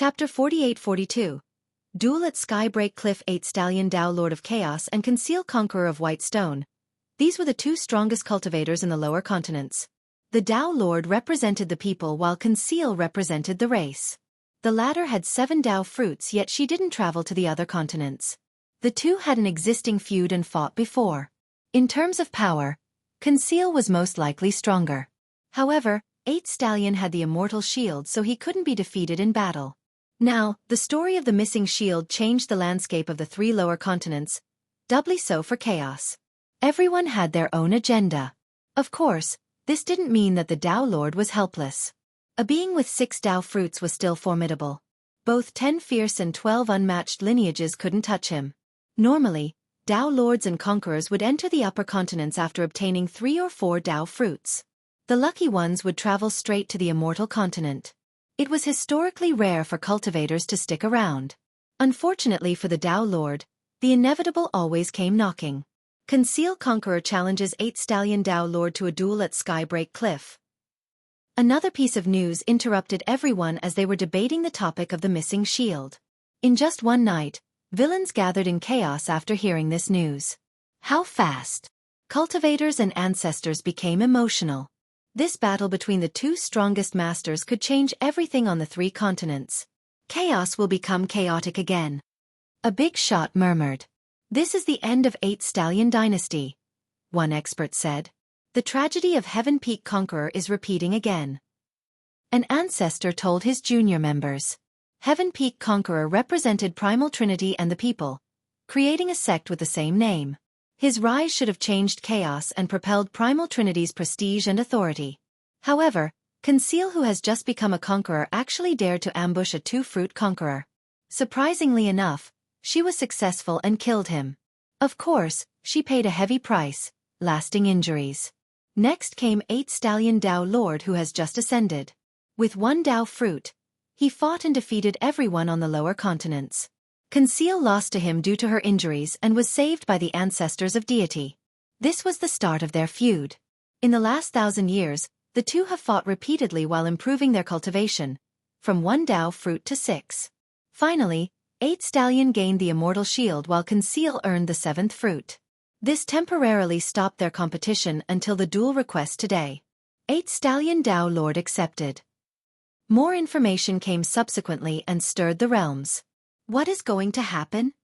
Chapter 48-42. Duel at Skybreak Cliff. 8 Stallion Tao Lord of Chaos and Conceal Conqueror of White Stone. These were the two strongest cultivators in the lower continents. The Tao Lord represented the people while Conceal represented the race. The latter had 7 Tao fruits, yet she didn't travel to the other continents. The two had an existing feud and fought before. In terms of power, Conceal was most likely stronger. However, 8 Stallion had the immortal shield, so he couldn't be defeated in battle. Now, the story of the missing shield changed the landscape of the 3 lower continents, doubly so for Chaos. Everyone had their own agenda. Of course, this didn't mean that the Tao Lord was helpless. A being with 6 Tao fruits was still formidable. Both 10 fierce and 12 unmatched lineages couldn't touch him. Normally, Tao Lords and Conquerors would enter the upper continents after obtaining 3 or 4 Tao fruits. The lucky ones would travel straight to the immortal continent. It was historically rare for cultivators to stick around. Unfortunately for the Tao Lord, the inevitable always came knocking. Conceal Conqueror challenges 8 Stallion Tao Lord to a duel at Skybreak Cliff. Another piece of news interrupted everyone as they were debating the topic of the missing shield. In just one night, villains gathered in chaos after hearing this news. How fast! Cultivators and ancestors became emotional. This battle between the 2 strongest masters could change everything on the 3 continents. Chaos will become chaotic again. A big shot murmured. This is the end of 8 Stallion Dynasty, one expert said. The tragedy of Heaven Peak Conqueror is repeating again. An ancestor told his junior members. Heaven Peak Conqueror represented Primal Trinity and the people, creating a sect with the same name. His rise should have changed Chaos and propelled Primal Trinity's prestige and authority. However, Conceal, who has just become a conqueror, actually dared to ambush a 2-fruit conqueror. Surprisingly enough, she was successful and killed him. Of course, she paid a heavy price, lasting injuries. Next came 8 Stallion Tao Lord, who has just ascended. With 1 Tao fruit, he fought and defeated everyone on the lower continents. Conceal lost to him due to her injuries and was saved by the ancestors of deity. This was the start of their feud. In the last 1,000 years, the two have fought repeatedly while improving their cultivation, from 1 Tao fruit to 6. Finally, 8 Stallion gained the immortal shield while Conceal earned the 7th fruit. This temporarily stopped their competition until the duel request today. 8 Stallion Tao Lord accepted. More information came subsequently and stirred the realms. What is going to happen?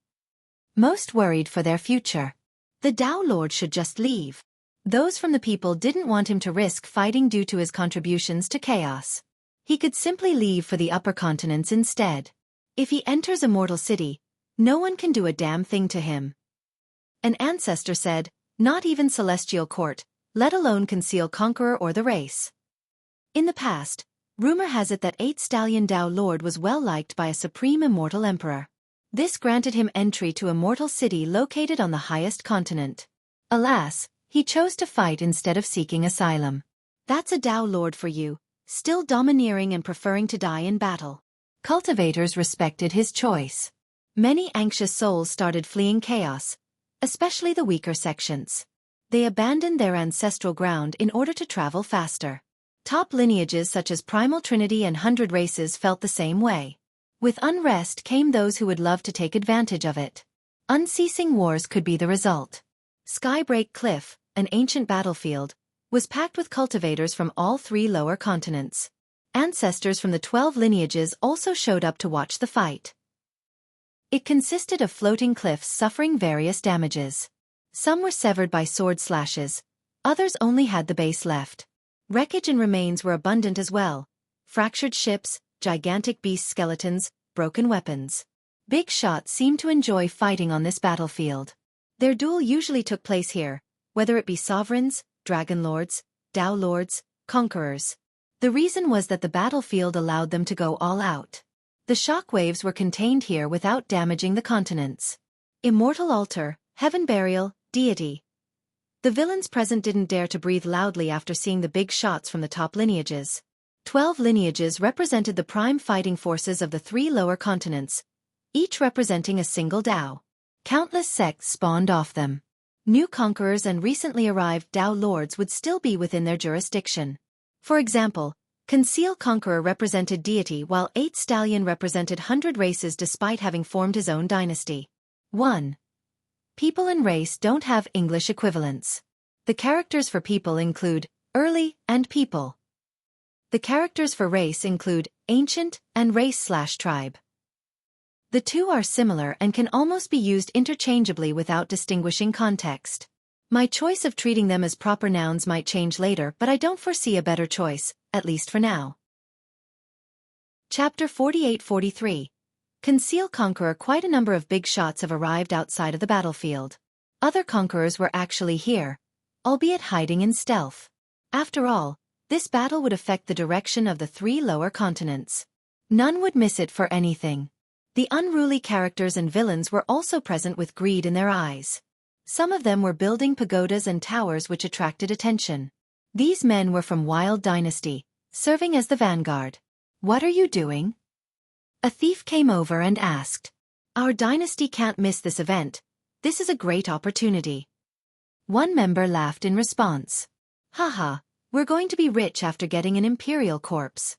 Most worried for their future. The Tao Lord should just leave. Those from the people didn't want him to risk fighting due to his contributions to Chaos. He could simply leave for the upper continents instead. If he enters Immortal City, no one can do a damn thing to him. An ancestor said, not even Celestial Court, let alone Conceal Conqueror or the race. In the past, rumor has it that 8 Stallion Tao Lord was well liked by a supreme immortal emperor. This granted him entry to Immortal City located on the highest continent. Alas, he chose to fight instead of seeking asylum. That's a Tao Lord for you, still domineering and preferring to die in battle. Cultivators respected his choice. Many anxious souls started fleeing Chaos, especially the weaker sections. They abandoned their ancestral ground in order to travel faster. Top lineages such as Primal Trinity and 100 Races felt the same way. With unrest came those who would love to take advantage of it. Unceasing wars could be the result. Skybreak Cliff, an ancient battlefield, was packed with cultivators from all 3 lower continents. Ancestors from the 12 lineages also showed up to watch the fight. It consisted of floating cliffs suffering various damages. Some were severed by sword slashes, others only had the base left. Wreckage and remains were abundant as well. Fractured ships, gigantic beast skeletons, broken weapons. Big Shot seemed to enjoy fighting on this battlefield. Their duel usually took place here, whether it be sovereigns, dragon lords, Tao Lords, conquerors. The reason was that the battlefield allowed them to go all out. The shockwaves were contained here without damaging the continents. Immortal Altar, Heaven Burial, Deity. The villains present didn't dare to breathe loudly after seeing the big shots from the top lineages. 12 lineages represented the prime fighting forces of the 3 lower continents, each representing a single Tao. Countless sects spawned off them. New conquerors and recently arrived Tao Lords would still be within their jurisdiction. For example, Conceal Conqueror represented deity while 8 Stallion represented 100 races despite having formed his own dynasty. 1. People and race don't have English equivalents. The characters for people include early and people. The characters for race include ancient and race/tribe. The two are similar and can almost be used interchangeably without distinguishing context. My choice of treating them as proper nouns might change later, but I don't foresee a better choice, at least for now. Chapter 48-43. Conceal Conqueror. Quite a number of big shots have arrived outside of the battlefield. Other conquerors were actually here, albeit hiding in stealth. After all, this battle would affect the direction of the 3 lower continents. None would miss it for anything. The unruly characters and villains were also present with greed in their eyes. Some of them were building pagodas and towers which attracted attention. These men were from Wild Dynasty, serving as the vanguard. What are you doing? A thief came over and asked. Our dynasty can't miss this event. This is a great opportunity. One member laughed in response. Haha, we're going to be rich after getting an imperial corpse.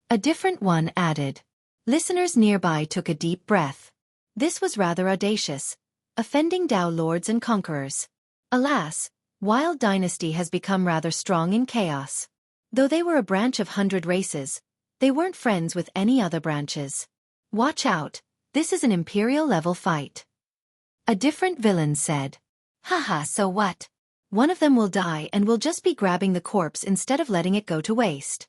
A different one added. Listeners nearby took a deep breath. This was rather audacious, offending Dao lords and conquerors. Alas, Wild Dynasty has become rather strong in chaos. Though they were a branch of 100 races, they weren't friends with any other branches. Watch out, this is an imperial-level fight. A different villain said. Haha, so what? One of them will die and we'll just be grabbing the corpse instead of letting it go to waste.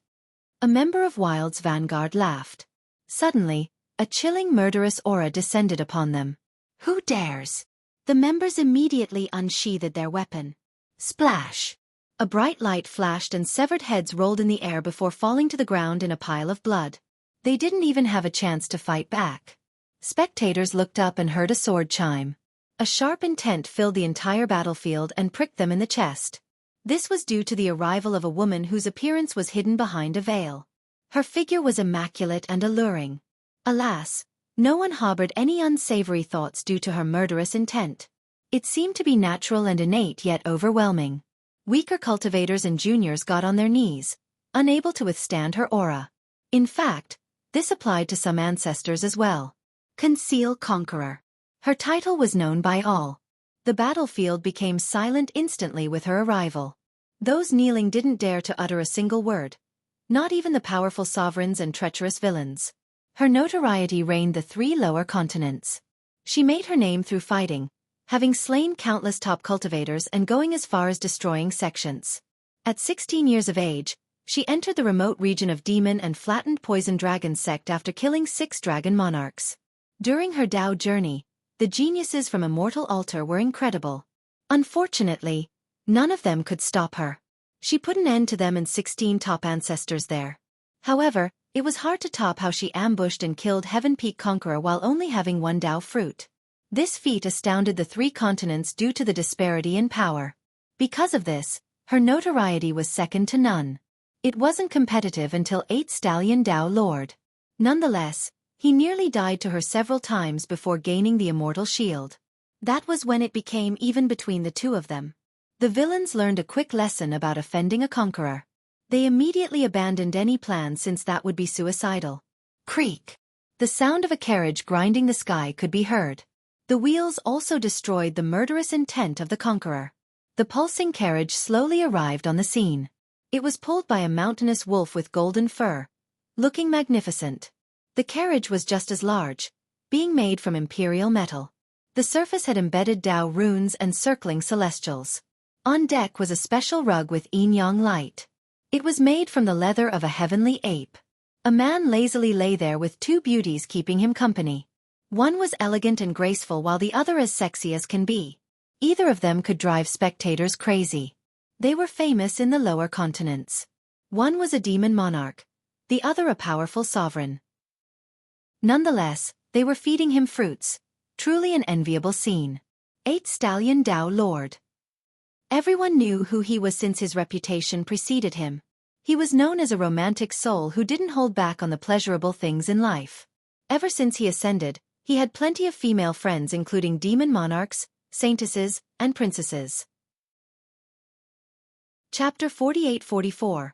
A member of Wild's vanguard laughed. Suddenly, a chilling murderous aura descended upon them. Who dares? The members immediately unsheathed their weapon. Splash! A bright light flashed and severed heads rolled in the air before falling to the ground in a pile of blood. They didn't even have a chance to fight back. Spectators looked up and heard a sword chime. A sharp intent filled the entire battlefield and pricked them in the chest. This was due to the arrival of a woman whose appearance was hidden behind a veil. Her figure was immaculate and alluring. Alas, no one harbored any unsavory thoughts due to her murderous intent. It seemed to be natural and innate yet overwhelming. Weaker cultivators and juniors got on their knees, unable to withstand her aura. In fact, this applied to some ancestors as well. Conceal Conqueror. Her title was known by all. The battlefield became silent instantly with her arrival. Those kneeling didn't dare to utter a single word. Not even the powerful sovereigns and treacherous villains. Her notoriety reigned the 3 lower continents. She made her name through fighting, having slain countless top cultivators and going as far as destroying sections. At 16 years of age, she entered the remote region of Demon and flattened Poison Dragon sect after killing 6 dragon monarchs. During her Dao journey, the geniuses from Immortal Altar were incredible. Unfortunately, none of them could stop her. She put an end to them and 16 top ancestors there. However, it was hard to top how she ambushed and killed Heaven Peak Conqueror while only having 1 Dao fruit. This feat astounded the 3 continents due to the disparity in power. Because of this, her notoriety was second to none. It wasn't competitive until 8 Stallion Dao Lord. Nonetheless, he nearly died to her several times before gaining the immortal shield. That was when it became even between the two of them. The villains learned a quick lesson about offending a conqueror. They immediately abandoned any plan since that would be suicidal. Creak! The sound of a carriage grinding the sky could be heard. The wheels also destroyed the murderous intent of the conqueror. The pulsing carriage slowly arrived on the scene. It was pulled by a mountainous wolf with golden fur, looking magnificent. The carriage was just as large, being made from imperial metal. The surface had embedded Dao runes and circling celestials. On deck was a special rug with yin-yang light. It was made from the leather of a heavenly ape. A man lazily lay there with 2 beauties keeping him company. One was elegant and graceful while the other as sexy as can be. Either of them could drive spectators crazy. They were famous in the lower continents. One was a demon monarch, the other a powerful sovereign. Nonetheless, they were feeding him fruits. Truly an enviable scene. 8 Stallion Dao Lord. Everyone knew who he was since his reputation preceded him. He was known as a romantic soul who didn't hold back on the pleasurable things in life. Ever since he ascended, he had plenty of female friends including demon monarchs, saintesses, and princesses. Chapter 48-44.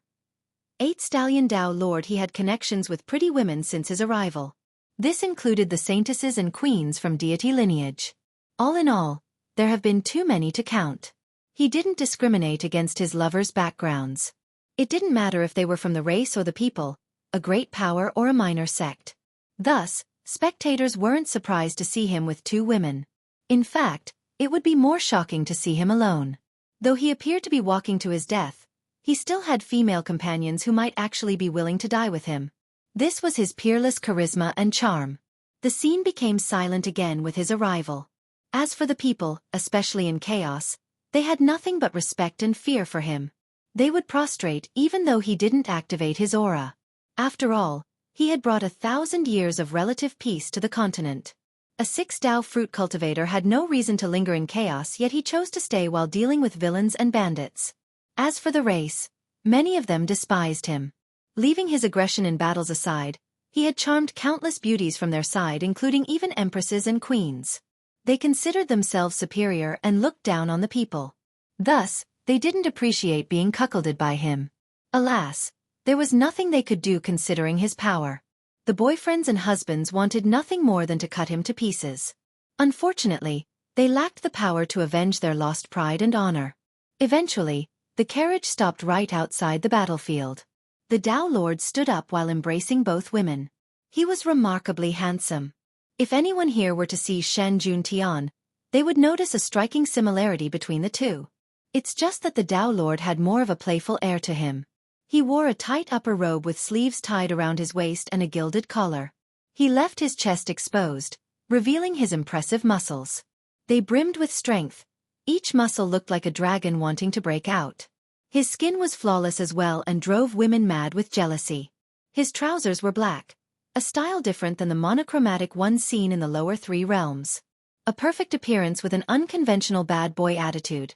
8 Stallion Dao Lord. He had connections with pretty women since his arrival. This included the saintesses and queens from deity lineage. All in all, there have been too many to count. He didn't discriminate against his lovers' backgrounds. It didn't matter if they were from the race or the people, a great power or a minor sect. Thus, spectators weren't surprised to see him with 2 women. In fact, it would be more shocking to see him alone. Though he appeared to be walking to his death, he still had female companions who might actually be willing to die with him. This was his peerless charisma and charm. The scene became silent again with his arrival. As for the people, especially in chaos, they had nothing but respect and fear for him. They would prostrate even though he didn't activate his aura. After all, he had brought 1,000 years of relative peace to the continent. A 6 Dao fruit cultivator had no reason to linger in chaos, yet he chose to stay while dealing with villains and bandits. As for the race, many of them despised him. Leaving his aggression in battles aside, he had charmed countless beauties from their side, including even empresses and queens. They considered themselves superior and looked down on the people. Thus, they didn't appreciate being cuckolded by him. Alas, there was nothing they could do considering his power. The boyfriends and husbands wanted nothing more than to cut him to pieces. Unfortunately, they lacked the power to avenge their lost pride and honor. Eventually, the carriage stopped right outside the battlefield. The Dao Lord stood up while embracing both women. He was remarkably handsome. If anyone here were to see Shen Juntian, they would notice a striking similarity between the two. It's just that the Dao Lord had more of a playful air to him. He wore a tight upper robe with sleeves tied around his waist and a gilded collar. He left his chest exposed, revealing his impressive muscles. They brimmed with strength. Each muscle looked like a dragon wanting to break out. His skin was flawless as well and drove women mad with jealousy. His trousers were black, a style different than the monochromatic ones seen in the lower 3 realms. A perfect appearance with an unconventional bad boy attitude.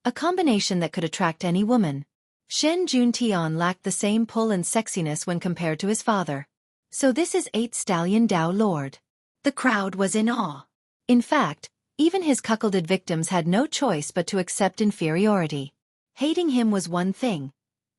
A combination that could attract any woman. Shen Juntian lacked the same pull and sexiness when compared to his father. So this is 8 Stallion Dao Lord. The crowd was in awe. In fact, even his cuckolded victims had no choice but to accept inferiority. Hating him was one thing.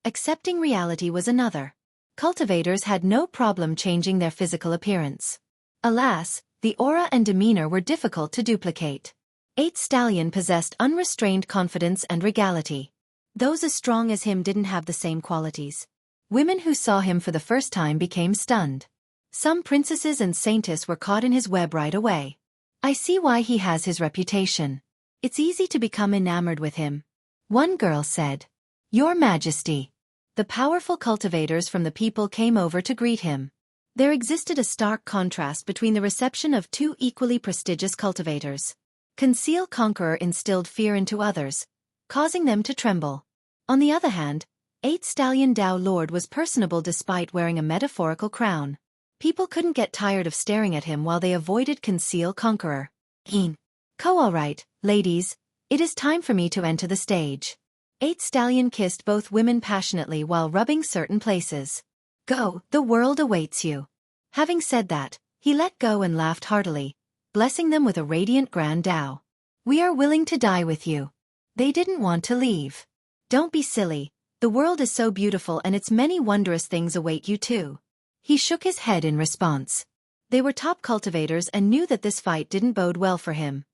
Accepting reality was another. Cultivators had no problem changing their physical appearance. Alas, the aura and demeanor were difficult to duplicate. 8 Stallion possessed unrestrained confidence and regality. Those as strong as him didn't have the same qualities. Women who saw him for the first time became stunned. Some princesses and saintess were caught in his web right away. I see why he has his reputation. It's easy to become enamored with him. One girl said, "Your Majesty." The powerful cultivators from the people came over to greet him. There existed a stark contrast between the reception of 2 equally prestigious cultivators. Conceal Conqueror instilled fear into others, causing them to tremble. On the other hand, 8 Stallion Dao Lord was personable despite wearing a metaphorical crown. People couldn't get tired of staring at him while they avoided Conceal Conqueror. All right, ladies, it is time for me to enter the stage. 8 Stallion kissed both women passionately while rubbing certain places. Go, the world awaits you. Having said that, he let go and laughed heartily, blessing them with a radiant grand Dao. We are willing to die with you. They didn't want to leave. Don't be silly, the world is so beautiful and its many wondrous things await you too. He shook his head in response. They were top cultivators and knew that this fight didn't bode well for him.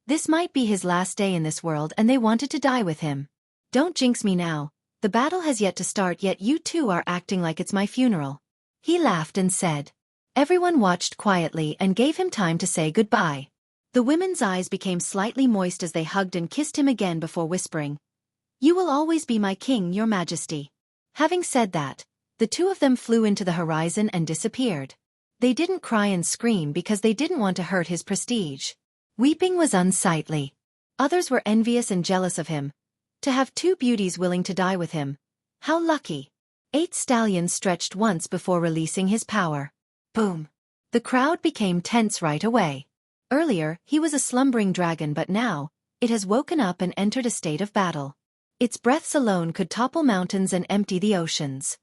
This might be his last day in this world and they wanted to die with him. Don't jinx me now, the battle has yet to start yet you two are acting like it's my funeral. He laughed and said. Everyone watched quietly and gave him time to say goodbye. The women's eyes became slightly moist as they hugged and kissed him again before whispering, "You will always be my king, your majesty." Having said that, the 2 of them flew into the horizon and disappeared. They didn't cry and scream because they didn't want to hurt his prestige. Weeping was unsightly. Others were envious and jealous of him. To have 2 beauties willing to die with him. How lucky. 8 Stallion stretched once before releasing his power. Boom. The crowd became tense right away. Earlier, he was a slumbering dragon but now, it has woken up and entered a state of battle. Its breaths alone could topple mountains and empty the oceans.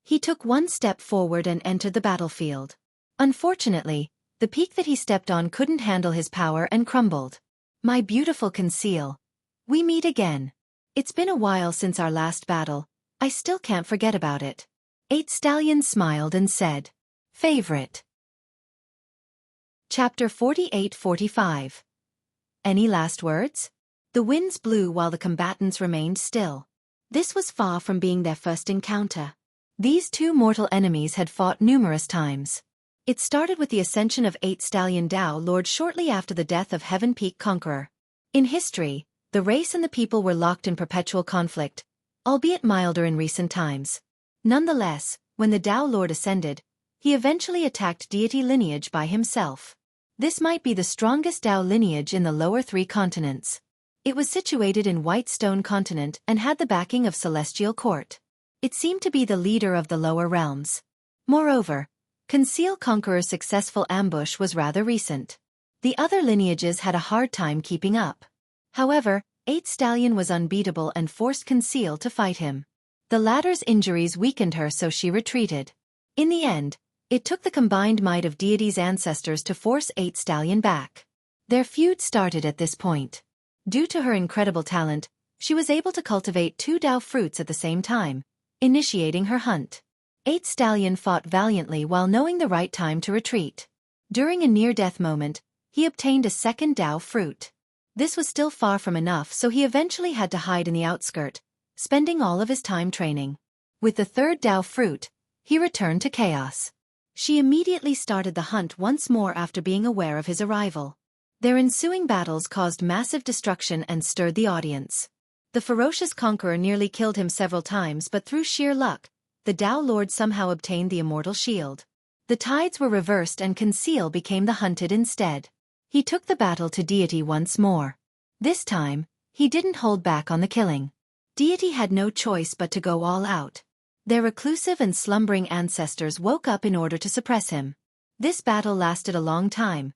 He took 1 step forward and entered the battlefield. Unfortunately, the peak that he stepped on couldn't handle his power and crumbled. My beautiful Conceal. We meet again. It's been a while since our last battle, I still can't forget about it. 8 Stallion smiled and said, Favorite. Chapter 48-45. Any last words? The winds blew while the combatants remained still. This was far from being their first encounter. These two mortal enemies had fought numerous times. It started with the ascension of 8 Stallion Dao Lord shortly after the death of Heaven Peak Conqueror. In history, the race and the people were locked in perpetual conflict, albeit milder in recent times. Nonetheless, when the Dao Lord ascended, he eventually attacked deity lineage by himself. This might be the strongest Dao lineage in the lower 3 continents. It was situated in White Stone Continent and had the backing of Celestial Court. It seemed to be the leader of the lower realms. Moreover, Conceal Conqueror's successful ambush was rather recent. The other lineages had a hard time keeping up. However, 8 Stallion was unbeatable and forced Conceal to fight him. The latter's injuries weakened her, so she retreated. In the end, it took the combined might of deity's ancestors to force 8 Stallion back. Their feud started at this point. Due to her incredible talent, she was able to cultivate 2 Dao fruits at the same time, initiating her hunt. 8 Stallion fought valiantly while knowing the right time to retreat. During a near-death moment, he obtained a second Dao fruit. This was still far from enough, so he eventually had to hide in the outskirt, spending all of his time training. With the third Dao fruit, he returned to Chaos. She immediately started the hunt once more after being aware of his arrival. Their ensuing battles caused massive destruction and stirred the audience. The ferocious conqueror nearly killed him several times, but through sheer luck, the Dao Lord somehow obtained the immortal shield. The tides were reversed and Conceal became the hunted instead. He took the battle to deity once more. This time, he didn't hold back on the killing. Deity had no choice but to go all out. Their reclusive and slumbering ancestors woke up in order to suppress him. This battle lasted a long time.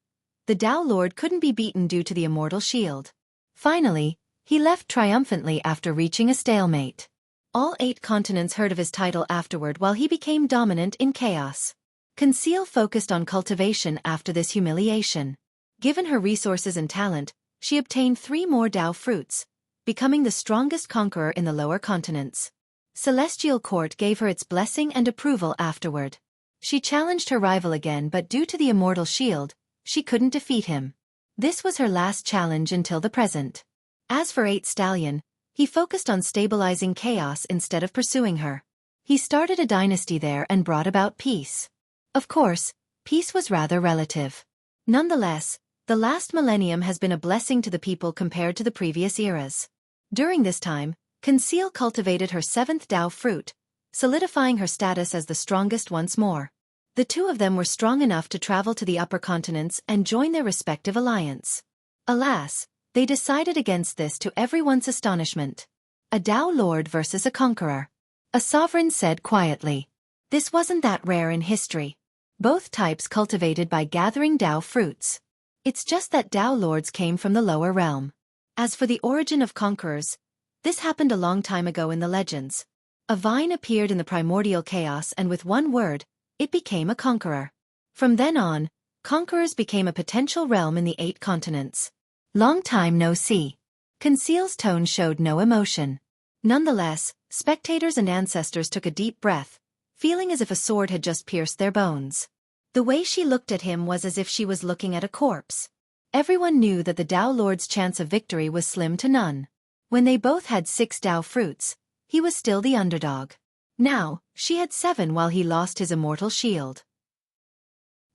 The Dao Lord couldn't be beaten due to the immortal shield. Finally, he left triumphantly after reaching a stalemate. All 8 continents heard of his title afterward while he became dominant in Chaos. Conceal focused on cultivation after this humiliation. Given her resources and talent, she obtained 3 more Dao fruits, becoming the strongest conqueror in the lower continents. Celestial Court gave her its blessing and approval afterward. She challenged her rival again, but due to the immortal shield, she couldn't defeat him. This was her last challenge until the present. As for 8 Stallion, he focused on stabilizing Chaos instead of pursuing her. He started a dynasty there and brought about peace. Of course, peace was rather relative. Nonetheless, the last millennium has been a blessing to the people compared to the previous eras. During this time, Conceal cultivated her 7th Dao fruit, solidifying her status as the strongest once more. The two of them were strong enough to travel to the upper continents and join their respective alliance. Alas, they decided against this to everyone's astonishment. A Dao Lord versus a conqueror. A sovereign said quietly. This wasn't that rare in history. Both types cultivated by gathering Dao fruits. It's just that Dao Lords came from the lower realm. As for the origin of conquerors, this happened a long time ago in the legends. A vine appeared in the primordial chaos and with one word, it became a conqueror. From then on, conquerors became a potential realm in the 8 continents. Long time no see. Conceal's tone showed no emotion. Nonetheless, spectators and ancestors took a deep breath, feeling as if a sword had just pierced their bones. The way she looked at him was as if she was looking at a corpse. Everyone knew that the Dao Lord's chance of victory was slim to none. When they both had 6 Dao fruits, he was still the underdog. Now, she had 7 while he lost his immortal shield.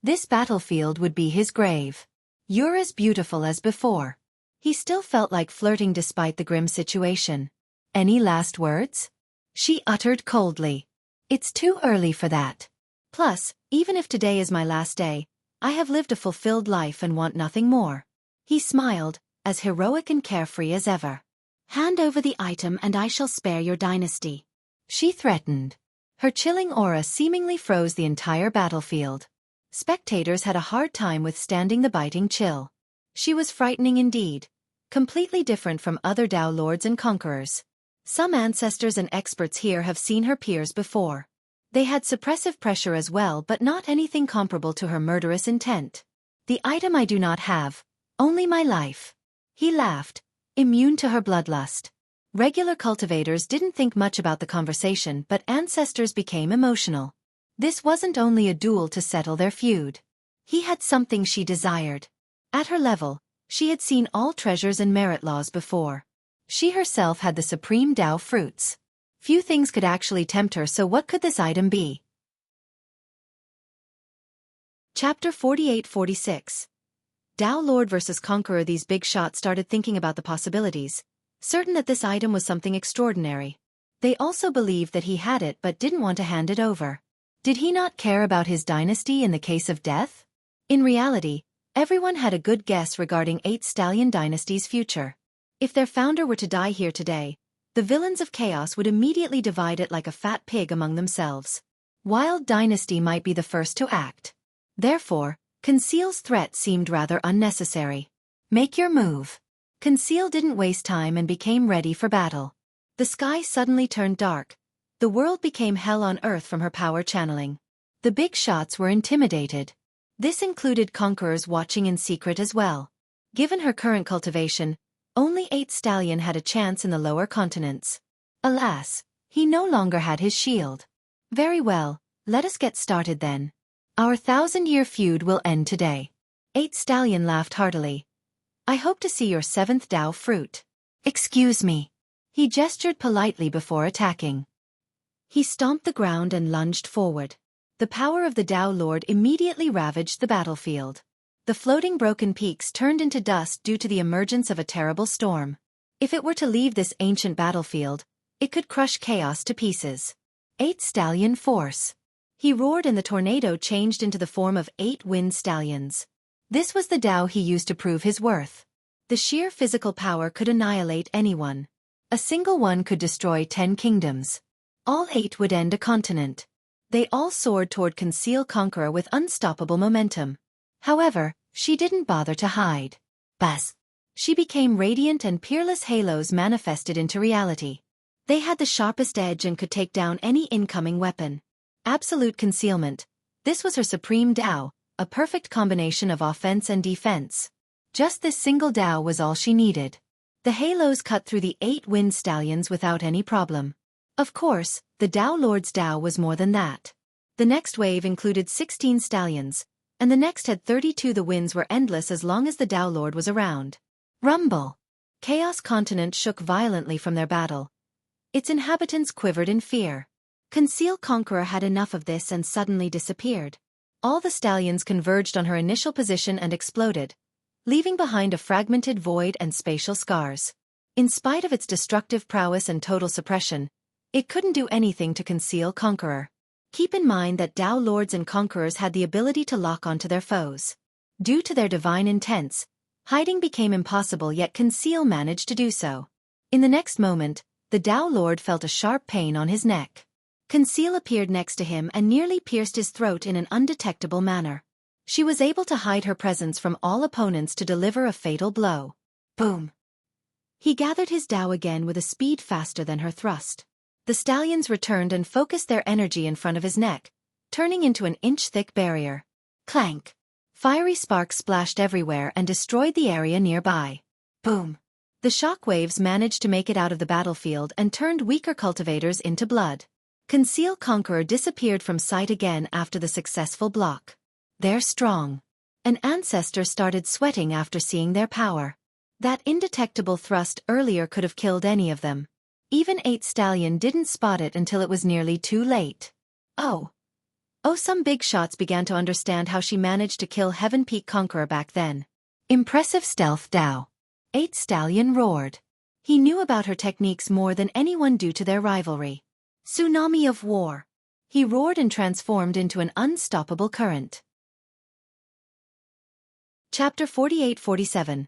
This battlefield would be his grave. You're as beautiful as before. He still felt like flirting despite the grim situation. Any last words? She uttered coldly. It's too early for that. Plus, even if today is my last day, I have lived a fulfilled life and want nothing more. He smiled, as heroic and carefree as ever. Hand over the item and I shall spare your dynasty. She threatened. Her chilling aura seemingly froze the entire battlefield. Spectators had a hard time withstanding the biting chill. She was frightening indeed, completely different from other Dao Lords and conquerors. Some ancestors and experts here have seen her peers before. They had suppressive pressure as well, but not anything comparable to her murderous intent. The item I do not have, only my life. He laughed, immune to her bloodlust. Regular cultivators didn't think much about the conversation, but ancestors became emotional. This wasn't only a duel to settle their feud. He had something she desired. At her level, she had seen all treasures and merit laws before. She herself had the supreme Dao fruits. Few things could actually tempt her, so what could this item be? Chapter 48-46. Dao Lord vs. Conqueror. These big shots started thinking about the possibilities, certain that this item was something extraordinary. They also believed that he had it but didn't want to hand it over. Did he not care about his dynasty in the case of death? In reality, everyone had a good guess regarding 8 Stallion Dynasty's future. If their founder were to die here today, the villains of chaos would immediately divide it like a fat pig among themselves. Wild Dynasty might be the first to act. Therefore, Conceal's threat seemed rather unnecessary. Make your move. Conceal didn't waste time and became ready for battle. The sky suddenly turned dark. The world became hell on earth from her power channeling. The big shots were intimidated. This included conquerors watching in secret as well. Given her current cultivation, only 8 Stallion had a chance in the lower continents. Alas, he no longer had his shield. Very well, let us get started then. Our 1,000-year feud will end today. 8 Stallion laughed heartily. I hope to see your 7th Dao fruit. Excuse me. He gestured politely before attacking. He stomped the ground and lunged forward. The power of the Dao Lord immediately ravaged the battlefield. The floating broken peaks turned into dust due to the emergence of a terrible storm. If it were to leave this ancient battlefield, it could crush chaos to pieces. 8 Stallion Force. He roared and the tornado changed into the form of 8 wind stallions. This was the Dao he used to prove his worth. The sheer physical power could annihilate anyone. A single one could destroy 10 kingdoms. All 8 would end a continent. They all soared toward Conceal Conqueror with unstoppable momentum. However, she didn't bother to hide. Buzz! She became radiant and peerless halos manifested into reality. They had the sharpest edge and could take down any incoming weapon. Absolute concealment. This was her supreme Dao, a perfect combination of offense and defense. Just this single Dao was all she needed. The halos cut through the 8 wind stallions without any problem. Of course, the Dao Lord's Dao was more than that. The next wave included 16 stallions, and the next had 32. The winds were endless as long as the Dao Lord was around. Rumble! Chaos Continent shook violently from their battle. Its inhabitants quivered in fear. Conceal Conqueror had enough of this and suddenly disappeared. All the stallions converged on her initial position and exploded, leaving behind a fragmented void and spatial scars. In spite of its destructive prowess and total suppression, it couldn't do anything to Conceal Conqueror. Keep in mind that Dao Lords and Conquerors had the ability to lock onto their foes. Due to their divine intents, hiding became impossible, yet Conceal managed to do so. In the next moment, the Dao Lord felt a sharp pain on his neck. Conceal appeared next to him and nearly pierced his throat in an undetectable manner. She was able to hide her presence from all opponents to deliver a fatal blow. Boom! He gathered his Dao again with a speed faster than her thrust. The stallions returned and focused their energy in front of his neck, turning into an inch-thick barrier. Clank! Fiery sparks splashed everywhere and destroyed the area nearby. Boom! The shock waves managed to make it out of the battlefield and turned weaker cultivators into blood. Conceal Conqueror disappeared from sight again after the successful block. They're strong. An ancestor started sweating after seeing their power. That indetectable thrust earlier could have killed any of them. Even 8 Stallion didn't spot it until it was nearly too late. Oh, some big shots began to understand how she managed to kill Heaven Peak Conqueror back then. Impressive stealth Dao. 8 Stallion roared. He knew about her techniques more than anyone due to their rivalry. Tsunami of war. He roared and transformed into an unstoppable current. Chapter 48-47.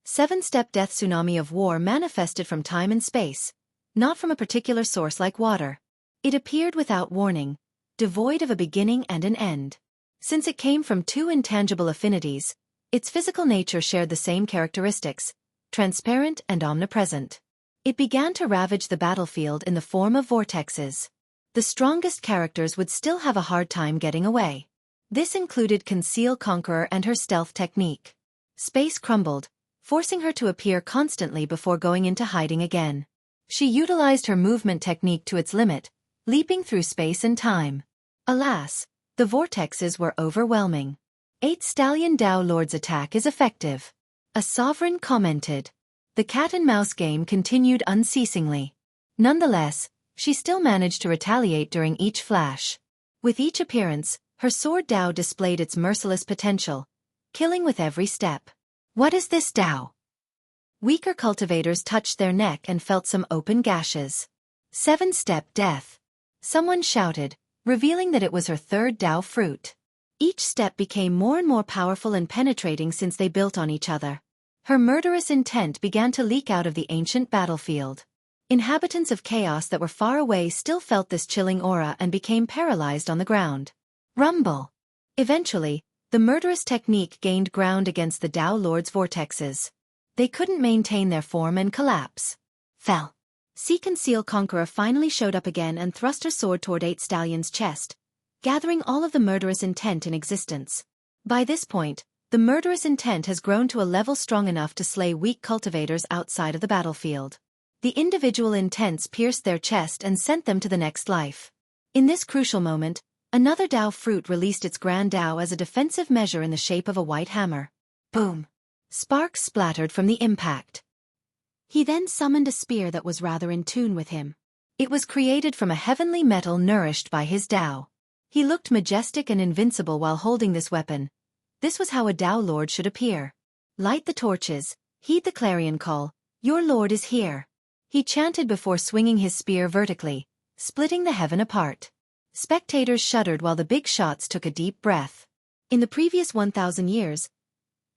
7-step death. Tsunami of war manifested from time and space, not from a particular source like water. It appeared without warning, devoid of a beginning and an end. Since it came from 2 intangible affinities, its physical nature shared the same characteristics, transparent and omnipresent. It began to ravage the battlefield in the form of vortexes. The strongest characters would still have a hard time getting away. This included Conceal Conqueror and her stealth technique. Space crumbled, forcing her to appear constantly before going into hiding again. She utilized her movement technique to its limit, leaping through space and time. Alas, the vortexes were overwhelming. 8 Stallion Dao Lord's attack is effective. A sovereign commented. The cat-and-mouse game continued unceasingly. Nonetheless, she still managed to retaliate during each flash. With each appearance, her sword Dao displayed its merciless potential, killing with every step. What is this Dao? Weaker cultivators touched their neck and felt some open gashes. 7-step death. Someone shouted, revealing that it was her third Dao fruit. Each step became more and more powerful and penetrating since they built on each other. Her murderous intent began to leak out of the ancient battlefield. Inhabitants of chaos that were far away still felt this chilling aura and became paralyzed on the ground. Rumble. Eventually, the murderous technique gained ground against the Dao Lord's vortexes. They couldn't maintain their form and collapse. Fell. Conceal Conqueror finally showed up again and thrust her sword toward 8 Stallion's chest, gathering all of the murderous intent in existence. By this point, the murderous intent has grown to a level strong enough to slay weak cultivators outside of the battlefield. The individual intents pierced their chest and sent them to the next life. In this crucial moment, another Dao fruit released its grand Dao as a defensive measure in the shape of a white hammer. Boom! Sparks splattered from the impact. He then summoned a spear that was rather in tune with him. It was created from a heavenly metal nourished by his Dao. He looked majestic and invincible while holding this weapon. This was how a Dao Lord should appear. Light the torches, heed the clarion call, your Lord is here. He chanted before swinging his spear vertically, splitting the heaven apart. Spectators shuddered while the big shots took a deep breath. In the previous 1,000 years,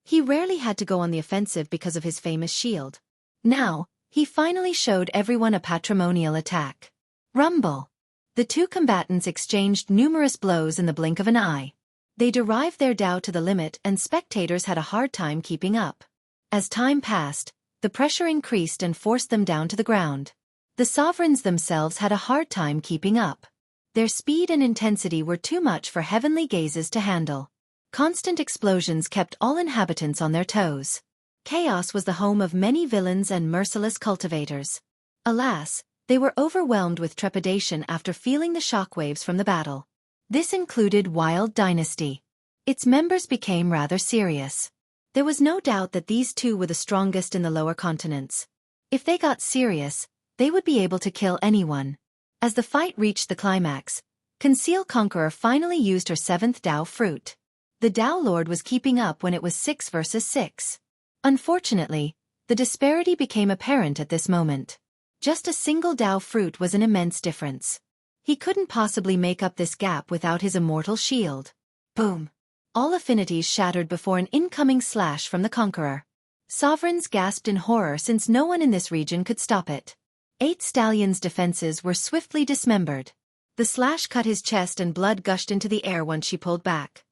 he rarely had to go on the offensive because of his famous shield. Now, he finally showed everyone a patrimonial attack. Rumble. The two combatants exchanged numerous blows in the blink of an eye. They derived their Dao to the limit and spectators had a hard time keeping up. As time passed, the pressure increased and forced them down to the ground. The sovereigns themselves had a hard time keeping up. Their speed and intensity were too much for heavenly gazes to handle. Constant explosions kept all inhabitants on their toes. Chaos was the home of many villains and merciless cultivators. Alas, they were overwhelmed with trepidation after feeling the shockwaves from the battle. This included Wild Dynasty. Its members became rather serious. There was no doubt that these two were the strongest in the lower continents. If they got serious, they would be able to kill anyone. As the fight reached the climax, Conceal Conqueror finally used her 7th Dao fruit. The Dao Lord was keeping up when it was 6 versus 6. Unfortunately, the disparity became apparent at this moment. Just a single Dao fruit was an immense difference. He couldn't possibly make up this gap without his immortal shield. Boom! All affinities shattered before an incoming slash from the Conqueror. Sovereigns gasped in horror since no one in this region could stop it. 8 Stallion's defenses were swiftly dismembered. The slash cut his chest and blood gushed into the air once she pulled back.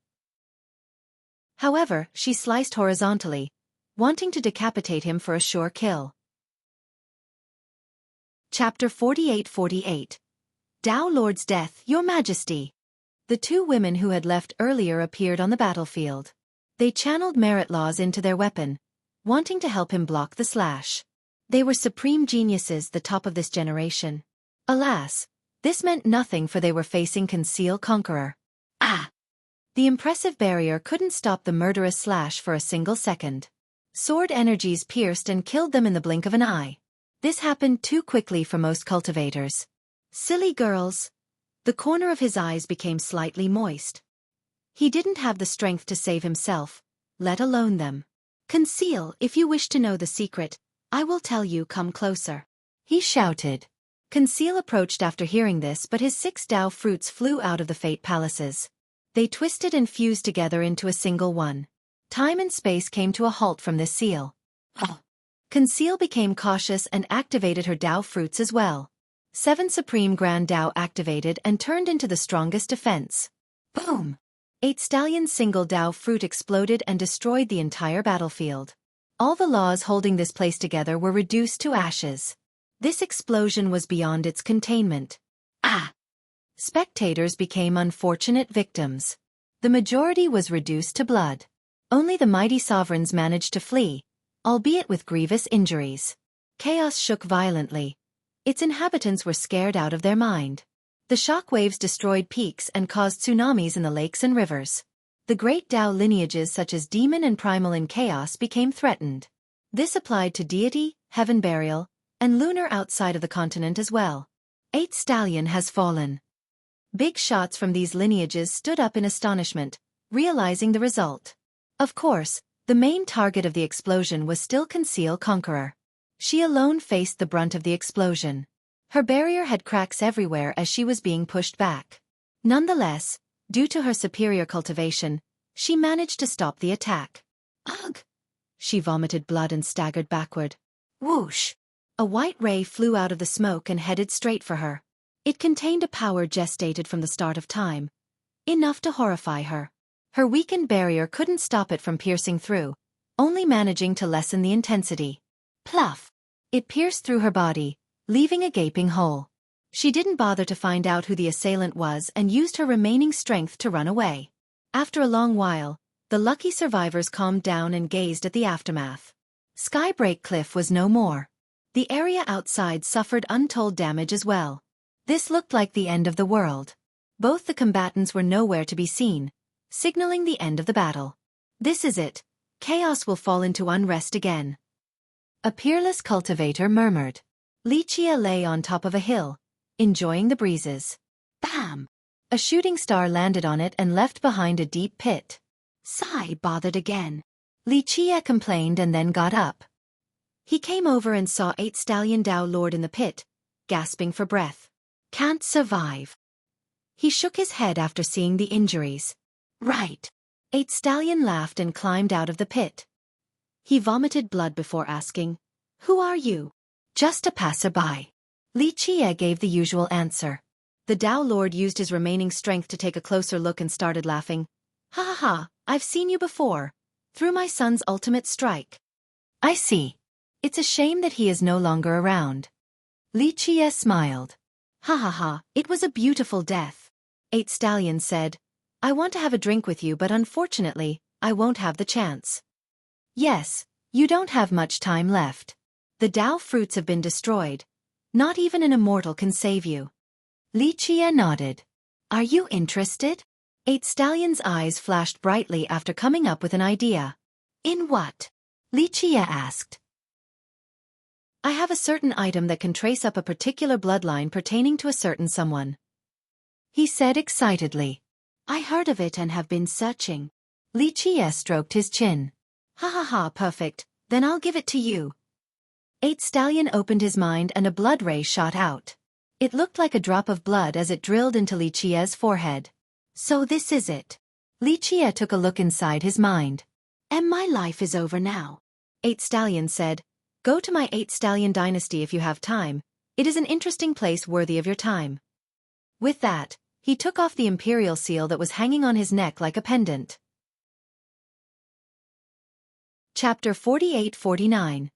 However, she sliced horizontally, wanting to decapitate him for a sure kill. Chapter 48-48. Dao Lord's Death, Your Majesty. The two women who had left earlier appeared on the battlefield. They channeled merit laws into their weapon, wanting to help him block the slash. They were supreme geniuses, the top of this generation. Alas, this meant nothing, for they were facing Conceal Conqueror. Ah! The impressive barrier couldn't stop the murderous slash for a single second. Sword energies pierced and killed them in the blink of an eye. This happened too quickly for most cultivators. Silly girls. The corner of his eyes became slightly moist. He didn't have the strength to save himself, let alone them. Conceal, if you wish to know the secret, I will tell you. Come closer. He shouted. Conceal approached after hearing this, but his 6 Dao fruits flew out of the Fate Palaces. They twisted and fused together into a single one. Time and space came to a halt from this seal. Conceal became cautious and activated her Dao fruits as well. 7 Supreme Grand Dao activated and turned into the strongest defense. Boom! 8 Stallion's single Dao fruit exploded and destroyed the entire battlefield. All the laws holding this place together were reduced to ashes. This explosion was beyond its containment. Ah! Spectators became unfortunate victims. The majority was reduced to blood. Only the mighty sovereigns managed to flee, albeit with grievous injuries. Chaos shook violently, Its inhabitants were scared out of their mind. The shock waves destroyed peaks and caused tsunamis in the lakes and rivers. The great Tao lineages such as demon and primal in chaos became threatened. This applied to deity, heaven burial, and lunar outside of the continent as well. 8 Stallion has fallen. Big shots from these lineages stood up in astonishment, realizing the result. Of course, the main target of the explosion was still Conceal Conqueror. She alone faced the brunt of the explosion. Her barrier had cracks everywhere as she was being pushed back. Nonetheless, due to her superior cultivation, she managed to stop the attack. Ugh! She vomited blood and staggered backward. Whoosh! A white ray flew out of the smoke and headed straight for her. It contained a power gestated from the start of time. Enough to horrify her. Her weakened barrier couldn't stop it from piercing through, only managing to lessen the intensity. Pluff! It pierced through her body, leaving a gaping hole. She didn't bother to find out who the assailant was and used her remaining strength to run away. After a long while, the lucky survivors calmed down and gazed at the aftermath. Skybreak Cliff was no more. The area outside suffered untold damage as well. This looked like the end of the world. Both the combatants were nowhere to be seen, signaling the end of the battle. This is it. Chaos will fall into unrest again. A peerless cultivator murmured. Lichia lay on top of a hill, enjoying the breezes. Bam! A shooting star landed on it and left behind a deep pit. Sai bothered again. Lichia complained and then got up. He came over and saw 8 Stallion Tao Lord in the pit, gasping for breath. Can't survive. He shook his head after seeing the injuries. Right. 8 Stallion laughed and climbed out of the pit. He vomited blood before asking, Who are you? Just a passerby. Lichia gave the usual answer. The Tao Lord used his remaining strength to take a closer look and started laughing. Ha ha ha, I've seen you before. Through my son's ultimate strike. I see. It's a shame that he is no longer around. Lichia smiled. Ha ha ha, it was a beautiful death. 8 Stallion said, I want to have a drink with you but unfortunately, I won't have the chance. Yes, you don't have much time left. The Tao fruits have been destroyed. Not even an immortal can save you. Lichia nodded. Are you interested? 8 Stallion's eyes flashed brightly after coming up with an idea. In what? Lichia asked. I have a certain item that can trace up a particular bloodline pertaining to a certain someone. He said excitedly. I heard of it and have been searching. Lichia stroked his chin. Ha ha ha, perfect, then I'll give it to you. 8 Stallion opened his mind and a blood ray shot out. It looked like a drop of blood as it drilled into Lichia's forehead. So this is it. Lichia took a look inside his mind. And my life is over now. 8 Stallion said, Go to my 8 Stallion dynasty if you have time. It is an interesting place worthy of your time. With that, he took off the imperial seal that was hanging on his neck like a pendant. Chapter 48-49.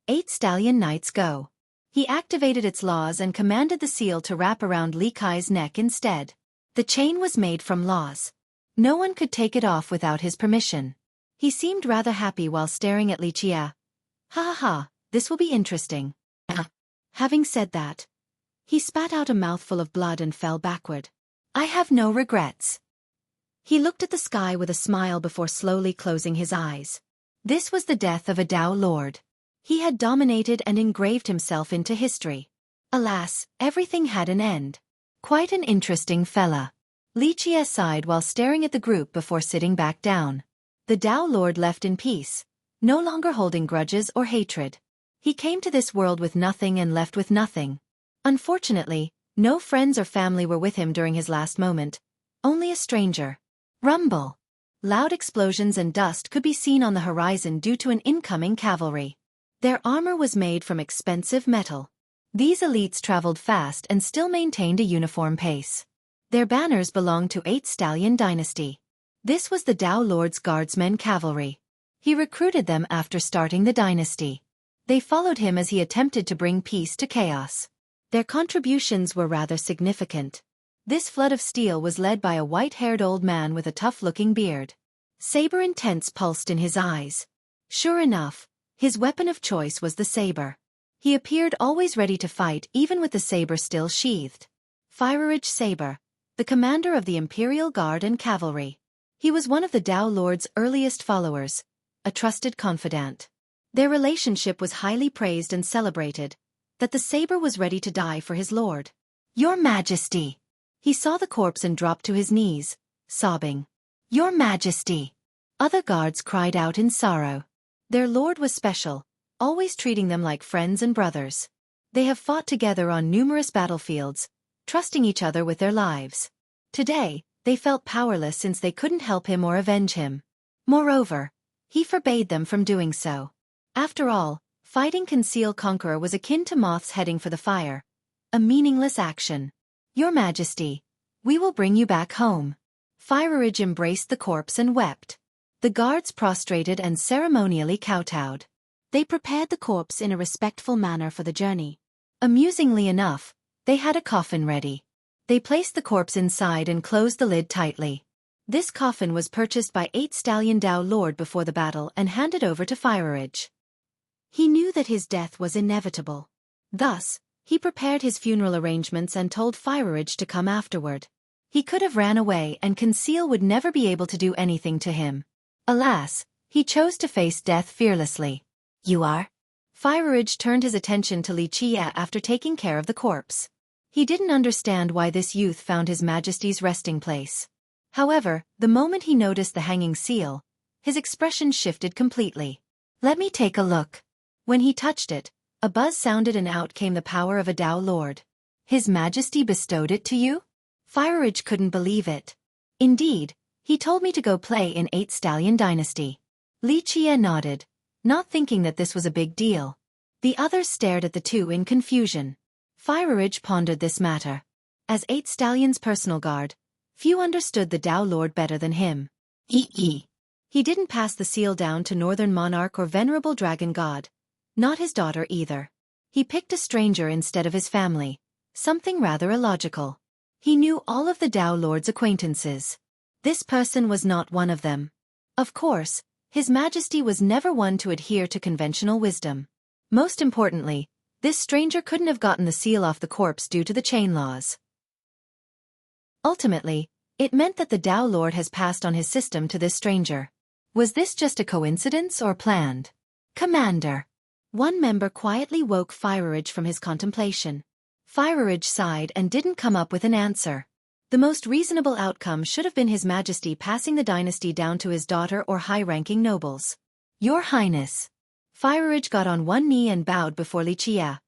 8 Stallion Knights Go. He activated its laws and commanded the seal to wrap around Li Kai's neck instead. The chain was made from laws. No one could take it off without his permission. He seemed rather happy while staring at Lichia. Ha ha ha, this will be interesting. Having said that, he spat out a mouthful of blood and fell backward. I have no regrets. He looked at the sky with a smile before slowly closing his eyes. This was the death of a Tao Lord. He had dominated and engraved himself into history. Alas, everything had an end. Quite an interesting fella. Lichia sighed while staring at the group before sitting back down. The Tao Lord left in peace, no longer holding grudges or hatred. He came to this world with nothing and left with nothing. Unfortunately, no friends or family were with him during his last moment. Only a stranger. Rumble. Loud explosions and dust could be seen on the horizon due to an incoming cavalry. Their armor was made from expensive metal. These elites traveled fast and still maintained a uniform pace. Their banners belonged to 8 Stallion dynasty. This was the Tao Lord's guardsmen cavalry. He recruited them after starting the dynasty. They followed him as he attempted to bring peace to chaos. Their contributions were rather significant. This flood of steel was led by a white-haired old man with a tough-looking beard. Saber intense pulsed in his eyes. Sure enough, his weapon of choice was the saber. He appeared always ready to fight even with the saber still sheathed. Fireridge Saber, the commander of the Imperial Guard and Cavalry. He was one of the Tao Lord's earliest followers, a trusted confidant. Their relationship was highly praised and celebrated, that the saber was ready to die for his lord. "Your Majesty!" He saw the corpse and dropped to his knees, sobbing. "Your Majesty!" Other guards cried out in sorrow. Their lord was special, always treating them like friends and brothers. They have fought together on numerous battlefields, trusting each other with their lives. Today, they felt powerless since they couldn't help him or avenge him. Moreover, he forbade them from doing so. After all, fighting Conceal Conqueror was akin to moths heading for the fire, a meaningless action. "Your Majesty, we will bring you back home." Fireridge embraced the corpse and wept. The guards prostrated and ceremonially kowtowed. They prepared the corpse in a respectful manner for the journey. Amusingly enough, they had a coffin ready. They placed the corpse inside and closed the lid tightly. This coffin was purchased by 8 Stallion Tao Lord before the battle and handed over to Fireridge. He knew that his death was inevitable. Thus, he prepared his funeral arrangements and told Fireridge to come afterward. He could have ran away and Conceal would never be able to do anything to him. Alas, he chose to face death fearlessly. "You are?" Fireridge turned his attention to Xueqi after taking care of the corpse. He didn't understand why this youth found His Majesty's resting place. However, the moment he noticed the hanging seal, his expression shifted completely. "Let me take a look." When he touched it, a buzz sounded and out came the power of a Tao Lord. "His Majesty bestowed it to you?" Fireridge couldn't believe it. "Indeed, he told me to go play in 8 Stallion Dynasty." Xueqi nodded, not thinking that this was a big deal. The others stared at the two in confusion. Fireridge pondered this matter. As 8 Stallion's personal guard, few understood the Tao Lord better than him. He didn't pass the seal down to Northern Monarch or Venerable Dragon God. Not his daughter either. He picked a stranger instead of his family, something rather illogical. He knew all of the Tao Lord's acquaintances. This person was not one of them. Of course, His Majesty was never one to adhere to conventional wisdom. Most importantly, this stranger couldn't have gotten the seal off the corpse due to the chain laws. Ultimately, it meant that the Tao Lord has passed on his system to this stranger. Was this just a coincidence or planned? "Commander." One member quietly woke Fireridge from his contemplation. Fireridge sighed and didn't come up with an answer. The most reasonable outcome should have been His Majesty passing the dynasty down to his daughter or high-ranking nobles. "Your Highness." Fireridge got on one knee and bowed before Xueqi.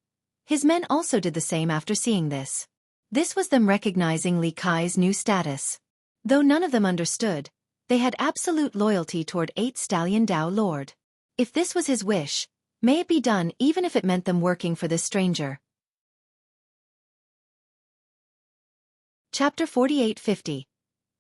His men also did the same after seeing this. This was them recognizing Li Kai's new status. Though none of them understood, they had absolute loyalty toward 8 Stallion Tao Lord. If this was his wish, may it be done even if it meant them working for this stranger. Chapter 4850.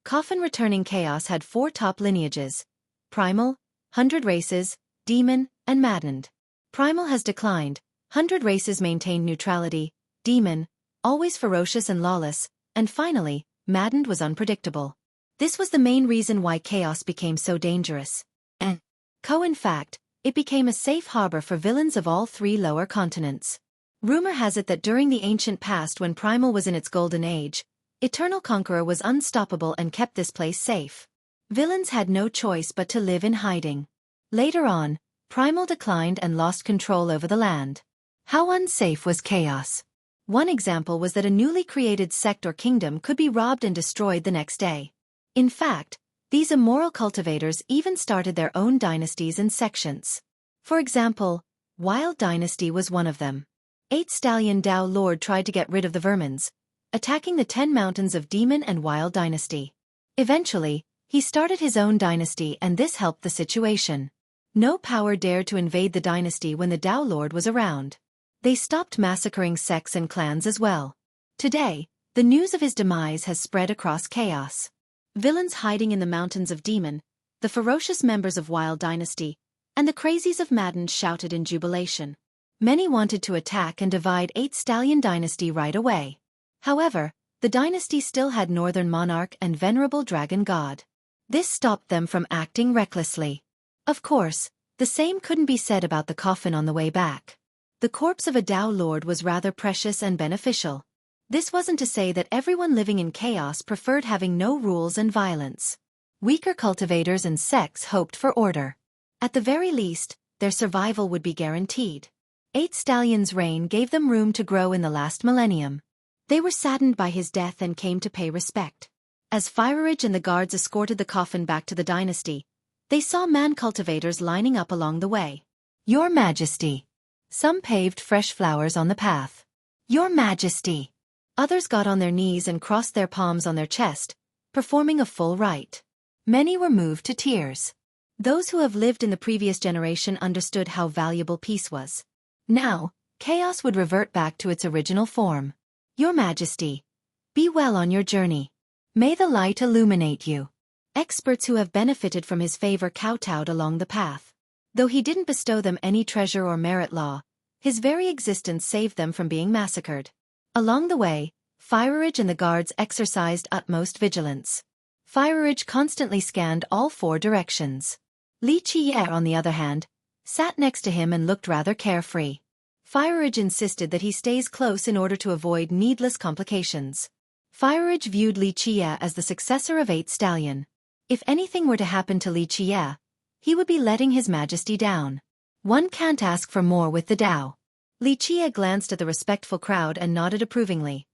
Coffin Returning Chaos had 4 top lineages: Primal, 100 Races, Demon, and Maddened. Primal has declined, 100 Races maintained neutrality, Demon, always ferocious and lawless, and finally, Maddened was unpredictable. This was the main reason why Chaos became so dangerous. In fact, it became a safe harbor for villains of all 3 lower continents. Rumor has it that during the ancient past when Primal was in its golden age, Eternal Conqueror was unstoppable and kept this place safe. Villains had no choice but to live in hiding. Later on, Primal declined and lost control over the land. How unsafe was Chaos? One example was that a newly created sect or kingdom could be robbed and destroyed the next day. In fact, these immoral cultivators even started their own dynasties and sections. For example, Wild Dynasty was one of them. 8 Stallion Tao Lord tried to get rid of the vermins, attacking the 10 mountains of Demon and Wild Dynasty. Eventually, he started his own dynasty and this helped the situation. No power dared to invade the dynasty when the Tao Lord was around. They stopped massacring sects and clans as well. Today, the news of his demise has spread across Chaos. Villains hiding in the mountains of Demon, the ferocious members of Wild Dynasty, and the crazies of Madden shouted in jubilation. Many wanted to attack and divide 8 Stallion Dynasty right away. However, the dynasty still had Northern Monarch and Venerable Dragon God. This stopped them from acting recklessly. Of course, the same couldn't be said about the coffin on the way back. The corpse of a Tao Lord was rather precious and beneficial. This wasn't to say that everyone living in chaos preferred having no rules and violence. Weaker cultivators and sects hoped for order. At the very least, their survival would be guaranteed. 8 Stallions' reign gave them room to grow in the last millennium. They were saddened by his death and came to pay respect. As Fireridge and the guards escorted the coffin back to the dynasty, they saw man cultivators lining up along the way. "Your Majesty." Some paved fresh flowers on the path. "Your Majesty." Others got on their knees and crossed their palms on their chest, performing a full rite. Many were moved to tears. Those who have lived in the previous generation understood how valuable peace was. Now, chaos would revert back to its original form. "Your Majesty, be well on your journey. May the light illuminate you." Experts who have benefited from his favor kowtowed along the path. Though he didn't bestow them any treasure or merit law, his very existence saved them from being massacred. Along the way, Fireridge and the guards exercised utmost vigilance. Fireridge constantly scanned all 4 directions. Li Qiye, on the other hand, sat next to him and looked rather carefree. Fireridge insisted that he stays close in order to avoid needless complications. Fireridge viewed Li Qiye as the successor of 8 Stallion. If anything were to happen to Li Qiye, he would be letting his majesty down. One can't ask for more with the Tao. Li Qiye glanced at the respectful crowd and nodded approvingly.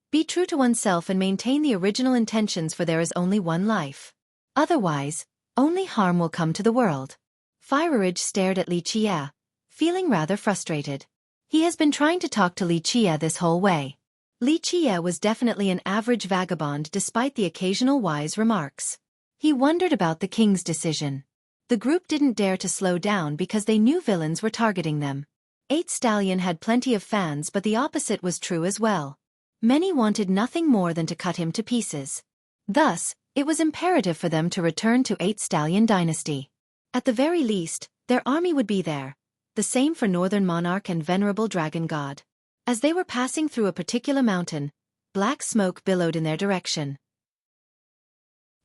Be true to oneself and maintain the original intentions, for there is only one life. Otherwise, only harm will come to the world. Fireridge stared at Li Qiye, feeling rather frustrated. He has been trying to talk to Li Qiye this whole way. Li Qiye was definitely an average vagabond despite the occasional wise remarks. He wondered about the king's decision. The group didn't dare to slow down because they knew villains were targeting them. 8 Stallion had plenty of fans, but the opposite was true as well. Many wanted nothing more than to cut him to pieces. Thus, it was imperative for them to return to 8 Stallion dynasty. At the very least, their army would be there. The same for Northern Monarch and Venerable Dragon God. As they were passing through a particular mountain, black smoke billowed in their direction.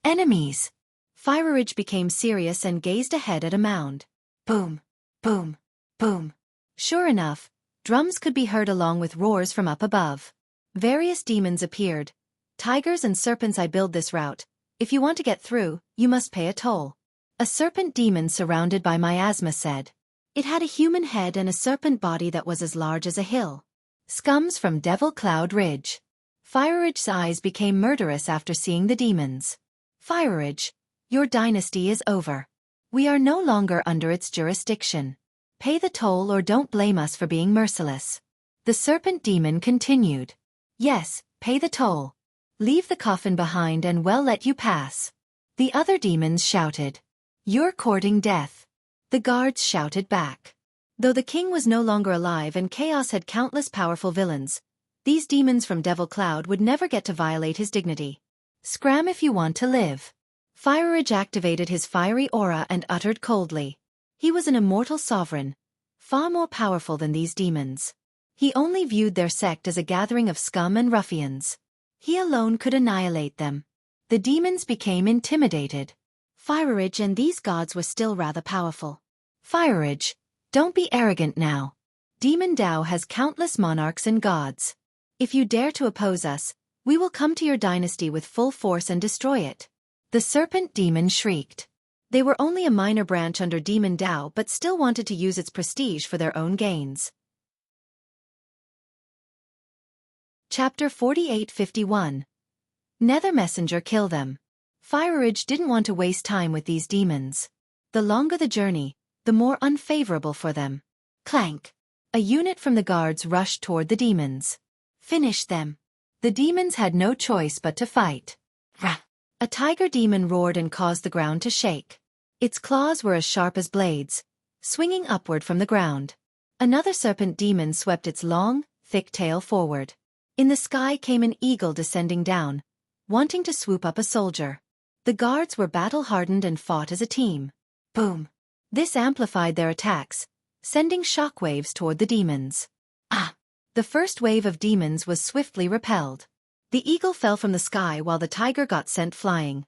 Enemies! Fireridge became serious and gazed ahead at a mound. Boom! Boom! Boom! Sure enough, drums could be heard along with roars from up above. Various demons appeared. "Tigers and serpents, I build this route. If you want to get through, you must pay a toll." A serpent demon surrounded by miasma said. It had a human head and a serpent body that was as large as a hill. "Scums from Devil Cloud Ridge." Fireridge's eyes became murderous after seeing the demons. "Fireridge, your dynasty is over. We are no longer under its jurisdiction. Pay the toll or don't blame us for being merciless." The serpent demon continued. "Yes, pay the toll. Leave the coffin behind and we'll let you pass." The other demons shouted. "You're courting death." The guards shouted back. Though the king was no longer alive and chaos had countless powerful villains, these demons from Devil Cloud would never get to violate his dignity. "Scram if you want to live." Fireridge activated his fiery aura and uttered coldly. He was an immortal sovereign, far more powerful than these demons. He only viewed their sect as a gathering of scum and ruffians. He alone could annihilate them. The demons became intimidated. Fireridge and these gods were still rather powerful. "Fireridge, don't be arrogant now. Demon Tao has countless monarchs and gods. If you dare to oppose us, we will come to your dynasty with full force and destroy it." The serpent demon shrieked. They were only a minor branch under Demon Tao but still wanted to use its prestige for their own gains. Chapter 48-51. Nether Messenger Kill Them. Fireridge didn't want to waste time with these demons. The longer the journey, the more unfavorable for them. Clank! A unit from the guards rushed toward the demons. "Finish them." The demons had no choice but to fight. Rah! A tiger demon roared and caused the ground to shake. Its claws were as sharp as blades, swinging upward from the ground. Another serpent demon swept its long, thick tail forward. In the sky came an eagle descending down, wanting to swoop up a soldier. The guards were battle-hardened and fought as a team. Boom! This amplified their attacks, sending shockwaves toward the demons. Ah! The first wave of demons was swiftly repelled. The eagle fell from the sky while the tiger got sent flying.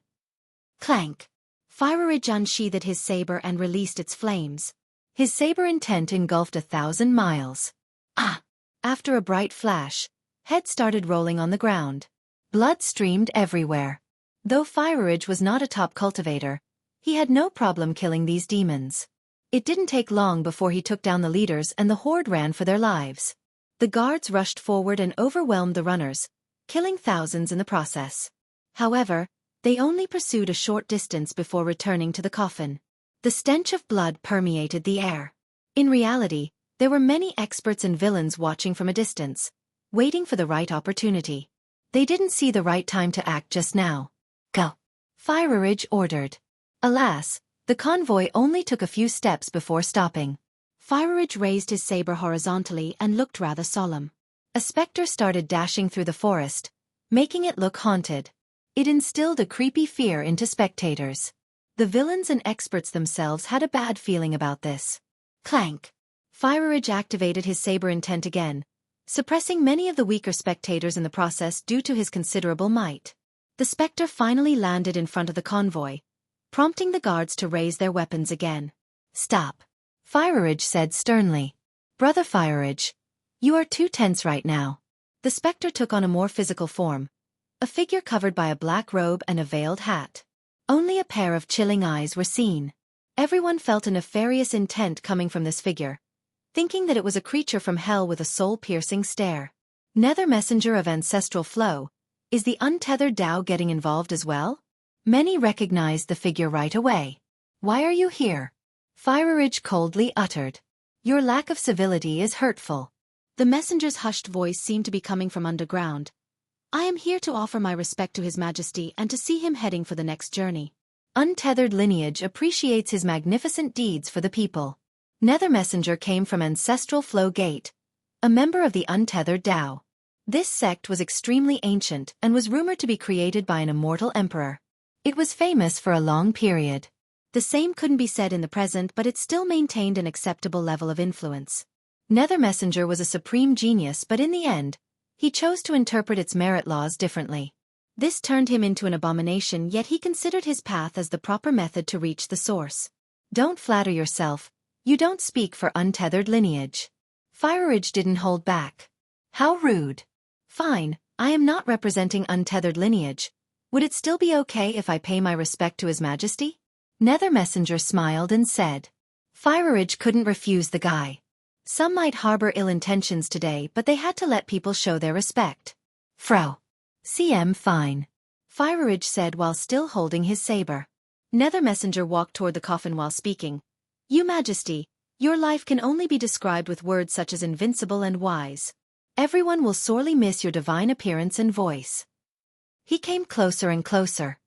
Clank! Fireridge unsheathed his saber and released its flames. His saber intent engulfed 1,000 miles. Ah! After a bright flash, head started rolling on the ground. Blood streamed everywhere. Though Fireridge was not a top cultivator, he had no problem killing these demons. It didn't take long before he took down the leaders and the horde ran for their lives. The guards rushed forward and overwhelmed the runners, killing thousands in the process. However, they only pursued a short distance before returning to the coffin. The stench of blood permeated the air. In reality, there were many experts and villains watching from a distance, waiting for the right opportunity. They didn't see the right time to act just now. Go! Fireridge ordered. Alas, the convoy only took a few steps before stopping. Fireridge raised his saber horizontally and looked rather solemn. A specter started dashing through the forest, making it look haunted. It instilled a creepy fear into spectators. The villains and experts themselves had a bad feeling about this. Clank! Fireridge activated his saber intent again, suppressing many of the weaker spectators in the process due to his considerable might. The specter finally landed in front of the convoy, prompting the guards to raise their weapons again. Stop! Fireridge said sternly. Brother Fireridge, you are too tense right now. The specter took on a more physical form, a figure covered by a black robe and a veiled hat. Only a pair of chilling eyes were seen. Everyone felt a nefarious intent coming from this figure, thinking that it was a creature from hell with a soul-piercing stare. Nether messenger of ancestral flow, is the untethered Tao getting involved as well? Many recognized the figure right away. Why are you here? Fireridge coldly uttered. Your lack of civility is hurtful. The messenger's hushed voice seemed to be coming from underground. I am here to offer my respect to His Majesty and to see him heading for the next journey. Untethered lineage appreciates his magnificent deeds for the people. Nether messenger came from Ancestral Flow Gate, a member of the Untethered Tao. This sect was extremely ancient and was rumored to be created by an immortal emperor. It was famous for a long period. The same couldn't be said in the present, but it still maintained an acceptable level of influence. Nether messenger was a supreme genius, but in the end, he chose to interpret its merit laws differently. This turned him into an abomination, yet he considered his path as the proper method to reach the source. Don't flatter yourself, you don't speak for untethered lineage. Fireridge didn't hold back. How rude. Fine, I am not representing untethered lineage. Would it still be okay if I pay my respect to His Majesty? Nether messenger smiled and said. Fireridge couldn't refuse the guy. Some might harbor ill intentions today, but they had to let people show their respect. Fro. CM fine. Fireridge said while still holding his saber. Nether messenger walked toward the coffin while speaking. You Majesty, your life can only be described with words such as invincible and wise. Everyone will sorely miss your divine appearance and voice. He came closer and closer.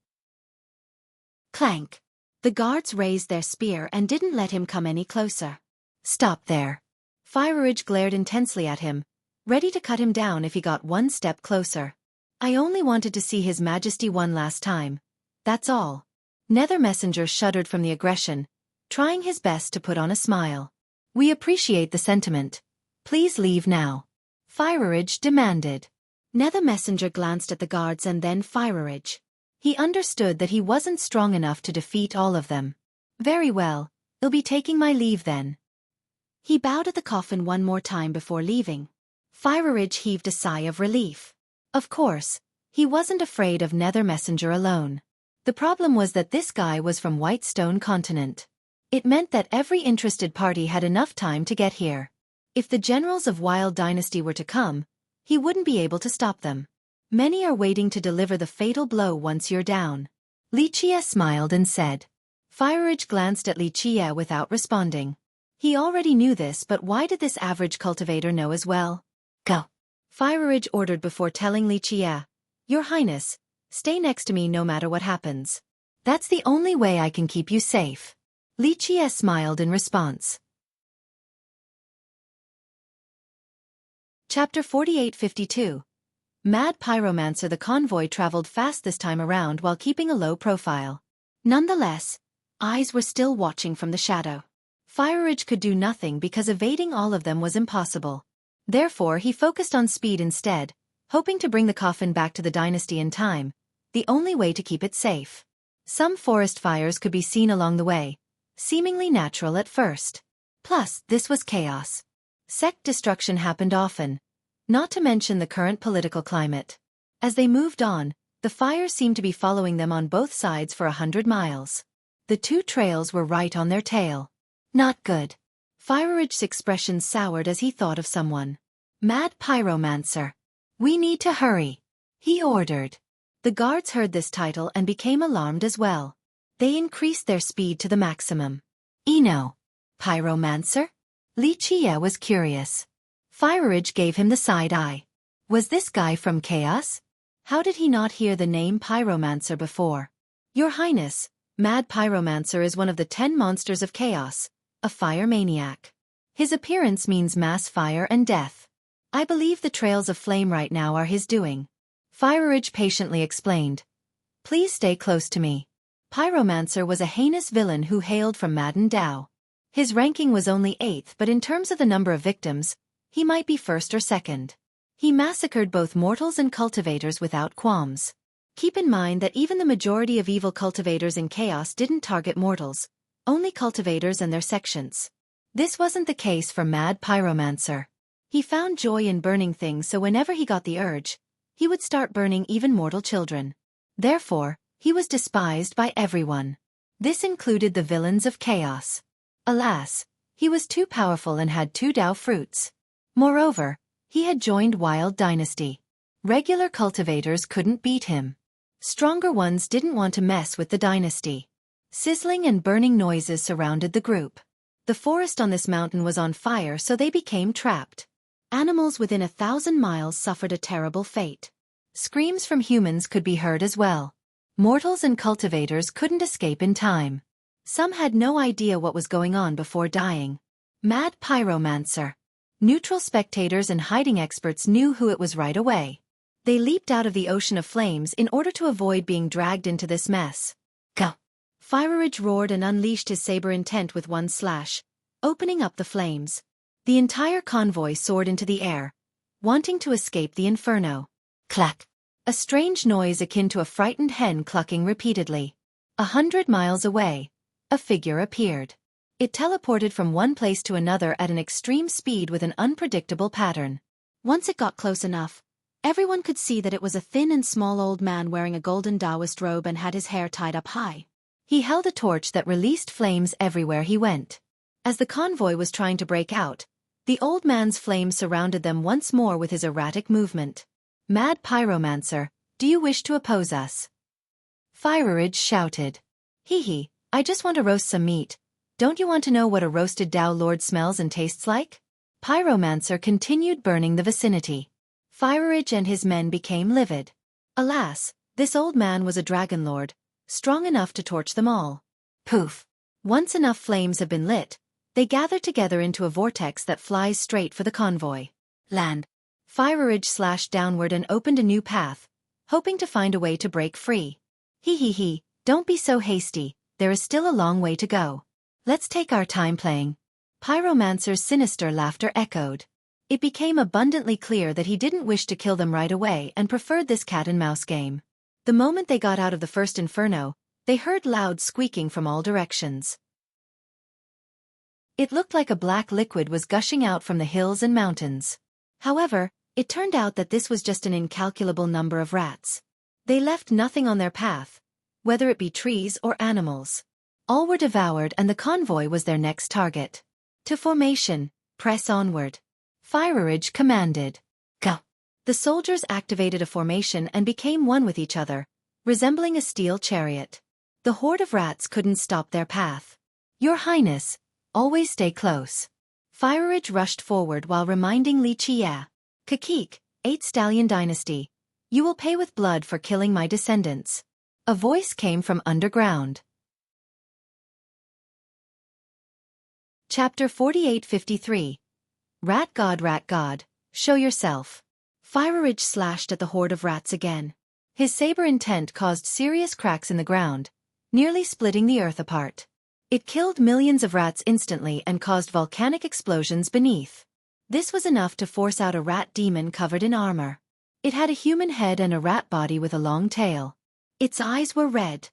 Clank. The guards raised their spear and didn't let him come any closer. Stop there. Fireridge glared intensely at him, ready to cut him down if he got one step closer. I only wanted to see His Majesty one last time. That's all. Nether messenger shuddered from the aggression, trying his best to put on a smile. We appreciate the sentiment. Please leave now. Fireridge demanded. Nether messenger glanced at the guards and then Fireridge. He understood that he wasn't strong enough to defeat all of them. Very well, I'll be taking my leave then. He bowed at the coffin one more time before leaving. Fireridge heaved a sigh of relief. Of course, he wasn't afraid of Nether messenger alone. The problem was that this guy was from Whitestone Continent. It meant that every interested party had enough time to get here. If the generals of Wild Dynasty were to come, he wouldn't be able to stop them. Many are waiting to deliver the fatal blow once you're down. Li Chia smiled and said. Fireridge glanced at Li Chia without responding. He already knew this, but why did this average cultivator know as well? Go. Fireridge ordered before telling Li Chia. Your Highness, stay next to me no matter what happens. That's the only way I can keep you safe. Li Chia smiled in response. Chapter 4852. Mad Pyromancer. The convoy traveled fast this time around while keeping a low profile. Nonetheless, eyes were still watching from the shadow. Fireridge could do nothing because evading all of them was impossible. Therefore he focused on speed instead, hoping to bring the coffin back to the dynasty in time, the only way to keep it safe. Some forest fires could be seen along the way, seemingly natural at first. Plus, this was chaos. Sect destruction happened often, not to mention the current political climate. As they moved on, the fire seemed to be following them on both sides for 100 miles. The two trails were right on their tail. Not good. Fireridge's expression soured as he thought of someone. Mad pyromancer. We need to hurry, he ordered. The guards heard this title and became alarmed as well. They increased their speed to the maximum. Eno. Pyromancer? Xueqi was curious. Fireridge gave him the side eye. Was this guy from Chaos? How did he not hear the name Pyromancer before? Your Highness, Mad Pyromancer is one of the 10 monsters of Chaos, a fire maniac. His appearance means mass fire and death. I believe the trails of flame right now are his doing. Fireridge patiently explained. Please stay close to me. Pyromancer was a heinous villain who hailed from Madden Dao. His ranking was only 8th, but in terms of the number of victims, he might be 1st or 2nd. He massacred both mortals and cultivators without qualms. Keep in mind that even the majority of evil cultivators in Chaos didn't target mortals, only cultivators and their sections. This wasn't the case for Mad Pyromancer. He found joy in burning things, so whenever he got the urge, he would start burning even mortal children. Therefore, he was despised by everyone. This included the villains of Chaos. Alas, he was too powerful and had 2 Dao fruits. Moreover, he had joined Wild Dynasty. Regular cultivators couldn't beat him. Stronger ones didn't want to mess with the dynasty. Sizzling and burning noises surrounded the group. The forest on this mountain was on fire, so they became trapped. Animals within 1,000 miles suffered a terrible fate. Screams from humans could be heard as well. Mortals and cultivators couldn't escape in time. Some had no idea what was going on before dying. Mad Pyromancer. Neutral spectators and hiding experts knew who it was right away. They leaped out of the ocean of flames in order to avoid being dragged into this mess. Go! Fireridge roared and unleashed his saber intent with one slash, opening up the flames. The entire convoy soared into the air, wanting to escape the inferno. Clack! A strange noise akin to a frightened hen clucking repeatedly. 100 miles away, a figure appeared. It teleported from one place to another at an extreme speed with an unpredictable pattern. Once it got close enough, everyone could see that it was a thin and small old man wearing a golden Taoist robe and had his hair tied up high. He held a torch that released flames everywhere he went. As the convoy was trying to break out, the old man's flames surrounded them once more with his erratic movement. Mad Pyromancer, do you wish to oppose us? Fireridge shouted. Hee, I just want to roast some meat. Don't you want to know what a roasted Dao Lord smells and tastes like? Pyromancer continued burning the vicinity. Fireridge and his men became livid. Alas, this old man was a dragon lord, strong enough to torch them all. Poof! Once enough flames have been lit, they gather together into a vortex that flies straight for the convoy. Land. Fireridge slashed downward and opened a new path, hoping to find a way to break free. Hee, don't be so hasty, there is still a long way to go. Let's take our time playing. Pyromancer's sinister laughter echoed. It became abundantly clear that he didn't wish to kill them right away and preferred this cat-and-mouse game. The moment they got out of the first inferno, they heard loud squeaking from all directions. It looked like a black liquid was gushing out from the hills and mountains. However, it turned out that this was just an incalculable number of rats. They left nothing on their path, whether it be trees or animals. All were devoured and the convoy was their next target. To formation, press onward. Fireridge commanded. Go! The soldiers activated a formation and became one with each other, resembling a steel chariot. The horde of rats couldn't stop their path. Your Highness, always stay close. Fireridge rushed forward while reminding Xueqi. Kakik, 8th Stallion Dynasty. You will pay with blood for killing my descendants. A voice came from underground. Chapter 4853. Rat God, show yourself. Fireridge slashed at the horde of rats again. His saber intent caused serious cracks in the ground, nearly splitting the earth apart. It killed millions of rats instantly and caused volcanic explosions beneath. This was enough to force out a rat demon covered in armor. It had a human head and a rat body with a long tail. Its eyes were red,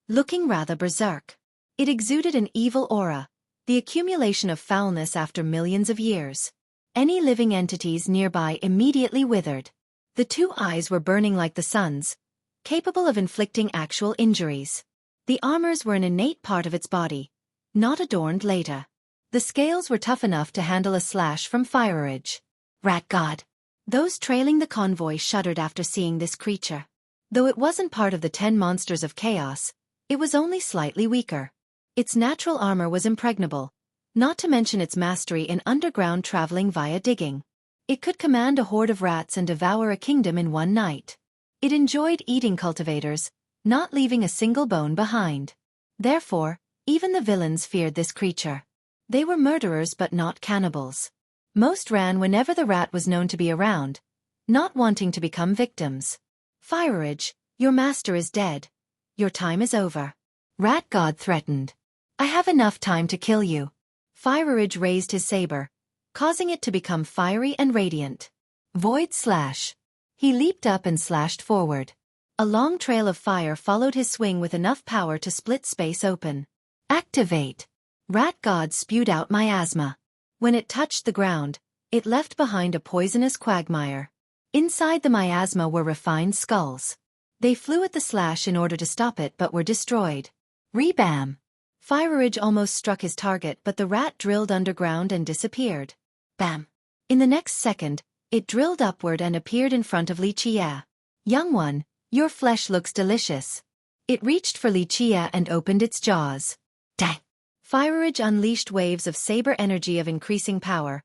looking rather berserk. It exuded an evil aura. the accumulation of foulness after millions of years. Any living entities nearby immediately withered. The two eyes were burning like the sun's, capable of inflicting actual injuries. The armors were an innate part of its body, not adorned later. The scales were tough enough to handle a slash from fireage. Rat god. Those trailing the convoy shuddered after seeing this creature. Though it wasn't part of the 10 monsters of chaos, it was only slightly weaker. Its natural armor was impregnable, not to mention its mastery in underground traveling via digging. It could command a horde of rats and devour a kingdom in one night. It enjoyed eating cultivators, not leaving a single bone behind. Therefore, even the villains feared this creature. They were murderers but not cannibals. Most ran whenever the rat was known to be around, not wanting to become victims. Fireage, your master is dead. Your time is over. Rat god threatened. I have enough time to kill you. Fireage raised his saber, causing it to become fiery and radiant. Void slash. He leaped up and slashed forward. A long trail of fire followed his swing with enough power to split space open. Activate. Rat god spewed out miasma. When it touched the ground, it left behind a poisonous quagmire. Inside the miasma were refined skulls. They flew at the slash in order to stop it but were destroyed. Rebam. Fireage almost struck his target but the rat drilled underground and disappeared. Bam. In the next second, it drilled upward and appeared in front of Xueqi. Young one, your flesh looks delicious. It reached for Xueqi and opened its jaws. Dang. Fireage unleashed waves of saber energy of increasing power,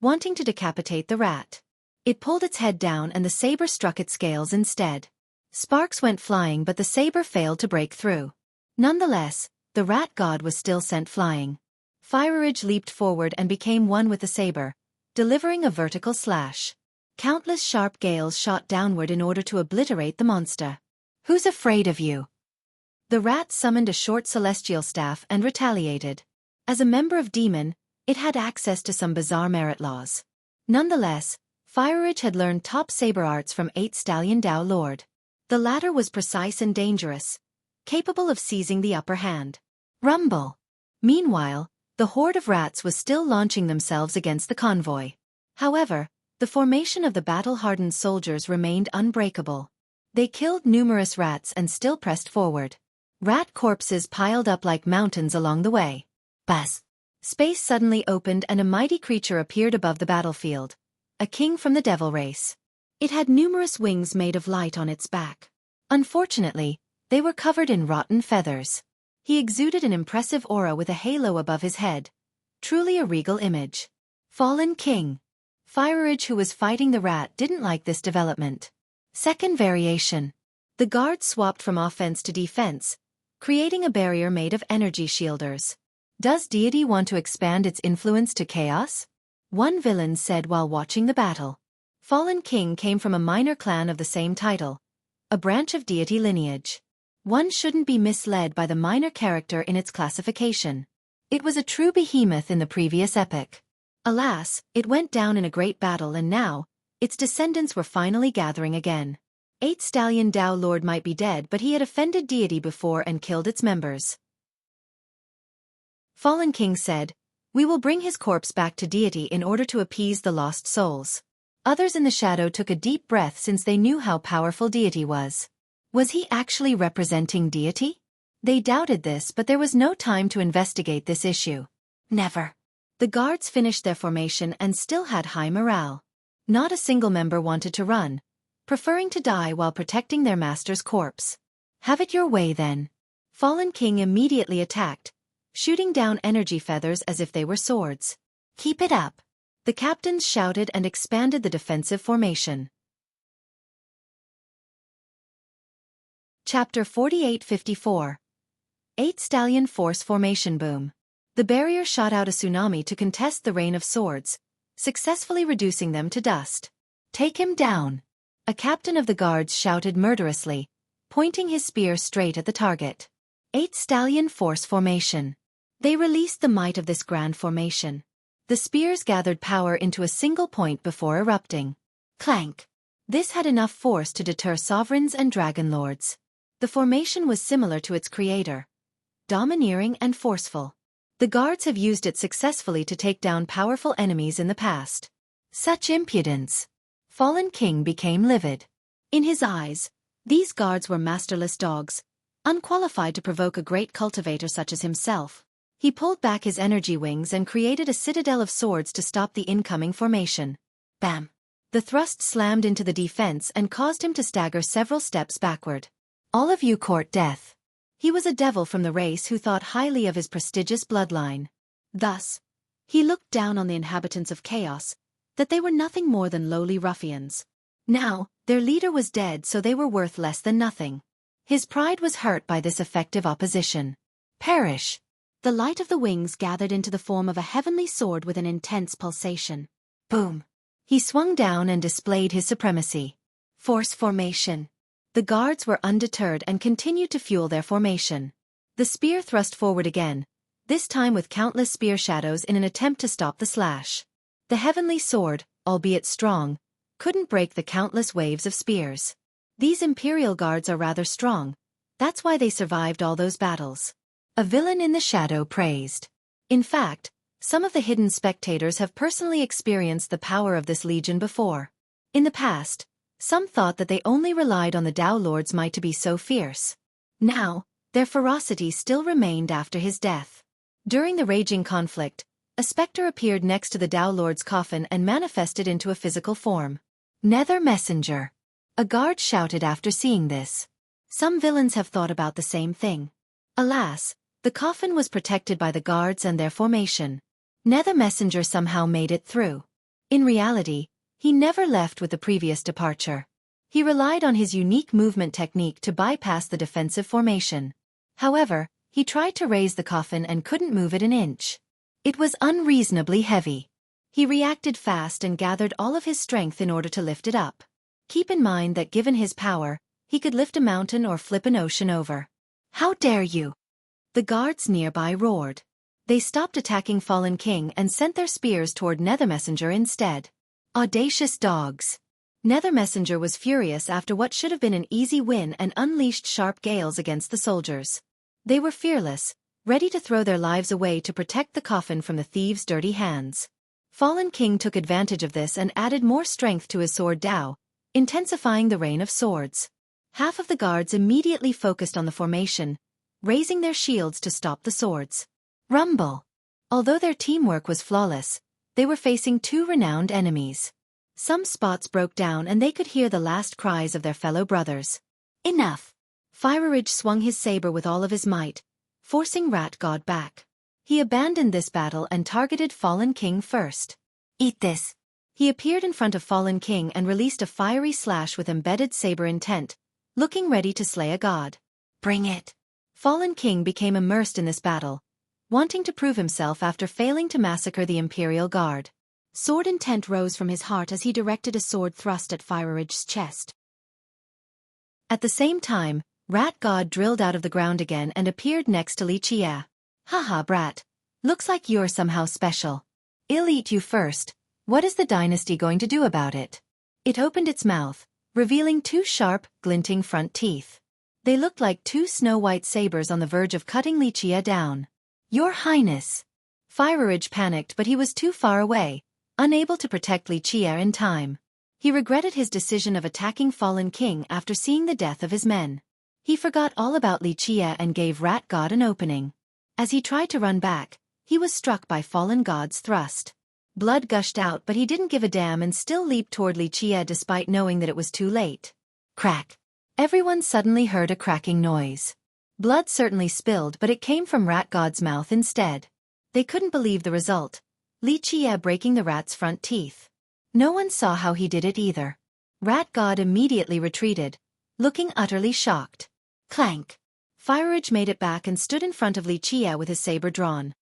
wanting to decapitate the rat. It pulled its head down and the saber struck its scales instead. Sparks went flying but the saber failed to break through. Nonetheless, the rat god was still sent flying. Fireage leaped forward and became one with the saber, delivering a vertical slash. Countless sharp gales shot downward in order to obliterate the monster. Who's afraid of you? The rat summoned a short celestial staff and retaliated. As a member of Demon, it had access to some bizarre merit laws. Nonetheless, Fireage had learned top saber arts from 8 Stallion Dao Lord. The latter was precise and dangerous, capable of seizing the upper hand. Rumble. Meanwhile, the horde of rats was still launching themselves against the convoy. However, the formation of the battle-hardened soldiers remained unbreakable. They killed numerous rats and still pressed forward. Rat corpses piled up like mountains along the way. Buzz. Space suddenly opened and a mighty creature appeared above the battlefield. A king from the devil race. It had numerous wings made of light on its back. Unfortunately, they were covered in rotten feathers. He exuded an impressive aura with a halo above his head. Truly a regal image. Fallen king. Fireage, who was fighting the rat, didn't like this development. Second variation. The guards swapped from offense to defense, creating a barrier made of energy shielders. Does deity want to expand its influence to chaos? One villain said while watching the battle. Fallen king came from a minor clan of the same title, a branch of deity lineage. One shouldn't be misled by the minor character in its classification. It was a true behemoth in the previous epic. Alas, it went down in a great battle and now, its descendants were finally gathering again. 8 Stallion Dao Lord might be dead but he had offended deity before and killed its members. Fallen king said, "We will bring his corpse back to deity in order to appease the lost souls." Others in the shadow took a deep breath since they knew how powerful deity was. Was he actually representing deity? They doubted this but there was no time to investigate this issue. Never. The guards finished their formation and still had high morale. Not a single member wanted to run, preferring to die while protecting their master's corpse. Have it your way then. Fallen king immediately attacked, shooting down energy feathers as if they were swords. Keep it up. The captains shouted and expanded the defensive formation. Chapter 48-54. 8 Stallion Force Formation Boom. The barrier shot out a tsunami to contest the rain of swords, successfully reducing them to dust. Take him down. A captain of the guards shouted murderously, pointing his spear straight at the target. 8 Stallion Force Formation. They released the might of this grand formation. The spears gathered power into a single point before erupting. Clank. This had enough force to deter sovereigns and dragon lords. The formation was similar to its creator. Domineering and forceful. The guards have used it successfully to take down powerful enemies in the past. Such impudence! Fallen King became livid. In his eyes, these guards were masterless dogs, unqualified to provoke a great cultivator such as himself. He pulled back his energy wings and created a citadel of swords to stop the incoming formation. Bam! The thrust slammed into the defense and caused him to stagger several steps backward. All of you court death. He was a devil from the race who thought highly of his prestigious bloodline. Thus, he looked down on the inhabitants of chaos, that they were nothing more than lowly ruffians. Now, their leader was dead, so they were worth less than nothing. His pride was hurt by this effective opposition. Perish! The light of the wings gathered into the form of a heavenly sword with an intense pulsation. Boom! He swung down and displayed his supremacy. Force formation. The guards were undeterred and continued to fuel their formation. The spear thrust forward again, this time with countless spear shadows in an attempt to stop the slash. The heavenly sword, albeit strong, couldn't break the countless waves of spears. These Imperial guards are rather strong, that's why they survived all those battles. A villain in the shadow praised. In fact, some of the hidden spectators have personally experienced the power of this legion before. In the past, some thought that they only relied on the Tao Lord's might to be so fierce. Now, their ferocity still remained after his death. During the raging conflict, a specter appeared next to the Tao Lord's coffin and manifested into a physical form. Nether Messenger. A guard shouted after seeing this. Some villains have thought about the same thing. Alas, the coffin was protected by the guards and their formation. Nether Messenger somehow made it through. In reality, he never left with the previous departure. He relied on his unique movement technique to bypass the defensive formation. However, he tried to raise the coffin and couldn't move it an inch. It was unreasonably heavy. He reacted fast and gathered all of his strength in order to lift it up. Keep in mind that given his power, he could lift a mountain or flip an ocean over. How dare you! The guards nearby roared. They stopped attacking Fallen King and sent their spears toward Nether Messenger instead. Audacious dogs! Nether Messenger was furious after what should have been an easy win and unleashed sharp gales against the soldiers. They were fearless, ready to throw their lives away to protect the coffin from the thieves' dirty hands. Fallen King took advantage of this and added more strength to his sword Dao, intensifying the rain of swords. Half of the guards immediately focused on the formation, raising their shields to stop the swords. Rumble! Although their teamwork was flawless, they were facing two renowned enemies. Some spots broke down and they could hear the last cries of their fellow brothers. Enough! Fireridge swung his saber with all of his might, forcing Rat God back. He abandoned this battle and targeted Fallen King first. Eat this! He appeared in front of Fallen King and released a fiery slash with embedded saber intent, looking ready to slay a god. Bring it! Fallen King became immersed in this battle, wanting to prove himself after failing to massacre the Imperial Guard. Sword intent rose from his heart as he directed a sword thrust at Fireridge's chest. At the same time, Rat God drilled out of the ground again and appeared next to Li Chia. Haha brat, looks like you're somehow special. I'll eat you first. What is the dynasty going to do about it? It opened its mouth, revealing two sharp, glinting front teeth. They looked like two snow-white sabers on the verge of cutting Li Chia down. Your Highness! Fireridge panicked, but he was too far away, unable to protect Li Chia in time. He regretted his decision of attacking Fallen King after seeing the death of his men. He forgot all about Li Chia and gave Rat God an opening. As he tried to run back, he was struck by Fallen God's thrust. Blood gushed out, but he didn't give a damn and still leaped toward Li Chia despite knowing that it was too late. Crack! Everyone suddenly heard a cracking noise. Blood certainly spilled, but it came from Rat God's mouth instead. They couldn't believe the result. Li Chia breaking the rat's front teeth. No one saw how he did it either. Rat God immediately retreated, looking utterly shocked. Clank! Fireridge made it back and stood in front of Li Chia with his saber drawn.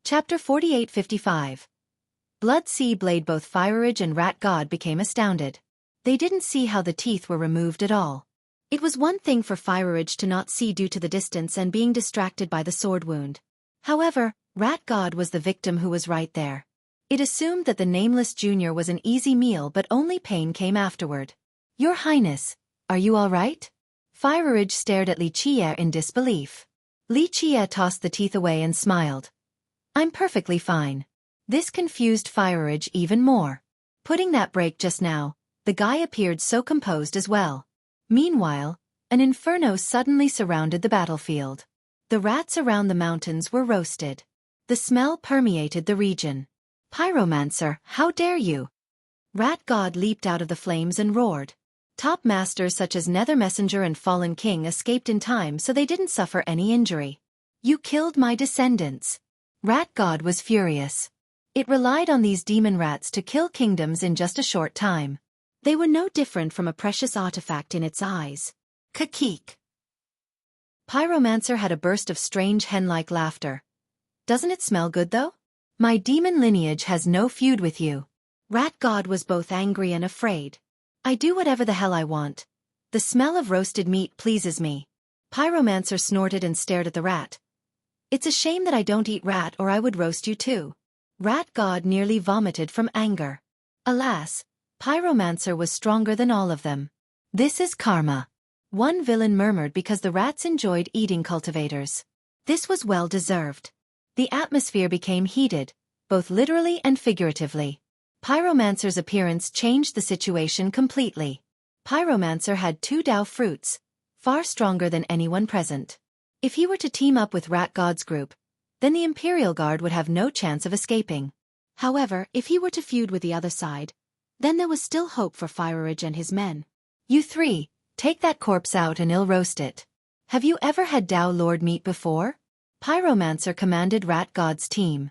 Chapter 48-55. Blood Sea Blade. Both Fireridge and Rat God became astounded. They didn't see how the teeth were removed at all. It was one thing for Fireridge to not see due to the distance and being distracted by the sword wound. However, Rat God was the victim who was right there. It assumed that the Nameless Junior was an easy meal, but only pain came afterward. Your Highness, are you all right? Fireridge stared at Li Chia in disbelief. Li Qie tossed the teeth away and smiled. I'm perfectly fine. This confused Fire Ridge even more. Putting that break just now, the guy appeared so composed as well. Meanwhile, an inferno suddenly surrounded the battlefield. The rats around the mountains were roasted. The smell permeated the region. Pyromancer, how dare you! Rat God leaped out of the flames and roared. Top masters such as Nether Messenger and Fallen King escaped in time so they didn't suffer any injury. You killed my descendants. Rat God was furious. It relied on these demon rats to kill kingdoms in just a short time. They were no different from a precious artifact in its eyes. Kakik. Pyromancer had a burst of strange hen-like laughter. Doesn't it smell good though? My demon lineage has no feud with you. Rat God was both angry and afraid. I do whatever the hell I want. The smell of roasted meat pleases me. Pyromancer snorted and stared at the rat. It's a shame that I don't eat rat or I would roast you too. Rat God nearly vomited from anger. Alas, Pyromancer was stronger than all of them. This is karma. One villain murmured because the rats enjoyed eating cultivators. This was well deserved. The atmosphere became heated, both literally and figuratively. Pyromancer's appearance changed the situation completely. Pyromancer had 2 Dao fruits, far stronger than anyone present. If he were to team up with Rat God's group, then the Imperial Guard would have no chance of escaping. However, if he were to feud with the other side, then there was still hope for Fire Ridge and his men. You 3, take that corpse out and I'll roast it. Have you ever had Dao Lord meat before? Pyromancer commanded Rat God's team.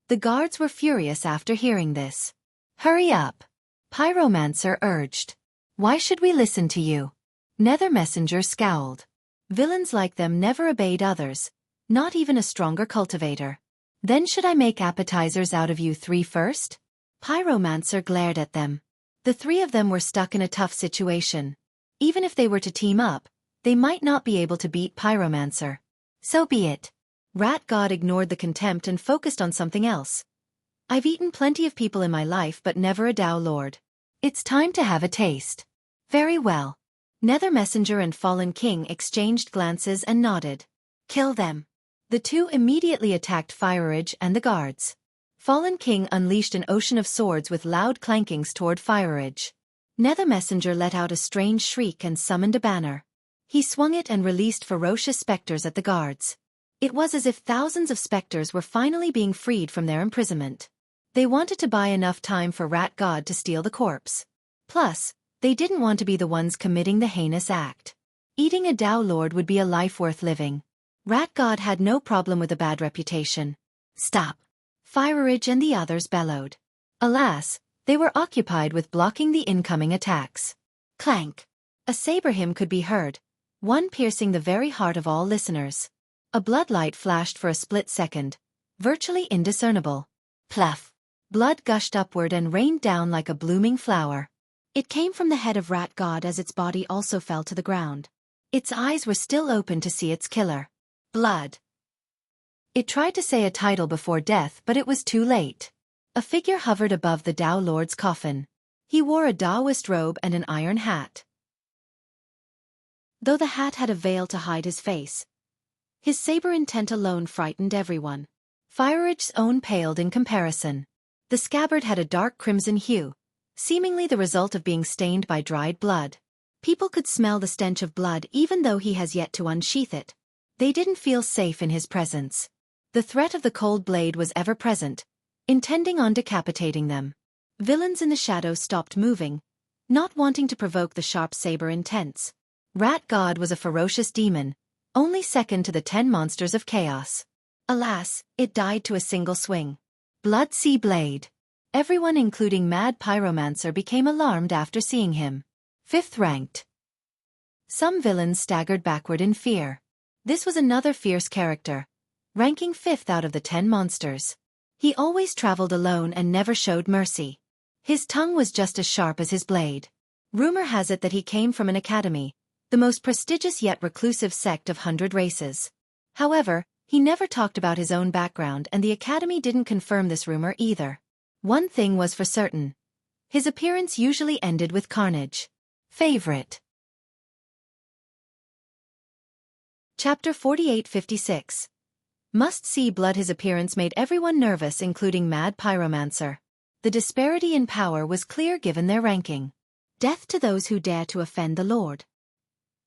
The guards were furious after hearing this. Hurry up! Pyromancer urged. Why should we listen to you? Nether Messenger scowled. Villains like them never obeyed others, not even a stronger cultivator. Then should I make appetizers out of you 3 first? Pyromancer glared at them. The 3 of them were stuck in a tough situation. Even if they were to team up, they might not be able to beat Pyromancer. So be it. Rat God ignored the contempt and focused on something else. I've eaten plenty of people in my life but never a Dao Lord. It's time to have a taste. Very well. Nether Messenger and Fallen King exchanged glances and nodded. Kill them. The 2 immediately attacked Fire Ridge and the guards. Fallen King unleashed an ocean of swords with loud clankings toward Fire Ridge. Nether Messenger let out a strange shriek and summoned a banner. He swung it and released ferocious specters at the guards. It was as if thousands of specters were finally being freed from their imprisonment. They wanted to buy enough time for Rat God to steal the corpse. Plus, they didn't want to be the ones committing the heinous act. Eating a Dao Lord would be a life worth living. Rat God had no problem with a bad reputation. Stop! Fire Ridge and the others bellowed. Alas, they were occupied with blocking the incoming attacks. Clank! A saber hymn could be heard, one piercing the very heart of all listeners. A bloodlight flashed for a split second, virtually indiscernible. Pluff! Blood gushed upward and rained down like a blooming flower. It came from the head of Rat God as its body also fell to the ground. Its eyes were still open to see its killer. Blood. It tried to say a title before death but it was too late. A figure hovered above the Dao Lord's coffin. He wore a Daoist robe and an iron hat. Though the hat had a veil to hide his face, his saber intent alone frightened everyone. Fire Ridge's own paled in comparison. The scabbard had a dark crimson hue, seemingly the result of being stained by dried blood. People could smell the stench of blood even though he has yet to unsheath it. They didn't feel safe in his presence. The threat of the cold blade was ever present, intending on decapitating them. Villains in the shadows stopped moving, not wanting to provoke the sharp saber intents. Rat God was a ferocious demon, only second to the 10 monsters of chaos. Alas, it died to a single swing. Blood Sea Blade. Everyone including Mad Pyromancer became alarmed after seeing him. 5th ranked. Some villains staggered backward in fear. This was another fierce character, ranking 5th out of the 10 monsters. He always traveled alone and never showed mercy. His tongue was just as sharp as his blade. Rumor has it that he came from an academy, the most prestigious yet reclusive sect of 100 races. However, he never talked about his own background and the academy didn't confirm this rumor either. One thing was for certain. His appearance usually ended with carnage. Favorite. Chapter 4856. Must see blood. His appearance made everyone nervous, including Mad Pyromancer. The disparity in power was clear given their ranking. Death to those who dare to offend the Lord,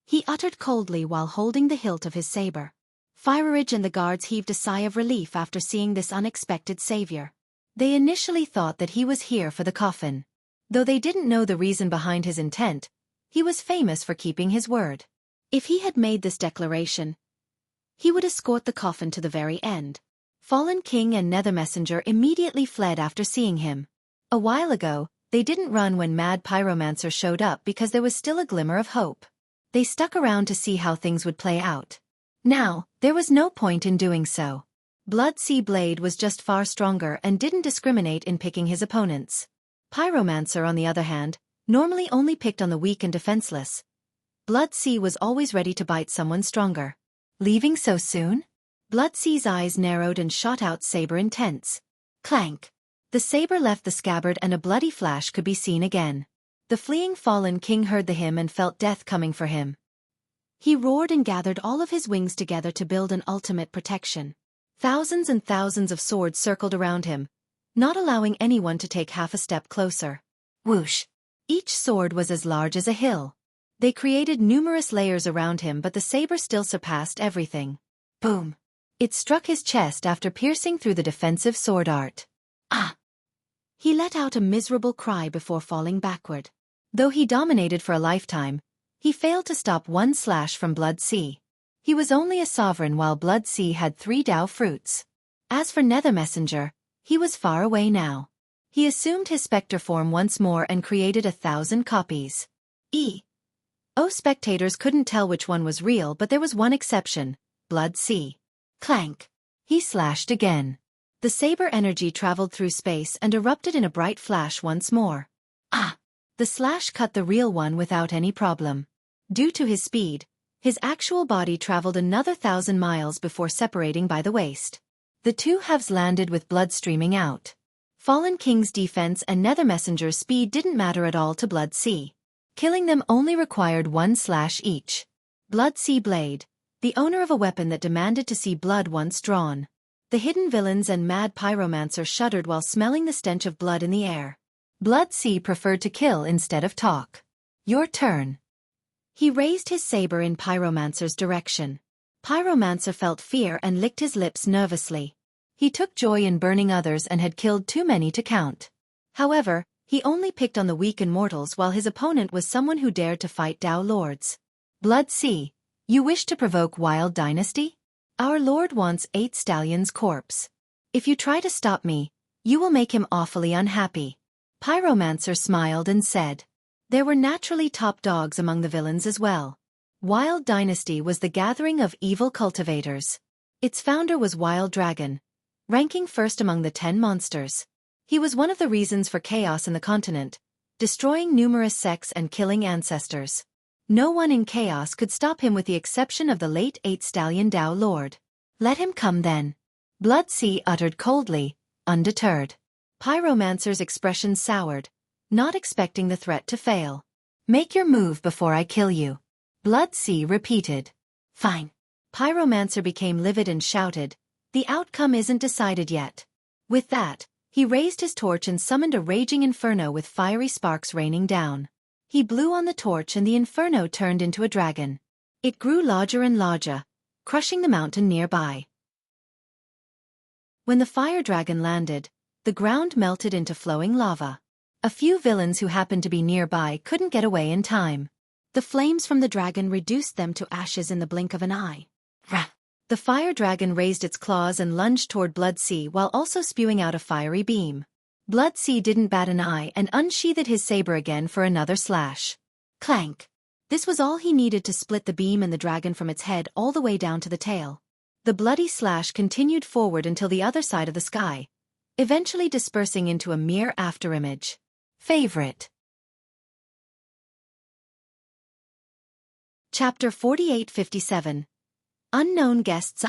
he uttered coldly while holding the hilt of his saber. Fireridge and the guards heaved a sigh of relief after seeing this unexpected savior. They initially thought that he was here for the coffin. Though they didn't know the reason behind his intent, he was famous for keeping his word. If he had made this declaration, he would escort the coffin to the very end. Fallen King and Nether Messenger immediately fled after seeing him. A while ago, they didn't run when Mad Pyromancer showed up because there was still a glimmer of hope. They stuck around to see how things would play out. Now, there was no point in doing so. Blood Sea Blade was just far stronger and didn't discriminate in picking his opponents. Pyromancer, on the other hand, normally only picked on the weak and defenseless. Blood Sea was always ready to bite someone stronger. Leaving so soon? Blood Sea's eyes narrowed and shot out saber intense. Clank. The saber left the scabbard and a bloody flash could be seen again. The fleeing Fallen King heard the hymn and felt death coming for him. He roared and gathered all of his wings together to build an ultimate protection. Thousands and thousands of swords circled around him, not allowing anyone to take half a step closer. Whoosh! Each sword was as large as a hill. They created numerous layers around him, but the saber still surpassed everything. Boom! It struck his chest after piercing through the defensive sword art. Ah! He let out a miserable cry before falling backward. Though he dominated for a lifetime, he failed to stop one slash from Blood Sea. He was only a sovereign while Blood Sea had 3 Dao fruits. As for Nether Messenger, he was far away now. He assumed his specter form once more and created 1,000 copies. Spectators couldn't tell which one was real, but there was one exception, Blood Sea. Clank. He slashed again. The saber energy traveled through space and erupted in a bright flash once more. Ah! The slash cut the real one without any problem. Due to his speed, his actual body traveled another 1,000 miles before separating by the waist. The two halves landed with blood streaming out. Fallen King's defense and Nether Messenger's speed didn't matter at all to Blood Sea. Killing them only required 1 slash each. Blood Sea Blade, the owner of a weapon that demanded to see blood once drawn. The hidden villains and Mad Pyromancer shuddered while smelling the stench of blood in the air. Blood Sea preferred to kill instead of talk. Your turn. He raised his saber in Pyromancer's direction. Pyromancer felt fear and licked his lips nervously. He took joy in burning others and had killed too many to count. However, he only picked on the weak and mortals while his opponent was someone who dared to fight Dao Lords. Blood Sea, you wish to provoke Wild Dynasty? Our Lord wants 8 Stallions' corpse. If you try to stop me, you will make him awfully unhappy. Pyromancer smiled and said. There were naturally top dogs among the villains as well. Wild Dynasty was the gathering of evil cultivators. Its founder was Wild Dragon, ranking first among the 10 monsters. He was one of the reasons for chaos in the continent, destroying numerous sects and killing ancestors. No one in chaos could stop him with the exception of the late 8 Stallion Dao Lord. Let him come then. Blood Sea uttered coldly, undeterred. Pyromancer's expression soured, not expecting the threat to fail. Make your move before I kill you. Blood Sea repeated. Fine. Pyromancer became livid and shouted, the outcome isn't decided yet. With that, he raised his torch and summoned a raging inferno with fiery sparks raining down. He blew on the torch and the inferno turned into a dragon. It grew larger and larger, crushing the mountain nearby. When the fire dragon landed, the ground melted into flowing lava. A few villains who happened to be nearby couldn't get away in time. The flames from the dragon reduced them to ashes in the blink of an eye. Rah! The fire dragon raised its claws and lunged toward Blood Sea while also spewing out a fiery beam. Blood Sea didn't bat an eye and unsheathed his saber again for another slash. Clank! This was all he needed to split the beam and the dragon from its head all the way down to the tail. The bloody slash continued forward until the other side of the sky, eventually dispersing into a mere afterimage. Favorite. Chapter 4857. Unknown guests.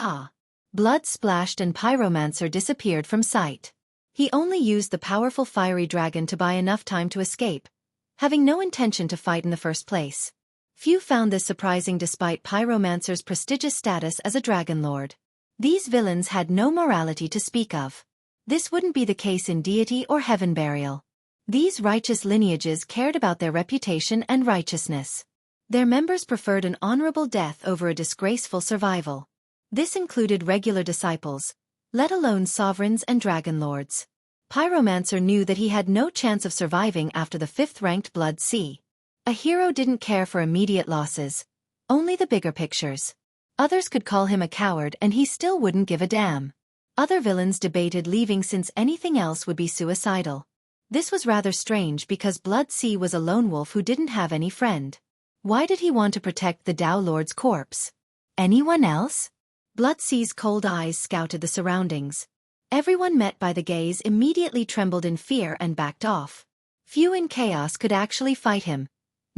Blood splashed and Pyromancer disappeared from sight. He only used the powerful fiery dragon to buy enough time to escape, having no intention to fight in the first place. Few found this surprising despite Pyromancer's prestigious status as a dragon lord. These villains had no morality to speak of. This wouldn't be the case in deity or heaven burial. These righteous lineages cared about their reputation and righteousness. Their members preferred an honorable death over a disgraceful survival. This included regular disciples, let alone sovereigns and dragon lords. Pyromancer knew that he had no chance of surviving after the 5th-ranked Blood Sea. A hero didn't care for immediate losses, only the bigger pictures. Others could call him a coward and he still wouldn't give a damn. Other villains debated leaving since anything else would be suicidal. This was rather strange because Blood Sea was a lone wolf who didn't have any friend. Why did he want to protect the Tao Lord's corpse? Anyone else? Blood Sea's cold eyes scouted the surroundings. Everyone met by the gaze immediately trembled in fear and backed off. Few in Chaos could actually fight him,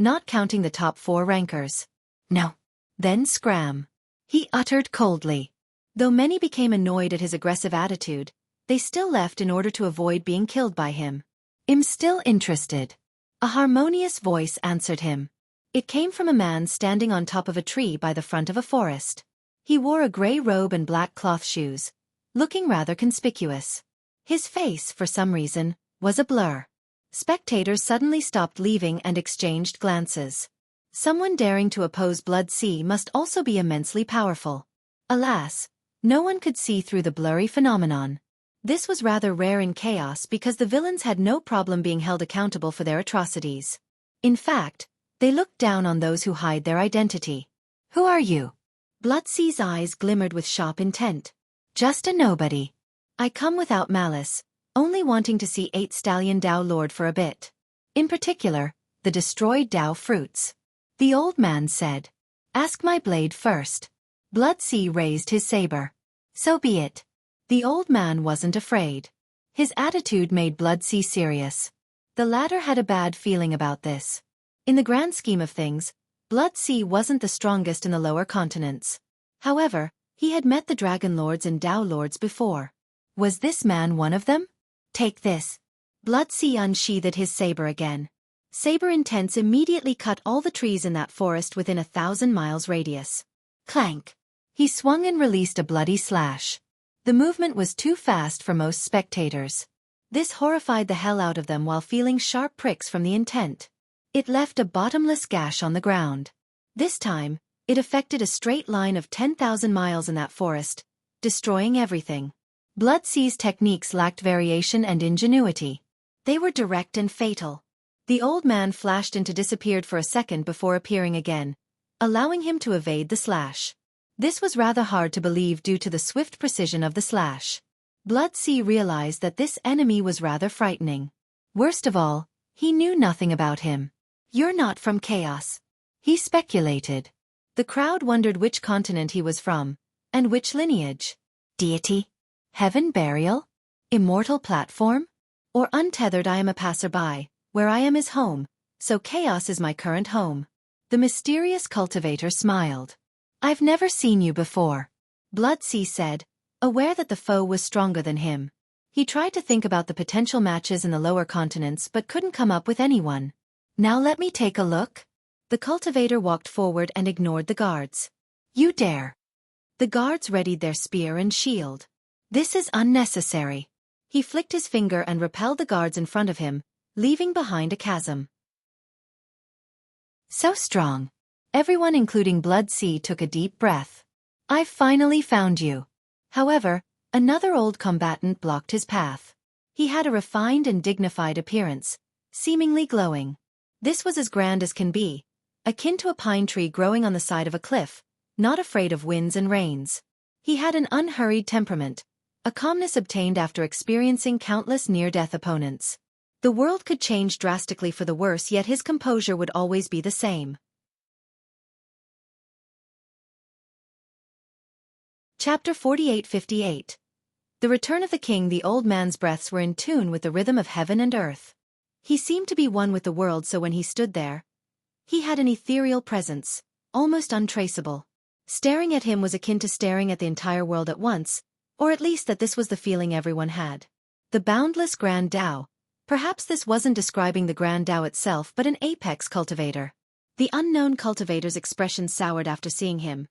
not counting the top 4 rankers. No. Then scram. He uttered coldly. Though many became annoyed at his aggressive attitude, they still left in order to avoid being killed by him. I'm still interested. A harmonious voice answered him. It came from a man standing on top of a tree by the front of a forest. He wore a gray robe and black cloth shoes, looking rather conspicuous. His face, for some reason, was a blur. Spectators suddenly stopped leaving and exchanged glances. Someone daring to oppose Blood Sea must also be immensely powerful. Alas, no one could see through the blurry phenomenon. This was rather rare in Chaos because the villains had no problem being held accountable for their atrocities. In fact, they looked down on those who hide their identity. Who are you? Blood Sea's eyes glimmered with sharp intent. Just a nobody. I come without malice, only wanting to see 8-stallion Tao Lord for a bit. In particular, the destroyed Tao fruits. The old man said. Ask my blade first. Blood Sea raised his saber. So be it. The old man wasn't afraid. His attitude made Blood Sea serious. The latter had a bad feeling about this. In the grand scheme of things, Blood Sea wasn't the strongest in the lower continents. However, he had met the Dragon Lords and Tao Lords before. Was this man one of them? Take this. Blood Sea unsheathed his saber again. Saber intents immediately cut all the trees in that forest within 1,000 miles radius. Clank. He swung and released a bloody slash. The movement was too fast for most spectators. This horrified the hell out of them while feeling sharp pricks from the intent. It left a bottomless gash on the ground. This time, it affected a straight line of 10,000 miles in that forest, destroying everything. Blood Sea's techniques lacked variation and ingenuity. They were direct and fatal. The old man flashed into disappeared for a second before appearing again, allowing him to evade the slash. This was rather hard to believe due to the swift precision of the slash. Blood Sea realized that this enemy was rather frightening. Worst of all, he knew nothing about him. You're not from Chaos. He speculated. The crowd wondered which continent he was from, and which lineage. Deity? Heaven burial? Immortal platform? Or untethered I am a passerby, where I am is home, so Chaos is my current home. The mysterious cultivator smiled. I've never seen you before. Blood Sea said, aware that the foe was stronger than him. He tried to think about the potential matches in the lower continents but couldn't come up with anyone. Now let me take a look. The cultivator walked forward and ignored the guards. You dare. The guards readied their spear and shield. This is unnecessary. He flicked his finger and repelled the guards in front of him, leaving behind a chasm. So strong. Everyone including Blood Sea took a deep breath. I've finally found you. However, another old combatant blocked his path. He had a refined and dignified appearance, seemingly glowing. This was as grand as can be, akin to a pine tree growing on the side of a cliff, not afraid of winds and rains. He had an unhurried temperament, a calmness obtained after experiencing countless near-death opponents. The world could change drastically for the worse, yet his composure would always be the same. Chapter 48-58. The Return of the King. The old man's breaths were in tune with the rhythm of heaven and earth. He seemed to be one with the world, so when he stood there, he had an ethereal presence, almost untraceable. Staring at him was akin to staring at the entire world at once, or at least that this was the feeling everyone had. The boundless Grand Tao. Perhaps this wasn't describing the Grand Tao itself but an apex cultivator. The unknown cultivator's expression soured after seeing him.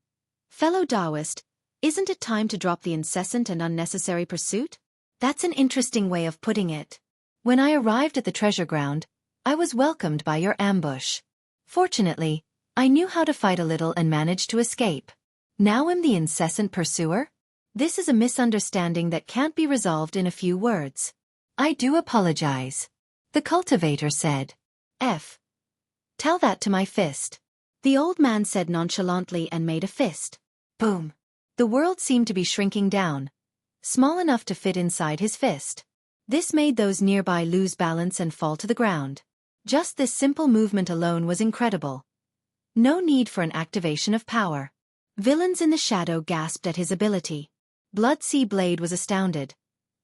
Fellow Taoist, isn't it time to drop the incessant and unnecessary pursuit? That's an interesting way of putting it. When I arrived at the treasure ground, I was welcomed by your ambush. Fortunately, I knew how to fight a little and managed to escape. Now I'm the incessant pursuer? This is a misunderstanding that can't be resolved in a few words. I do apologize. The cultivator said. Tell that to my fist. The old man said nonchalantly and made a fist. Boom. The world seemed to be shrinking down, small enough to fit inside his fist. This made those nearby lose balance and fall to the ground. Just this simple movement alone was incredible. No need for an activation of power. Villains in the shadow gasped at his ability. Blood-Sea Blade was astounded,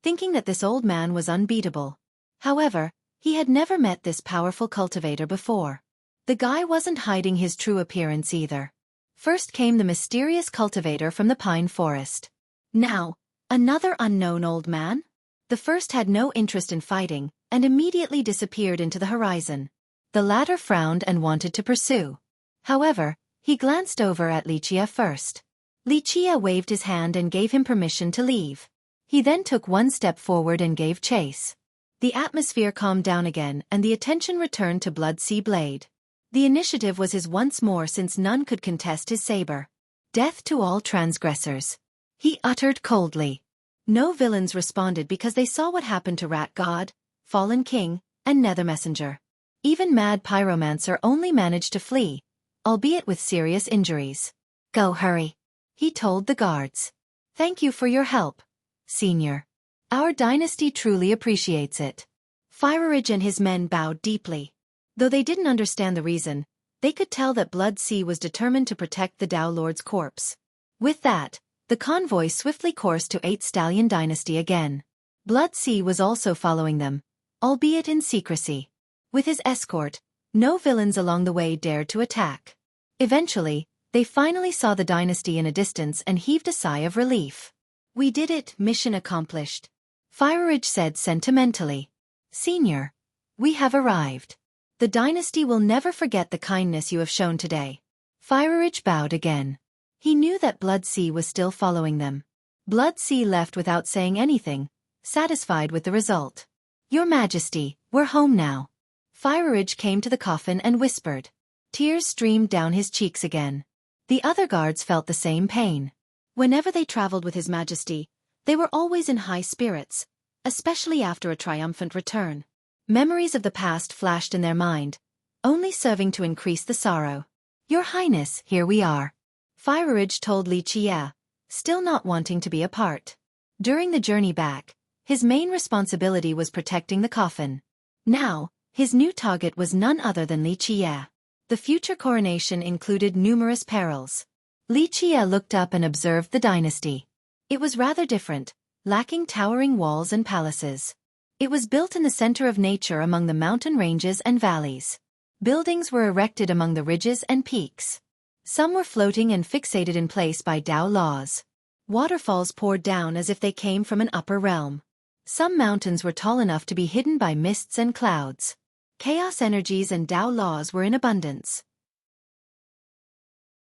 thinking that this old man was unbeatable. However, he had never met this powerful cultivator before. The guy wasn't hiding his true appearance either. First came the mysterious cultivator from the pine forest. Now, another unknown old man? The first had no interest in fighting, and immediately disappeared into the horizon. The latter frowned and wanted to pursue. However, he glanced over at Xueqi first. Xueqi waved his hand and gave him permission to leave. He then took one step forward and gave chase. The atmosphere calmed down again and the attention returned to Blood-Sea Blade. The initiative was his once more since none could contest his saber. Death to all transgressors, he uttered coldly. No villains responded because they saw what happened to Rat God, Fallen King, and Nether Messenger. Even Mad Pyromancer only managed to flee, albeit with serious injuries. Go hurry, he told the guards. Thank you for your help, Senior. Our dynasty truly appreciates it. Fireridge and his men bowed deeply. Though they didn't understand the reason, they could tell that Blood-Sea was determined to protect the Tao Lord's corpse. With that, the convoy swiftly coursed to 8 Stallion Dynasty again. Blood-Sea was also following them, albeit in secrecy. With his escort, no villains along the way dared to attack. Eventually, they finally saw the dynasty in a distance and heaved a sigh of relief. We did it, mission accomplished. Fireridge said sentimentally. Senior, we have arrived. The dynasty will never forget the kindness you have shown today. Fireridge bowed again. He knew that Blood-Sea was still following them. Blood-Sea left without saying anything, satisfied with the result. Your Majesty, we're home now. Fireridge came to the coffin and whispered. Tears streamed down his cheeks again. The other guards felt the same pain. Whenever they traveled with His Majesty, they were always in high spirits, especially after a triumphant return. Memories of the past flashed in their mind, only serving to increase the sorrow. Your Highness, here we are. Fireridge told Xueqi, still not wanting to be apart. During the journey back, his main responsibility was protecting the coffin. Now, his new target was none other than Xueqi. The future coronation included numerous perils. Xueqi looked up and observed the dynasty. It was rather different, lacking towering walls and palaces. It was built in the center of nature among the mountain ranges and valleys. Buildings were erected among the ridges and peaks. Some were floating and fixated in place by Tao laws. Waterfalls poured down as if they came from an upper realm. Some mountains were tall enough to be hidden by mists and clouds. Chaos energies and Tao laws were in abundance.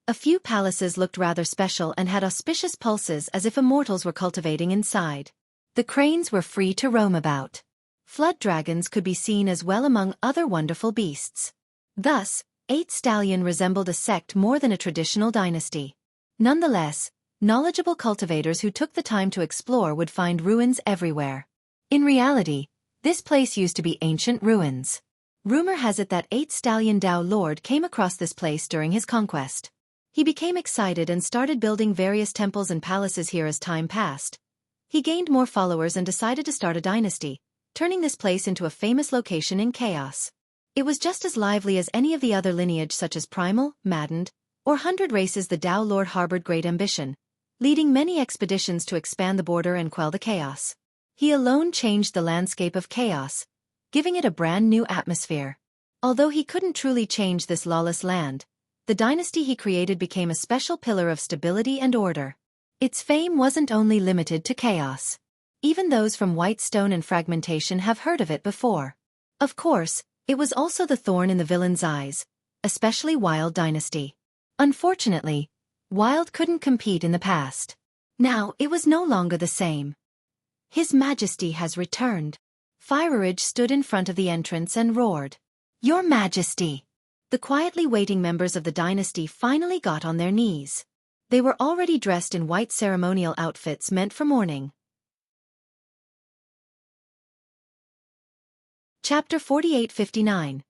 A few palaces looked rather special and had auspicious pulses as if immortals were cultivating inside. The cranes were free to roam about. Flood dragons could be seen as well among other wonderful beasts. Thus, 8 Stallion resembled a sect more than a traditional dynasty. Nonetheless, knowledgeable cultivators who took the time to explore would find ruins everywhere. In reality, this place used to be ancient ruins. Rumor has it that 8 Stallion Tao Lord came across this place during his conquest. He became excited and started building various temples and palaces here as time passed. He gained more followers and decided to start a dynasty, turning this place into a famous location in chaos. It was just as lively as any of the other lineage such as Primal, Maddened, or 100 races. The Tao Lord harbored great ambition, leading many expeditions to expand the border and quell the chaos. He alone changed the landscape of chaos, giving it a brand new atmosphere. Although he couldn't truly change this lawless land, the dynasty he created became a special pillar of stability and order. Its fame wasn't only limited to chaos. Even those from Whitestone and Fragmentation have heard of it before. Of course, it was also the thorn in the villain's eyes, especially Wild dynasty. Unfortunately, Wild couldn't compete in the past. Now it was no longer the same. His Majesty has returned. Fireridge stood in front of the entrance and roared, "Your Majesty!" The quietly waiting members of the dynasty finally got on their knees. They were already dressed in white ceremonial outfits meant for mourning. Chapter 48-59.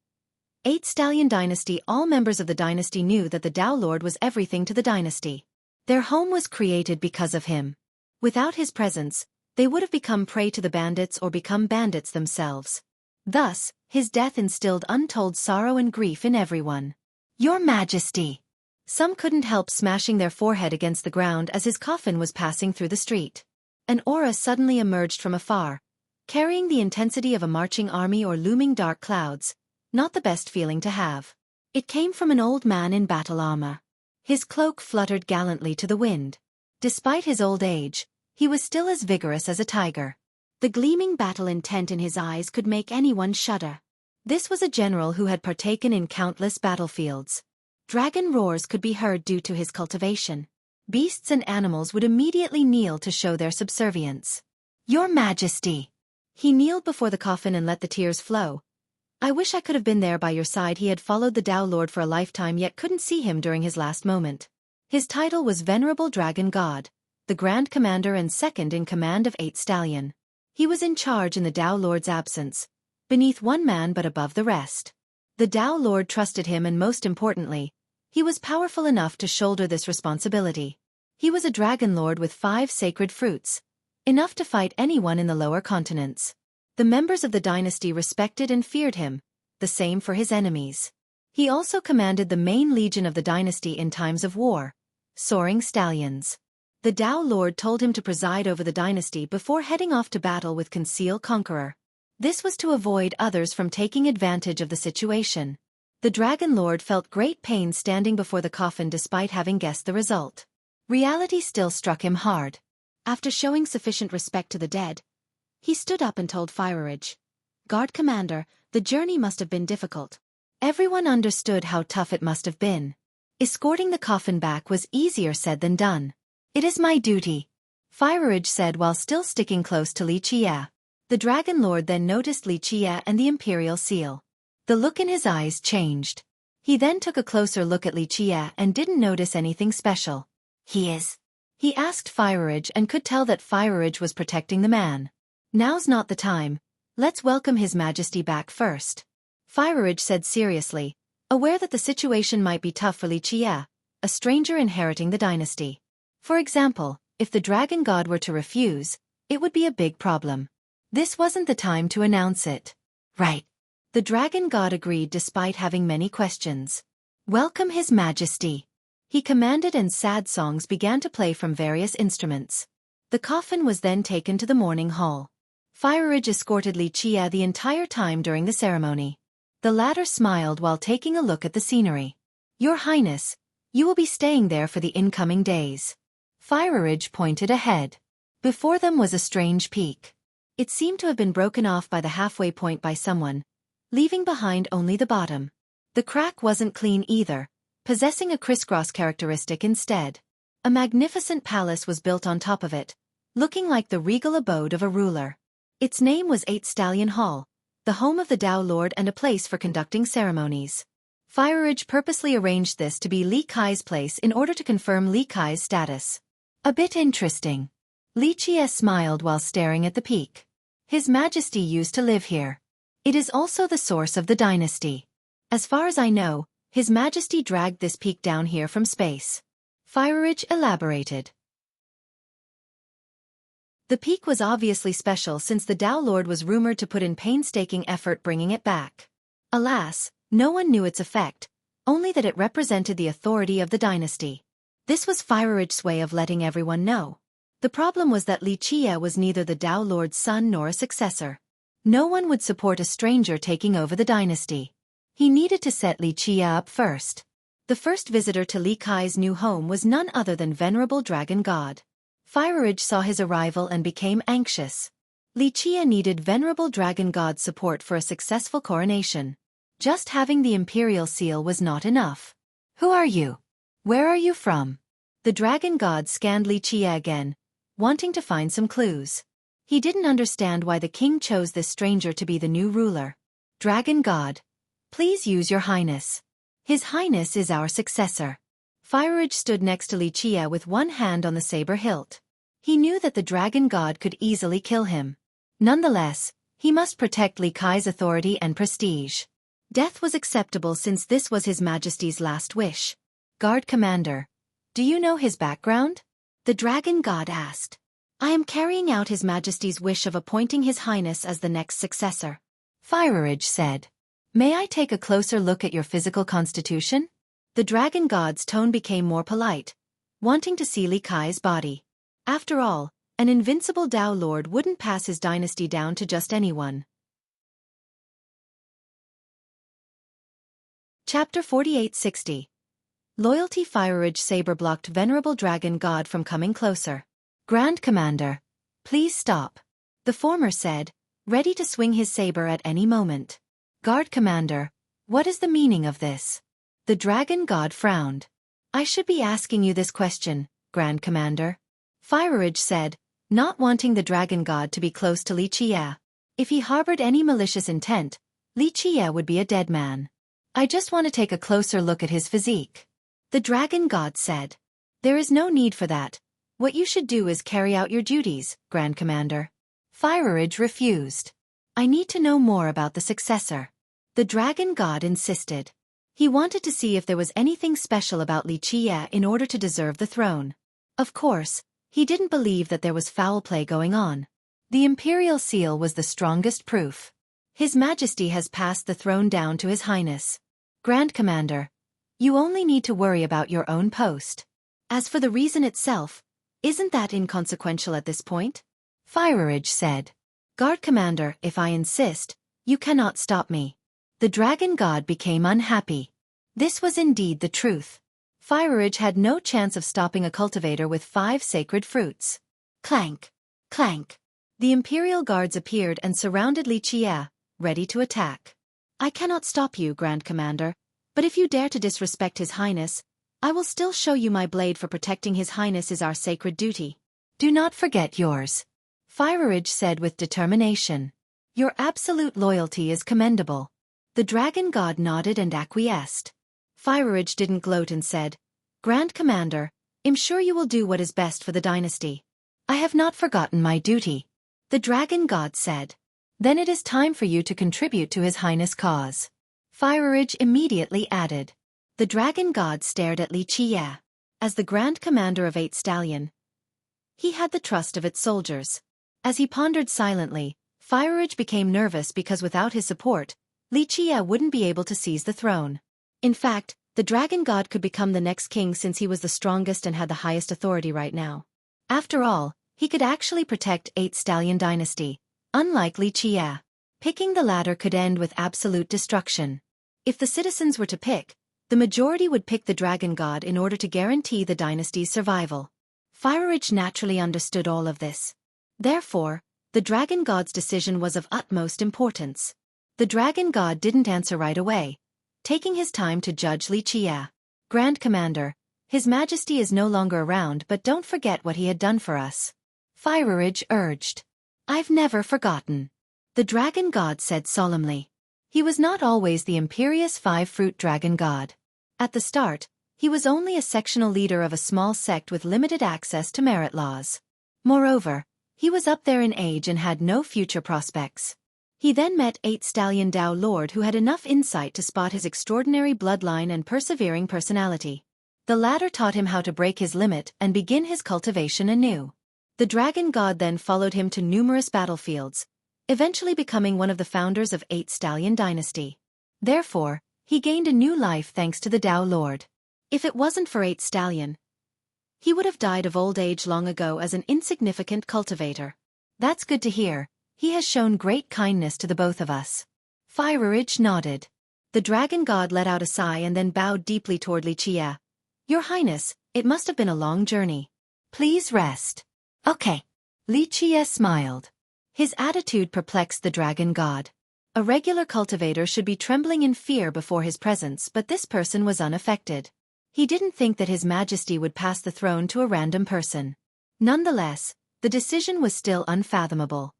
8 Stallion Dynasty. All members of the dynasty knew that the Tao Lord was everything to the dynasty. Their home was created because of him. Without his presence, they would have become prey to the bandits or become bandits themselves. Thus, his death instilled untold sorrow and grief in everyone. "Your Majesty!" Some couldn't help smashing their forehead against the ground as his coffin was passing through the street. An aura suddenly emerged from afar, carrying the intensity of a marching army or looming dark clouds. Not the best feeling to have. It came from an old man in battle armor. His cloak fluttered gallantly to the wind. Despite his old age, he was still as vigorous as a tiger. The gleaming battle intent in his eyes could make anyone shudder. This was a general who had partaken in countless battlefields. Dragon roars could be heard due to his cultivation. Beasts and animals would immediately kneel to show their subservience. "Your Majesty!" He kneeled before the coffin and let the tears flow. "I wish I could have been there by your side." He had followed the Tao Lord for a lifetime yet couldn't see him during his last moment. His title was Venerable Dragon God, the Grand Commander and second in command of 8 Stallion. He was in charge in the Tao Lord's absence, beneath one man but above the rest. The Tao Lord trusted him and most importantly, he was powerful enough to shoulder this responsibility. He was a dragon lord with 5 sacred fruits, enough to fight anyone in the lower continents. The members of the dynasty respected and feared him, the same for his enemies. He also commanded the main legion of the dynasty in times of war, soaring stallions. The Tao Lord told him to preside over the dynasty before heading off to battle with Conceal Conqueror. This was to avoid others from taking advantage of the situation. The Dragon Lord felt great pain standing before the coffin despite having guessed the result. Reality still struck him hard. After showing sufficient respect to the dead, he stood up and told Fireridge, "Guard Commander, the journey must have been difficult." Everyone understood how tough it must have been. Escorting the coffin back was easier said than done. "It is my duty," Fireridge said while still sticking close to Li Qie. The Dragon Lord then noticed Li Qie and the Imperial Seal. The look in his eyes changed. He then took a closer look at Li Qie and didn't notice anything special. He asked Fireridge and could tell that Fireridge was protecting the man. "Now's not the time. Let's welcome His Majesty back first," Fireridge said seriously, aware that the situation might be tough for Li Qie, a stranger inheriting the dynasty. For example, if the Dragon God were to refuse, it would be a big problem. This wasn't the time to announce it. "Right." The Dragon God agreed despite having many questions. "Welcome His Majesty," he commanded, and sad songs began to play from various instruments. The coffin was then taken to the mourning hall. Fireridge escorted Li Qie the entire time during the ceremony. The latter smiled while taking a look at the scenery. "Your Highness, you will be staying there for the incoming days." Fireridge pointed ahead. Before them was a strange peak. It seemed to have been broken off by the halfway point by someone, leaving behind only the bottom. The crack wasn't clean either, possessing a crisscross characteristic instead. A magnificent palace was built on top of it, looking like the regal abode of a ruler. Its name was 8 Stallion Hall, the home of the Tao Lord and a place for conducting ceremonies. Fireridge purposely arranged this to be Li Kai's place in order to confirm Li Kai's status. "A bit interesting." Li Qie smiled while staring at the peak. "His Majesty used to live here. It is also the source of the dynasty. As far as I know, His Majesty dragged this peak down here from space." Fireridge elaborated. The peak was obviously special since the Tao Lord was rumored to put in painstaking effort bringing it back. Alas, no one knew its effect, only that it represented the authority of the dynasty. This was Fireridge's way of letting everyone know. The problem was that Li Qie was neither the Tao Lord's son nor a successor. No one would support a stranger taking over the dynasty. He needed to set Li Qie up first. The first visitor to Li Kai's new home was none other than Venerable Dragon God. Fireridge saw his arrival and became anxious. Li Qie needed Venerable Dragon God's support for a successful coronation. Just having the imperial seal was not enough. Who are you? Where are you from? The dragon god scanned Li Qie again, wanting to find some clues. He didn't understand why the king chose this stranger to be the new ruler. Dragon god. Please use your highness. His highness is our successor. Firage stood next to Li Qie with one hand on the saber hilt. He knew that the dragon god could easily kill him. Nonetheless, he must protect Li Kai's authority and prestige. Death was acceptable since this was His Majesty's last wish. Guard commander. Do you know his background? The dragon god asked. I am carrying out His Majesty's wish of appointing His Highness as the next successor. Firage said. May I take a closer look at your physical constitution? The dragon god's tone became more polite, wanting to see Li Kai's body. After all, an invincible Tao Lord wouldn't pass his dynasty down to just anyone. Chapter 4860. Loyalty. Firage saber blocked venerable dragon god from coming closer. Grand Commander, please stop. The former said, ready to swing his saber at any moment. Guard Commander, what is the meaning of this? The dragon god frowned. I should be asking you this question, Grand Commander. Firage said, not wanting the dragon god to be close to Li Qie. If he harbored any malicious intent, Li Qie would be a dead man. I just want to take a closer look at his physique. The dragon god said. There is no need for that. What you should do is carry out your duties, Grand Commander. Firage refused. I need to know more about the successor. The dragon god insisted. He wanted to see if there was anything special about Li Qie in order to deserve the throne. Of course, he didn't believe that there was foul play going on. The imperial seal was the strongest proof. His Majesty has passed the throne down to His Highness. Grand Commander, you only need to worry about your own post. As for the reason itself, isn't that inconsequential at this point? Firage said. Guard Commander, if I insist, you cannot stop me. The dragon god became unhappy. This was indeed the truth. Firage had no chance of stopping a cultivator with 5 sacred fruits. Clank! Clank! The imperial guards appeared and surrounded Li Qie, ready to attack. I cannot stop you, Grand Commander, but if you dare to disrespect His Highness, I will still show you my blade. For protecting His Highness is our sacred duty. Do not forget yours. Firage said with determination. Your absolute loyalty is commendable. The dragon god nodded and acquiesced. Firage didn't gloat and said, Grand Commander, I'm sure you will do what is best for the dynasty. I have not forgotten my duty. The dragon god said. Then it is time for you to contribute to His Highness' cause. Firage immediately added. The dragon god stared at Li Qie. As the Grand Commander of 8 Stallion, he had the trust of its soldiers. As he pondered silently, Firage became nervous because without his support, Li Qie wouldn't be able to seize the throne. In fact, the dragon god could become the next king since he was the strongest and had the highest authority right now. After all, he could actually protect 8 Stallion dynasty, unlike Li Qie. Picking the latter could end with absolute destruction. If the citizens were to pick, the majority would pick the dragon god in order to guarantee the dynasty's survival. Firage naturally understood all of this. Therefore, the dragon god's decision was of utmost importance. The dragon god didn't answer right away, taking his time to judge Li Qie. Grand Commander, His Majesty is no longer around, but don't forget what he had done for us. Firage urged. I've never forgotten. The dragon god said solemnly. He was not always the imperious 5-fruit dragon god. At the start, he was only a sectional leader of a small sect with limited access to merit laws. Moreover, he was up there in age and had no future prospects. He then met 8 Stallion Tao Lord who had enough insight to spot his extraordinary bloodline and persevering personality. The latter taught him how to break his limit and begin his cultivation anew. The dragon god then followed him to numerous battlefields, eventually becoming one of the founders of 8 Stallion dynasty. Therefore, he gained a new life thanks to the Tao Lord. If it wasn't for 8 Stallion, he would have died of old age long ago as an insignificant cultivator. That's good to hear. He has shown great kindness to the both of us. Firage nodded. The dragon god let out a sigh and then bowed deeply toward Li Qie. Your Highness, it must have been a long journey. Please rest. Okay. Li Qie smiled. His attitude perplexed the dragon god. A regular cultivator should be trembling in fear before his presence, but this person was unaffected. He didn't think that His Majesty would pass the throne to a random person. Nonetheless, the decision was still unfathomable.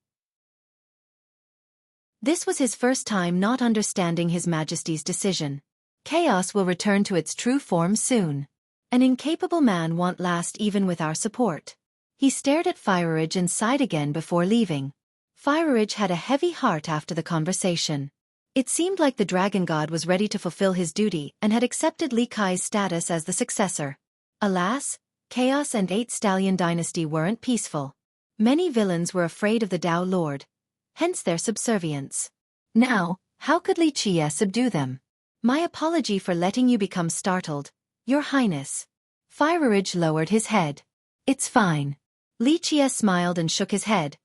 This was his first time not understanding His Majesty's decision. Chaos will return to its true form soon. An incapable man won't last even with our support. He stared at Fireridge and sighed again before leaving. Fireridge had a heavy heart after the conversation. It seemed like the dragon god was ready to fulfill his duty and had accepted Li Kai's status as the successor. Alas, Chaos and 8 Stallion dynasty weren't peaceful. Many villains were afraid of the Dao Lord, hence their subservience. Now, how could Li Qie subdue them? My apology for letting you become startled, Your Highness. Fireridge lowered his head. It's fine. Li Qie smiled and shook his head.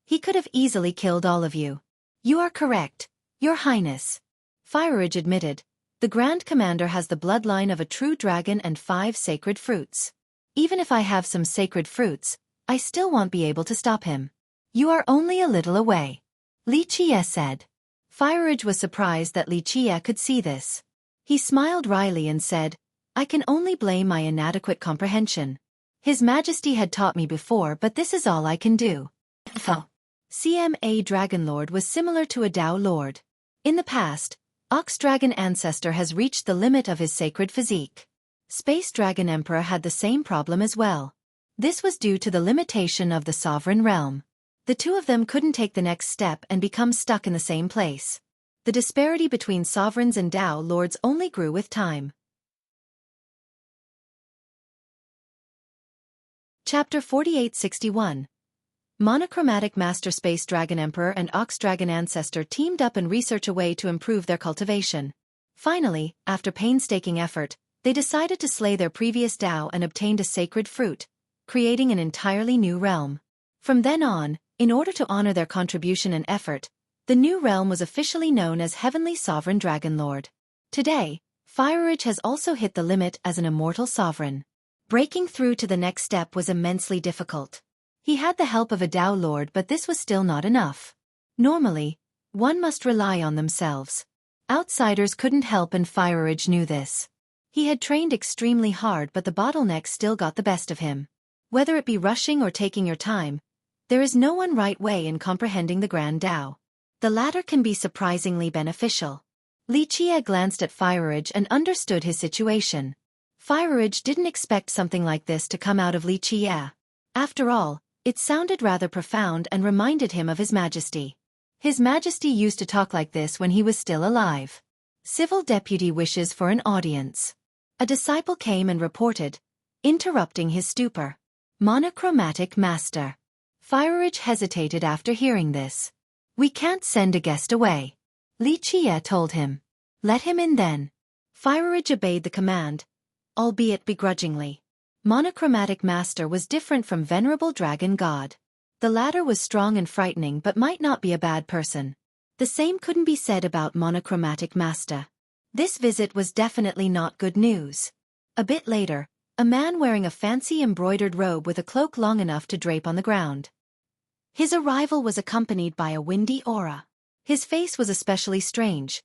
He could have easily killed all of you. You are correct, Your Highness. Fireridge admitted. The Grand Commander has the bloodline of a true dragon and 5 sacred fruits. Even if I have some sacred fruits, I still won't be able to stop him. You are only a little away. Li Qie said. Fireridge was surprised that Li Qie could see this. He smiled wryly and said, I can only blame my inadequate comprehension. His Majesty had taught me before, but this is all I can do. CMA Dragonlord was similar to a Dao Lord. In the past, Ox Dragon Ancestor has reached the limit of his sacred physique. Space Dragon Emperor had the same problem as well. This was due to the limitation of the sovereign realm. The two of them couldn't take the next step and become stuck in the same place. The disparity between sovereigns and Dao Lords only grew with time. Chapter 4861. Monochromatic Master Space Dragon Emperor and Ox Dragon Ancestor teamed up and research a way to improve their cultivation. Finally, after painstaking effort, they decided to slay their previous Dao and obtained a sacred fruit, creating an entirely new realm. From then on, in order to honor their contribution and effort, the new realm was officially known as Heavenly Sovereign Dragonlord. Today, Fireridge has also hit the limit as an immortal sovereign. Breaking through to the next step was immensely difficult. He had the help of a Dao Lord, but this was still not enough. Normally, one must rely on themselves. Outsiders couldn't help, and Fireridge knew this. He had trained extremely hard, but the bottleneck still got the best of him. Whether it be rushing or taking your time, there is no one right way in comprehending the Grand Dao. The latter can be surprisingly beneficial. Li Qie glanced at Fireridge and understood his situation. Fireridge didn't expect something like this to come out of Li Qie. After all, it sounded rather profound and reminded him of His Majesty. His Majesty used to talk like this when he was still alive. Civil Deputy wishes for an audience. A disciple came and reported, interrupting his stupor. Monochromatic Master. Fireridge hesitated after hearing this. We can't send a guest away. Li Qie told him. Let him in then. Fireridge obeyed the command, albeit begrudgingly. Monochromatic Master was different from Venerable Dragon God. The latter was strong and frightening but might not be a bad person. The same couldn't be said about Monochromatic Master. This visit was definitely not good news. A bit later, a man wearing a fancy embroidered robe with a cloak long enough to drape on the ground. His arrival was accompanied by a windy aura. His face was especially strange.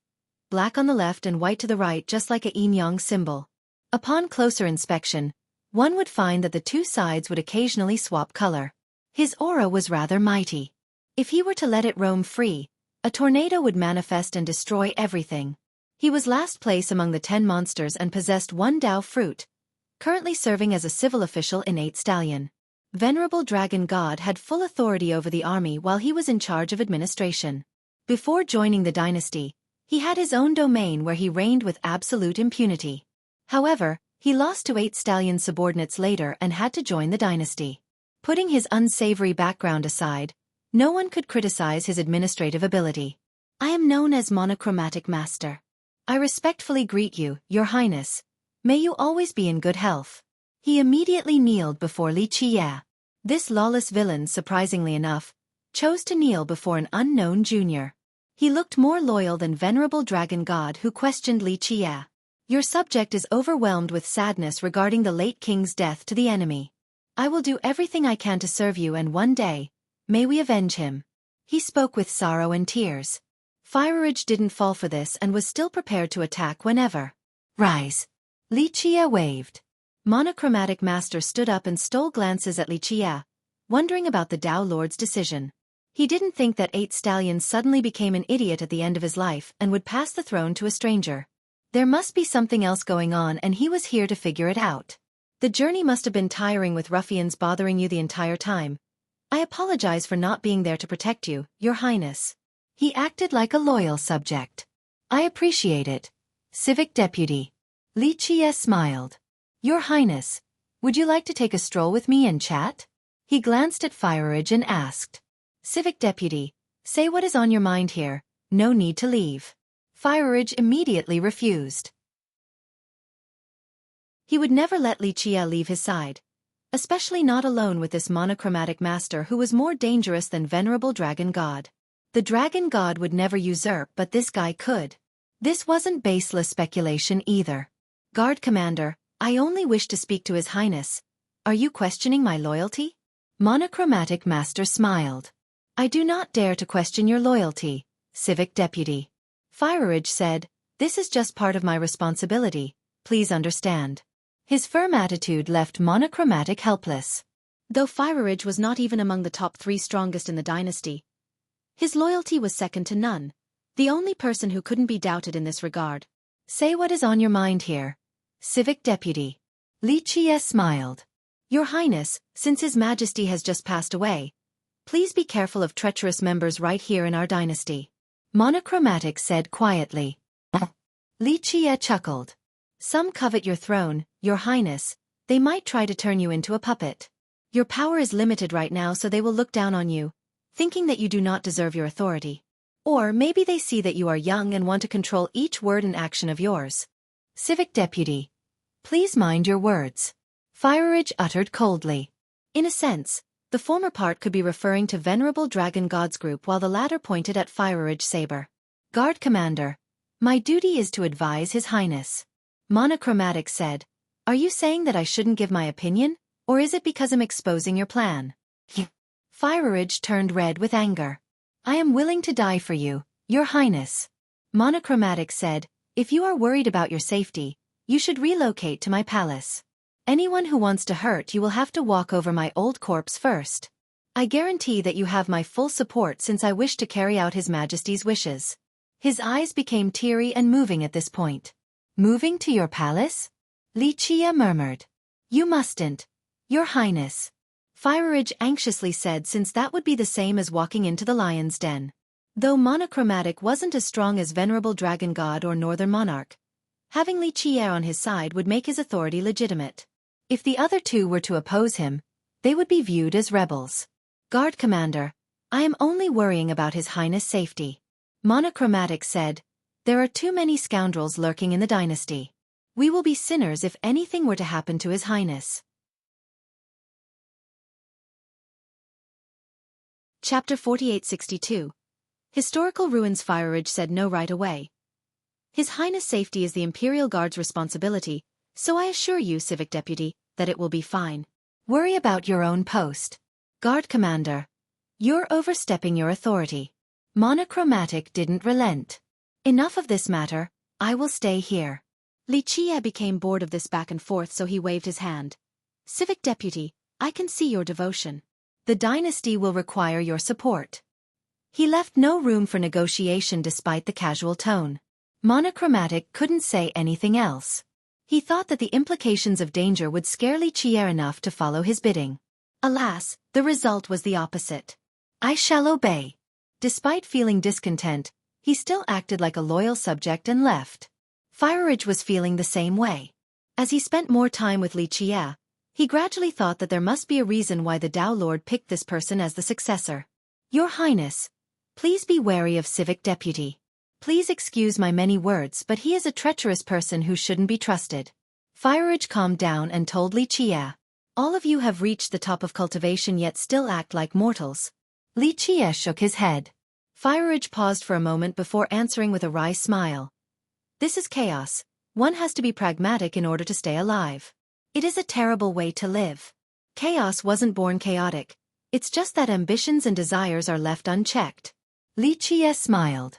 Black on the left and white to the right, just like a yin-yang symbol. Upon closer inspection, one would find that the two sides would occasionally swap color. His aura was rather mighty. If he were to let it roam free, a tornado would manifest and destroy everything. He was last place among the 10 monsters and possessed 1 Dao fruit, currently serving as a civil official in 8 Stallion. Venerable Dragon God had full authority over the army while he was in charge of administration. Before joining the dynasty, he had his own domain where he reigned with absolute impunity. However, he lost to 8 Stallion subordinates later and had to join the dynasty. Putting his unsavory background aside, no one could criticize his administrative ability. I am known as Monochromatic Master. I respectfully greet you, Your Highness. May you always be in good health. He immediately kneeled before Li Qie. This lawless villain, surprisingly enough, chose to kneel before an unknown junior. He looked more loyal than Venerable Dragon God, who questioned Li Qie. Your subject is overwhelmed with sadness regarding the late king's death to the enemy. I will do everything I can to serve you, and one day, may we avenge him. He spoke with sorrow and tears. Fire didn't fall for this and was still prepared to attack whenever. Rise. Li Qie waved. Monochromatic Master stood up and stole glances at Li Qie, wondering about the Tao Lord's decision. He didn't think that 8 stallions suddenly became an idiot at the end of his life and would pass the throne to a stranger. There must be something else going on and he was here to figure it out. The journey must have been tiring with ruffians bothering you the entire time. I apologize for not being there to protect you, Your Highness. He acted like a loyal subject. I appreciate it. Civic Deputy. Li Qie smiled. Your Highness, would you like to take a stroll with me and chat? He glanced at Fire and asked. Civic Deputy, say what is on your mind here, no need to leave. Fire immediately refused. He would never let Li Qie leave his side, especially not alone with this monochromatic master who was more dangerous than Venerable Dragon God. The Dragon God would never usurp, but this guy could. This wasn't baseless speculation either. Guard Commander, I only wish to speak to His Highness. Are you questioning my loyalty? Monochromatic Master smiled. I do not dare to question your loyalty, Civic Deputy. Fire said, this is just part of my responsibility, please understand. His firm attitude left Monochromatic helpless. Though Fire was not even among the top 3 strongest in the dynasty, his loyalty was second to none, the only person who couldn't be doubted in this regard. Say what is on your mind here, Civic Deputy. Li Qie smiled. Your Highness, since His Majesty has just passed away, please be careful of treacherous members right here in our dynasty. Monochromatic said quietly. Li Qie chuckled. Some covet your throne, Your Highness, they might try to turn you into a puppet. Your power is limited right now, so they will look down on you, thinking that you do not deserve your authority. Or maybe they see that you are young and want to control each word and action of yours. Civic Deputy, please mind your words. Fire uttered coldly. In a sense, the former part could be referring to Venerable Dragon God's group while the latter pointed at Fire saber. Guard Commander, my duty is to advise His Highness. Monochromatic said, are you saying that I shouldn't give my opinion, or is it because I'm exposing your plan? Fire turned red with anger. I am willing to die for you, Your Highness. Monochromatic said, if you are worried about your safety, you should relocate to my palace. Anyone who wants to hurt you will have to walk over my old corpse first. I guarantee that you have my full support since I wish to carry out His Majesty's wishes. His eyes became teary and moving at this point. Moving to your palace? Li Qie murmured. You mustn't, Your Highness. Fire anxiously said, since that would be the same as walking into the lion's den. Though Monochromatic wasn't as strong as Venerable Dragon God or Northern Monarch, having Li Qie on his side would make his authority legitimate. If the other two were to oppose him, they would be viewed as rebels. Guard Commander, I am only worrying about His Highness' safety. Monochromatic said, there are too many scoundrels lurking in the dynasty. We will be sinners if anything were to happen to His Highness. Chapter 4862. Historical Ruins. Fire said no right away. His Highness' safety is the Imperial Guard's responsibility, so I assure you, Civic Deputy, that it will be fine. Worry about your own post. Guard Commander, you're overstepping your authority. Monochromatic didn't relent. Enough of this matter, I will stay here. Li Qie became bored of this back and forth, so he waved his hand. Civic Deputy, I can see your devotion. The dynasty will require your support. He left no room for negotiation despite the casual tone. Monochromatic couldn't say anything else. He thought that the implications of danger would scare Li Qie enough to follow his bidding. Alas, the result was the opposite. I shall obey. Despite feeling discontent, he still acted like a loyal subject and left. Fire was feeling the same way. As he spent more time with Li Qie, he gradually thought that there must be a reason why the Tao Lord picked this person as the successor. Your Highness, please be wary of Civic Deputy. Please excuse my many words, but he is a treacherous person who shouldn't be trusted. Fire calmed down and told Li Qie, all of you have reached the top of cultivation yet still act like mortals. Li Qie shook his head. Fire paused for a moment before answering with a wry smile. This is chaos. One has to be pragmatic in order to stay alive. It is a terrible way to live. Chaos wasn't born chaotic. It's just that ambitions and desires are left unchecked. Li Qie smiled.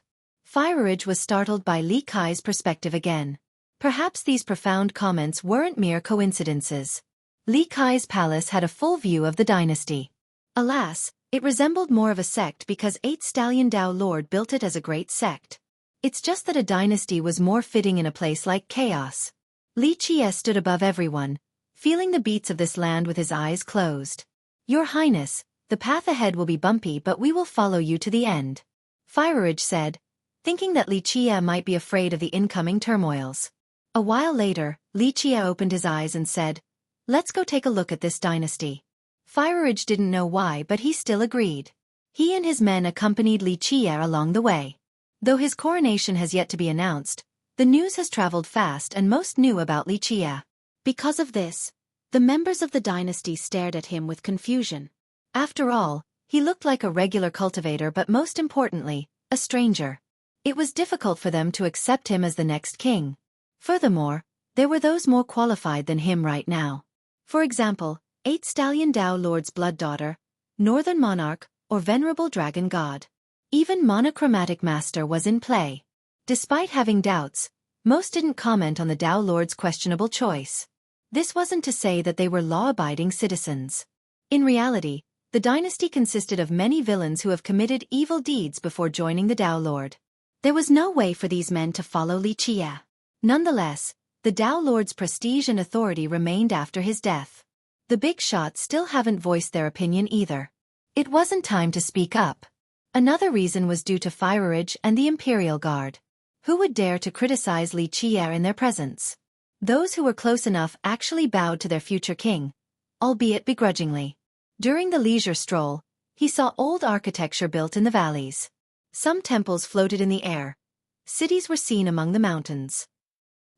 Fire Ridge was startled by Li Kai's perspective again. Perhaps these profound comments weren't mere coincidences. Li Kai's palace had a full view of the dynasty. Alas, it resembled more of a sect because 8 Stallion Dao Lord built it as a great sect. It's just that a dynasty was more fitting in a place like chaos. Li Qie stood above everyone, feeling the beats of this land with his eyes closed. Your Highness, the path ahead will be bumpy but we will follow you to the end. Fire Ridge said, thinking that Li Qie might be afraid of the incoming turmoils. A while later, Li Qie opened his eyes and said, let's go take a look at this dynasty. Fire Ridge didn't know why but he still agreed. He and his men accompanied Li Qie along the way. Though his coronation has yet to be announced, the news has traveled fast and most knew about Li Qie. Because of this, the members of the dynasty stared at him with confusion. After all, he looked like a regular cultivator but most importantly, a stranger. It was difficult for them to accept him as the next king. Furthermore, there were those more qualified than him right now. For example, 8 Stallion Dao Lord's blood daughter, Northern Monarch, or Venerable Dragon God. Even Monochromatic Master was in play. Despite having doubts, most didn't comment on the Dao Lord's questionable choice. This wasn't to say that they were law-abiding citizens. In reality, the dynasty consisted of many villains who have committed evil deeds before joining the Dao Lord. There was no way for these men to follow Li Qie. Nonetheless, the Dao Lord's prestige and authority remained after his death. The big shots still haven't voiced their opinion either. It wasn't time to speak up. Another reason was due to Fire Ridge and the Imperial Guard. Who would dare to criticize Li Qie in their presence? Those who were close enough actually bowed to their future king, albeit begrudgingly. During the leisure stroll, he saw old architecture built in the valleys. Some temples floated in the air. Cities were seen among the mountains.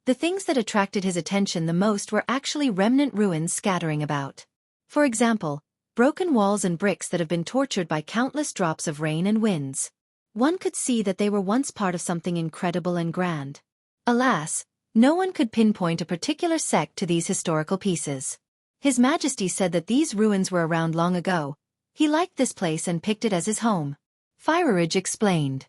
The things that attracted his attention the most were actually remnant ruins scattering about. For example, broken walls and bricks that have been tortured by countless drops of rain and winds. One could see that they were once part of something incredible and grand. Alas, no one could pinpoint a particular sect to these historical pieces. His Majesty said that these ruins were around long ago. He liked this place and picked it as his home. Fire Ridge explained.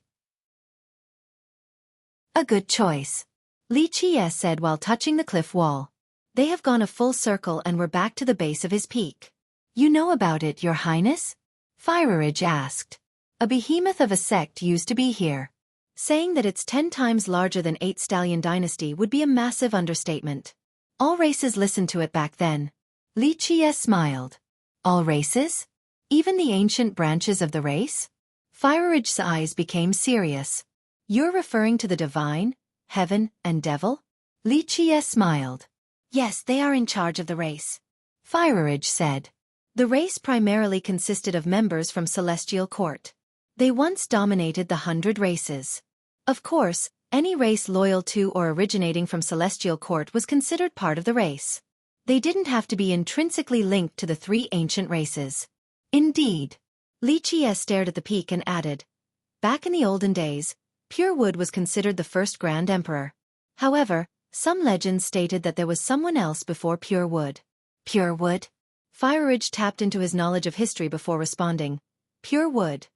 A good choice, Li Qie said while touching the cliff wall. They have gone a full circle and we're back to the base of his peak. You know about it, Your Highness? Fire Ridge asked. A behemoth of a sect used to be here. Saying that it's 10 times larger than 8 Stallion Dynasty would be a massive understatement. All races listened to it back then. Li Qie smiled. All races? Even the ancient branches of the race? Fire Ridge's eyes became serious. You're referring to the divine, heaven, and devil? Li Qie smiled. Yes, they are in charge of the race. Fire Ridge said. The race primarily consisted of members from Celestial Court. They once dominated the 100 races. Of course, any race loyal to or originating from Celestial Court was considered part of the race. They didn't have to be intrinsically linked to the 3 ancient races. Indeed. Li Qie stared at the peak and added, back in the olden days, Pure Wood was considered the first Grand Emperor. However, some legends stated that there was someone else before Pure Wood. Pure Wood? Fire Ridge tapped into his knowledge of history before responding. Pure Wood.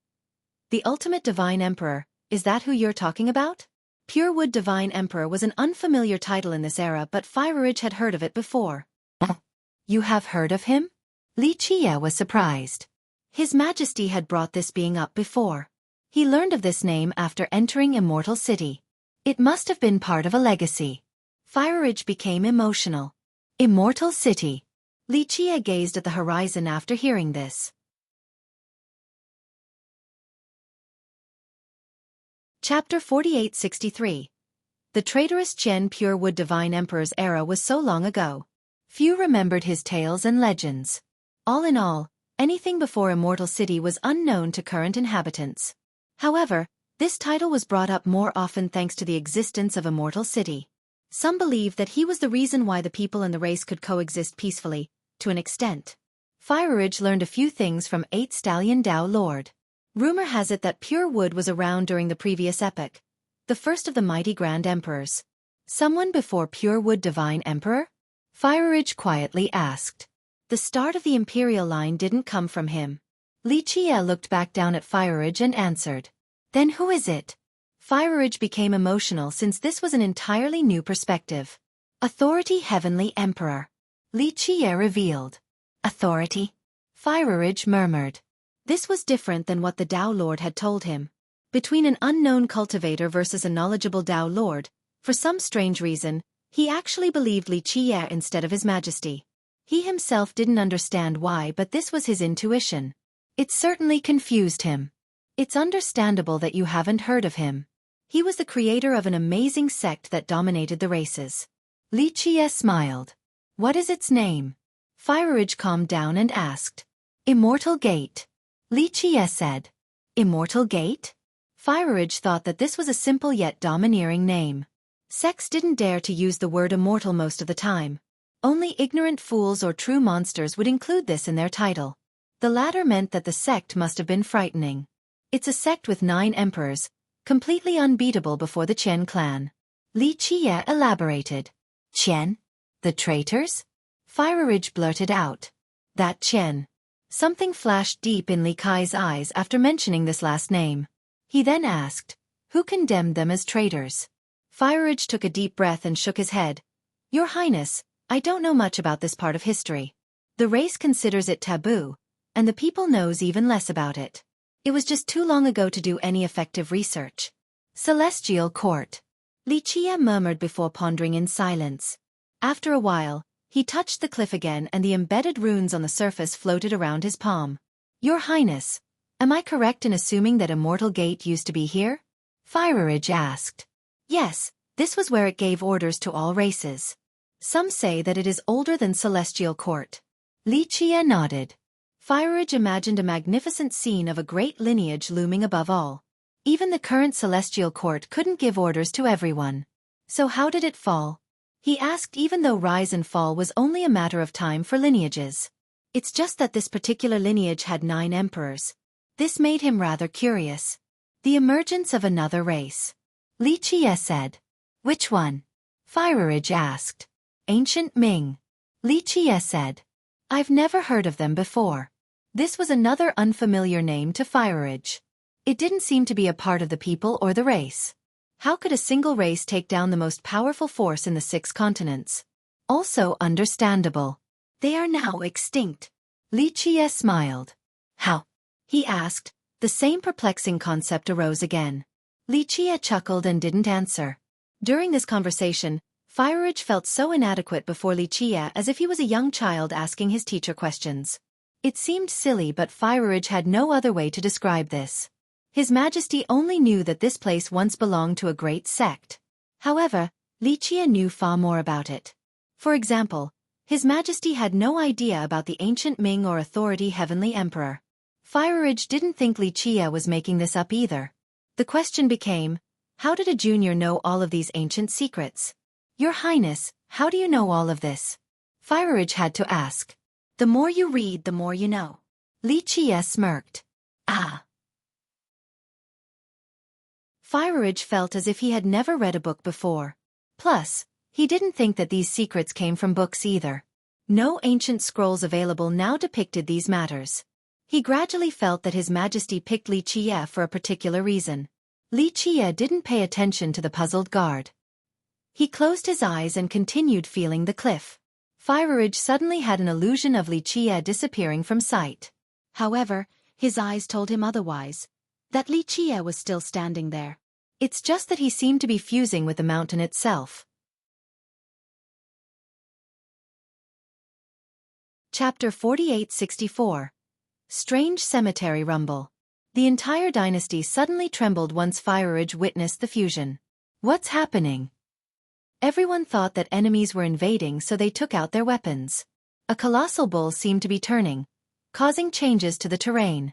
The ultimate divine emperor, is that who you're talking about? Pure Wood Divine Emperor was an unfamiliar title in this era but Fire Ridge had heard of it before. You have heard of him? Li Qie was surprised. His Majesty had brought this being up before. He learned of this name after entering Immortal City. It must have been part of a legacy. Fire Ridge became emotional. Immortal City. Li Qie gazed at the horizon after hearing this. Chapter 4863. The traitorous Qian Pure Wood Divine Emperor's era was so long ago. Few remembered his tales and legends. All in all, anything before Immortal City was unknown to current inhabitants. However, this title was brought up more often thanks to the existence of Immortal City. Some believe that he was the reason why the people and the race could coexist peacefully, to an extent. Fire Ridge learned a few things from 8 Stallion Dao Lord. Rumor has it that Pure Wood was around during the previous epoch, the first of the mighty Grand Emperors. Someone before Pure Wood Divine Emperor? Fire Ridge quietly asked. The start of the Imperial line didn't come from him. Li Qie looked back down at Fire Ridge and answered. Then who is it? Ridge became emotional since this was an entirely new perspective. Authority Heavenly Emperor. Li Qiye revealed. Authority? Ridge murmured. This was different than what the Tao Lord had told him. Between an unknown cultivator versus a knowledgeable Tao Lord, for some strange reason, he actually believed Li Qiye instead of His Majesty. He himself didn't understand why, but this was his intuition. It certainly confused him. It's understandable that you haven't heard of him. He was the creator of an amazing sect that dominated the races. Li Qiye smiled. What is its name? Ridge calmed down and asked. Immortal Gate. Li Qiye said. Immortal Gate? Ridge thought that this was a simple yet domineering name. Sects didn't dare to use the word immortal most of the time. Only ignorant fools or true monsters would include this in their title. The latter meant that the sect must have been frightening. It's a sect with 9 emperors, completely unbeatable before the Qian clan. Li Qiye elaborated. Qian? The traitors? Ridge blurted out. That Qian. Something flashed deep in Li Kai's eyes after mentioning this last name. He then asked, who condemned them as traitors? Ridge took a deep breath and shook his head. Your Highness, I don't know much about this part of history. The race considers it taboo, and the people knows even less about it. It was just too long ago to do any effective research. Celestial Court. Li Qiye murmured before pondering in silence. After a while, he touched the cliff again and the embedded runes on the surface floated around his palm. Your Highness, am I correct in assuming that Immortal Gate used to be here? Ridge asked. Yes, this was where it gave orders to all races. Some say that it is older than Celestial Court. Li Qiye nodded. Ridge imagined a magnificent scene of a great lineage looming above all. Even the current Celestial Court couldn't give orders to everyone. So how did it fall? He asked, even though rise and fall was only a matter of time for lineages. It's just that this particular lineage had 9 emperors. This made him rather curious. The emergence of another race. Li Qiye said. Which one? Ridge asked. Ancient Ming. Li Qiye said. I've never heard of them before. This was another unfamiliar name to Ridge. It didn't seem to be a part of the people or the race. How could a single race take down the most powerful force in the 6 continents? Also understandable. They are now extinct. Li Qiye smiled. How? He asked. The same perplexing concept arose again. Li Qiye chuckled and didn't answer. During this conversation, Ridge felt so inadequate before Li Qiye, as if he was a young child asking his teacher questions. It seemed silly, but Ridge had no other way to describe this. His Majesty only knew that this place once belonged to a great sect. However, Li Qiye knew far more about it. For example, His Majesty had no idea about the ancient Ming or Authority Heavenly Emperor. Ridge didn't think Li Qiye was making this up either. The question became, how did a junior know all of these ancient secrets? Your Highness, how do you know all of this? Ridge had to ask. The more you read, the more you know. Li Qiye smirked. Ah. Ridge felt as if he had never read a book before. Plus, he didn't think that these secrets came from books either. No ancient scrolls available now depicted these matters. He gradually felt that His Majesty picked Li Qiye for a particular reason. Li Qiye didn't pay attention to the puzzled guard. He closed his eyes and continued feeling the cliff. Ridge suddenly had an illusion of Li Qiye disappearing from sight. However, his eyes told him otherwise. That Li Qiye was still standing there. It's just that he seemed to be fusing with the mountain itself. Chapter 4864. Strange Cemetery Rumble. The entire dynasty suddenly trembled once Ridge witnessed the fusion. What's happening? Everyone thought that enemies were invading, so they took out their weapons. A colossal bull seemed to be turning, causing changes to the terrain.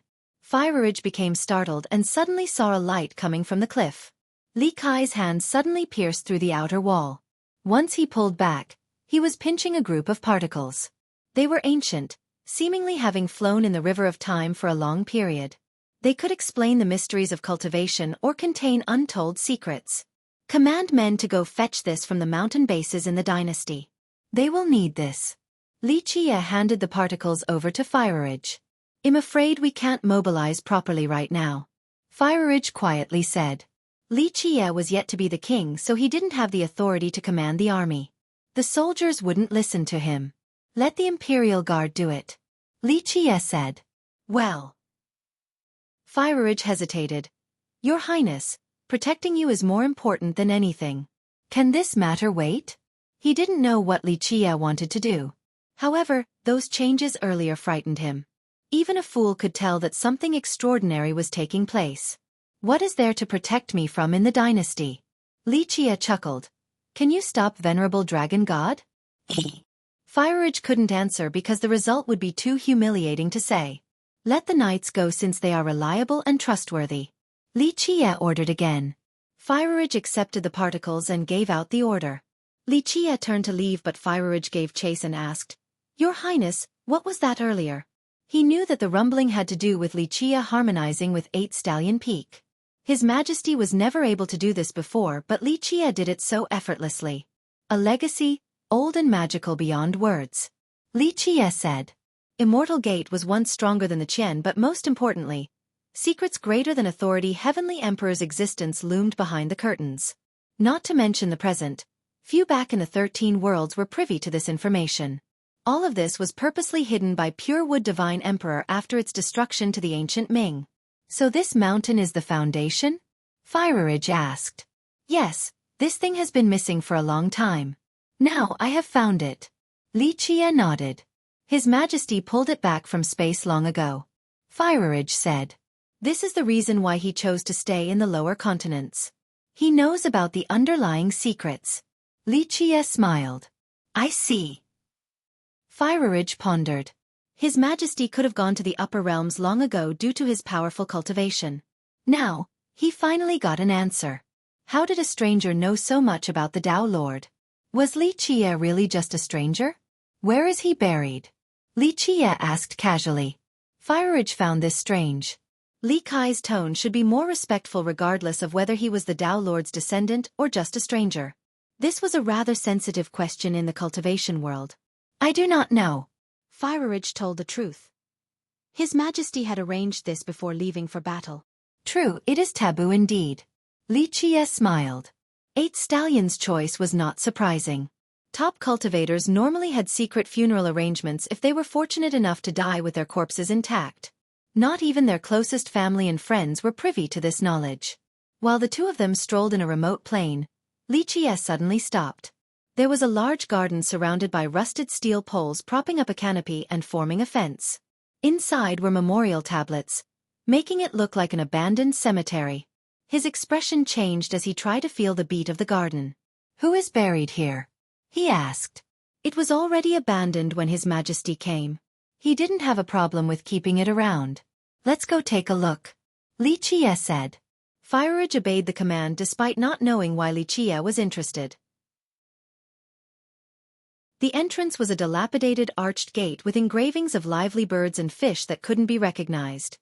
Ridge became startled and suddenly saw a light coming from the cliff. Li Kai's hand suddenly pierced through the outer wall. Once he pulled back, he was pinching a group of particles. They were ancient, seemingly having flown in the river of time for a long period. They could explain the mysteries of cultivation or contain untold secrets. Command men to go fetch this from the mountain bases in the dynasty. They will need this. Li Qiye handed the particles over to Ridge. I'm afraid we can't mobilize properly right now. Ridge quietly said. Li Qie was yet to be the king, so he didn't have the authority to command the army. The soldiers wouldn't listen to him. Let the Imperial Guard do it. Li Qie said. Well. Firerage hesitated. Your Highness, protecting you is more important than anything. Can this matter wait? He didn't know what Li Qie wanted to do. However, those changes earlier frightened him. Even a fool could tell that something extraordinary was taking place. What is there to protect me from in the dynasty? Li Qie chuckled. Can you stop Venerable Dragon God? Firerage couldn't answer because the result would be too humiliating to say. Let the knights go since they are reliable and trustworthy. Li Qie ordered again. Firerage accepted the particles and gave out the order. Li Qie turned to leave, but Firerage gave chase and asked, Your Highness, what was that earlier? He knew that the rumbling had to do with Li Qie harmonizing with 8 Stallion Peak. His Majesty was never able to do this before, but Li Qie did it so effortlessly. A legacy, old and magical beyond words. Li Qie said. Immortal Gate was once stronger than the Qian, but most importantly, secrets greater than authority. Heavenly Emperor's existence loomed behind the curtains. Not to mention the present, few back in the 13 worlds were privy to this information. All of this was purposely hidden by Pure Wood Divine Emperor after its destruction to the ancient Ming. So this mountain is the foundation? Firerage asked. Yes, this thing has been missing for a long time. Now I have found it. Li Qie nodded. His Majesty pulled it back from space long ago. Firerage said. This is the reason why he chose to stay in the lower continents. He knows about the underlying secrets. Li Qie smiled. I see. Firerage pondered. His Majesty could have gone to the upper realms long ago due to his powerful cultivation. Now, he finally got an answer. How did a stranger know so much about the Tao Lord? Was Li Qie really just a stranger? Where is he buried? Li Qie asked casually. Firerage found this strange. Li Kai's tone should be more respectful regardless of whether he was the Tao Lord's descendant or just a stranger. This was a rather sensitive question in the cultivation world. I do not know. Firerage told the truth. His Majesty had arranged this before leaving for battle. True, it is taboo indeed. Li Qie smiled. 8 Stallions' choice was not surprising. Top cultivators normally had secret funeral arrangements if they were fortunate enough to die with their corpses intact. Not even their closest family and friends were privy to this knowledge. While the two of them strolled in a remote plain, Li Qie suddenly stopped. There was a large garden surrounded by rusted steel poles propping up a canopy and forming a fence. Inside were memorial tablets, making it look like an abandoned cemetery. His expression changed as he tried to feel the beat of the garden. Who is buried here? He asked. It was already abandoned when His Majesty came. He didn't have a problem with keeping it around. Let's go take a look. Li Qie said. Firerage obeyed the command despite not knowing why Li Qie was interested. The entrance was a dilapidated arched gate with engravings of lively birds and fish that couldn't be recognized.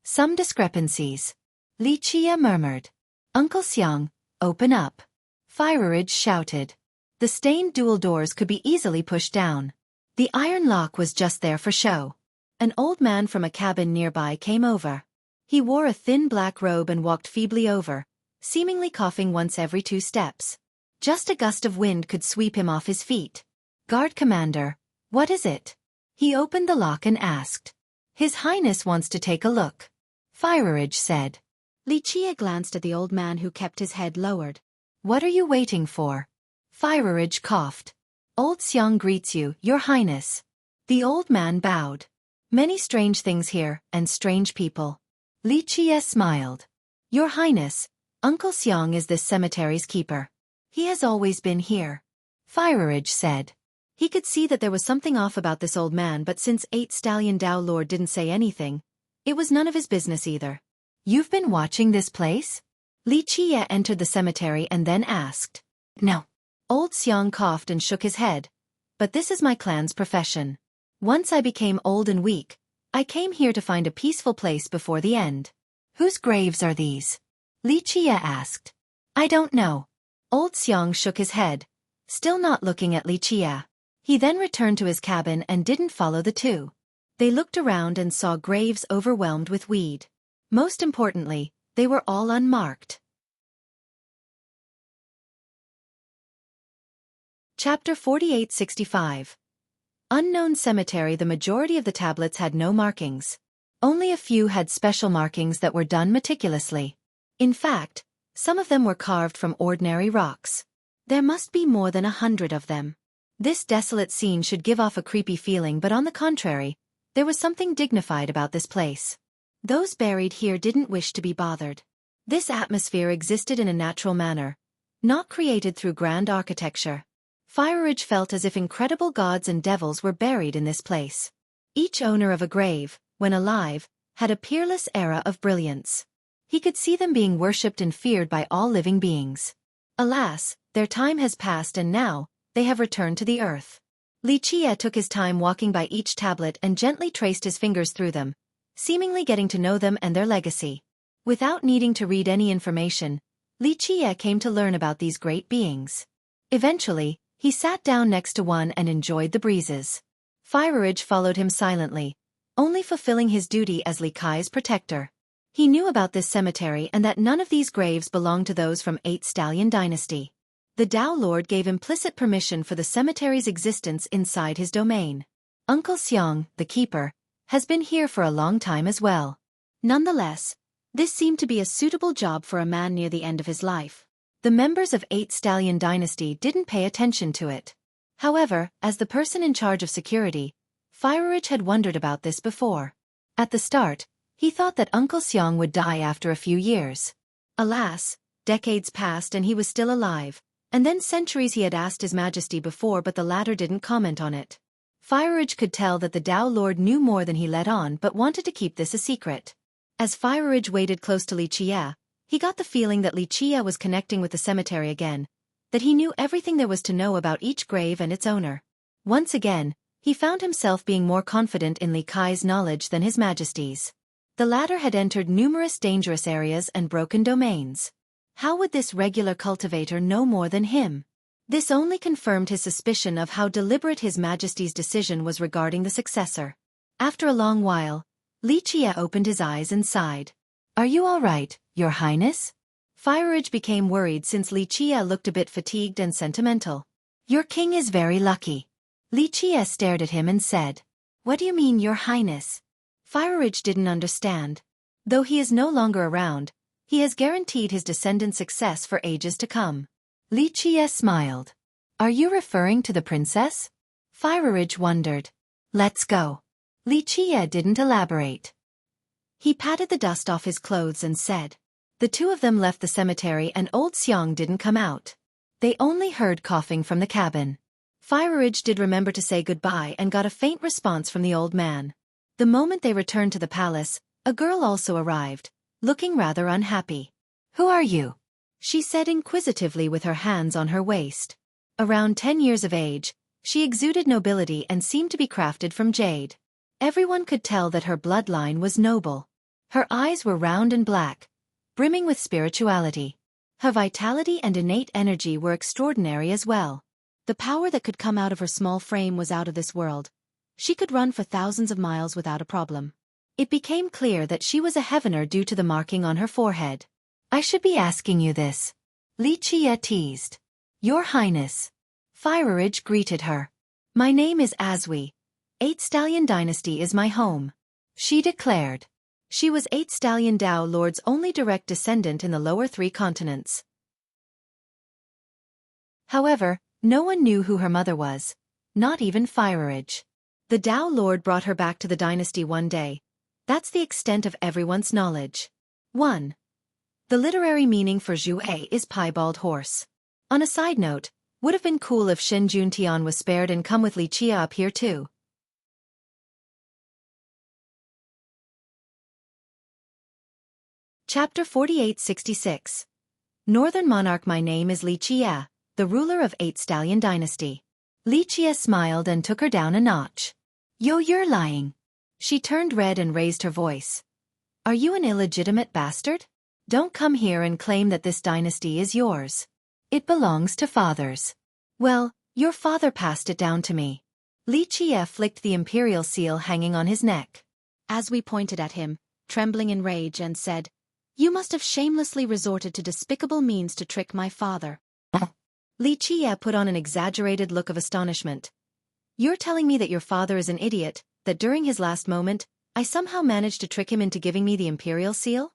Some discrepancies. Li Qie murmured. Uncle Xiang, open up. Firerage shouted. The stained dual doors could be easily pushed down. The iron lock was just there for show. An old man from a cabin nearby came over. He wore a thin black robe and walked feebly over, seemingly coughing once every 2 steps. Just a gust of wind could sweep him off his feet. Guard Commander, what is it? He opened the lock and asked. His Highness wants to take a look. Firerage said. Li Qie glanced at the old man who kept his head lowered. What are you waiting for? Firerage coughed. Old Xiang greets you, Your Highness. The old man bowed. Many strange things here, and strange people. Li Qie smiled. Your Highness, Uncle Xiang is this cemetery's keeper. He has always been here. Firerage said. He could see that there was something off about this old man, but since 8 Stallion Tao Lord didn't say anything, it was none of his business either. You've been watching this place? Li Qie entered the cemetery and then asked. No. Old Xiang coughed and shook his head. But this is my clan's profession. Once I became old and weak, I came here to find a peaceful place before the end. Whose graves are these? Li Qie asked. I don't know. Old Xiang shook his head, still not looking at Li Qie. He then returned to his cabin and didn't follow the two. They looked around and saw graves overwhelmed with weed. Most importantly, they were all unmarked. Chapter 4865. Unknown Cemetery. The majority of the tablets had no markings. Only a few had special markings that were done meticulously. In fact, some of them were carved from ordinary rocks. There must be more than 100 of them. This desolate scene should give off a creepy feeling, but on the contrary, there was something dignified about this place. Those buried here didn't wish to be bothered. This atmosphere existed in a natural manner, not created through grand architecture. Fireridge felt as if incredible gods and devils were buried in this place. Each owner of a grave, when alive, had a peerless aura of brilliance. He could see them being worshipped and feared by all living beings. Alas, their time has passed and now, they have returned to the earth. Xueqi took his time walking by each tablet and gently traced his fingers through them, seemingly getting to know them and their legacy. Without needing to read any information, Xueqi came to learn about these great beings. Eventually, he sat down next to one and enjoyed the breezes. Fireridge followed him silently, only fulfilling his duty as Xueqi's protector. He knew about this cemetery and that none of these graves belonged to those from 8 Stallion Dynasty. The Tao Lord gave implicit permission for the cemetery's existence inside his domain. Uncle Xiang, the keeper, has been here for a long time as well. Nonetheless, this seemed to be a suitable job for a man near the end of his life. The members of 8 Stallion Dynasty didn't pay attention to it. However, as the person in charge of security, Fireridge had wondered about this before. At the start, he thought that Uncle Xiang would die after a few years. Alas, decades passed and he was still alive, and then centuries. He had asked His Majesty before, but the latter didn't comment on it. Fireridge could tell that the Tao Lord knew more than he let on but wanted to keep this a secret. As Fireridge waited close to Xueqi, he got the feeling that Xueqi was connecting with the cemetery again, that he knew everything there was to know about each grave and its owner. Once again, he found himself being more confident in Xueqi's knowledge than His Majesty's. The latter had entered numerous dangerous areas and broken domains. How would this regular cultivator know more than him? This only confirmed his suspicion of how deliberate His Majesty's decision was regarding the successor. After a long while, Xueqi opened his eyes and sighed. "Are you all right, Your Highness?" Fireridge became worried since Xueqi looked a bit fatigued and sentimental. "Your king is very lucky." Xueqi stared at him and said, "What do you mean, Your Highness?" Fireridge didn't understand. Though he is no longer around, he has guaranteed his descendants success for ages to come. Xueqi smiled. "Are you referring to the princess?" Fireridge wondered. "Let's go." Xueqi didn't elaborate. He patted the dust off his clothes and said. The two of them left the cemetery and old Xiang didn't come out. They only heard coughing from the cabin. Fireridge did remember to say goodbye and got a faint response from the old man. The moment they returned to the palace, a girl also arrived, looking rather unhappy. "Who are you?" she said inquisitively with her hands on her waist. Around 10 years of age, she exuded nobility and seemed to be crafted from jade. Everyone could tell that her bloodline was noble. Her eyes were round and black, brimming with spirituality. Her vitality and innate energy were extraordinary as well. The power that could come out of her small frame was out of this world. She could run for thousands of miles without a problem. It became clear that she was a heavener due to the marking on her forehead. "I should be asking you this," Xueqi teased. "Your Highness." Fireridge greeted her. "My name is Asui. 8 Stallion Dynasty is my home," she declared. She was 8 Stallion Tao Lord's only direct descendant in the lower 3 continents. However, no one knew who her mother was, not even Fireridge. The Tao Lord brought her back to the dynasty one day. That's the extent of everyone's knowledge. 1. The literary meaning for Xueqi is piebald horse. On a side note, would have been cool if Shen Juntian was spared and come with Xueqi up here too. Chapter 4866. Northern Monarch. My name is Xueqi, the ruler of 8 Stallion Dynasty. Xueqi smiled and took her down a notch. "Yo, you're lying." She turned red and raised her voice. "Are you an illegitimate bastard? Don't come here and claim that this dynasty is yours. It belongs to fathers." "Well, your father passed it down to me." Xueqi flicked the imperial seal hanging on his neck. Asui pointed at him, trembling in rage, and said, "You must have shamelessly resorted to despicable means to trick my father." Li Qiye put on an exaggerated look of astonishment. You're telling me that your father is an idiot, that during his last moment, I somehow managed to trick him into giving me the imperial seal?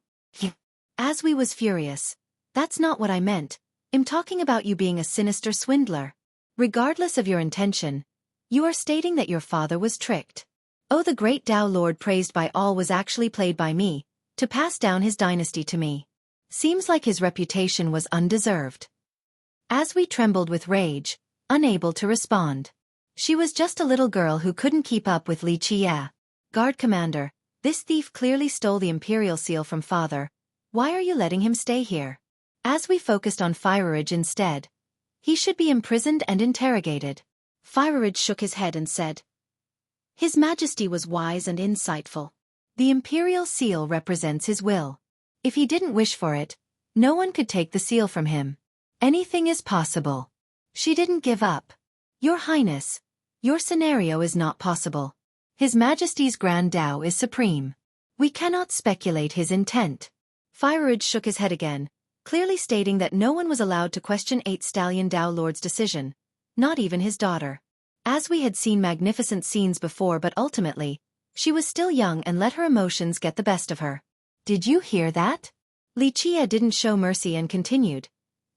Asui was furious. That's not what I meant. I'm talking about you being a sinister swindler. Regardless of your intention, you are stating that your father was tricked. Oh, the great Tao Lord praised by all was actually played by me, to pass down his dynasty to me. Seems like his reputation was undeserved. Asui trembled with rage, unable to respond. She was just a little girl who couldn't keep up with Li Qiye. Guard commander, this thief clearly stole the imperial seal from father. Why are you letting him stay here? Asui focused on Fireridge instead. He should be imprisoned and interrogated. Fireridge shook his head and said, His Majesty was wise and insightful. The imperial seal represents his will. If he didn't wish for it, no one could take the seal from him. Anything is possible. She didn't give up. Your Highness, your scenario is not possible. His Majesty's Grand Tao is supreme. We cannot speculate his intent. Fireridge shook his head again, clearly stating that no one was allowed to question 8 Stallion Tao Lord's decision, not even his daughter. As we had seen magnificent scenes before, but ultimately, she was still young and let her emotions get the best of her. Did you hear that? Li Qiye didn't show mercy and continued.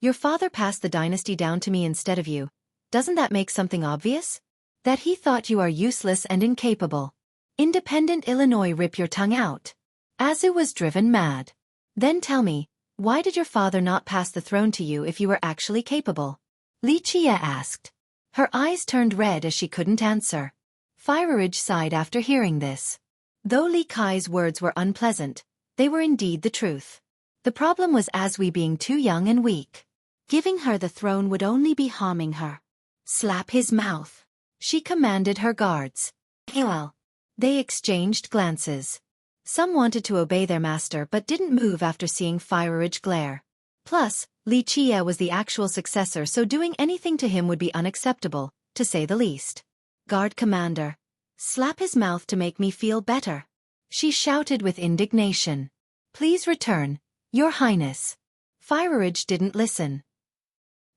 Your father passed the dynasty down to me instead of you. Doesn't that make something obvious? That he thought you are useless and incapable. Independent Illinois, rip your tongue out. Azu was driven mad. Then tell me, why did your father not pass the throne to you if you were actually capable? Li Qiye asked. Her eyes turned red as she couldn't answer. Fireridge sighed after hearing this. Though Li Kai's words were unpleasant, they were indeed the truth. The problem was Asui being too young and weak. Giving her the throne would only be harming her. Slap his mouth. She commanded her guards. Well. They exchanged glances. Some wanted to obey their master but didn't move after seeing Fireridge glare. Plus, Li Qiye was the actual successor, so doing anything to him would be unacceptable, to say the least. Guard commander. Slap his mouth to make me feel better. She shouted with indignation. Please return, Your Highness. Fireridge didn't listen.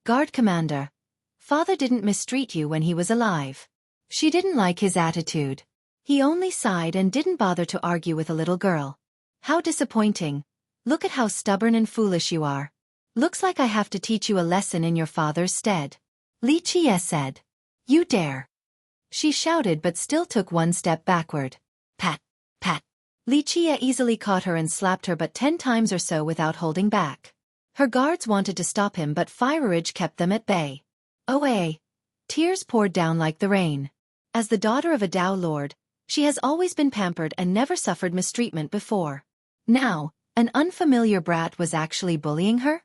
Guard commander. Father didn't mistreat you when he was alive. She didn't like his attitude. He only sighed and didn't bother to argue with a little girl. How disappointing. Look at how stubborn and foolish you are. Looks like I have to teach you a lesson in your father's stead. Li Qiye said. You dare. She shouted but still took one step backward. Pat, pat. Li Qiye easily caught her and slapped her but 10 times or so without holding back. Her guards wanted to stop him but Fireridge kept them at bay. Oh. Tears poured down like the rain. As the daughter of a Tao Lord, she has always been pampered and never suffered mistreatment before. Now, an unfamiliar brat was actually bullying her?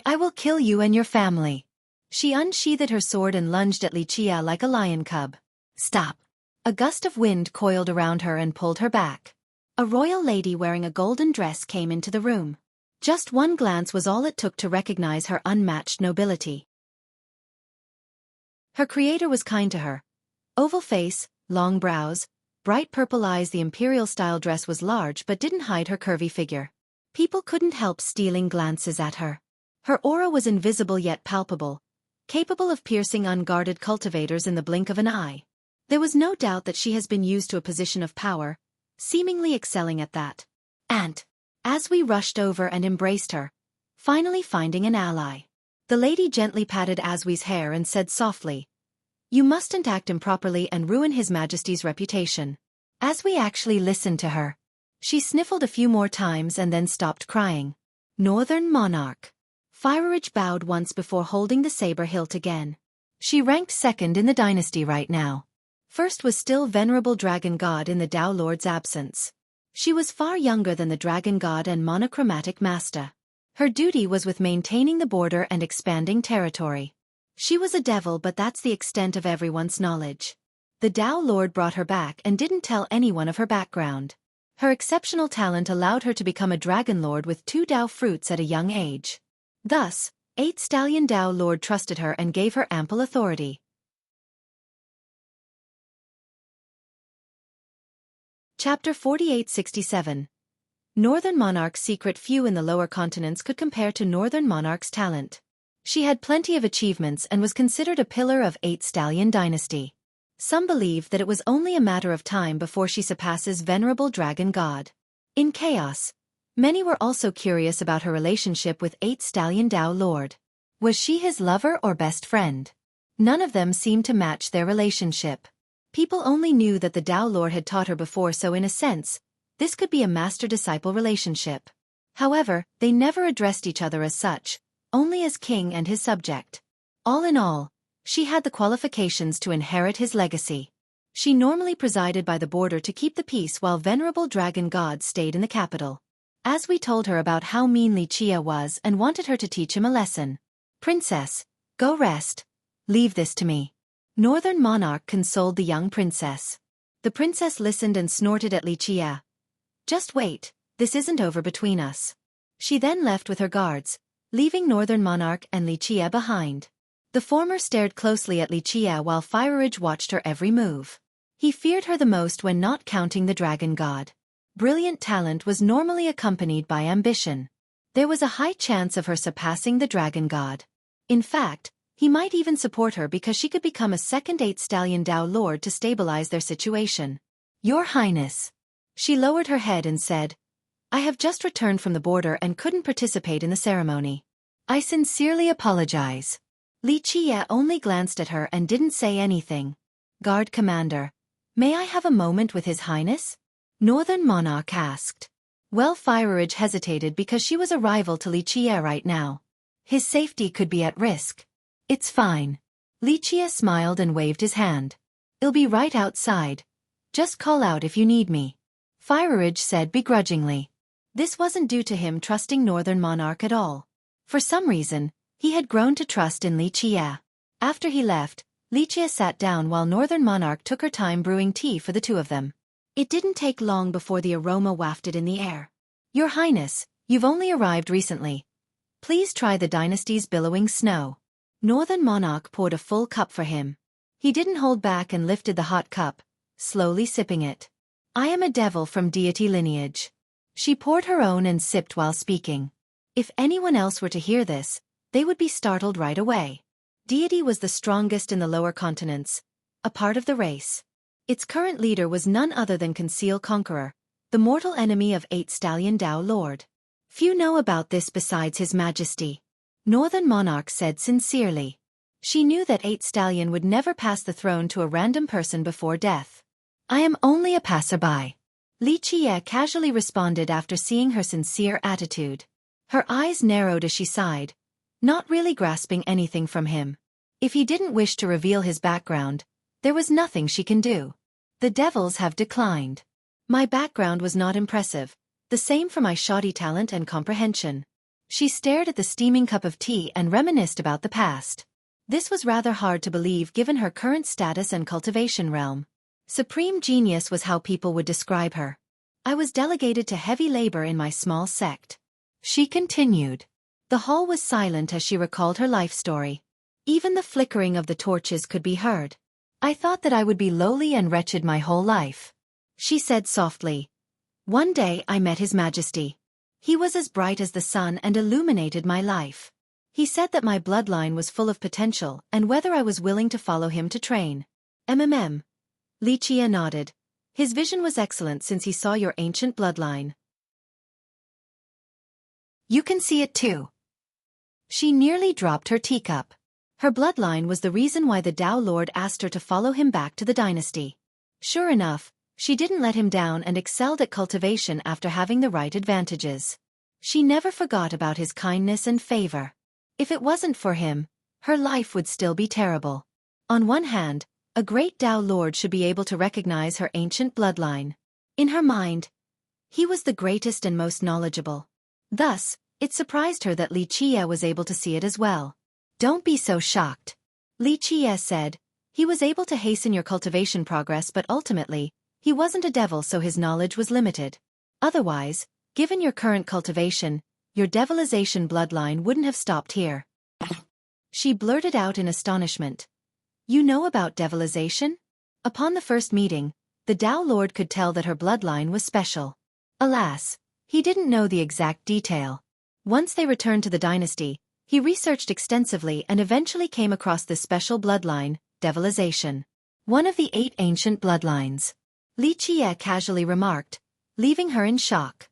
I will kill you and your family. She unsheathed her sword and lunged at Li Qiye like a lion cub. Stop. A gust of wind coiled around her and pulled her back. A royal lady wearing a golden dress came into the room. Just one glance was all it took to recognize her unmatched nobility. Her creator was kind to her. Oval face, long brows, bright purple eyes. The imperial-style dress was large but didn't hide her curvy figure. People couldn't help stealing glances at her. Her aura was invisible yet palpable, capable of piercing unguarded cultivators in the blink of an eye. There was no doubt that she has been used to a position of power, seemingly excelling at that. And, as we rushed over and embraced her, finally finding an ally. The lady gently patted Asui's hair and said softly, You mustn't act improperly and ruin His Majesty's reputation. Asui actually listened to her. She sniffled a few more times and then stopped crying. Northern Monarch. Fireridge bowed once before holding the saber hilt again. She ranked second in the dynasty right now. First was still venerable Dragon God in the Tao Lord's absence. She was far younger than the Dragon God and monochromatic master. Her duty was with maintaining the border and expanding territory. She was a devil, but that's the extent of everyone's knowledge. The Tao Lord brought her back and didn't tell anyone of her background. Her exceptional talent allowed her to become a Dragon Lord with 2 Tao fruits at a young age. Thus, 8 Stallion Tao Lord trusted her and gave her ample authority. Chapter 4867. Northern Monarch's secret. Few in the lower continents could compare to Northern Monarch's talent. She had plenty of achievements and was considered a pillar of 8 Stallion dynasty. Some believe that it was only a matter of time before she surpasses venerable dragon god. In chaos, many were also curious about her relationship with 8 Stallion Dao Lord. Was she his lover or best friend? None of them seemed to match their relationship. People only knew that the Dao Lord had taught her before, so in a sense, this could be a master-disciple relationship. However, they never addressed each other as such, only as king and his subject. All in all, she had the qualifications to inherit his legacy. She normally presided by the border to keep the peace while venerable dragon god stayed in the capital. As we told her about how mean Li Chia was and wanted her to teach him a lesson. Princess, go rest. Leave this to me. Northern Monarch consoled the young princess. The princess listened and snorted at Li Chia. Just wait, this isn't over between us. She then left with her guards, leaving Northern Monarch and Li Chia behind. The former stared closely at Li Chia while Fireridge watched her every move. He feared her the most when not counting the dragon god. Brilliant talent was normally accompanied by ambition. There was a high chance of her surpassing the dragon god. In fact, he might even support her because she could become a second 8 Stallion Dao Lord to stabilize their situation. Your Highness. She lowered her head and said, I have just returned from the border and couldn't participate in the ceremony. I sincerely apologize. Li Chia only glanced at her and didn't say anything. Guard Commander, may I have a moment with His Highness? Northern Monarch asked. Well, Fireridge hesitated because she was a rival to Li Chia right now. His safety could be at risk. It's fine. Li Chia smiled and waved his hand. I'll be right outside. Just call out if you need me. Fireridge said begrudgingly. This wasn't due to him trusting Northern Monarch at all. For some reason, he had grown to trust in Li Chia. After he left, Li Chia sat down while Northern Monarch took her time brewing tea for the two of them. It didn't take long before the aroma wafted in the air. Your Highness, you've only arrived recently. Please try the dynasty's billowing snow. Northern Monarch poured a full cup for him. He didn't hold back and lifted the hot cup, slowly sipping it. I am a devil from deity lineage. She poured her own and sipped while speaking. If anyone else were to hear this, they would be startled right away. Deity was the strongest in the lower continents, a part of the race. Its current leader was none other than Conceal Conqueror, the mortal enemy of 8 Stallion Dao Lord. Few know about this besides His Majesty. Northern Monarch said sincerely. She knew that 8 Stallion would never pass the throne to a random person before death. I am only a passerby. Li Chia casually responded after seeing her sincere attitude. Her eyes narrowed as she sighed, not really grasping anything from him. If he didn't wish to reveal his background, there was nothing she can do. The devils have declined. My background was not impressive, the same for my shoddy talent and comprehension. She stared at the steaming cup of tea and reminisced about the past. This was rather hard to believe given her current status and cultivation realm. Supreme genius was how people would describe her. I was delegated to heavy labor in my small sect. She continued. The hall was silent as she recalled her life story. Even the flickering of the torches could be heard. I thought that I would be lowly and wretched my whole life. She said softly. One day I met His Majesty. He was as bright as the sun and illuminated my life. He said that my bloodline was full of potential and whether I was willing to follow him to train. Li Chia nodded. His vision was excellent since he saw your ancient bloodline. You can see it too. She nearly dropped her teacup. Her bloodline was the reason why the Dao Lord asked her to follow him back to the dynasty. Sure enough, she didn't let him down and excelled at cultivation after having the right advantages. She never forgot about his kindness and favor. If it wasn't for him, her life would still be terrible. On one hand, a great Dao Lord should be able to recognize her ancient bloodline. In her mind, he was the greatest and most knowledgeable. Thus, it surprised her that Li Chia was able to see it as well. Don't be so shocked. Li Chia said, he was able to hasten your cultivation progress but ultimately, he wasn't a devil so his knowledge was limited. Otherwise, given your current cultivation, your devilization bloodline wouldn't have stopped here. She blurted out in astonishment. You know about devilization? Upon the first meeting, the Dao Lord could tell that her bloodline was special. Alas, he didn't know the exact detail. Once they returned to the dynasty, He researched extensively and eventually came across this special bloodline, Devilization. One of the 8 ancient bloodlines. Xueqi casually remarked, leaving her in shock.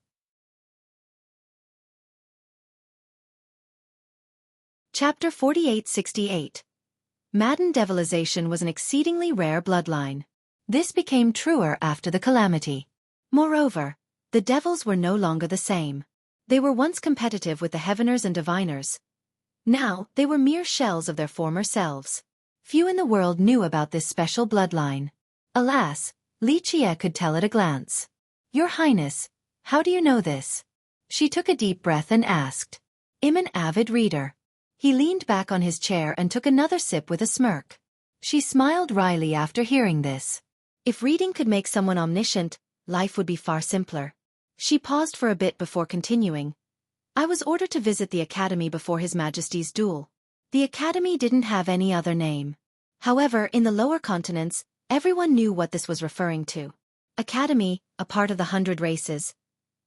Chapter 4868. Madden Devilization was an exceedingly rare bloodline. This became truer after the calamity. Moreover, the devils were no longer the same. They were once competitive with the Heaveners and Diviners. Now, they were mere shells of their former selves. Few in the world knew about this special bloodline. Alas, Xueqi could tell at a glance. Your Highness, how do you know this? She took a deep breath and asked. I'm an avid reader. He leaned back on his chair and took another sip with a smirk. She smiled wryly after hearing this. If reading could make someone omniscient, life would be far simpler. She paused for a bit before continuing. I was ordered to visit the academy before His Majesty's duel. The academy didn't have any other name. However, in the lower continents, everyone knew what this was referring to. Academy, a part of the 100 races.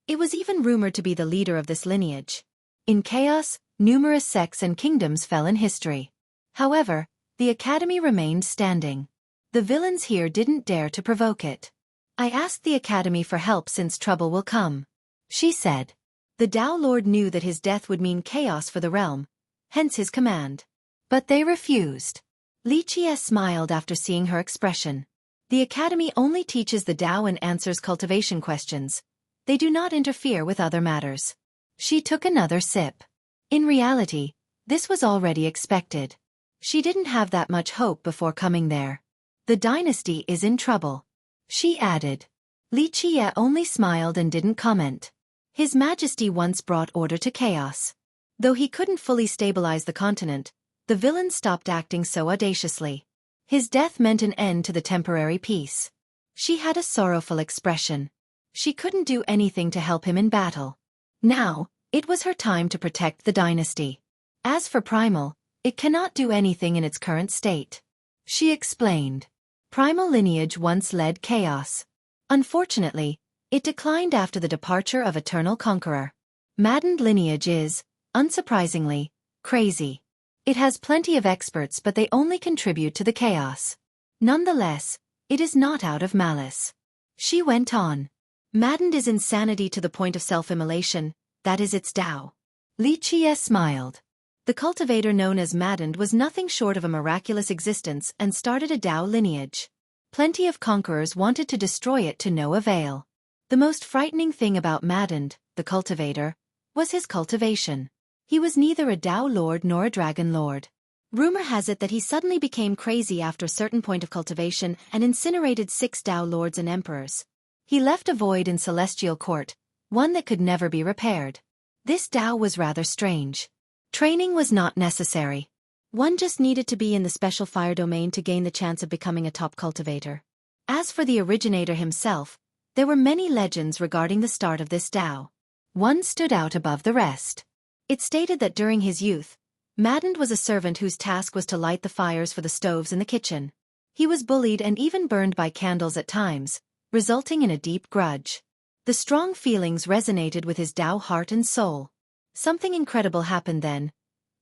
It was even rumored to be the leader of this lineage. In chaos, numerous sects and kingdoms fell in history. However, the academy remained standing. The villains here didn't dare to provoke it. I asked the academy for help since trouble will come. She said. The Tao Lord knew that his death would mean chaos for the realm, hence his command. But they refused. Xueqi smiled after seeing her expression. The academy only teaches the Tao and answers cultivation questions. They do not interfere with other matters. She took another sip. In reality, this was already expected. She didn't have that much hope before coming there. The dynasty is in trouble. She added. Xueqi only smiled and didn't comment. His Majesty once brought order to chaos. Though he couldn't fully stabilize the continent, the villains stopped acting so audaciously. His death meant an end to the temporary peace. She had a sorrowful expression. She couldn't do anything to help him in battle. Now, it was her time to protect the dynasty. As for Primal, it cannot do anything in its current state. She explained. Primal lineage once led chaos. Unfortunately, it declined after the departure of Eternal Conqueror. Maddened lineage is, unsurprisingly, crazy. It has plenty of experts but they only contribute to the chaos. Nonetheless, it is not out of malice. She went on. Maddened is insanity to the point of self-immolation, that is its Tao. Xueqi smiled. The cultivator known as Maddened was nothing short of a miraculous existence and started a Tao lineage. Plenty of conquerors wanted to destroy it to no avail. The most frightening thing about Maddened, the cultivator, was his cultivation. He was neither a Tao Lord nor a Dragon Lord. Rumor has it that he suddenly became crazy after a certain point of cultivation and incinerated 6 Tao Lords and Emperors. He left a void in Celestial Court, one that could never be repaired. This Tao was rather strange. Training was not necessary. One just needed to be in the special fire domain to gain the chance of becoming a top cultivator. As for the originator himself, there were many legends regarding the start of this Tao. One stood out above the rest. It stated that during his youth, Maddened was a servant whose task was to light the fires for the stoves in the kitchen. He was bullied and even burned by candles at times, resulting in a deep grudge. The strong feelings resonated with his Tao heart and soul. Something incredible happened then.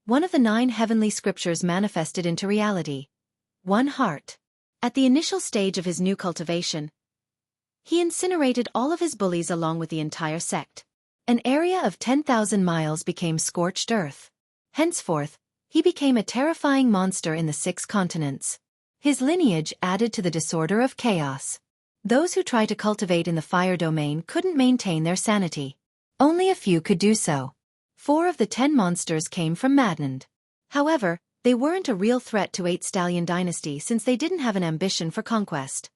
One of the 9 heavenly scriptures manifested into reality. One heart. At the initial stage of his new cultivation, he incinerated all of his bullies along with the entire sect. An area of 10,000 miles became scorched earth. Henceforth, he became a terrifying monster in the 6 continents. His lineage added to the disorder of chaos. Those who tried to cultivate in the fire domain couldn't maintain their sanity. Only a few could do so. 4 of the 10 monsters came from Maddened. However, they weren't a real threat to 8 Stallion Dynasty since they didn't have an ambition for conquest.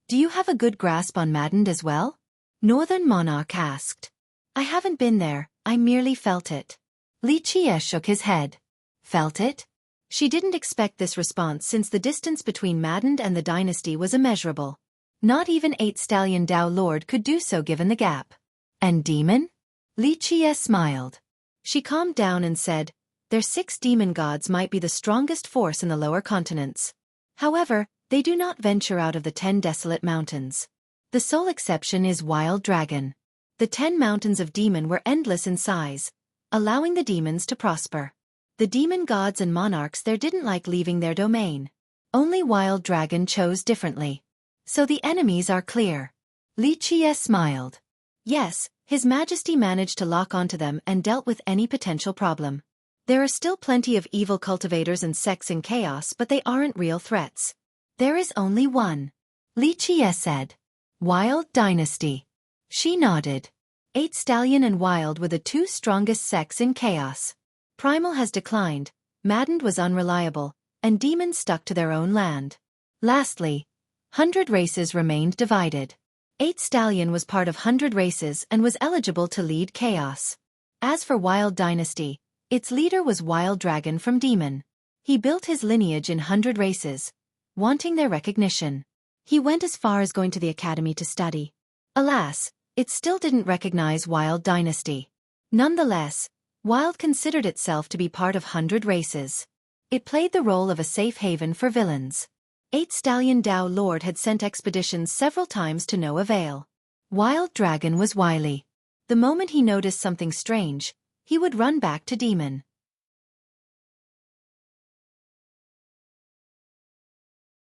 Do you have a good grasp on Maddened as well? Northern Monarch asked. I haven't been there, I merely felt it. Xueqi shook his head. Felt it? She didn't expect this response since the distance between Maddened and the dynasty was immeasurable. Not even 8 Stallion Tao Lord could do so given the gap. And demon? Xueqi smiled. She calmed down and said, their 6 demon gods might be the strongest force in the lower continents. However, they do not venture out of the 10 desolate mountains. The sole exception is Wild Dragon. The 10 mountains of demon were endless in size, allowing the demons to prosper. The demon gods and monarchs there didn't like leaving their domain. Only Wild Dragon chose differently. So the enemies are clear. Li Qie smiled. Yes, His Majesty managed to lock onto them and dealt with any potential problem. There are still plenty of evil cultivators and sects in chaos, but they aren't real threats. There is only one. Li Qie said. Wild Dynasty. She nodded. 8 Stallion and Wild were the 2 strongest sects in chaos. Primal has declined, Maddened was unreliable, and Demons stuck to their own land. Lastly, 100 races remained divided. 8 Stallion was part of 100 races and was eligible to lead chaos. As for Wild Dynasty, its leader was Wild Dragon from Demon. He built his lineage in 100 races, wanting their recognition. He went as far as going to the academy to study. Alas, it still didn't recognize Wild Dynasty. Nonetheless, Wild considered itself to be part of 100 races. It played the role of a safe haven for villains. 8 Stallion Dao Lord had sent expeditions several times to no avail. Wild Dragon was wily. The moment he noticed something strange, he would run back to Demon.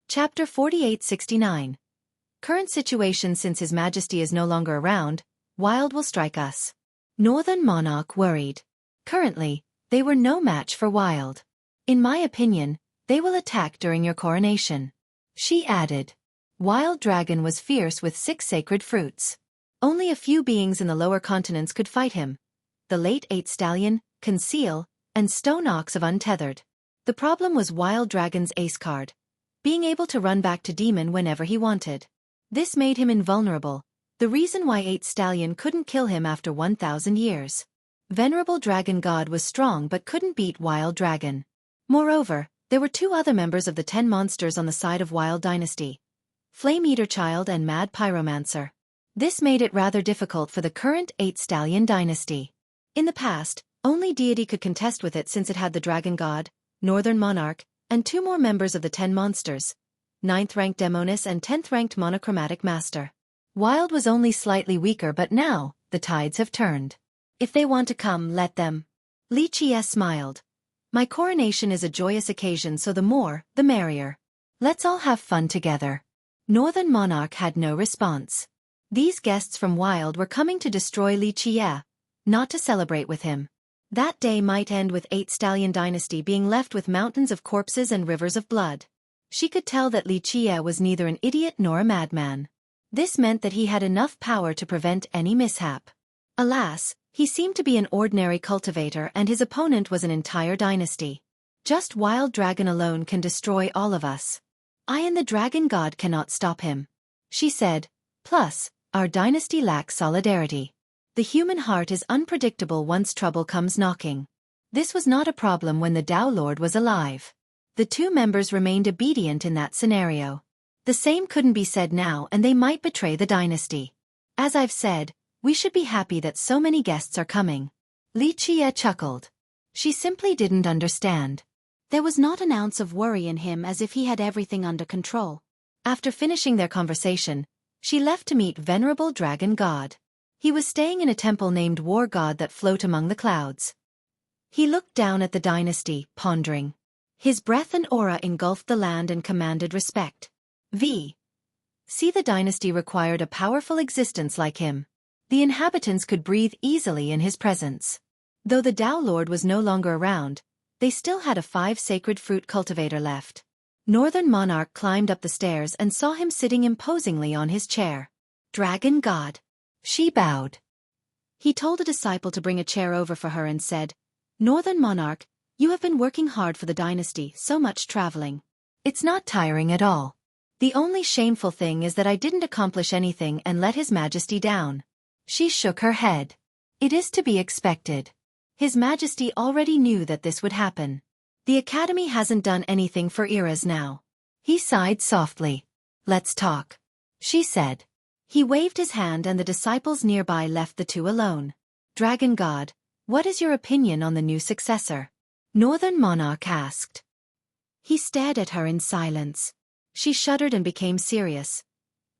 Chapter 4869. Current situation. Since His Majesty is no longer around, Wild will strike us. Northern Monarch worried. Currently, they were no match for Wild. In my opinion, they will attack during your coronation. She added. Wild Dragon was fierce with 6 sacred fruits. Only a few beings in the lower continents could fight him. The late 8 Stallion, Conceal, and Stone Ox of Untethered. The problem was Wild Dragon's ace card, being able to run back to Demon whenever he wanted. This made him invulnerable, the reason why 8 Stallion couldn't kill him after 1,000 years. Venerable Dragon God was strong but couldn't beat Wild Dragon. Moreover, there were 2 other members of the 10 monsters on the side of Wild Dynasty. Flame Eater Child and Mad Pyromancer. This made it rather difficult for the current 8 Stallion Dynasty. In the past, only deity could contest with it since it had the Dragon God, Northern Monarch, and 2 more members of the 10 monsters, 9th-ranked Demonis and 10th-ranked Monochromatic Master. Wild was only slightly weaker, but now, the tides have turned. If they want to come, let them. Li Qie smiled. My coronation is a joyous occasion, so the more, the merrier. Let's all have fun together. Northern Monarch had no response. These guests from Wild were coming to destroy Li Qie, not to celebrate with him. That day might end with 8 Stallion Dynasty being left with mountains of corpses and rivers of blood. She could tell that Li Qie was neither an idiot nor a madman. This meant that he had enough power to prevent any mishap. Alas, he seemed to be an ordinary cultivator and his opponent was an entire dynasty. Just Wild Dragon alone can destroy all of us. I and the Dragon God cannot stop him. She said, plus, our dynasty lacks solidarity. The human heart is unpredictable once trouble comes knocking. This was not a problem when the Dao Lord was alive. The 2 members remained obedient in that scenario. The same couldn't be said now and they might betray the dynasty. As I've said, we should be happy that so many guests are coming. Li Qie chuckled. She simply didn't understand. There was not an ounce of worry in him, as if he had everything under control. After finishing their conversation, she left to meet Venerable Dragon God. He was staying in a temple named War God that float among the clouds. He looked down at the dynasty, pondering. His breath and aura engulfed the land and commanded respect. See, the dynasty required a powerful existence like him. The inhabitants could breathe easily in his presence. Though the Dao Lord was no longer around, they still had a 5 sacred fruit cultivator left. Northern Monarch climbed up the stairs and saw him sitting imposingly on his chair. Dragon God. She bowed. He told a disciple to bring a chair over for her and said, Northern Monarch, you have been working hard for the dynasty, so much traveling. It's not tiring at all. The only shameful thing is that I didn't accomplish anything and let His Majesty down. She shook her head. It is to be expected. His Majesty already knew that this would happen. The Academy hasn't done anything for eras now. He sighed softly. Let's talk. She said. He waved his hand and the disciples nearby left the 2 alone. Dragon God, what is your opinion on the new successor? Northern Monarch asked. He stared at her in silence. She shuddered and became serious.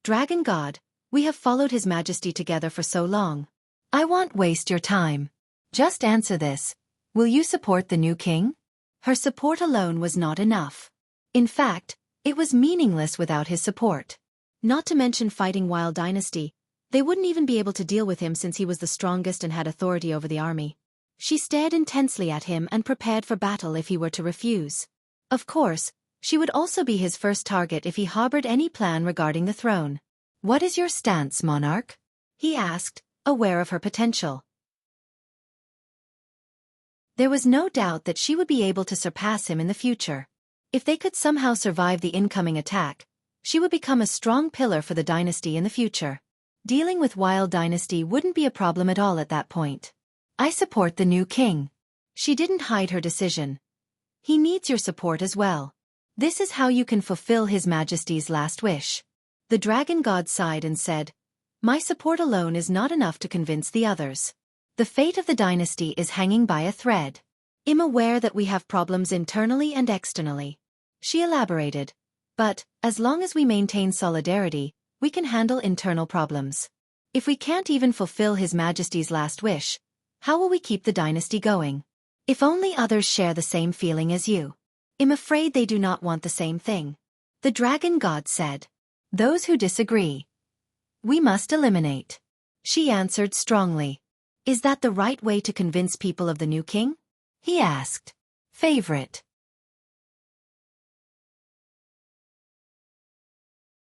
Dragon God, we have followed His Majesty together for so long. I won't waste your time. Just answer this. Will you support the new king? Her support alone was not enough. In fact, it was meaningless without his support. Not to mention fighting Wild Dynasty, they wouldn't even be able to deal with him since he was the strongest and had authority over the army. She stared intensely at him and prepared for battle if he were to refuse. Of course, she would also be his first target if he harbored any plan regarding the throne. What is your stance, monarch? He asked, aware of her potential. There was no doubt that she would be able to surpass him in the future. If they could somehow survive the incoming attack, she would become a strong pillar for the dynasty in the future. Dealing with Wild Dynasty wouldn't be a problem at all at that point. I support the new king. She didn't hide her decision. He needs your support as well. This is how you can fulfill His Majesty's last wish. The dragon god sighed and said, my support alone is not enough to convince the others. The fate of the dynasty is hanging by a thread. I'm aware that we have problems internally and externally. She elaborated. But, as long as we maintain solidarity, we can handle internal problems. If we can't even fulfill His Majesty's last wish, how will we keep the dynasty going? If only others share the same feeling as you. I'm afraid they do not want the same thing. The dragon god said. Those who disagree, we must eliminate. She answered strongly. Is that the right way to convince people of the new king? He asked. Favorite.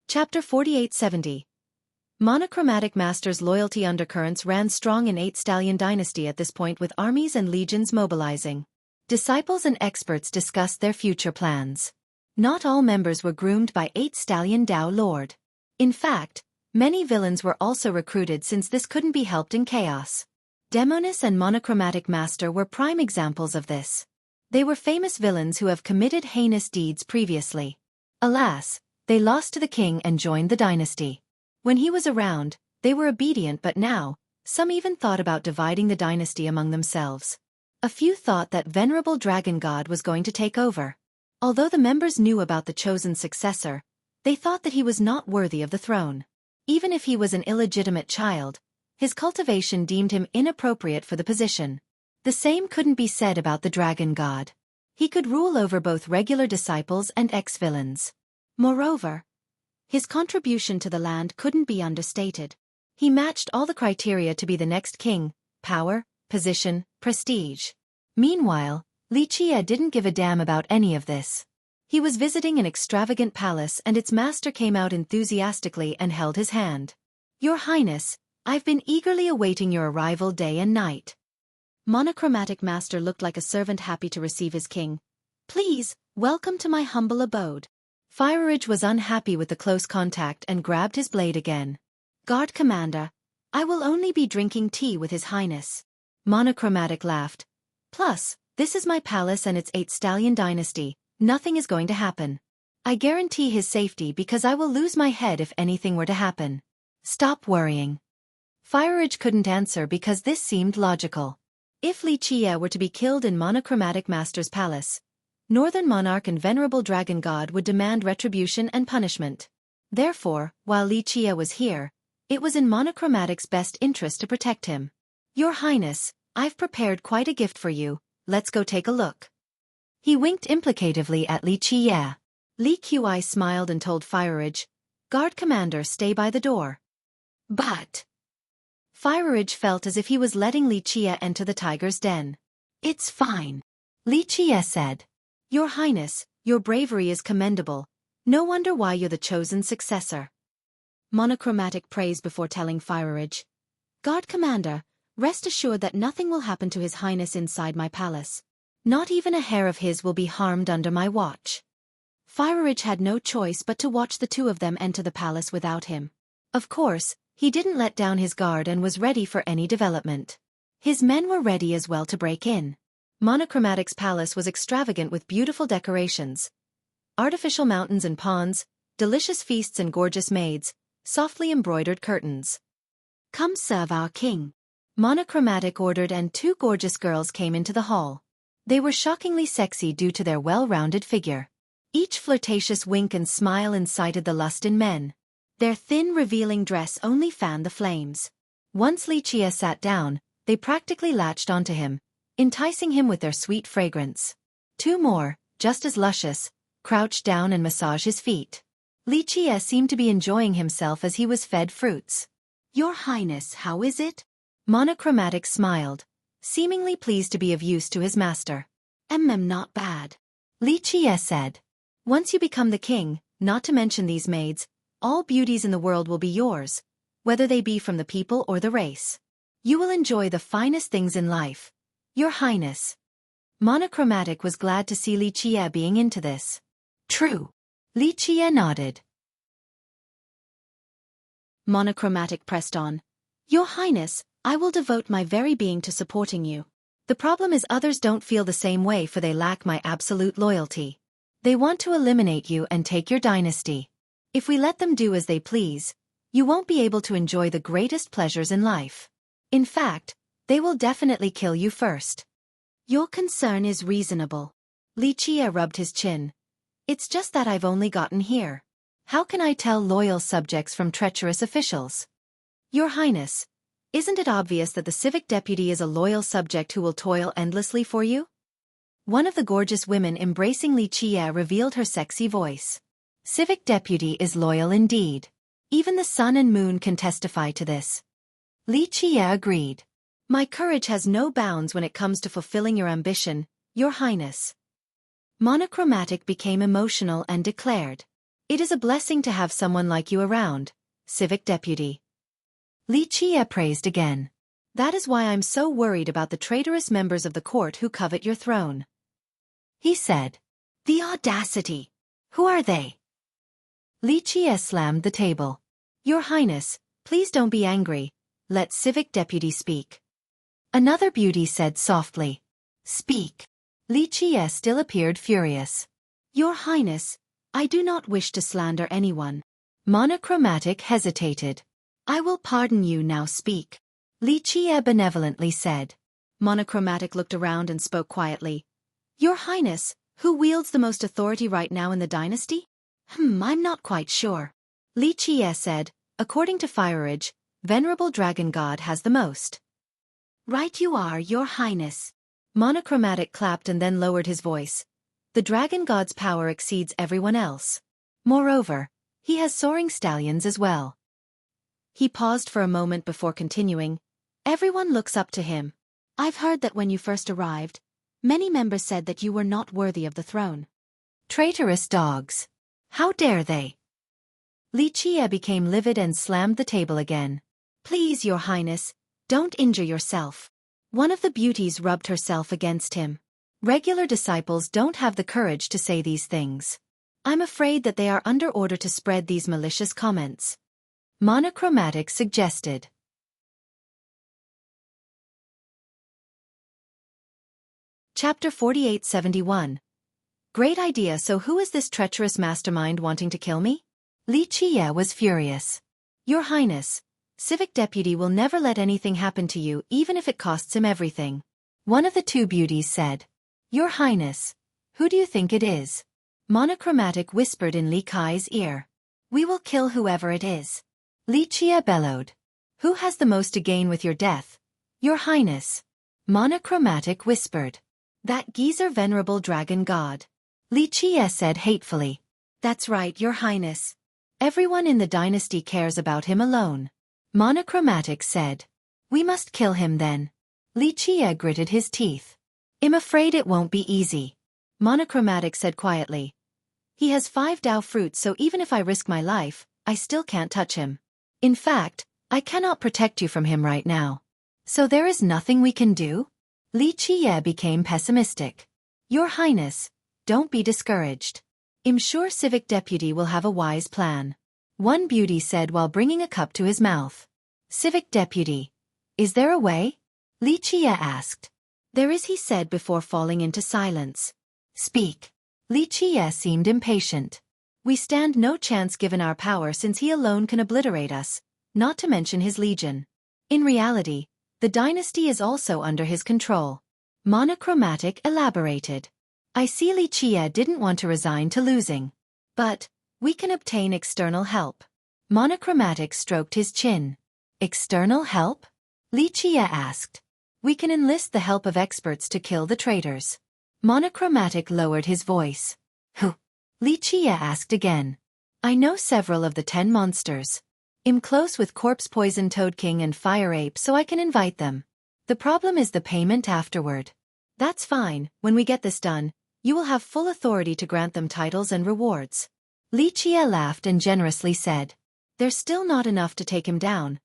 Chapter 4870. Monochromatic Master's loyalty undercurrents ran strong in 8 Stallion Dynasty at this point, with armies and legions mobilizing. Disciples and experts discussed their future plans. Not all members were groomed by 8 Stallion Dao Lord. In fact, many villains were also recruited since this couldn't be helped in chaos. Demonis and Monochromatic Master were prime examples of this. They were famous villains who have committed heinous deeds previously. Alas, they lost to the king and joined the dynasty. When he was around, they were obedient, but now, some even thought about dividing the dynasty among themselves. A few thought that venerable dragon god was going to take over. Although the members knew about the chosen successor, they thought that he was not worthy of the throne. Even if he was an illegitimate child, his cultivation deemed him inappropriate for the position. The same couldn't be said about the dragon god. He could rule over both regular disciples and ex-villains. Moreover, his contribution to the land couldn't be understated. He matched all the criteria to be the next king: power, position, prestige. Meanwhile, Li Qie didn't give a damn about any of this. He was visiting an extravagant palace and its master came out enthusiastically and held his hand. Your Highness, I've been eagerly awaiting your arrival day and night. Monochromatic Master looked like a servant happy to receive his king. Please, welcome to my humble abode. Fireridge was unhappy with the close contact and grabbed his blade again. Guard Commander, I will only be drinking tea with His Highness. Monochromatic laughed. Plus, this is my palace and it's 8 Stallion Dynasty, nothing is going to happen. I guarantee his safety because I will lose my head if anything were to happen. Stop worrying. Fireridge couldn't answer because this seemed logical. If Li Qie were to be killed in Monochromatic Master's palace, Northern Monarch and Venerable Dragon God would demand retribution and punishment. Therefore, while Li Qie was here, it was in Monochromatic's best interest to protect him. Your Highness, I've prepared quite a gift for you, let's go take a look. He winked implicatively at Li Qie. Li Qi smiled and told Fireridge, Guard Commander, stay by the door. But Fireridge felt as if he was letting Li Qie enter the tiger's den. It's fine. Li Qie said. Your Highness, your bravery is commendable. No wonder why you're the chosen successor. Monochromatic praised before telling Fireridge. Guard Commander, rest assured that nothing will happen to His Highness inside my palace. Not even a hair of his will be harmed under my watch. Fireridge had no choice but to watch the two of them enter the palace without him. Of course, he didn't let down his guard and was ready for any development. His men were ready as well to break in. Monochromatic's palace was extravagant with beautiful decorations. Artificial mountains and ponds, delicious feasts and gorgeous maids, softly embroidered curtains. Come serve our king. Monochromatic ordered and 2 gorgeous girls came into the hall. They were shockingly sexy due to their well-rounded figure. Each flirtatious wink and smile incited the lust in men. Their thin, revealing dress only fanned the flames. Once Li Qie sat down, they practically latched onto him, enticing him with their sweet fragrance. Two more, just as luscious, crouched down and massaged his feet. Xueqi seemed to be enjoying himself as he was fed fruits. "Your Highness, how is it?" Monochromatic smiled, seemingly pleased to be of use to his master. Not bad," Xueqi said. "Once you become the king, not to mention these maids, all beauties in the world will be yours, whether they be from the people or the race. You will enjoy the finest things in life, Your Highness." Monochromatic was glad to see Xueqi being into this. "True." Xueqi nodded. Monochromatic pressed on. "Your Highness, I will devote my very being to supporting you. The problem is others don't feel the same way, for they lack my absolute loyalty. They want to eliminate you and take your dynasty. If we let them do as they please, you won't be able to enjoy the greatest pleasures in life. In fact, they will definitely kill you first." "Your concern is reasonable." Xueqi rubbed his chin. "It's just that I've only gotten here. How can I tell loyal subjects from treacherous officials?" "Your Highness, isn't it obvious that the civic deputy is a loyal subject who will toil endlessly for you?" One of the gorgeous women embracing Xueqi revealed her sexy voice. "Civic deputy is loyal indeed. Even the sun and moon can testify to this." Xueqi agreed. "My courage has no bounds when it comes to fulfilling your ambition, Your Highness." Monochromatic became emotional and declared, "It is a blessing to have someone like you around, civic deputy." Xueqi praised again. "That is why I'm so worried about the traitorous members of the court who covet your throne." He said, "The audacity! Who are they?" Xueqi slammed the table. "Your Highness, please don't be angry. Let civic deputy speak." Another beauty said softly, "Speak." Xueqi still appeared furious. "Your Highness, I do not wish to slander anyone." Monochromatic hesitated. "I will pardon you, now speak," Xueqi benevolently said. Monochromatic looked around and spoke quietly. "Your Highness, who wields the most authority right now in the dynasty?" I'm not quite sure." Xueqi said, "According to Fireage, Venerable Dragon God has the most." "Right you are, Your Highness." Monochromatic clapped and then lowered his voice. "The Dragon God's power exceeds everyone else. Moreover, he has soaring stallions as well." He paused for a moment before continuing. "Everyone looks up to him. I've heard that when you first arrived, many members said that you were not worthy of the throne. Traitorous dogs. How dare they?" Xueqi became livid and slammed the table again. "Please, Your Highness, don't injure yourself." One of the beauties rubbed herself against him. "Regular disciples don't have the courage to say these things. I'm afraid that they are under order to spread these malicious comments." Monochromatic suggested. Chapter 4871. Great idea. So who is this treacherous mastermind wanting to kill me? Xueqi was furious. "Your Highness, civic deputy will never let anything happen to you even if it costs him everything." One of the two beauties said. "Your Highness, who do you think it is?" Monochromatic whispered in Xueqi's ear. "We will kill whoever it is." Xueqi bellowed. "Who has the most to gain with your death, Your Highness?" Monochromatic whispered. "That geezer Venerable Dragon God." Xueqi said hatefully. "That's right, Your Highness. Everyone in the dynasty cares about him alone." Monochromatic said. "We must kill him then." Xueqi gritted his teeth. "I'm afraid it won't be easy." Monochromatic said quietly. "He has 5 Dao fruits, so even if I risk my life, I still can't touch him. In fact, I cannot protect you from him right now. So there is nothing we can do?" Xueqi became pessimistic. "Your Highness, don't be discouraged. I'm sure civic deputy will have a wise plan." One beauty said while bringing a cup to his mouth. "Civic deputy, is there a way?" Xueqi asked. "There is," he said before falling into silence. "Speak." Xueqi seemed impatient. "We stand no chance given our power, since he alone can obliterate us, not to mention his legion. In reality, the dynasty is also under his control." Monochromatic elaborated. "I see Xueqi didn't want to resign to losing. But we can obtain external help." Monochromatic stroked his chin. "External help?" Xueqi asked. We can enlist the help of experts to kill the traitors. Monochromatic lowered his voice. Who? Li Qie asked again. I know several of the 10 monsters. I'm close with Corpse Poison Toad King and Fire Ape, so I can invite them. The problem is the payment afterward. That's fine, when we get this done, you will have full authority to grant them titles and rewards. Li Qie laughed and generously said. There's still not enough to take him down.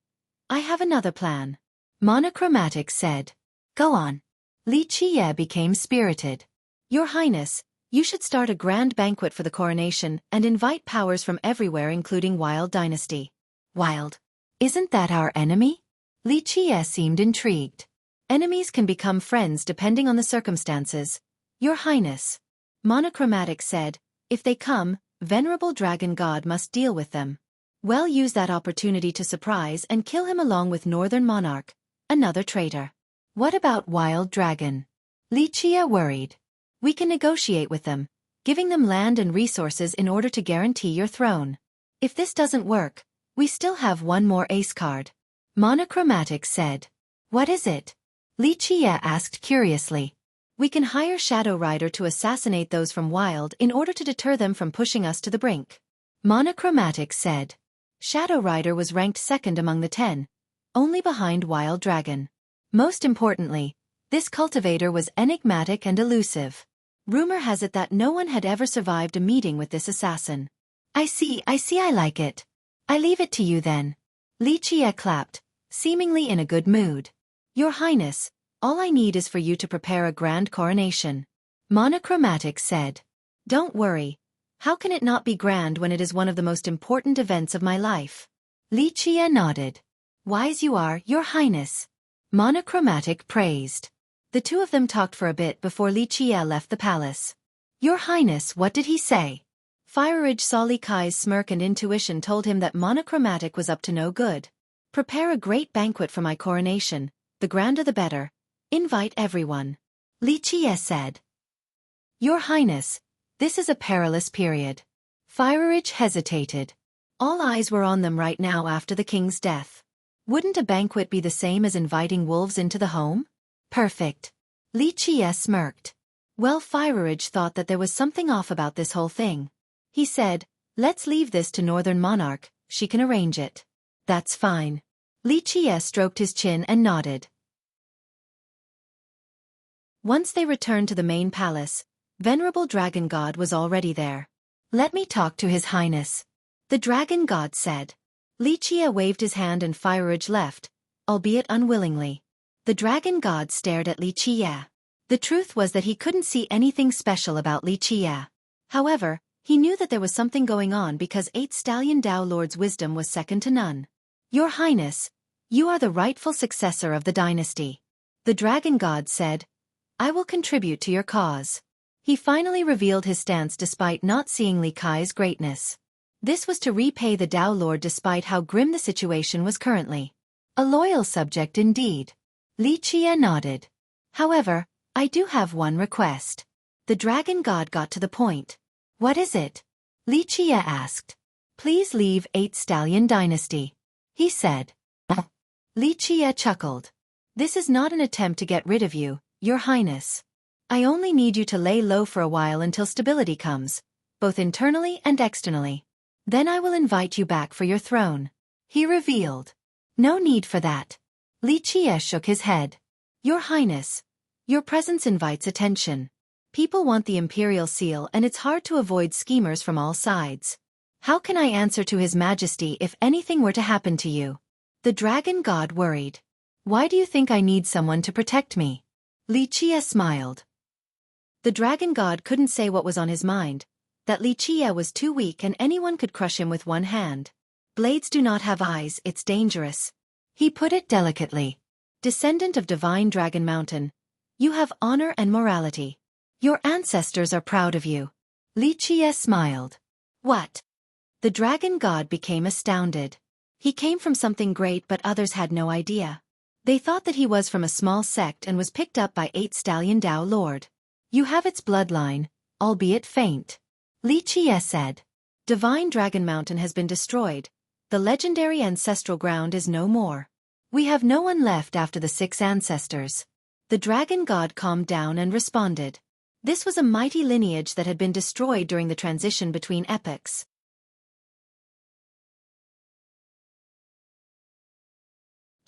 I have another plan. Monochromatic said. Go on. Li Qie became spirited. Your Highness, you should start a grand banquet for the coronation and invite powers from everywhere including Wild Dynasty. Wild? Isn't that our enemy? Li Qie seemed intrigued. Enemies can become friends depending on the circumstances. Your Highness. Monochromatic said, if they come, Venerable Dragon God must deal with them. Well, use that opportunity to surprise and kill him along with Northern Monarch, another traitor. What about Wild Dragon? Li Qie worried. We can negotiate with them, giving them land and resources in order to guarantee your throne. If this doesn't work, we still have one more ace card. Monochromatic said. What is it? Li Qie asked curiously. We can hire Shadow Rider to assassinate those from Wild in order to deter them from pushing us to the brink. Monochromatic said. Shadow Rider was ranked second among the 10, only behind Wild Dragon. Most importantly, this cultivator was enigmatic and elusive. Rumor has it that no one had ever survived a meeting with this assassin. I see, I like it. I leave it to you then. Li Qie clapped, seemingly in a good mood. Your Highness, all I need is for you to prepare a grand coronation. Monochromatic said. Don't worry. How can it not be grand when it is one of the most important events of my life? Li Qie nodded. Wise you are, Your Highness. Monochromatic praised. The two of them talked for a bit before Li Qie left the palace. Your Highness, what did he say? Firage saw Li Kai's smirk and intuition told him that Monochromatic was up to no good. Prepare a great banquet for my coronation, the grander the better. Invite everyone. Li Qie said. Your Highness, this is a perilous period. Firage hesitated. All eyes were on them right now after the king's death. Wouldn't a banquet be the same as inviting wolves into the home? Perfect. Li Qie smirked. Well, Firage thought that there was something off about this whole thing. He said, let's leave this to Northern Monarch, she can arrange it. That's fine. Li Qie stroked his chin and nodded. Once they returned to the main palace, Venerable Dragon God was already there. Let me talk to His Highness. The Dragon God said. Li Qie waved his hand and Firage left, albeit unwillingly. The Dragon God stared at Li Qie. The truth was that he couldn't see anything special about Li Qie. However, he knew that there was something going on because 8 Stallion Dao Lord's wisdom was second to none. Your Highness, you are the rightful successor of the dynasty. The Dragon God said, I will contribute to your cause. He finally revealed his stance despite not seeing Li Kai's greatness. This was to repay the Dao Lord despite how grim the situation was currently. A loyal subject indeed. Li Qie nodded. However, I do have one request. The Dragon God got to the point. What is it? Li Qie asked. Please leave 8 Stallion Dynasty. He said. Li Qie chuckled. This is not an attempt to get rid of you, Your Highness. I only need you to lay low for a while until stability comes, both internally and externally. Then I will invite you back for your throne. He revealed. No need for that. Li Qie shook his head. Your Highness, your presence invites attention. People want the imperial seal and it's hard to avoid schemers from all sides. How can I answer to His Majesty if anything were to happen to you? The Dragon God worried. Why do you think I need someone to protect me? Li Qie smiled. The Dragon God couldn't say what was on his mind, that Li Qie was too weak and anyone could crush him with one hand. Blades do not have eyes, it's dangerous. He put it delicately. Descendant of Divine Dragon Mountain, you have honor and morality. Your ancestors are proud of you. Li Qie smiled. What? The Dragon God became astounded. He came from something great but others had no idea. They thought that he was from a small sect and was picked up by 8 Stallion Dao Lord. You have its bloodline, albeit faint. Li Qie said. Divine Dragon Mountain has been destroyed. The legendary ancestral ground is no more. We have no one left after the 6 ancestors. The dragon god calmed down and responded. This was a mighty lineage that had been destroyed during the transition between epochs.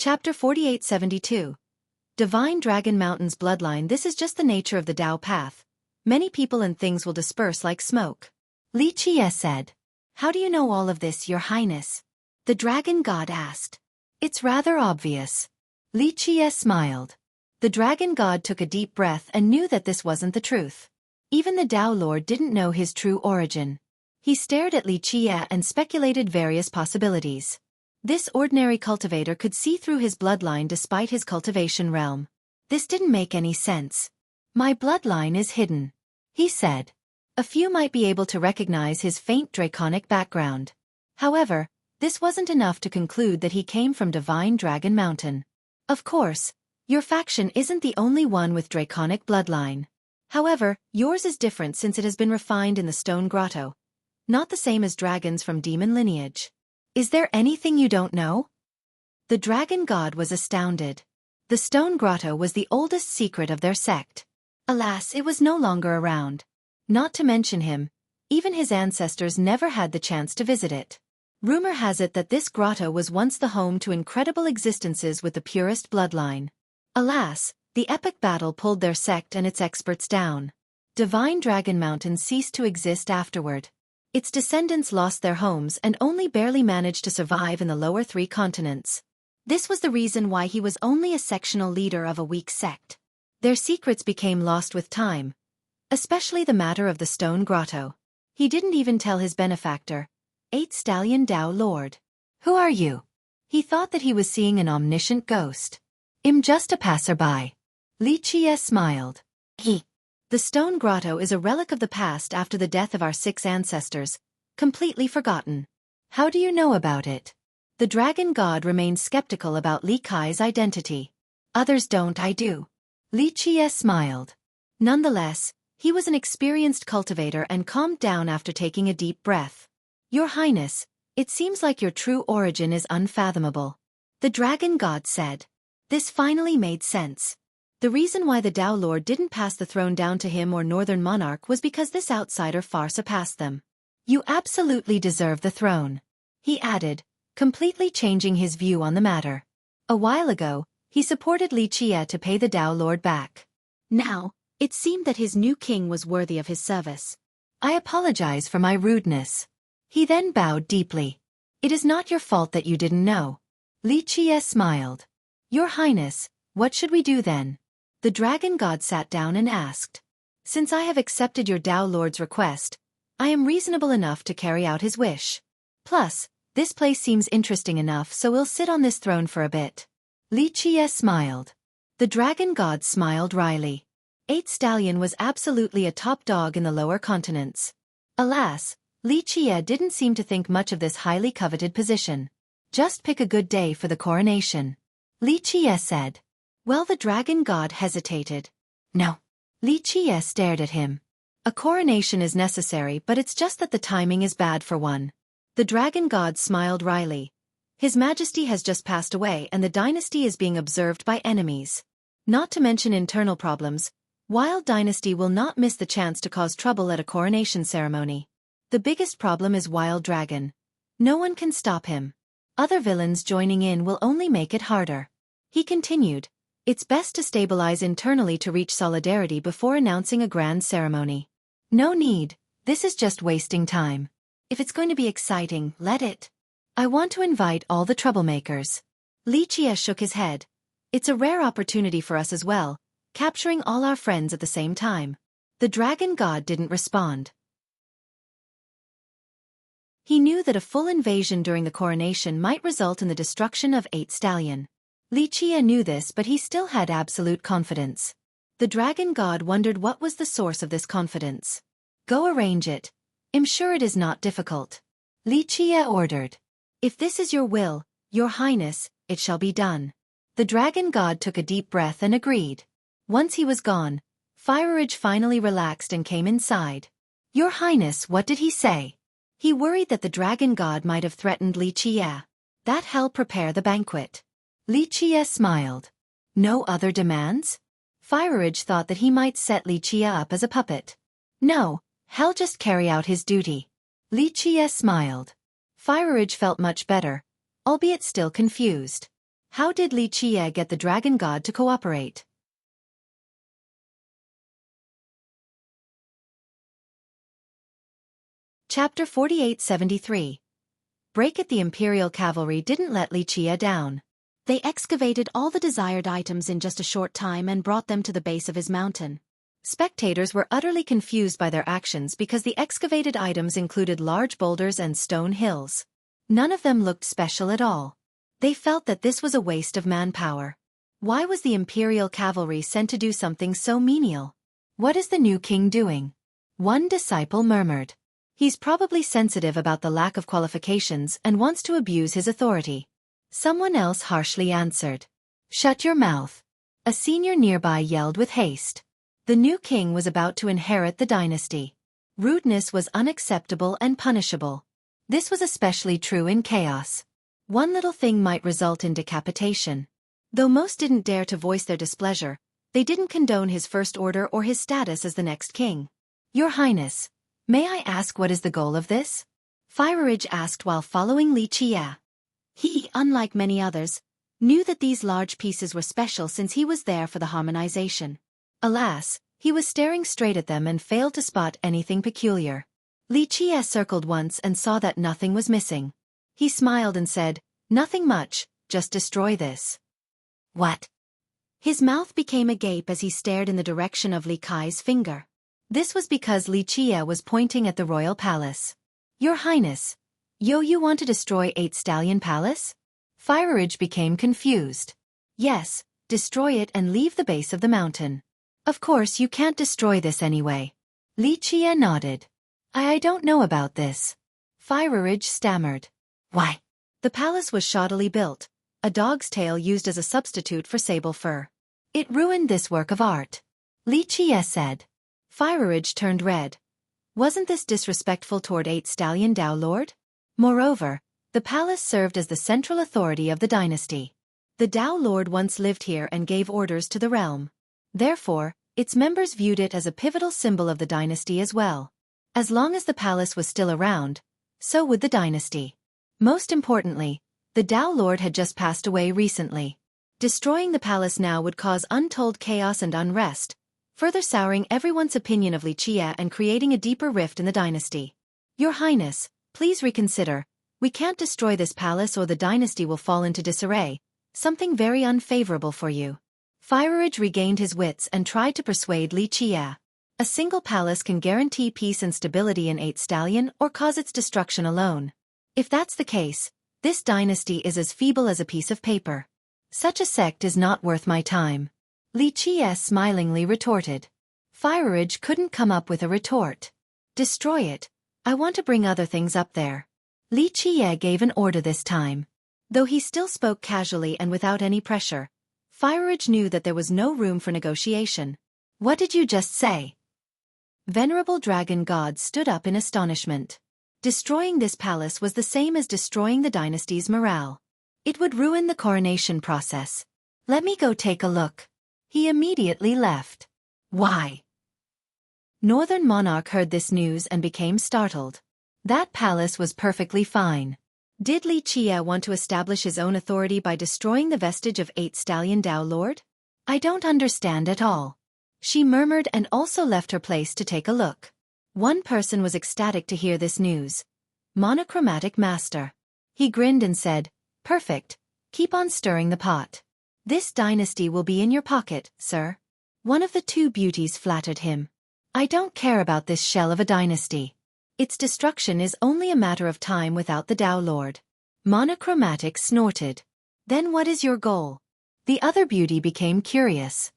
Chapter 4872. Divine Dragon Mountain's bloodline. This is just the nature of the Tao path. Many people and things will disperse like smoke. Li Qie said. How do you know all of this, Your Highness? The dragon god asked. It's rather obvious. Li Qie smiled. The dragon god took a deep breath and knew that this wasn't the truth. Even the Tao Lord didn't know his true origin. He stared at Li Qie and speculated various possibilities. This ordinary cultivator could see through his bloodline despite his cultivation realm. This didn't make any sense. My bloodline is hidden, he said. A few might be able to recognize his faint draconic background. However, this wasn't enough to conclude that he came from Divine Dragon Mountain. Of course, your faction isn't the only one with draconic bloodline. However, yours is different since it has been refined in the stone grotto. Not the same as dragons from demon lineage. Is there anything you don't know? The dragon god was astounded. The stone grotto was the oldest secret of their sect. Alas, it was no longer around. Not to mention him, even his ancestors never had the chance to visit it. Rumor has it that this grotto was once the home to incredible existences with the purest bloodline. Alas, the epic battle pulled their sect and its experts down. Divine Dragon Mountain ceased to exist afterward. Its descendants lost their homes and only barely managed to survive in the lower 3 continents. This was the reason why he was only a sectional leader of a weak sect. Their secrets became lost with time, especially the matter of the stone grotto. He didn't even tell his benefactor, 8 Stallion Tao Lord. Who are you? He thought that he was seeing an omniscient ghost. I'm just a passerby. Li Qie smiled. The stone grotto is a relic of the past after the death of our 6 ancestors, completely forgotten. How do you know about it? The dragon god remained skeptical about Li Kai's identity. Others don't, I do. Li Qie smiled. Nonetheless, he was an experienced cultivator and calmed down after taking a deep breath. Your Highness, it seems like your true origin is unfathomable. The dragon god said. This finally made sense. The reason why the Tao Lord didn't pass the throne down to him or Northern Monarch was because this outsider far surpassed them. You absolutely deserve the throne, he added, completely changing his view on the matter. A while ago, he supported Li Qie to pay the Tao Lord back. Now, it seemed that his new king was worthy of his service. I apologize for my rudeness. He then bowed deeply. It is not your fault that you didn't know. Li Qie smiled. Your Highness, what should we do then? The dragon god sat down and asked. Since I have accepted your Tao Lord's request, I am reasonable enough to carry out his wish. Plus, this place seems interesting enough, so we'll sit on this throne for a bit. Li Qie smiled. The dragon god smiled wryly. 8 Stallion was absolutely a top dog in the lower continents. Alas, Li Qie didn't seem to think much of this highly coveted position. Just pick a good day for the coronation. Li Qie said. Well, the dragon god hesitated. No. Li Qie stared at him. A coronation is necessary, but it's just that the timing is bad for one. The dragon god smiled wryly. His Majesty has just passed away and the dynasty is being observed by enemies. Not to mention internal problems, Wild Dynasty will not miss the chance to cause trouble at a coronation ceremony. The biggest problem is Wild Dragon. No one can stop him. Other villains joining in will only make it harder. He continued, it's best to stabilize internally to reach solidarity before announcing a grand ceremony. No need, this is just wasting time. If it's going to be exciting, let it. I want to invite all the troublemakers. Li Qie shook his head. It's a rare opportunity for us as well, capturing all our friends at the same time. The dragon god didn't respond. He knew that a full invasion during the coronation might result in the destruction of 8 Stallion. Li Qie knew this, but he still had absolute confidence. The dragon god wondered what was the source of this confidence. Go arrange it. I'm sure it is not difficult. Li Qie ordered. If this is your will, your highness, it shall be done. The dragon god took a deep breath and agreed. Once he was gone, Fireridge finally relaxed and came inside. Your highness, what did he say? He worried that the dragon god might have threatened Li Qie. That helped prepare the banquet. Li Qie smiled. No other demands? Fireridge thought that he might set Li Qie up as a puppet. No, he'll just carry out his duty. Li Qie smiled. Fireridge felt much better, albeit still confused. How did Li Qie get the dragon god to cooperate? Chapter 4873. Break it. The Imperial Cavalry didn't let Li Qie down. They excavated all the desired items in just a short time and brought them to the base of his mountain. Spectators were utterly confused by their actions because the excavated items included large boulders and stone hills. None of them looked special at all. They felt that this was a waste of manpower. Why was the Imperial Cavalry sent to do something so menial? What is the new king doing? One disciple murmured. He's probably sensitive about the lack of qualifications and wants to abuse his authority. Someone else harshly answered. Shut your mouth. A senior nearby yelled with haste. The new king was about to inherit the dynasty. Rudeness was unacceptable and punishable. This was especially true in chaos. One little thing might result in decapitation. Though most didn't dare to voice their displeasure, they didn't condone his first order or his status as the next king. Your Highness, may I ask what is the goal of this? Fireridge asked while following Li Qie. He, unlike many others, knew that these large pieces were special since he was there for the harmonization. Alas, he was staring straight at them and failed to spot anything peculiar. Li Qie circled once and saw that nothing was missing. He smiled and said, Nothing much, just destroy this. What? His mouth became agape as he stared in the direction of Li Kai's finger. This was because Li Qie was pointing at the royal palace. Your Highness, you want to destroy 8 Stallion Palace? Fireridge became confused. Yes, destroy it and leave the base of the mountain. Of course you can't destroy this anyway. Li Qie nodded. I don't know about this. Fireridge stammered. Why? The palace was shoddily built, a dog's tail used as a substitute for sable fur. It ruined this work of art. Li Qie said. Fireridge turned red. Wasn't this disrespectful toward 8 Stallion Dao Lord? Moreover, the palace served as the central authority of the dynasty. The Dao Lord once lived here and gave orders to the realm. Therefore, its members viewed it as a pivotal symbol of the dynasty as well. As long as the palace was still around, so would the dynasty. Most importantly, the Dao Lord had just passed away recently. Destroying the palace now would cause untold chaos and unrest, further souring everyone's opinion of Li Qie and creating a deeper rift in the dynasty. Your Highness, please reconsider. We can't destroy this palace or the dynasty will fall into disarray, something very unfavorable for you. Fireridge regained his wits and tried to persuade Li Qie. A single palace can guarantee peace and stability in 8 Stallion or cause its destruction alone. If that's the case, this dynasty is as feeble as a piece of paper. Such a sect is not worth my time. Li Qie smilingly retorted. Fireridge couldn't come up with a retort. Destroy it. I want to bring other things up there. Li Qie gave an order this time. Though he still spoke casually and without any pressure, Fireridge knew that there was no room for negotiation. What did you just say? Venerable Dragon God stood up in astonishment. Destroying this palace was the same as destroying the dynasty's morale. It would ruin the coronation process. Let me go take a look. He immediately left. Why? Northern Monarch heard this news and became startled. That palace was perfectly fine. Did Li Qie want to establish his own authority by destroying the vestige of 8 Stallion Dao Lord? I don't understand at all. She murmured and also left her place to take a look. One person was ecstatic to hear this news. Monochromatic Master. He grinned and said, Perfect. Keep on stirring the pot. This dynasty will be in your pocket, sir. One of the 2 beauties flattered him. I don't care about this shell of a dynasty. Its destruction is only a matter of time without the Dao Lord. Monochromatic snorted. Then what is your goal? The other beauty became curious.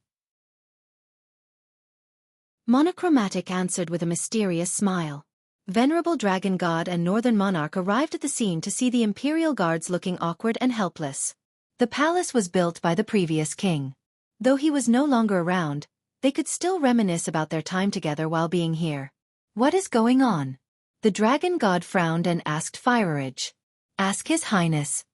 Monochromatic answered with a mysterious smile. Venerable Dragon God and Northern Monarch arrived at the scene to see the Imperial Guards looking awkward and helpless. The palace was built by the previous king. Though he was no longer around, they could still reminisce about their time together while being here. What is going on? The Dragon God frowned and asked Fireridge. Ask His Highness.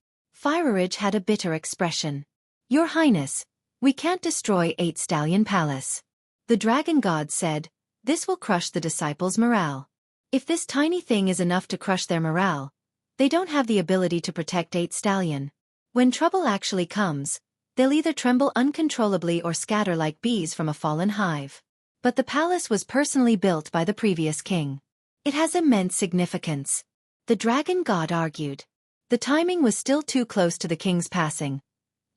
Ridge had a bitter expression. Your Highness, we can't destroy 8 Stallion Palace. The dragon god said, this will crush the disciples' morale. If this tiny thing is enough to crush their morale, they don't have the ability to protect 8 Stallion. When trouble actually comes, they'll either tremble uncontrollably or scatter like bees from a fallen hive. But the palace was personally built by the previous king. It has immense significance. The dragon god argued. The timing was still too close to the king's passing.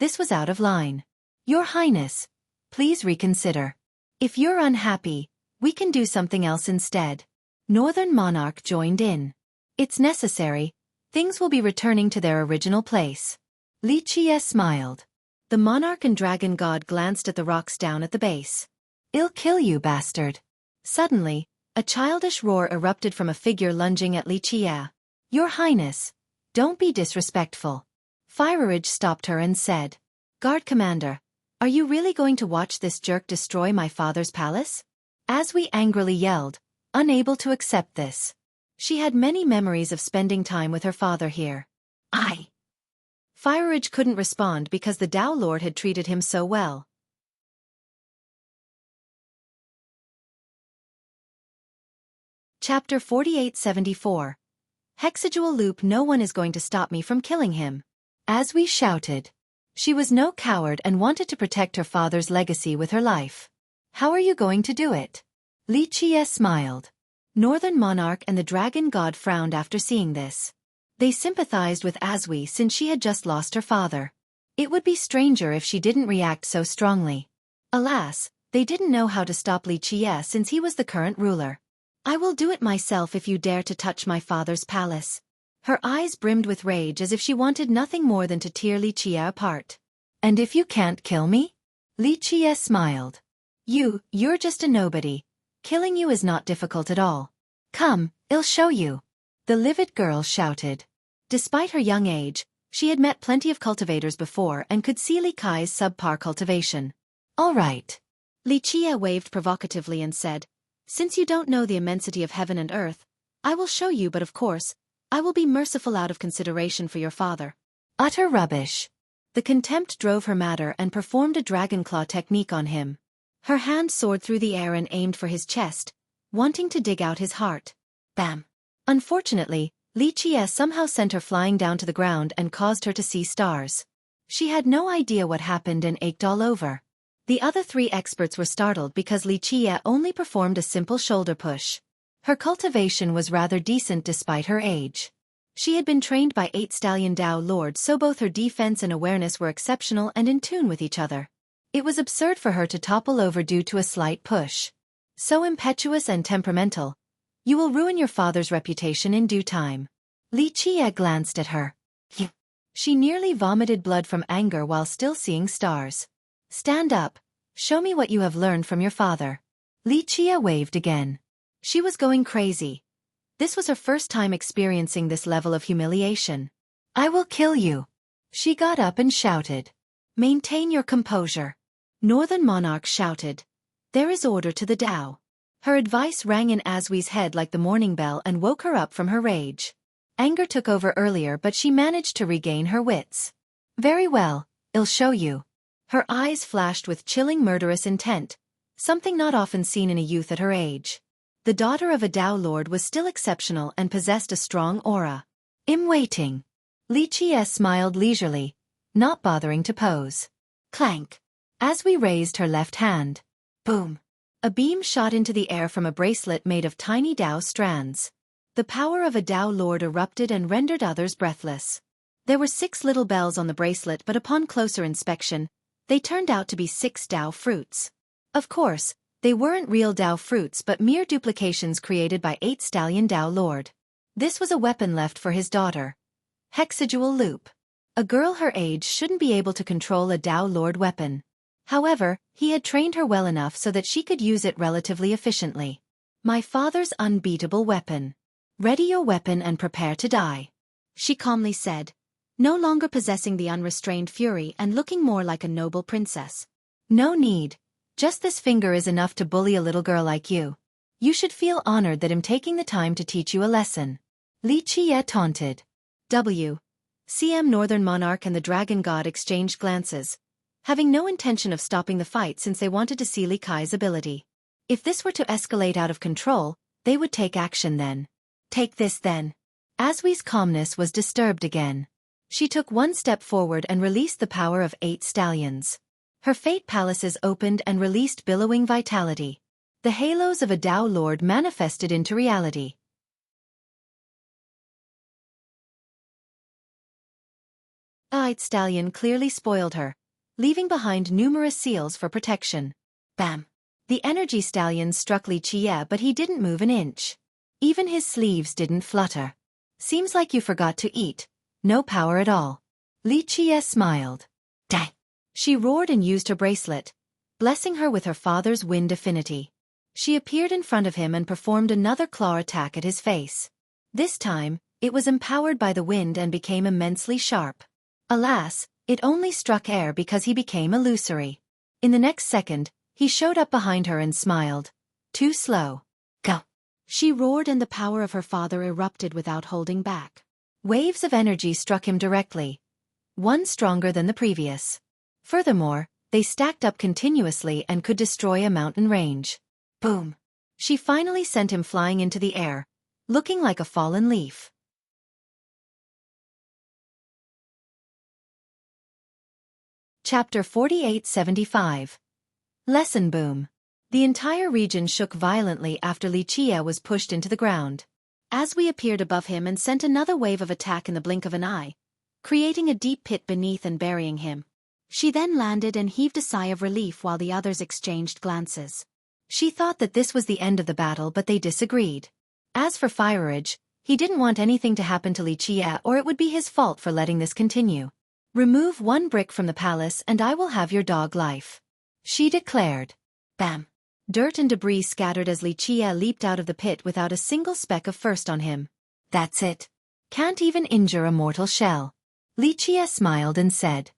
This was out of line. Your Highness, please reconsider. If you're unhappy, we can do something else instead. Northern Monarch joined in. It's necessary. Things will be returning to their original place. Li Qie smiled. The monarch and dragon god glanced at the rocks down at the base. I'll kill you, bastard. Suddenly, a childish roar erupted from a figure lunging at Li Qie. Your Highness, don't be disrespectful. Ridge stopped her and said, Guard Commander, are you really going to watch this jerk destroy my father's palace? Aswi angrily yelled, unable to accept this. She had many memories of spending time with her father here. Ridge couldn't respond because the Dao Lord had treated him so well. Chapter 4874. Hexadual Loop. No one is going to stop me from killing him. Aswi shouted. She was no coward and wanted to protect her father's legacy with her life. How are you going to do it? Li Qie smiled. Northern Monarch and the Dragon God frowned after seeing this. They sympathized with Aswi since she had just lost her father. It would be stranger if she didn't react so strongly. Alas, they didn't know how to stop Li Qie since he was the current ruler. I will do it myself if you dare to touch my father's palace. Her eyes brimmed with rage as if she wanted nothing more than to tear Li Qie apart. And if you can't kill me? Li Qie smiled. You're just a nobody. Killing you is not difficult at all. Come, I'll show you. The livid girl shouted. Despite her young age, she had met plenty of cultivators before and could see Li Kai's subpar cultivation. All right. Li Qie waved provocatively and said, since you don't know the immensity of heaven and earth, I will show you, but of course, I will be merciful out of consideration for your father. Utter rubbish. The contempt drove her madder and performed a dragon claw technique on him. Her hand soared through the air and aimed for his chest, wanting to dig out his heart. Bam. Unfortunately, Li Qie somehow sent her flying down to the ground and caused her to see stars. She had no idea what happened and ached all over. The other 3 experts were startled because Li Qie only performed a simple shoulder push. Her cultivation was rather decent despite her age. She had been trained by 8 Stallion Dao Lords, so both her defense and awareness were exceptional and in tune with each other. It was absurd for her to topple over due to a slight push. So impetuous and temperamental. You will ruin your father's reputation in due time. Li Qie glanced at her. She nearly vomited blood from anger while still seeing stars. Stand up. Show me what you have learned from your father. Li Qie waved again. She was going crazy. This was her first time experiencing this level of humiliation. I will kill you. She got up and shouted. Maintain your composure. Northern Monarch shouted. There is order to the Dao. Her advice rang in Aswi's head like the morning bell and woke her up from her rage. Anger took over earlier, but she managed to regain her wits. Very well, I'll show you. Her eyes flashed with chilling murderous intent, something not often seen in a youth at her age. The daughter of a Dao Lord was still exceptional and possessed a strong aura. I'm waiting. Li Qie smiled leisurely, not bothering to pose. Clank. Aswi raised her left hand. Boom. A beam shot into the air from a bracelet made of tiny Dao strands. The power of a Dao Lord erupted and rendered others breathless. There were 6 little bells on the bracelet, but upon closer inspection, they turned out to be 6 Dao fruits. Of course, they weren't real Dao fruits but mere duplications created by 8 Stallion Dao Lord. This was a weapon left for his daughter. Hexadual Loop. A girl her age shouldn't be able to control a Dao Lord weapon. However, he had trained her well enough so that she could use it relatively efficiently. My father's unbeatable weapon. Ready your weapon and prepare to die. She calmly said, no longer possessing the unrestrained fury and looking more like a noble princess. No need. Just this finger is enough to bully a little girl like you. You should feel honored that I'm taking the time to teach you a lesson. Li Qie taunted. Northern Monarch and the Dragon God exchanged glances, having no intention of stopping the fight since they wanted to see Li Kai's ability. If this were to escalate out of control, they would take action then. Take this then. Aswee's calmness was disturbed again. She took one step forward and released the power of 8 stallions. Her fate palaces opened and released billowing vitality. The halos of a Tao Lord manifested into reality. A 8 stallion clearly spoiled her, leaving behind numerous seals for protection. Bam! The energy stallion struck Li Qiye, but he didn't move an inch. Even his sleeves didn't flutter. Seems like you forgot to eat. No power at all. Li Qiye smiled. Dang! She roared and used her bracelet, blessing her with her father's wind affinity. She appeared in front of him and performed another claw attack at his face. This time, it was empowered by the wind and became immensely sharp. Alas, it only struck air because he became illusory. In the next second, he showed up behind her and smiled. Too slow. Go! She roared and the power of her father erupted without holding back. Waves of energy struck him directly, one stronger than the previous. Furthermore, they stacked up continuously and could destroy a mountain range. Boom! She finally sent him flying into the air, looking like a fallen leaf. Chapter 4875. Lesson Boom. The entire region shook violently after Li Qiye was pushed into the ground. Aswee appeared above him and sent another wave of attack in the blink of an eye, creating a deep pit beneath and burying him. She then landed and heaved a sigh of relief while the others exchanged glances. She thought that this was the end of the battle, but they disagreed. As for Firage, he didn't want anything to happen to Li Qiye, or it would be his fault for letting this continue. Remove 1 brick from the palace and I will have your dog life, she declared. Bam! Dirt and debris scattered as Li Qiye leaped out of the pit without a single speck of first on him. That's it. Can't even injure a mortal shell. Li Qiye smiled and said.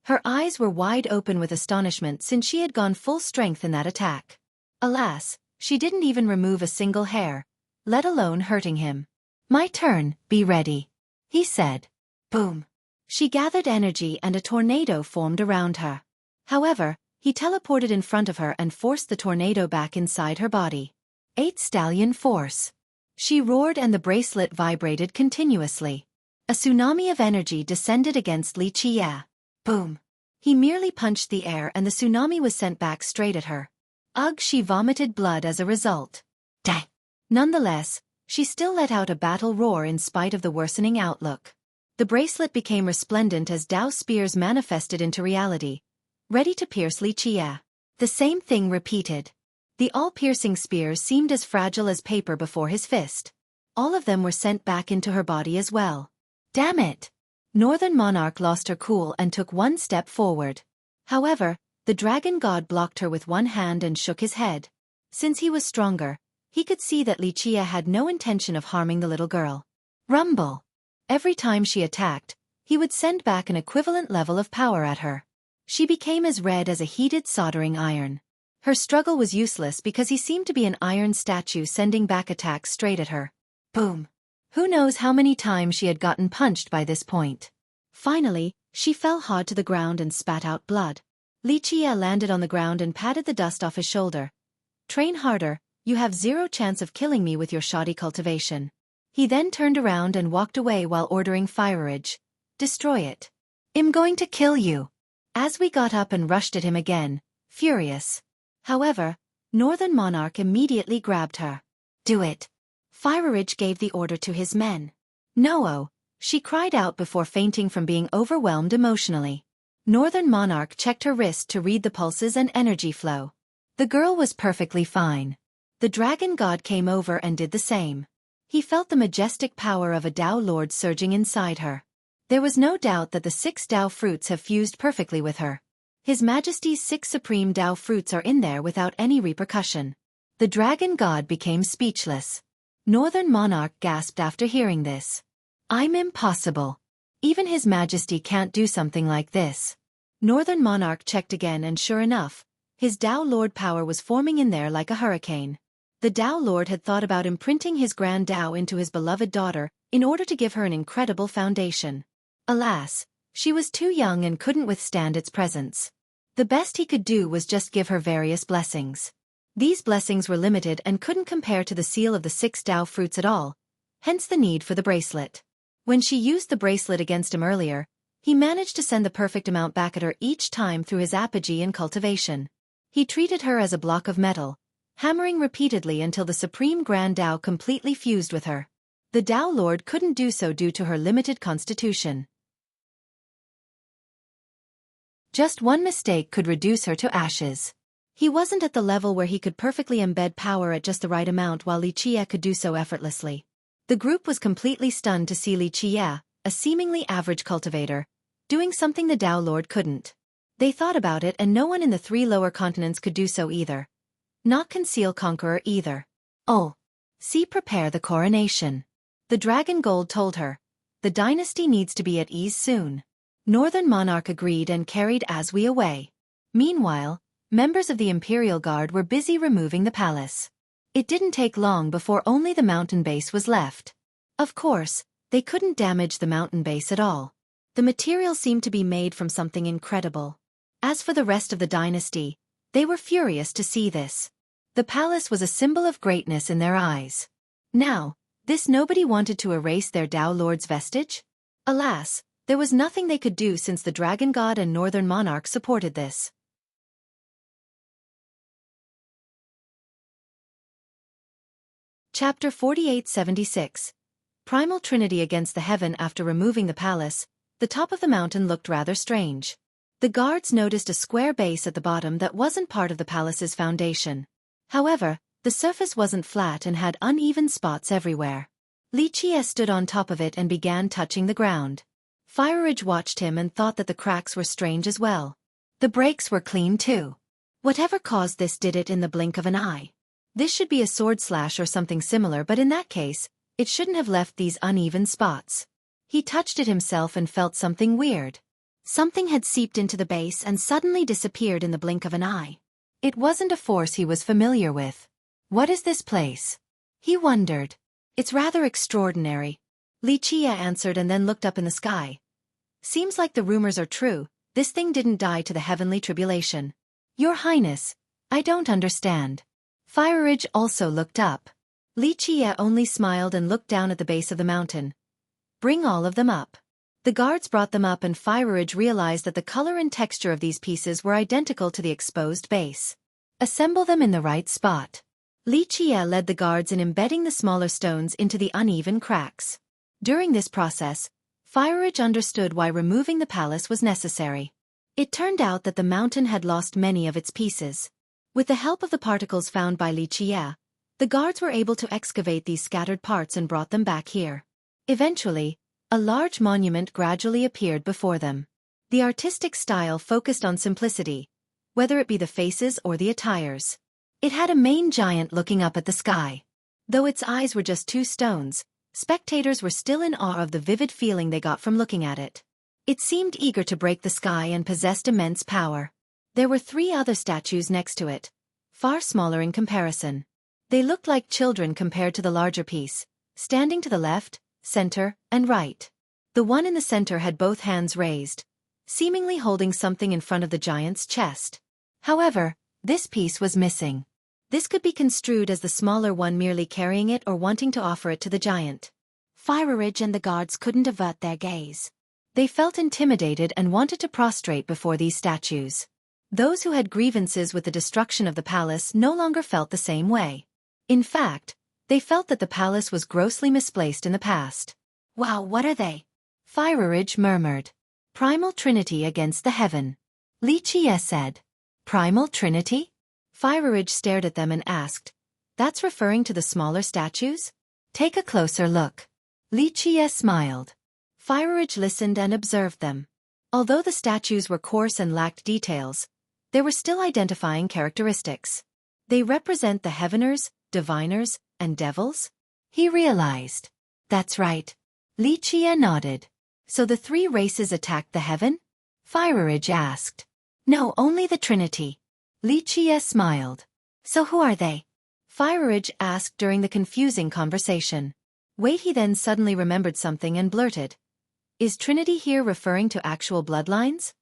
Her eyes were wide open with astonishment since she had gone full strength in that attack. Alas, she didn't even remove a single hair, let alone hurting him. My turn, be ready, he said. Boom! She gathered energy and a tornado formed around her. However, he teleported in front of her and forced the tornado back inside her body. 8 stallion force. She roared and the bracelet vibrated continuously. A tsunami of energy descended against Li Qiye. Boom! He merely punched the air and the tsunami was sent back straight at her. Ugh, she vomited blood as a result. Dang! Nonetheless, she still let out a battle roar in spite of the worsening outlook. The bracelet became resplendent as Tao spears manifested into reality, ready to pierce Li Qiye. The same thing repeated. The all-piercing spears seemed as fragile as paper before his fist. All of them were sent back into her body as well. Damn it! Northern Monarch lost her cool and took one step forward. However, the Dragon God blocked her with one hand and shook his head. Since he was stronger, he could see that Li Qiye had no intention of harming the little girl. Rumble! Every time she attacked, he would send back an equivalent level of power at her. She became as red as a heated soldering iron. Her struggle was useless because he seemed to be an iron statue sending back attacks straight at her. Boom! Who knows how many times she had gotten punched by this point. Finally, she fell hard to the ground and spat out blood. Li Qiye landed on the ground and patted the dust off his shoulder. Train harder, you have 0 chance of killing me with your shoddy cultivation. He then turned around and walked away while ordering Firage. Destroy it. I'm going to kill you. Aswee got up and rushed at him again, furious. However, Northern Monarch immediately grabbed her. Do it. Firage gave the order to his men. No, she cried out before fainting from being overwhelmed emotionally. Northern Monarch checked her wrist to read the pulses and energy flow. The girl was perfectly fine. The Dragon God came over and did the same. He felt the majestic power of a Tao Lord surging inside her. There was no doubt that the 6 Tao fruits have fused perfectly with her. His Majesty's 6 supreme Tao fruits are in there without any repercussion. The Dragon God became speechless. Northern Monarch gasped after hearing this. I'm impossible. Even His Majesty can't do something like this. Northern Monarch checked again and sure enough, his Tao Lord power was forming in there like a hurricane. The Tao Lord had thought about imprinting his grand Tao into his beloved daughter in order to give her an incredible foundation. Alas, she was too young and couldn't withstand its presence. The best he could do was just give her various blessings. These blessings were limited and couldn't compare to the seal of the 6 Dao fruits at all, hence the need for the bracelet. When she used the bracelet against him earlier, he managed to send the perfect amount back at her each time through his apogee and cultivation. He treated her as a block of metal, hammering repeatedly until the supreme grand Dao completely fused with her. The Dao Lord couldn't do so due to her limited constitution. Just one mistake could reduce her to ashes. He wasn't at the level where he could perfectly embed power at just the right amount while Li Qie could do so effortlessly. The group was completely stunned to see Li Qie, a seemingly average cultivator, doing something the Dao Lord couldn't. They thought about it and no one in the 3 lower continents could do so either. Not Conceal Conqueror either. Oh. See, prepare the coronation. The Dragon Gold told her. The dynasty needs to be at ease soon. Northern Monarch agreed and carried Asui away. Meanwhile, members of the Imperial Guard were busy removing the palace. It didn't take long before only the mountain base was left. Of course, they couldn't damage the mountain base at all. The material seemed to be made from something incredible. As for the rest of the dynasty, they were furious to see this. The palace was a symbol of greatness in their eyes. Now, this nobody wanted to erase their Dao Lord's vestige? Alas, there was nothing they could do since the Dragon God and Northern Monarch supported this. Chapter 4876. Primal Trinity against the heaven. After removing the palace, the top of the mountain looked rather strange. The guards noticed a square base at the bottom that wasn't part of the palace's foundation. However, the surface wasn't flat and had uneven spots everywhere. Li Qie stood on top of it and began touching the ground. Fireridge watched him and thought that the cracks were strange as well. The breaks were clean too. Whatever caused this did it in the blink of an eye. This should be a sword slash or something similar, but in that case, it shouldn't have left these uneven spots. He touched it himself and felt something weird. Something had seeped into the base and suddenly disappeared in the blink of an eye. It wasn't a force he was familiar with. What is this place? He wondered. It's rather extraordinary. Li Qie answered and then looked up in the sky. Seems like the rumors are true. This thing didn't die to the heavenly tribulation. Your Highness, I don't understand. Fireridge also looked up. Li Qie only smiled and looked down at the base of the mountain. Bring all of them up. The guards brought them up and Fireridge realized that the color and texture of these pieces were identical to the exposed base. Assemble them in the right spot. Li Qie led the guards in embedding the smaller stones into the uneven cracks. During this process, Fireridge understood why removing the palace was necessary. It turned out that the mountain had lost many of its pieces. With the help of the particles found by Li Qie, the guards were able to excavate these scattered parts and brought them back here. Eventually, a large monument gradually appeared before them. The artistic style focused on simplicity, whether it be the faces or the attires. It had a main giant looking up at the sky. Though its eyes were just 2 stones, spectators were still in awe of the vivid feeling they got from looking at it. It seemed eager to break the sky and possessed immense power. There were 3 other statues next to it, far smaller in comparison. They looked like children compared to the larger piece, standing to the left, center, and right. The one in the center had both hands raised, seemingly holding something in front of the giant's chest. However, this piece was missing. This could be construed as the smaller one merely carrying it or wanting to offer it to the giant. Fireridge and the guards couldn't avert their gaze. They felt intimidated and wanted to prostrate before these statues. Those who had grievances with the destruction of the palace no longer felt the same way. In fact, they felt that the palace was grossly misplaced in the past. Wow, what are they? Fireridge murmured. Primal Trinity against the heaven. Li Qie said. Primal Trinity? Fireridge stared at them and asked, that's referring to the smaller statues? Take a closer look. Li Qie smiled. Fireridge listened and observed them. Although the statues were coarse and lacked details, there were still identifying characteristics. They represent the Heaveners, Diviners, and Devils? He realized. That's right. Li Qie nodded. So the 3 races attacked the heaven? Fireridge asked. No, only the Trinity. Li Qie smiled. So who are they? Fireridge asked during the confusing conversation. Wait, he then suddenly remembered something and blurted. Is Trinity here referring to actual bloodlines?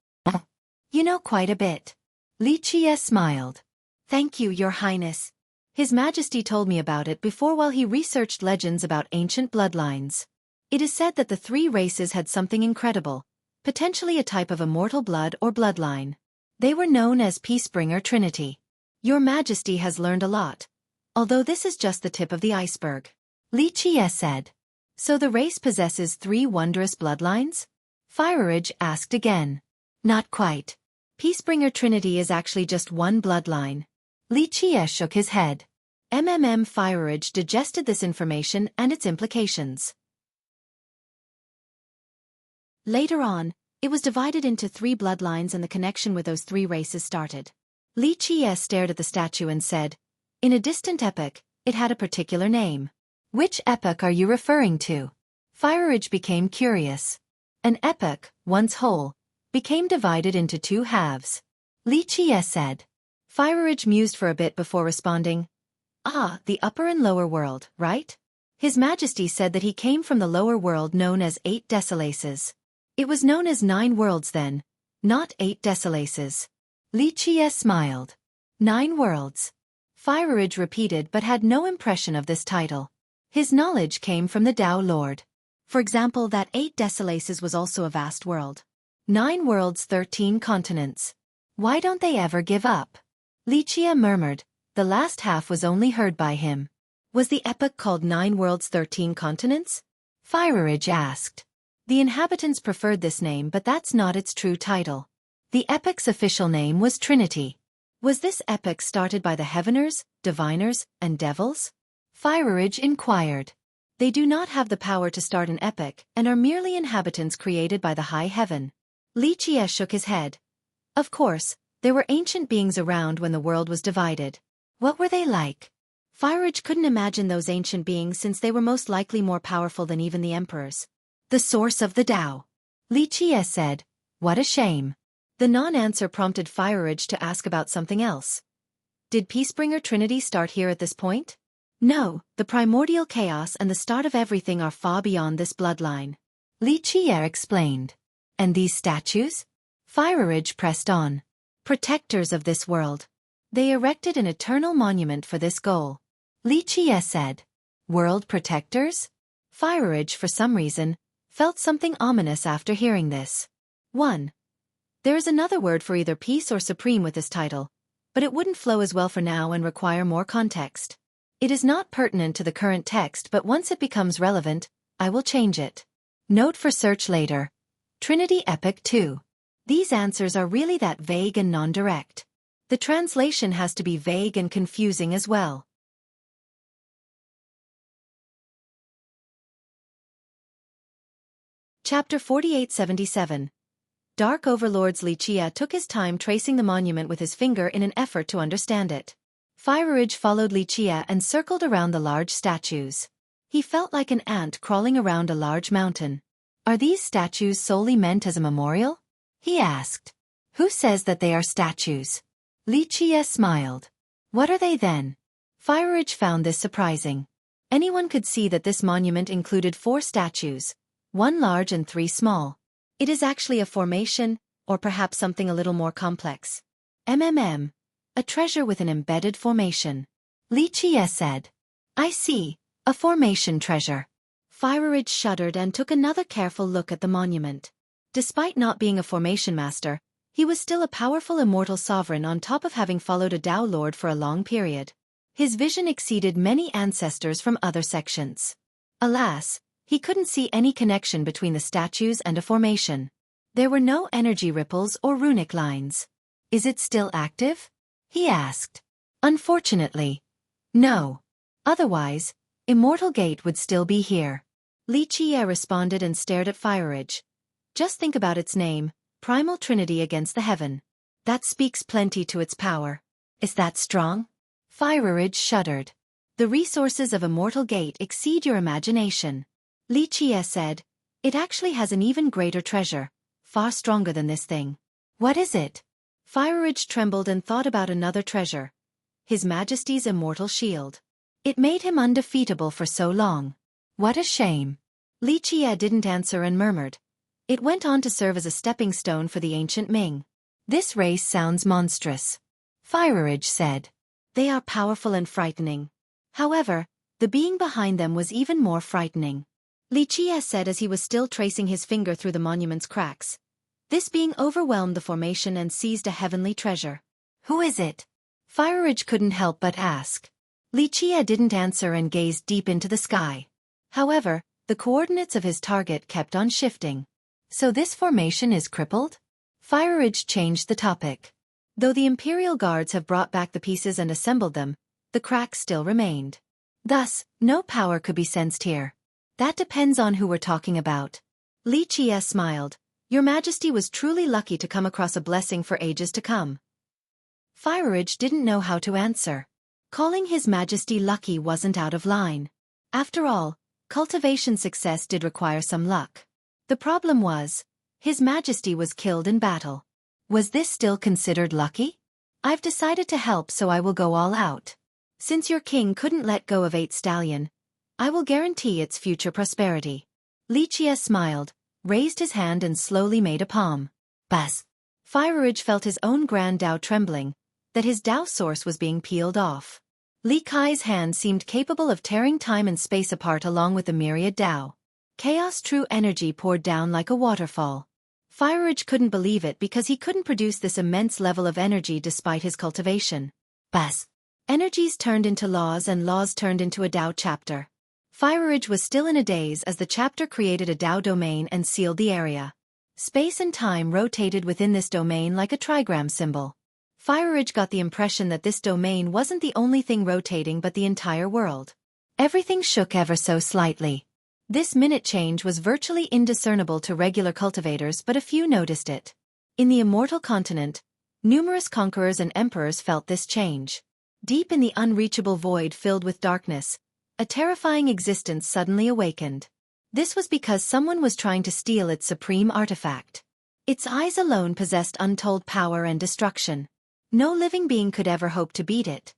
You know quite a bit. Li Qie smiled. Thank you, Your Highness. His Majesty told me about it before while he researched legends about ancient bloodlines. It is said that the three races had something incredible, potentially a type of immortal blood or bloodline. They were known as Peacebringer Trinity. Your Majesty has learned a lot, although this is just the tip of the iceberg. Li Qie said. So the race possesses three wondrous bloodlines? Fireridge asked again. Not quite. Peacebringer Trinity is actually just one bloodline. Li Qie shook his head. Fireridge digested this information and its implications. Later on, it was divided into three bloodlines and the connection with those three races started. Li Qie stared at the statue and said, in a distant epoch, it had a particular name. Which epoch are you referring to? Fireridge became curious. An epoch, once whole, became divided into two halves. Li Qie said. Fireridge mused for a bit before responding. Ah, the upper and lower world, right? His Majesty said that he came from the lower world known as 8 Decalaces. It was known as 9 worlds then, not 8 Decalaces. Li Qie smiled. 9 worlds. Fireridge repeated but had no impression of this title. His knowledge came from the Tao Lord. For example, that 8 Decalaces was also a vast world. 9 worlds, 13 continents. Why don't they ever give up? Li Qie murmured. The last half was only heard by him. Was the epoch called 9 worlds, 13 continents? Fireridge asked. The inhabitants preferred this name, but that's not its true title. The epoch's official name was Trinity. Was this epoch started by the Heaveners, Diviners, and Devils? Fireridge inquired. They do not have the power to start an epoch and are merely inhabitants created by the high heaven. Li Qie shook his head. Of course, there were ancient beings around when the world was divided. What were they like? Fireridge couldn't imagine those ancient beings since they were most likely more powerful than even the emperors. The source of the Tao. Li Qie said. What a shame. The non-answer prompted Fireridge to ask about something else. Did Peacebringer Trinity start here at this point? No, the primordial chaos and the start of everything are far beyond this bloodline. Li Qie explained. And these statues? Fireridge pressed on. Protectors of this world. They erected an eternal monument for this goal. Li Qie said. World protectors? Fireridge, for some reason, felt something ominous after hearing this. 1. There is another word for either peace or supreme with this title, but it wouldn't flow as well for now and require more context. It is not pertinent to the current text, but once it becomes relevant, I will change it. Note for search later. Trinity Epoch 2. These answers are really that vague and non-direct. The translation has to be vague and confusing as well. Chapter 4877. Dark Overlords. Li Qie took his time tracing the monument with his finger in an effort to understand it. Fireridge followed Li Qie and circled around the large statues. He felt like an ant crawling around a large mountain. Are these statues solely meant as a memorial? He asked. Who says that they are statues? Li Qie smiled. What are they then? Fireridge found this surprising. Anyone could see that this monument included 4 statues, 1 large and 3 small. It is actually a formation, or perhaps something a little more complex. A treasure with an embedded formation. Li Qie said. I see, a formation treasure. Fireridge shuddered and took another careful look at the monument. Despite not being a formation master, he was still a powerful immortal sovereign on top of having followed a Tao Lord for a long period. His vision exceeded many ancestors from other sections. Alas, he couldn't see any connection between the statues and a formation. There were no energy ripples or runic lines. Is it still active? He asked. Unfortunately. No. Otherwise, Immortal Gate would still be here. Li Qie responded and stared at Fireridge. Just think about its name, Primal Trinity against the heaven. That speaks plenty to its power. Is that strong? Fireridge shuddered. The resources of Immortal Gate exceed your imagination. Li Qie said. It actually has an even greater treasure, far stronger than this thing. What is it? Fireridge trembled and thought about another treasure. His Majesty's immortal shield. It made him undefeatable for so long. What a shame. Li Qie didn't answer and murmured. It went on to serve as a stepping stone for the ancient Ming. "This race sounds monstrous," Firage said. "They are powerful and frightening. However, the being behind them was even more frightening," Li Qie said as he was still tracing his finger through the monument's cracks. This being overwhelmed the formation and seized a heavenly treasure. "Who is it?" Firage couldn't help but ask. Li Qie didn't answer and gazed deep into the sky. However, the coordinates of his target kept on shifting. "So this formation is crippled?" Firage changed the topic. "Though the Imperial Guards have brought back the pieces and assembled them, the cracks still remained. Thus, no power could be sensed here." "That depends on who we're talking about." Li Qie smiled. "Your Majesty was truly lucky to come across a blessing for ages to come." Firage didn't know how to answer. Calling His Majesty lucky wasn't out of line. After all, cultivation success did require some luck. The problem was, His Majesty was killed in battle. Was this still considered lucky? "I've decided to help, so I will go all out. Since your king couldn't let go of 8 Stallion, I will guarantee its future prosperity." Li Qie smiled, raised his hand and slowly made a palm. Buzz! Firage felt his own grand Dao trembling, that his Dao source was being peeled off. Li Kai's hand seemed capable of tearing time and space apart along with the myriad Dao. Chaos true energy poured down like a waterfall. Firage couldn't believe it because he couldn't produce this immense level of energy despite his cultivation. Buzz! Energies turned into laws and laws turned into a Dao chapter. Firage was still in a daze as the chapter created a Dao domain and sealed the area. Space and time rotated within this domain like a trigram symbol. Firage got the impression that this domain wasn't the only thing rotating but the entire world. Everything shook ever so slightly. This minute change was virtually indiscernible to regular cultivators, but a few noticed it. In the immortal continent, numerous conquerors and emperors felt this change. Deep in the unreachable void filled with darkness, a terrifying existence suddenly awakened. This was because someone was trying to steal its supreme artifact. Its eyes alone possessed untold power and destruction. No living being could ever hope to beat it.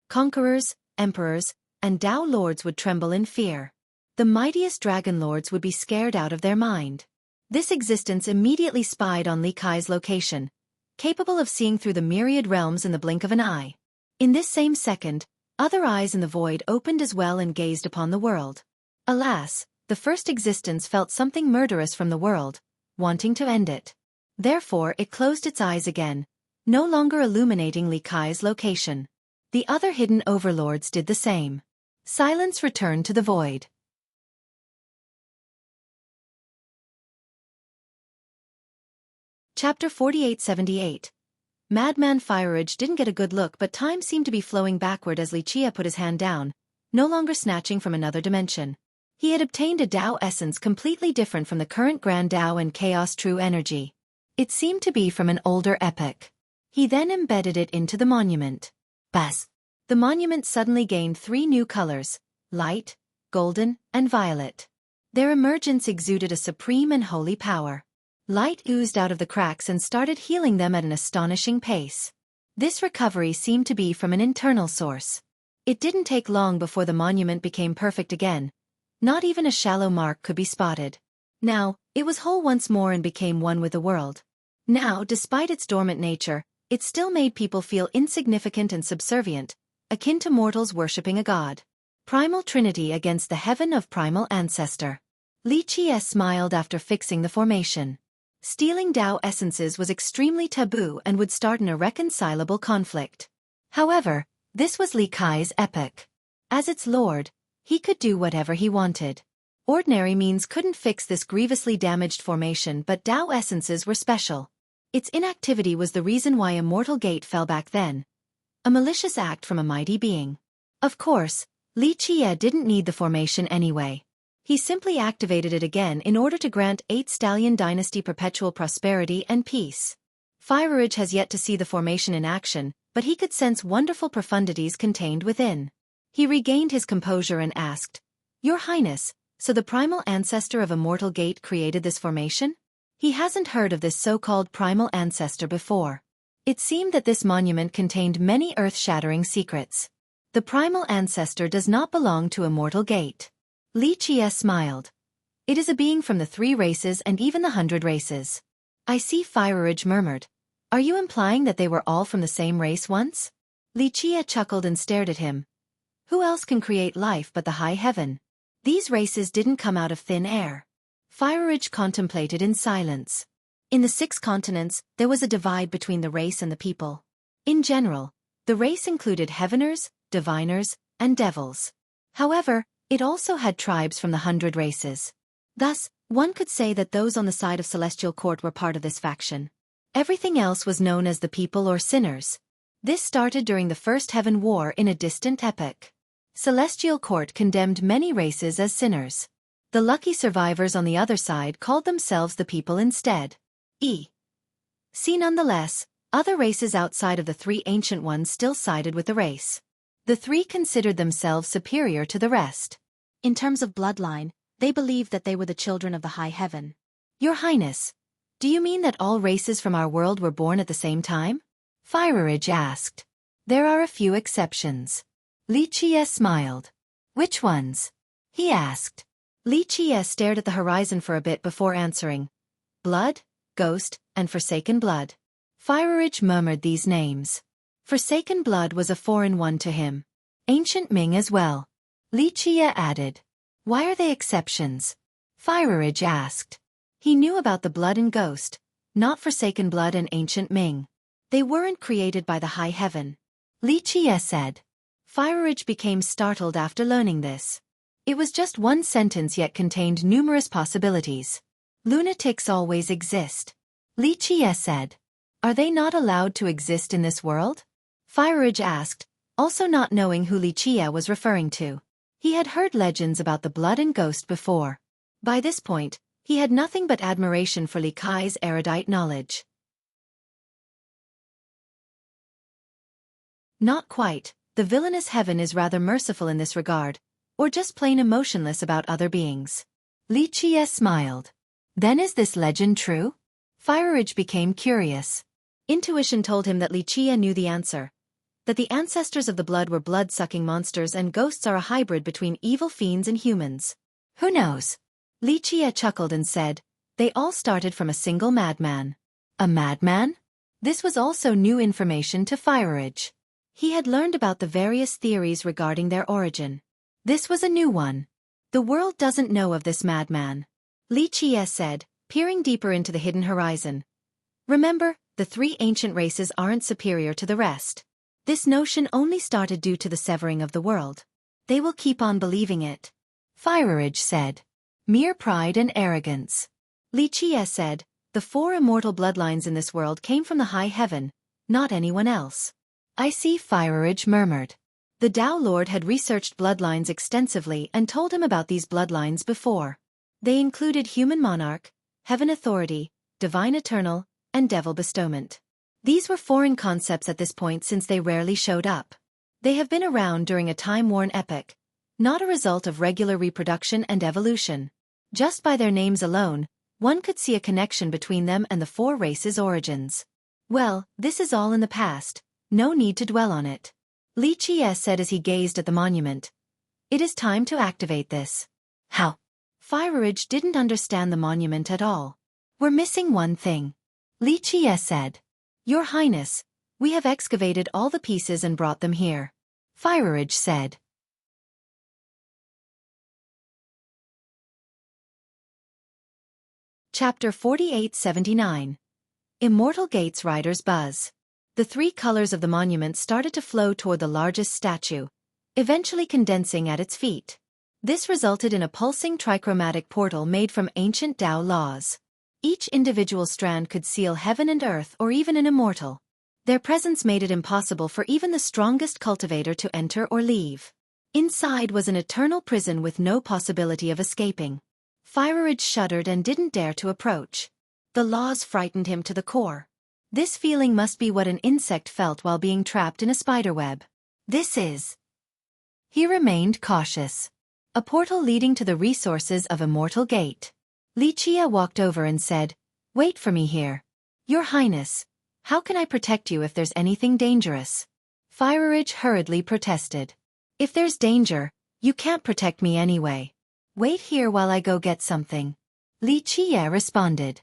Conquerors, emperors, and Dao lords would tremble in fear. The mightiest dragon lords would be scared out of their mind. This existence immediately spied on Li Kai's location, capable of seeing through the myriad realms in the blink of an eye. In this same second, other eyes in the void opened as well and gazed upon the world. Alas, the first existence felt something murderous from the world, wanting to end it. Therefore it closed its eyes again, no longer illuminating Li Kai's location. The other hidden overlords did the same. Silence returned to the void. Chapter 4878. Madman Firage didn't get a good look, but time seemed to be flowing backward as Li Qie put his hand down, no longer snatching from another dimension. He had obtained a Dao essence completely different from the current Grand Dao and Chaos True Energy. It seemed to be from an older epoch. He then embedded it into the monument. Buzz! The monument suddenly gained 3 new colors: light, golden, and violet. Their emergence exuded a supreme and holy power. Light oozed out of the cracks and started healing them at an astonishing pace. This recovery seemed to be from an internal source. It didn't take long before the monument became perfect again. Not even a shallow mark could be spotted. Now, it was whole once more and became one with the world. Now, despite its dormant nature, it still made people feel insignificant and subservient, akin to mortals worshipping a god. Primal Trinity against the heaven of primal ancestor. Li Qie smiled after fixing the formation. Stealing Dao essences was extremely taboo and would start an irreconcilable conflict. However, this was Li Kai's epoch. As its lord, he could do whatever he wanted. Ordinary means couldn't fix this grievously damaged formation, but Dao essences were special. Its inactivity was the reason why Immortal Gate fell back then. A malicious act from a mighty being. Of course, Li Qie didn't need the formation anyway. He simply activated it again in order to grant 8 Stallion Dynasty perpetual prosperity and peace. Firage has yet to see the formation in action, but he could sense wonderful profundities contained within. He regained his composure and asked, "Your Highness, so the primal ancestor of Immortal Gate created this formation?" He hasn't heard of this so-called primal ancestor before. It seemed that this monument contained many earth-shattering secrets. The primal ancestor does not belong to Immortal Gate. Li Qie smiled. It is a being from the 3 races and even the 100 races. I see, Fire murmured. Are you implying that they were all from the same race once? Li Qie chuckled and stared at him. Who else can create life but the high heaven? These races didn't come out of thin air. Fire contemplated in silence. In the 6 continents, there was a divide between the race and the people. In general, the race included heaveners, diviners, and devils. However, it also had tribes from the 100 races. Thus, one could say that those on the side of Celestial Court were part of this faction. Everything else was known as the people or sinners. This started during the First Heaven War in a distant epoch. Celestial Court condemned many races as sinners. The lucky survivors on the other side called themselves the people instead. See, nonetheless, other races outside of the 3 ancient ones still sided with the race. The 3 considered themselves superior to the rest. In terms of bloodline, they believed that they were the children of the high heaven. Your Highness, do you mean that all races from our world were born at the same time? Fire asked. There are a few exceptions. Li Qie smiled. Which ones? He asked. Li Qie stared at the horizon for a bit before answering. Blood, Ghost, and Forsaken Blood. Fire murmured these names. Forsaken Blood was a foreign one to him. Ancient Ming as well. Li Qie added. Why are they exceptions? Fire asked. He knew about the Blood and Ghost, not Forsaken Blood and Ancient Ming. They weren't created by the high heaven. Li Qie said. Fire became startled after learning this. It was just one sentence yet contained numerous possibilities. Lunatics always exist. Li Qie said. Are they not allowed to exist in this world? Fire asked, also not knowing who Li Qie was referring to. He had heard legends about the Blood and Ghost before. By this point, he had nothing but admiration for Li Kai's erudite knowledge. Not quite. The villainous heaven is rather merciful in this regard, or just plain emotionless about other beings. Li Qie smiled. Then is this legend true? Fire became curious. Intuition told him that Li Qie knew the answer. That the ancestors of the Blood were blood-sucking monsters and ghosts are a hybrid between evil fiends and humans. Who knows? Li Qie chuckled and said, they all started from a single madman. A madman? This was also new information to Fire. He had learned about the various theories regarding their origin. This was a new one. The world doesn't know of this madman. Li Qie said, peering deeper into the hidden horizon. Remember, the 3 ancient races aren't superior to the rest. This notion only started due to the severing of the world. They will keep on believing it. Fire said. Mere pride and arrogance. Li Qie said, the 4 immortal bloodlines in this world came from the high heaven, not anyone else. I see, Fire murmured. The Tao Lord had researched bloodlines extensively and told him about these bloodlines before. They included human monarch, heaven authority, divine eternal, and devil bestowment. These were foreign concepts at this point since they rarely showed up. They have been around during a time-worn epoch, not a result of regular reproduction and evolution. Just by their names alone, one could see a connection between them and the 4 races' origins. Well, this is all in the past. No need to dwell on it. Li Qie said as he gazed at the monument. It is time to activate this. How? Fire didn't understand the monument at all. We're missing one thing. Li Qie said. Your Highness, we have excavated all the pieces and brought them here. Fire said. Chapter 4879. Immortal Gates Rider's Buzz. The 3 colors of the monument started to flow toward the largest statue, eventually condensing at its feet. This resulted in a pulsing trichromatic portal made from ancient Tao laws. Each individual strand could seal heaven and earth or even an immortal. Their presence made it impossible for even the strongest cultivator to enter or leave. Inside was an eternal prison with no possibility of escaping. Fire shuddered and didn't dare to approach. The laws frightened him to the core. This feeling must be what an insect felt while being trapped in a spiderweb. This is. He remained cautious. A portal leading to the resources of Immortal Gate. Li Qie walked over and said, Wait for me here. Your Highness, how can I protect you if there's anything dangerous? Fire hurriedly protested. If there's danger, you can't protect me anyway. Wait here while I go get something. Li Qiye responded.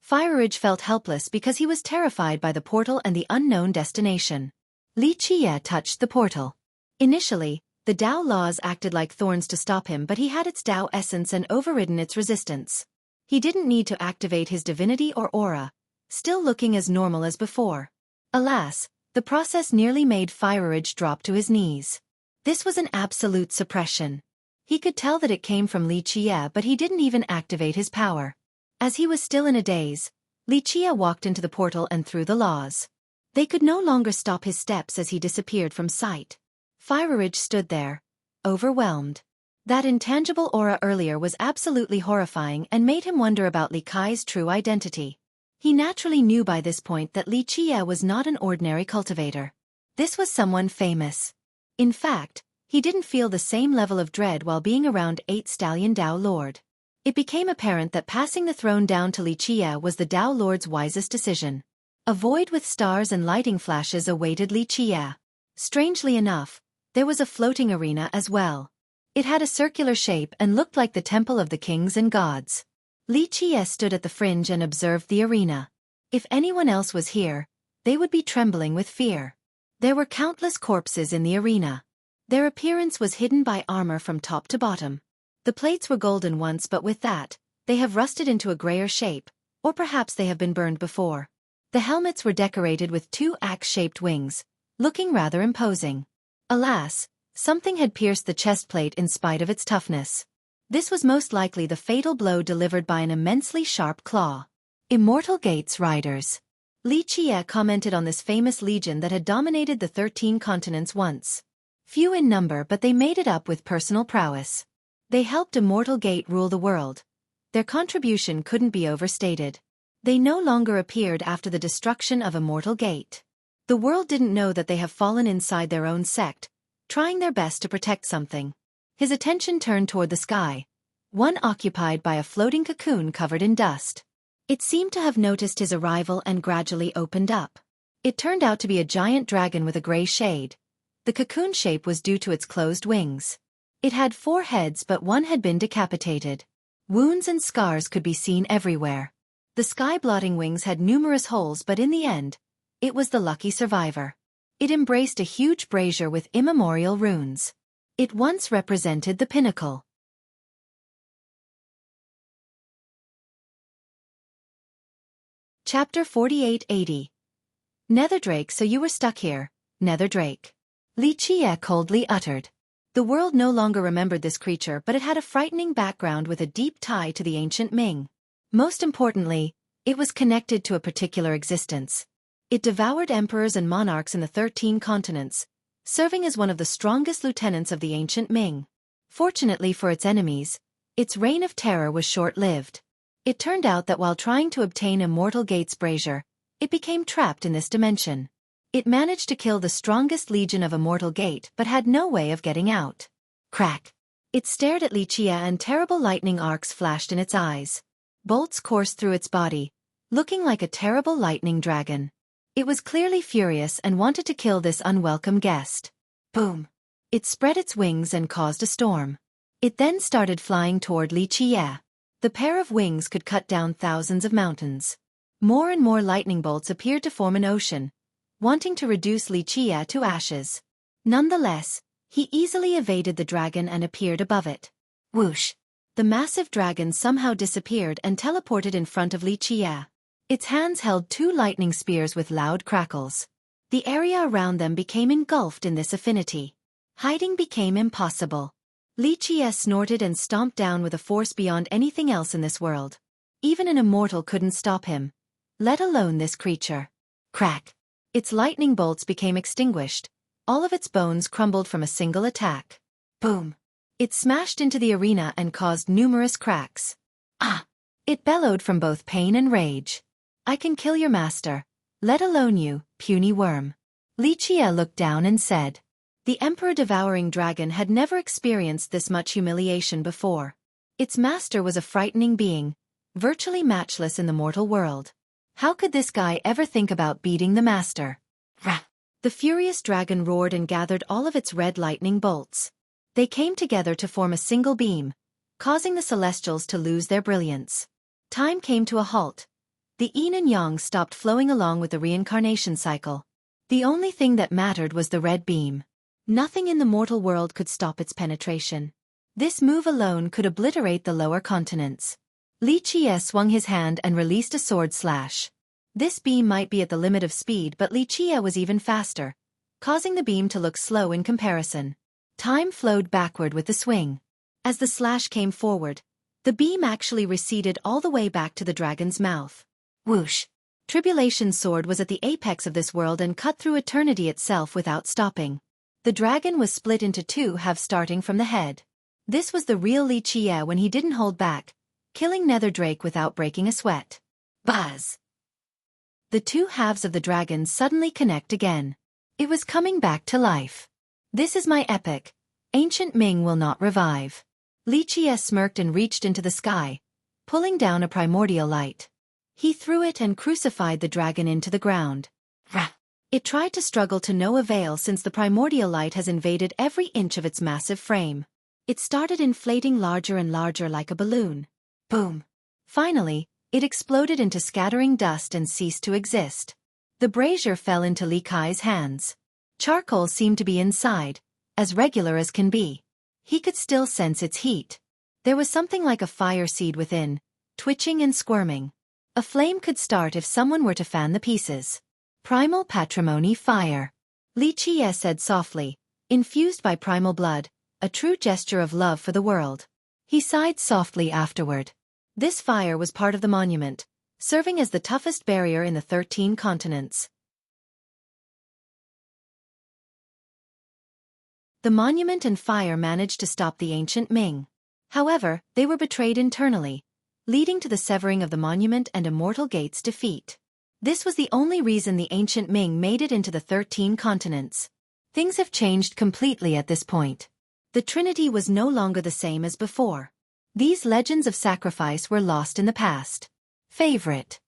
Firage felt helpless because he was terrified by the portal and the unknown destination. Li Qiye touched the portal. Initially, the Tao laws acted like thorns to stop him, but he had its Tao essence and overridden its resistance. He didn't need to activate his divinity or aura, still looking as normal as before. Alas, the process nearly made Firage drop to his knees. This was an absolute suppression. He could tell that it came from Li Qiye, but he didn't even activate his power. As he was still in a daze, Li Qiye walked into the portal and through the laws. They could no longer stop his steps as he disappeared from sight. Firage stood there, overwhelmed. That intangible aura earlier was absolutely horrifying and made him wonder about Li Kai's true identity. He naturally knew by this point that Li Qiye was not an ordinary cultivator. This was someone famous. In fact, he didn't feel the same level of dread while being around 8 Stallion Tao Lord. It became apparent that passing the throne down to Li Qiye was the Tao Lord's wisest decision. A void with stars and lighting flashes awaited Li Qiye. Strangely enough, there was a floating arena as well. It had a circular shape and looked like the temple of the kings and gods. Li Qiye stood at the fringe and observed the arena. If anyone else was here, they would be trembling with fear. There were countless corpses in the arena. Their appearance was hidden by armor from top to bottom. The plates were golden once, but with that, they have rusted into a grayer shape, or perhaps they have been burned before. The helmets were decorated with 2 axe-shaped wings, looking rather imposing. Alas, something had pierced the chest plate in spite of its toughness. This was most likely the fatal blow delivered by an immensely sharp claw. Immortal Gates Riders. Li Qiye commented on this famous legion that had dominated the 13 continents once. Few in number, but they made it up with personal prowess. They helped Immortal Gate rule the world. Their contribution couldn't be overstated. They no longer appeared after the destruction of Immortal Gate. The world didn't know that they have fallen inside their own sect, trying their best to protect something. His attention turned toward the sky, one occupied by a floating cocoon covered in dust. It seemed to have noticed his arrival and gradually opened up. It turned out to be a giant dragon with a gray shade. The cocoon shape was due to its closed wings. It had 4 heads, but one had been decapitated. Wounds and scars could be seen everywhere. The sky-blotting wings had numerous holes, but in the end, it was the lucky survivor. It embraced a huge brazier with immemorial runes. It once represented the pinnacle. Chapter 4880. Netherdrake, so you were stuck here, Netherdrake. Li Qiye coldly uttered. The world no longer remembered this creature, but it had a frightening background with a deep tie to the ancient Ming. Most importantly, it was connected to a particular existence. It devoured emperors and monarchs in the 13 continents, serving as one of the strongest lieutenants of the ancient Ming. Fortunately for its enemies, its reign of terror was short-lived. It turned out that while trying to obtain Immortal Gate's brazier, it became trapped in this dimension. It managed to kill the strongest legion of Immortal Gate but had no way of getting out. Crack! It stared at Li Qiye and terrible lightning arcs flashed in its eyes. Bolts coursed through its body, looking like a terrible lightning dragon. It was clearly furious and wanted to kill this unwelcome guest. Boom! It spread its wings and caused a storm. It then started flying toward Li Qiye. The pair of wings could cut down thousands of mountains. More and more lightning bolts appeared to form an ocean, wanting to reduce Li Qiye to ashes. Nonetheless, he easily evaded the dragon and appeared above it. Whoosh! The massive dragon somehow disappeared and teleported in front of Li Qiye. Its hands held 2 lightning spears with loud crackles. The area around them became engulfed in this affinity. Hiding became impossible. Li Qiye snorted and stomped down with a force beyond anything else in this world. Even an immortal couldn't stop him, let alone this creature. Crack! Its lightning bolts became extinguished. All of its bones crumbled from a single attack. Boom! It smashed into the arena and caused numerous cracks. Ah! It bellowed from both pain and rage. I can kill your master, let alone you, puny worm. Li Qiye looked down and said. The emperor-devouring dragon had never experienced this much humiliation before. Its master was a frightening being, virtually matchless in the mortal world. How could this guy ever think about beating the master? Rah! The furious dragon roared and gathered all of its red lightning bolts. They came together to form a single beam, causing the celestials to lose their brilliance. Time came to a halt. The yin and yang stopped flowing along with the reincarnation cycle. The only thing that mattered was the red beam. Nothing in the mortal world could stop its penetration. This move alone could obliterate the lower continents. Li Qie swung his hand and released a sword slash. This beam might be at the limit of speed, but Li Qie was even faster, causing the beam to look slow in comparison. Time flowed backward with the swing. As the slash came forward, the beam actually receded all the way back to the dragon's mouth. Whoosh! Tribulation's sword was at the apex of this world and cut through eternity itself without stopping. The dragon was split into two halves starting from the head. This was the real Li Qie when he didn't hold back, killing Netherdrake without breaking a sweat. Buzz! The two halves of the dragon suddenly connect again. It was coming back to life. This is my epic. Ancient Ming will not revive. Li Qie smirked and reached into the sky, pulling down a primordial light. He threw it and crucified the dragon into the ground. Rah! It tried to struggle to no avail since the primordial light has invaded every inch of its massive frame. It started inflating larger and larger like a balloon. Boom! Finally, it exploded into scattering dust and ceased to exist. The brazier fell into Li Kai's hands. Charcoal seemed to be inside, as regular as can be. He could still sense its heat. There was something like a fire seed within, twitching and squirming. A flame could start if someone were to fan the pieces. Primal patrimony fire. Li Qie said softly, infused by primal blood, a true gesture of love for the world. He sighed softly afterward. This fire was part of the monument, serving as the toughest barrier in the 13 continents. The monument and fire managed to stop the ancient Ming. However, they were betrayed internally, leading to the severing of the monument and Immortal Gate's defeat. This was the only reason the ancient Ming made it into the 13 continents. Things have changed completely at this point. The Trinity was no longer the same as before. These legends of sacrifice were lost in the past. Favorite.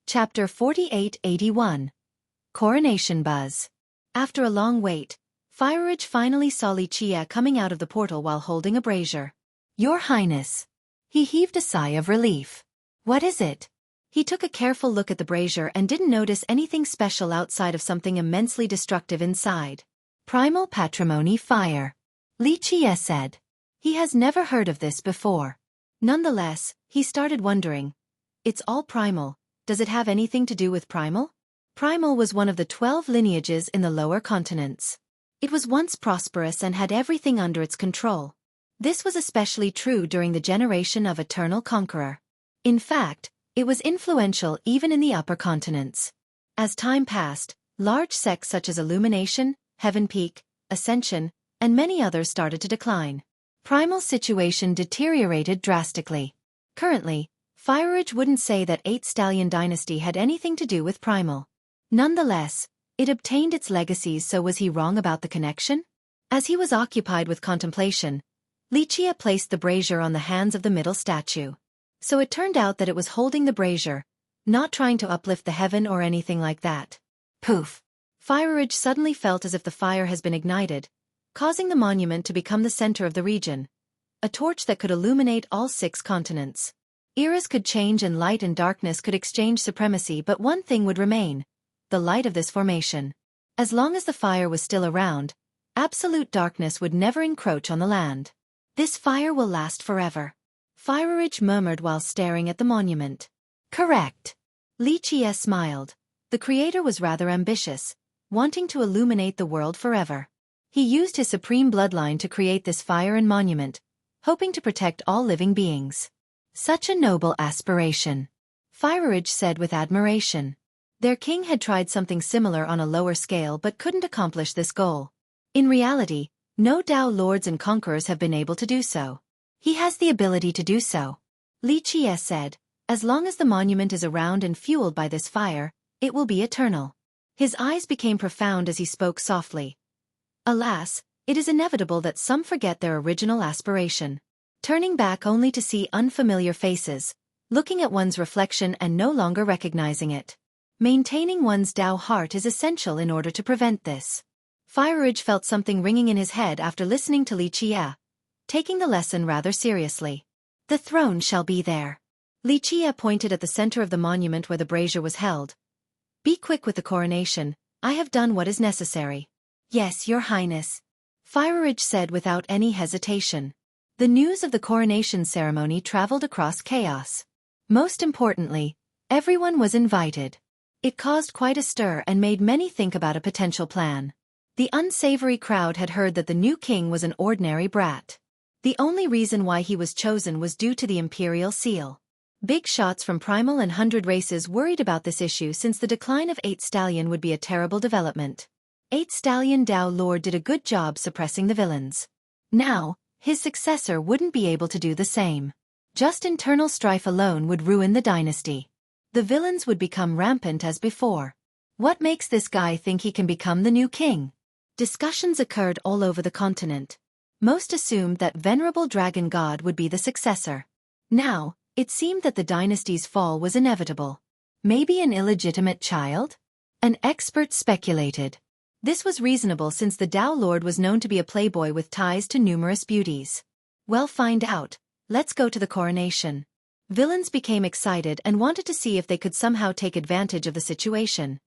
Chapter 4881. Coronation Buzz. After a long wait, Fireridge finally saw Li Qie coming out of the portal while holding a brazier. Your Highness. He heaved a sigh of relief. What is it? He took a careful look at the brazier and didn't notice anything special outside of something immensely destructive inside. Primal patrimony fire. Li Qie said. He has never heard of this before. Nonetheless, he started wondering. It's all primal. Does it have anything to do with primal? Primal was one of the 12 lineages in the lower continents. It was once prosperous and had everything under its control. This was especially true during the generation of Eternal Conqueror. In fact, it was influential even in the upper continents. As time passed, large sects such as Illumination, Heaven Peak, Ascension, and many others started to decline. Primal's situation deteriorated drastically. Currently, Fireridge wouldn't say that 8 Stallion Dynasty had anything to do with Primal. Nonetheless, it obtained its legacies, so was he wrong about the connection? As he was occupied with contemplation, Li Qie placed the brazier on the hands of the middle statue. So it turned out that it was holding the brazier, not trying to uplift the heaven or anything like that. Poof! Fireridge suddenly felt as if the fire has been ignited, causing the monument to become the center of the region. A torch that could illuminate all 6 continents. Eras could change and light and darkness could exchange supremacy, but one thing would remain. The light of this formation. As long as the fire was still around, absolute darkness would never encroach on the land. This fire will last forever. Fireridge murmured while staring at the monument. Correct. Li Qie smiled. The creator was rather ambitious, wanting to illuminate the world forever. He used his supreme bloodline to create this fire and monument, hoping to protect all living beings. Such a noble aspiration. Fireridge said with admiration. Their king had tried something similar on a lower scale but couldn't accomplish this goal. In reality, no Dao lords and conquerors have been able to do so. He has the ability to do so. Li Qie said, as long as the monument is around and fueled by this fire, it will be eternal. His eyes became profound as he spoke softly. Alas, it is inevitable that some forget their original aspiration. Turning back only to see unfamiliar faces, looking at one's reflection and no longer recognizing it. Maintaining one's Tao heart is essential in order to prevent this. Firage felt something ringing in his head after listening to Li Qie, taking the lesson rather seriously. The throne shall be there. Li Qie pointed at the center of the monument where the brazier was held. Be quick with the coronation, I have done what is necessary. Yes, your highness. Firage said without any hesitation. The news of the coronation ceremony traveled across chaos. Most importantly, everyone was invited. It caused quite a stir and made many think about a potential plan. The unsavory crowd had heard that the new king was an ordinary brat. The only reason why he was chosen was due to the imperial seal. Big shots from Primal and 100 races worried about this issue since the decline of 8 Stallion would be a terrible development. 8 Stallion Tao Lord did a good job suppressing the villains. Now, his successor wouldn't be able to do the same. Just internal strife alone would ruin the dynasty. The villains would become rampant as before. What makes this guy think he can become the new king? Discussions occurred all over the continent. Most assumed that Venerable Dragon God would be the successor. Now, it seemed that the dynasty's fall was inevitable. Maybe an illegitimate child? An expert speculated. This was reasonable since the Tao Lord was known to be a playboy with ties to numerous beauties. Well, find out. Let's go to the coronation. Villains became excited and wanted to see if they could somehow take advantage of the situation.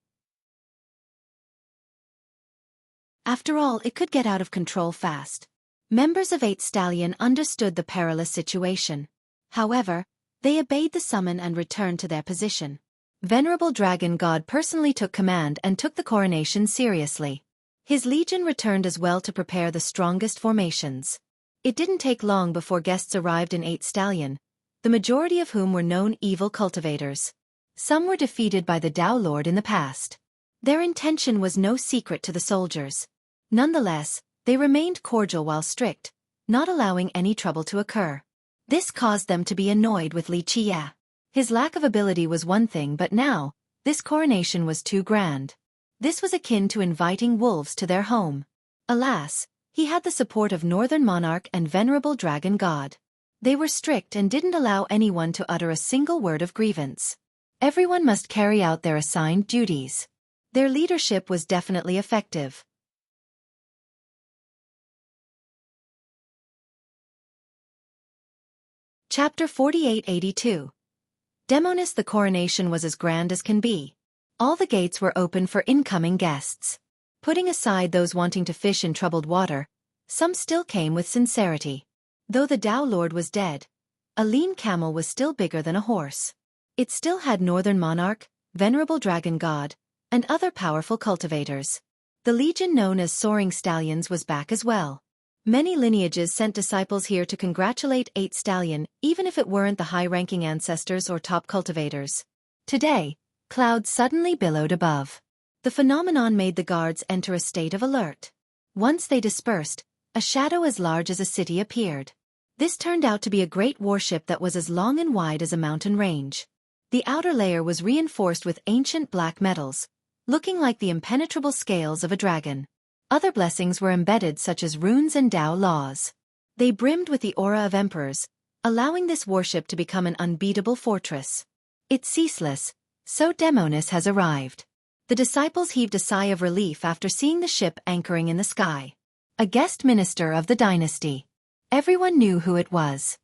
After all, it could get out of control fast. Members of 8 Stallion understood the perilous situation. However, they obeyed the summon and returned to their position. Venerable Dragon God personally took command and took the coronation seriously. His legion returned as well to prepare the strongest formations. It didn't take long before guests arrived in 8 Stallion, the majority of whom were known evil cultivators. Some were defeated by the Tao Lord in the past. Their intention was no secret to the soldiers. Nonetheless, they remained cordial while strict, not allowing any trouble to occur. This caused them to be annoyed with Li Qie. His lack of ability was one thing, but now, this coronation was too grand. This was akin to inviting wolves to their home. Alas, he had the support of Northern Monarch and Venerable Dragon God. They were strict and didn't allow anyone to utter a single word of grievance. Everyone must carry out their assigned duties. Their leadership was definitely effective. Chapter 4882. Demonis. The coronation was as grand as can be. All the gates were open for incoming guests. Putting aside those wanting to fish in troubled water, some still came with sincerity. Though the Tao Lord was dead, a lean camel was still bigger than a horse. It still had Northern Monarch, Venerable Dragon God, and other powerful cultivators. The legion known as Soaring Stallions was back as well. Many lineages sent disciples here to congratulate 8 Stallion, even if it weren't the high-ranking ancestors or top cultivators. Today, clouds suddenly billowed above. The phenomenon made the guards enter a state of alert. Once they dispersed, a shadow as large as a city appeared. This turned out to be a great warship that was as long and wide as a mountain range. The outer layer was reinforced with ancient black metals, looking like the impenetrable scales of a dragon. Other blessings were embedded, such as runes and Tao laws. They brimmed with the aura of emperors, allowing this warship to become an unbeatable fortress. It's ceaseless, so Demonis has arrived. The disciples heaved a sigh of relief after seeing the ship anchoring in the sky. A guest minister of the dynasty. Everyone knew who it was.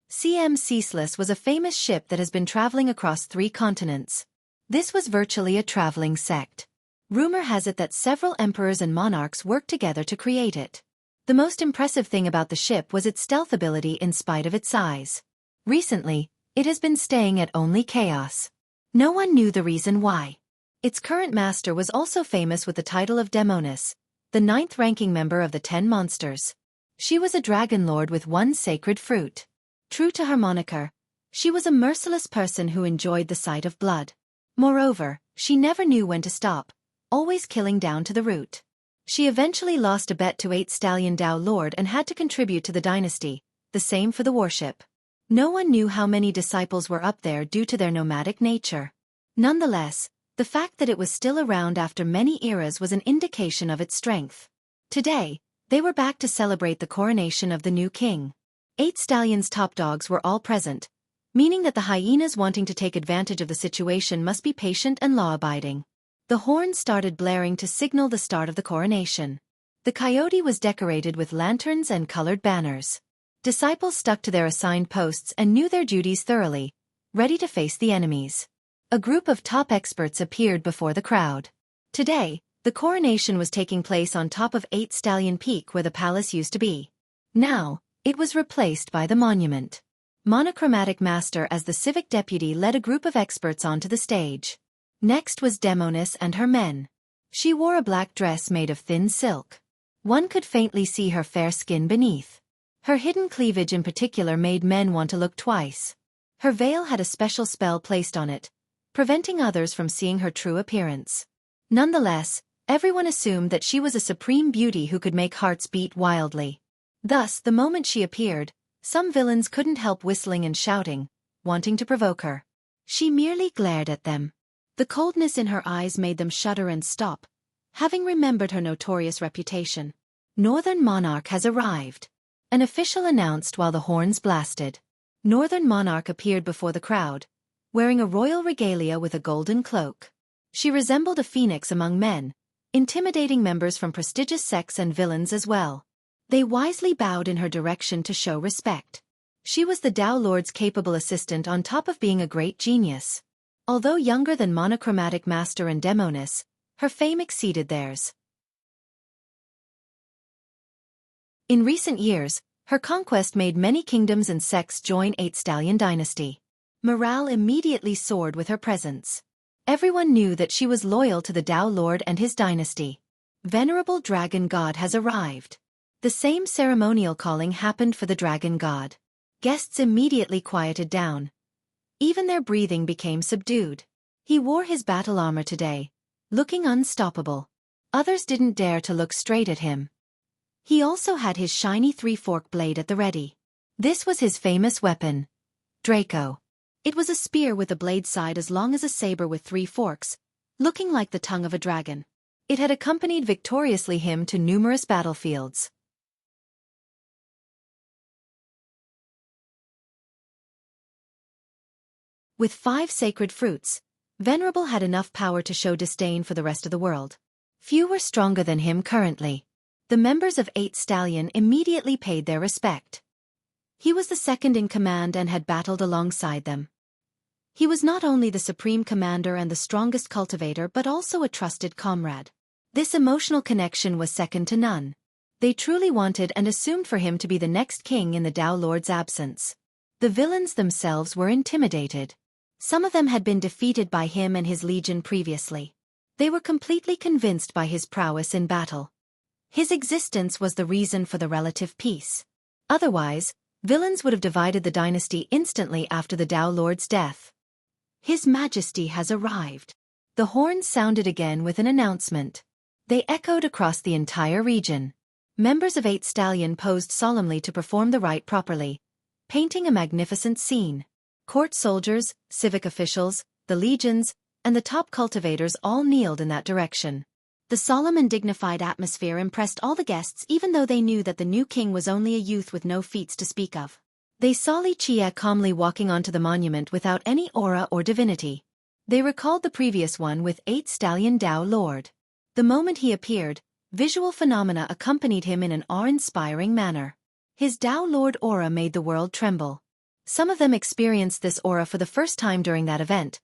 CM Ceaseless was a famous ship that has been traveling across 3 continents. This was virtually a traveling sect. Rumor has it that several emperors and monarchs worked together to create it. The most impressive thing about the ship was its stealth ability in spite of its size. Recently, it has been staying at only chaos. No one knew the reason why. Its current master was also famous with the title of Demonis, the 9th-ranking member of the 10 monsters. She was a dragon lord with 1 sacred fruit. True to her moniker, she was a merciless person who enjoyed the sight of blood. Moreover, she never knew when to stop, always killing down to the root. She eventually lost a bet to 8 Stallion Tao Lord and had to contribute to the dynasty, the same for the warship. No one knew how many disciples were up there due to their nomadic nature. Nonetheless, the fact that it was still around after many eras was an indication of its strength. Today, they were back to celebrate the coronation of the new king. 8 Stallions' top dogs were all present, meaning that the hyenas wanting to take advantage of the situation must be patient and law-abiding. The horns started blaring to signal the start of the coronation. The coyote was decorated with lanterns and colored banners. Disciples stuck to their assigned posts and knew their duties thoroughly, ready to face the enemies. A group of top experts appeared before the crowd. Today, the coronation was taking place on top of 8 Stallion Peak where the palace used to be. Now, it was replaced by the monument. Monochromatic Master as the civic deputy led a group of experts onto the stage. Next was Demonis and her men. She wore a black dress made of thin silk. One could faintly see her fair skin beneath. Her hidden cleavage in particular made men want to look twice. Her veil had a special spell placed on it, preventing others from seeing her true appearance. Nonetheless, everyone assumed that she was a supreme beauty who could make hearts beat wildly. Thus, the moment she appeared, some villains couldn't help whistling and shouting, wanting to provoke her. She merely glared at them. The coldness in her eyes made them shudder and stop, having remembered her notorious reputation. Northern Monarch has arrived. An official announced while the horns blasted. Northern Monarch appeared before the crowd, wearing a royal regalia with a golden cloak. She resembled a phoenix among men, intimidating members from prestigious sects and villains as well. They wisely bowed in her direction to show respect. She was the Tao Lord's capable assistant on top of being a great genius. Although younger than Monochromatic Master and Demonis, her fame exceeded theirs. In recent years, her conquest made many kingdoms and sects join 8 Stallion dynasty. Morale immediately soared with her presence. Everyone knew that she was loyal to the Tao Lord and his dynasty. Venerable Dragon God has arrived. The same ceremonial calling happened for the Dragon God. Guests immediately quieted down. Even their breathing became subdued. He wore his battle armor today, looking unstoppable. Others didn't dare to look straight at him. He also had his shiny 3-fork blade at the ready. This was his famous weapon, Draco. It was a spear with a blade side as long as a saber with 3 forks, looking like the tongue of a dragon. It had accompanied victoriously him to numerous battlefields. With 5 sacred fruits, Venerable had enough power to show disdain for the rest of the world. Few were stronger than him currently. The members of 8 Stallion immediately paid their respect. He was the second in command and had battled alongside them. He was not only the supreme commander and the strongest cultivator but also a trusted comrade. This emotional connection was second to none. They truly wanted and assumed for him to be the next king in the Tao Lord's absence. The villains themselves were intimidated. Some of them had been defeated by him and his legion previously. They were completely convinced by his prowess in battle. His existence was the reason for the relative peace. Otherwise, villains would have divided the dynasty instantly after the Tao Lord's death. His Majesty has arrived. The horns sounded again with an announcement. They echoed across the entire region. Members of 8 Stallion posed solemnly to perform the rite properly, painting a magnificent scene. Court soldiers, civic officials, the legions, and the top cultivators all kneeled in that direction. The solemn and dignified atmosphere impressed all the guests even though they knew that the new king was only a youth with no feats to speak of. They saw Xueqi calmly walking onto the monument without any aura or divinity. They recalled the previous one with 8 Stallion Tao Lord. The moment he appeared, visual phenomena accompanied him in an awe-inspiring manner. His Tao Lord aura made the world tremble. Some of them experienced this aura for the first time during that event,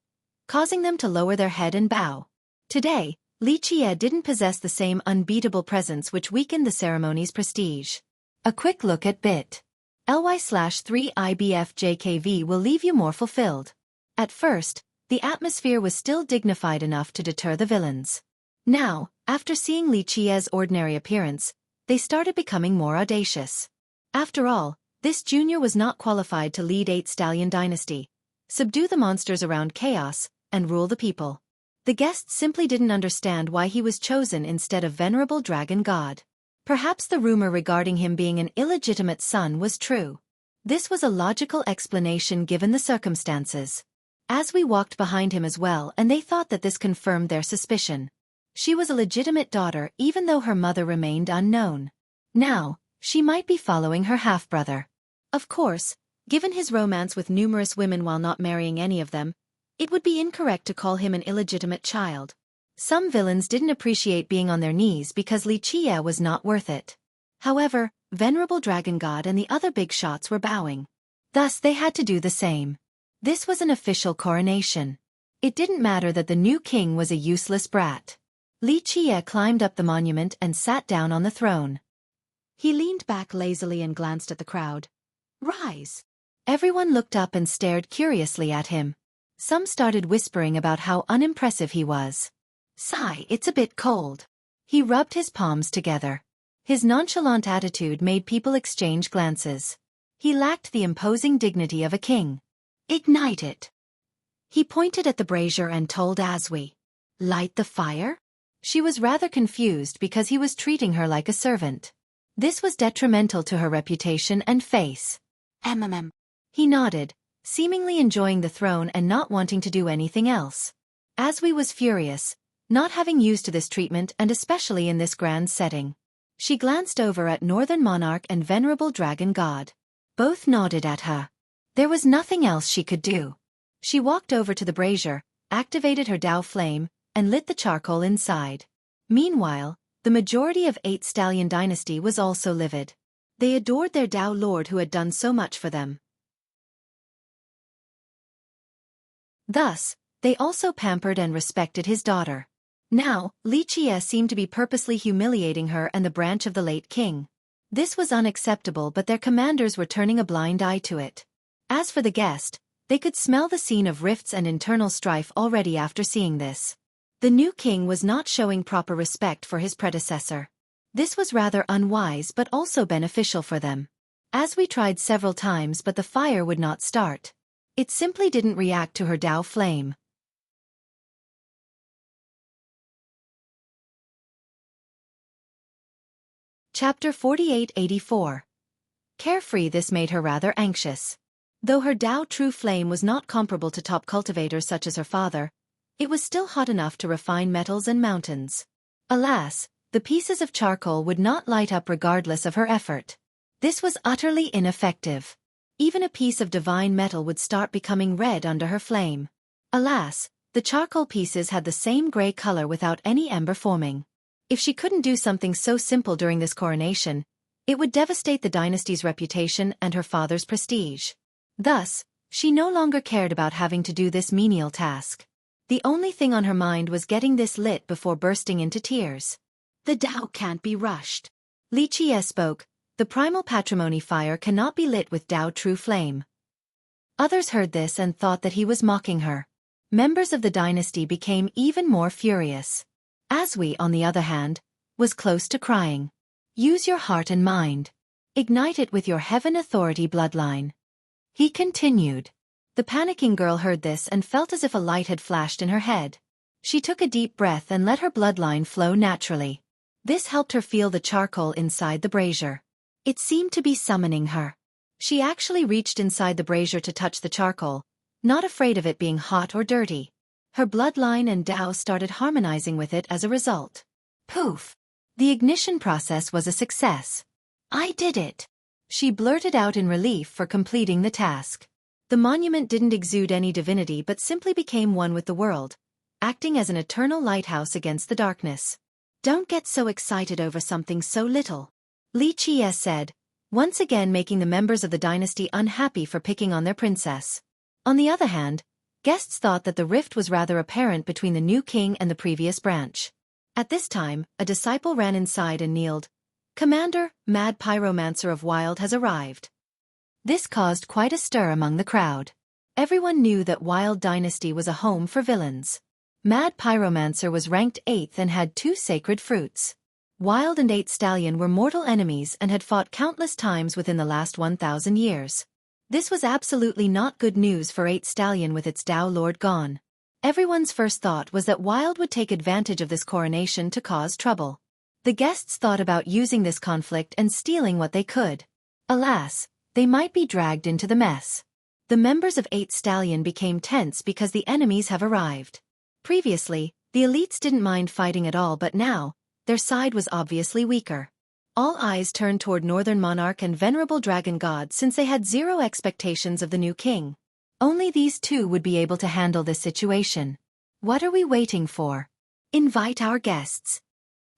causing them to lower their head and bow. Today, Xueqi didn't possess the same unbeatable presence which weakened the ceremony's prestige. A quick look at bit.ly/3IBFJKV will leave you more fulfilled. At first, the atmosphere was still dignified enough to deter the villains. Now, after seeing Xueqi's ordinary appearance, they started becoming more audacious. After all, this junior was not qualified to lead 8 Stallion dynasty, subdue the monsters around chaos, and rule the people. The guests simply didn't understand why he was chosen instead of Venerable Dragon God. Perhaps the rumor regarding him being an illegitimate son was true. This was a logical explanation given the circumstances. As we walked behind him as well and they thought that this confirmed their suspicion. She was a legitimate daughter even though her mother remained unknown. Now, she might be following her half-brother. Of course, Given his romance with numerous women while not marrying any of them, it would be incorrect to call him an illegitimate child. Some villains didn't appreciate being on their knees because Xueqi was not worth it. However, Venerable Dragon God and the other big shots were bowing. Thus they had to do the same. This was an official coronation. It didn't matter that the new king was a useless brat. Xueqi climbed up the monument and sat down on the throne. He leaned back lazily and glanced at the crowd. "Rise." Everyone looked up and stared curiously at him. Some started whispering about how unimpressive he was. "Sigh, it's a bit cold." He rubbed his palms together. His nonchalant attitude made people exchange glances. He lacked the imposing dignity of a king. "Ignite it." He pointed at the brazier and told Asui. "Light the fire?" She was rather confused because he was treating her like a servant. This was detrimental to her reputation and face. He nodded, seemingly enjoying the throne and not wanting to do anything else. Asui was furious, not having used to this treatment and especially in this grand setting. She glanced over at Northern Monarch and Venerable Dragon God. Both nodded at her. There was nothing else she could do. She walked over to the brazier, activated her Dao flame, and lit the charcoal inside. Meanwhile, the majority of 8 Stallion Dynasty was also livid. They adored their Dao Lord who had done so much for them. Thus, they also pampered and respected his daughter. Now, Xueqi seemed to be purposely humiliating her and the branch of the late king. This was unacceptable, but their commanders were turning a blind eye to it. As for the guest, they could smell the scene of rifts and internal strife already after seeing this. The new king was not showing proper respect for his predecessor. This was rather unwise but also beneficial for them. As we tried several times but the fire would not start. It simply didn't react to her Dao flame. Chapter 4884. Carefree. This made her rather anxious. Though her Dao true flame was not comparable to top cultivators such as her father, it was still hot enough to refine metals and mountains. Alas, the pieces of charcoal would not light up regardless of her effort. This was utterly ineffective. Even a piece of divine metal would start becoming red under her flame. Alas, the charcoal pieces had the same gray color without any ember forming. If she couldn't do something so simple during this coronation, it would devastate the dynasty's reputation and her father's prestige. Thus, she no longer cared about having to do this menial task. The only thing on her mind was getting this lit before bursting into tears. "The Dao can't be rushed." Xueqi spoke. "The primal patrimony fire cannot be lit with Dao true flame." Others heard this and thought that he was mocking her. Members of the dynasty became even more furious. Asui, on the other hand, was close to crying. "Use your heart and mind. Ignite it with your heaven authority bloodline." He continued. The panicking girl heard this and felt as if a light had flashed in her head. She took a deep breath and let her bloodline flow naturally. This helped her feel the charcoal inside the brazier. It seemed to be summoning her. She actually reached inside the brazier to touch the charcoal, not afraid of it being hot or dirty. Her bloodline and Dao started harmonizing with it as a result. Poof! The ignition process was a success. "I did it!" She blurted out in relief for completing the task. The monument didn't exude any divinity but simply became one with the world, acting as an eternal lighthouse against the darkness. "Don't get so excited over something so little," Xueqi said, once again making the members of the dynasty unhappy for picking on their princess. On the other hand, guests thought that the rift was rather apparent between the new king and the previous branch. At this time, a disciple ran inside and kneeled. "Commander, Mad Pyromancer of Wild has arrived." This caused quite a stir among the crowd. Everyone knew that Wild Dynasty was a home for villains. Mad Pyromancer was ranked 8th and had 2 sacred fruits. Wild and 8 Stallion were mortal enemies and had fought countless times within the last 1,000 years. This was absolutely not good news for 8 Stallion with its Dao Lord gone. Everyone's first thought was that Wild would take advantage of this coronation to cause trouble. The guests thought about using this conflict and stealing what they could. Alas, they might be dragged into the mess. The members of 8 Stallion became tense because the enemies have arrived. Previously, the elites didn't mind fighting at all, but now, their side was obviously weaker. All eyes turned toward Northern Monarch and Venerable Dragon God since they had zero expectations of the new king. Only these two would be able to handle this situation. What are we waiting for? Invite our guests.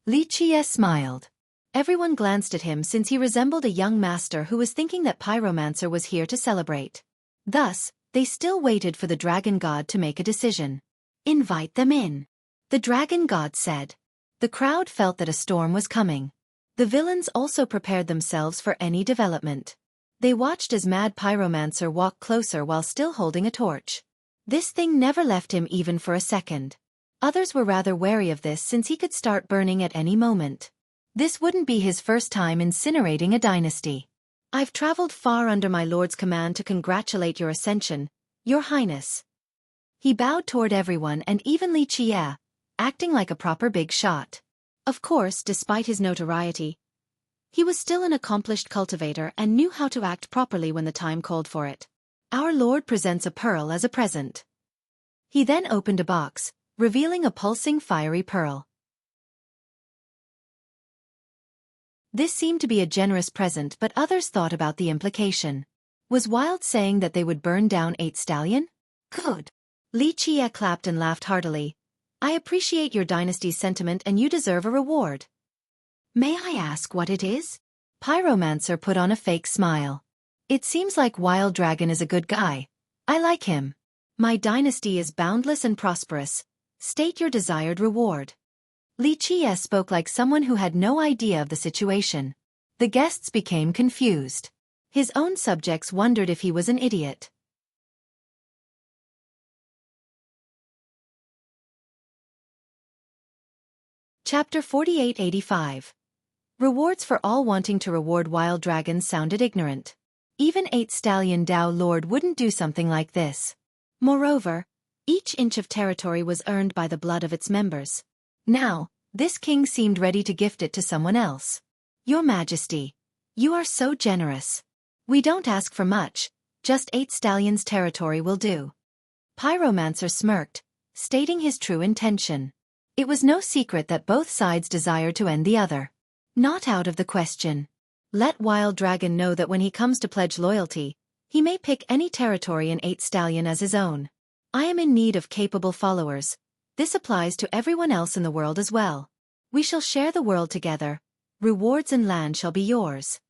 Xueqi smiled. Everyone glanced at him since he resembled a young master who was thinking that Pyromancer was here to celebrate. Thus, they still waited for the Dragon God to make a decision. Invite them in. The Dragon God said. The crowd felt that a storm was coming. The villains also prepared themselves for any development. They watched as Mad Pyromancer walked closer while still holding a torch. This thing never left him even for a second. Others were rather wary of this since he could start burning at any moment. This wouldn't be his first time incinerating a dynasty. I've traveled far under my lord's command to congratulate your ascension, your highness. He bowed toward everyone and even Xueqi, acting like a proper big shot. Of course, despite his notoriety, he was still an accomplished cultivator and knew how to act properly when the time called for it. Our lord presents a pearl as a present. He then opened a box, revealing a pulsing fiery pearl. This seemed to be a generous present, but others thought about the implication. Was Wild saying that they would burn down 8 Stallion? Good. Xueqi clapped and laughed heartily. I appreciate your dynasty's sentiment and you deserve a reward. May I ask what it is? Pyromancer put on a fake smile. It seems like Wild Dragon is a good guy. I like him. My dynasty is boundless and prosperous. State your desired reward. Xueqi spoke like someone who had no idea of the situation. The guests became confused. His own subjects wondered if he was an idiot. Chapter 4885. Rewards for all wanting to reward wild dragons sounded ignorant. Even 8 Stallion Dao Lord wouldn't do something like this. Moreover, each inch of territory was earned by the blood of its members. Now, this king seemed ready to gift it to someone else. Your Majesty, you are so generous. We don't ask for much, just 8 stallions territory will do. Pyromancer smirked, stating his true intention. It was no secret that both sides desired to end the other. Not out of the question. Let Wild Dragon know that when he comes to pledge loyalty, he may pick any territory in 8 Stallion as his own. I am in need of capable followers. This applies to everyone else in the world as well. We shall share the world together. Rewards and land shall be yours.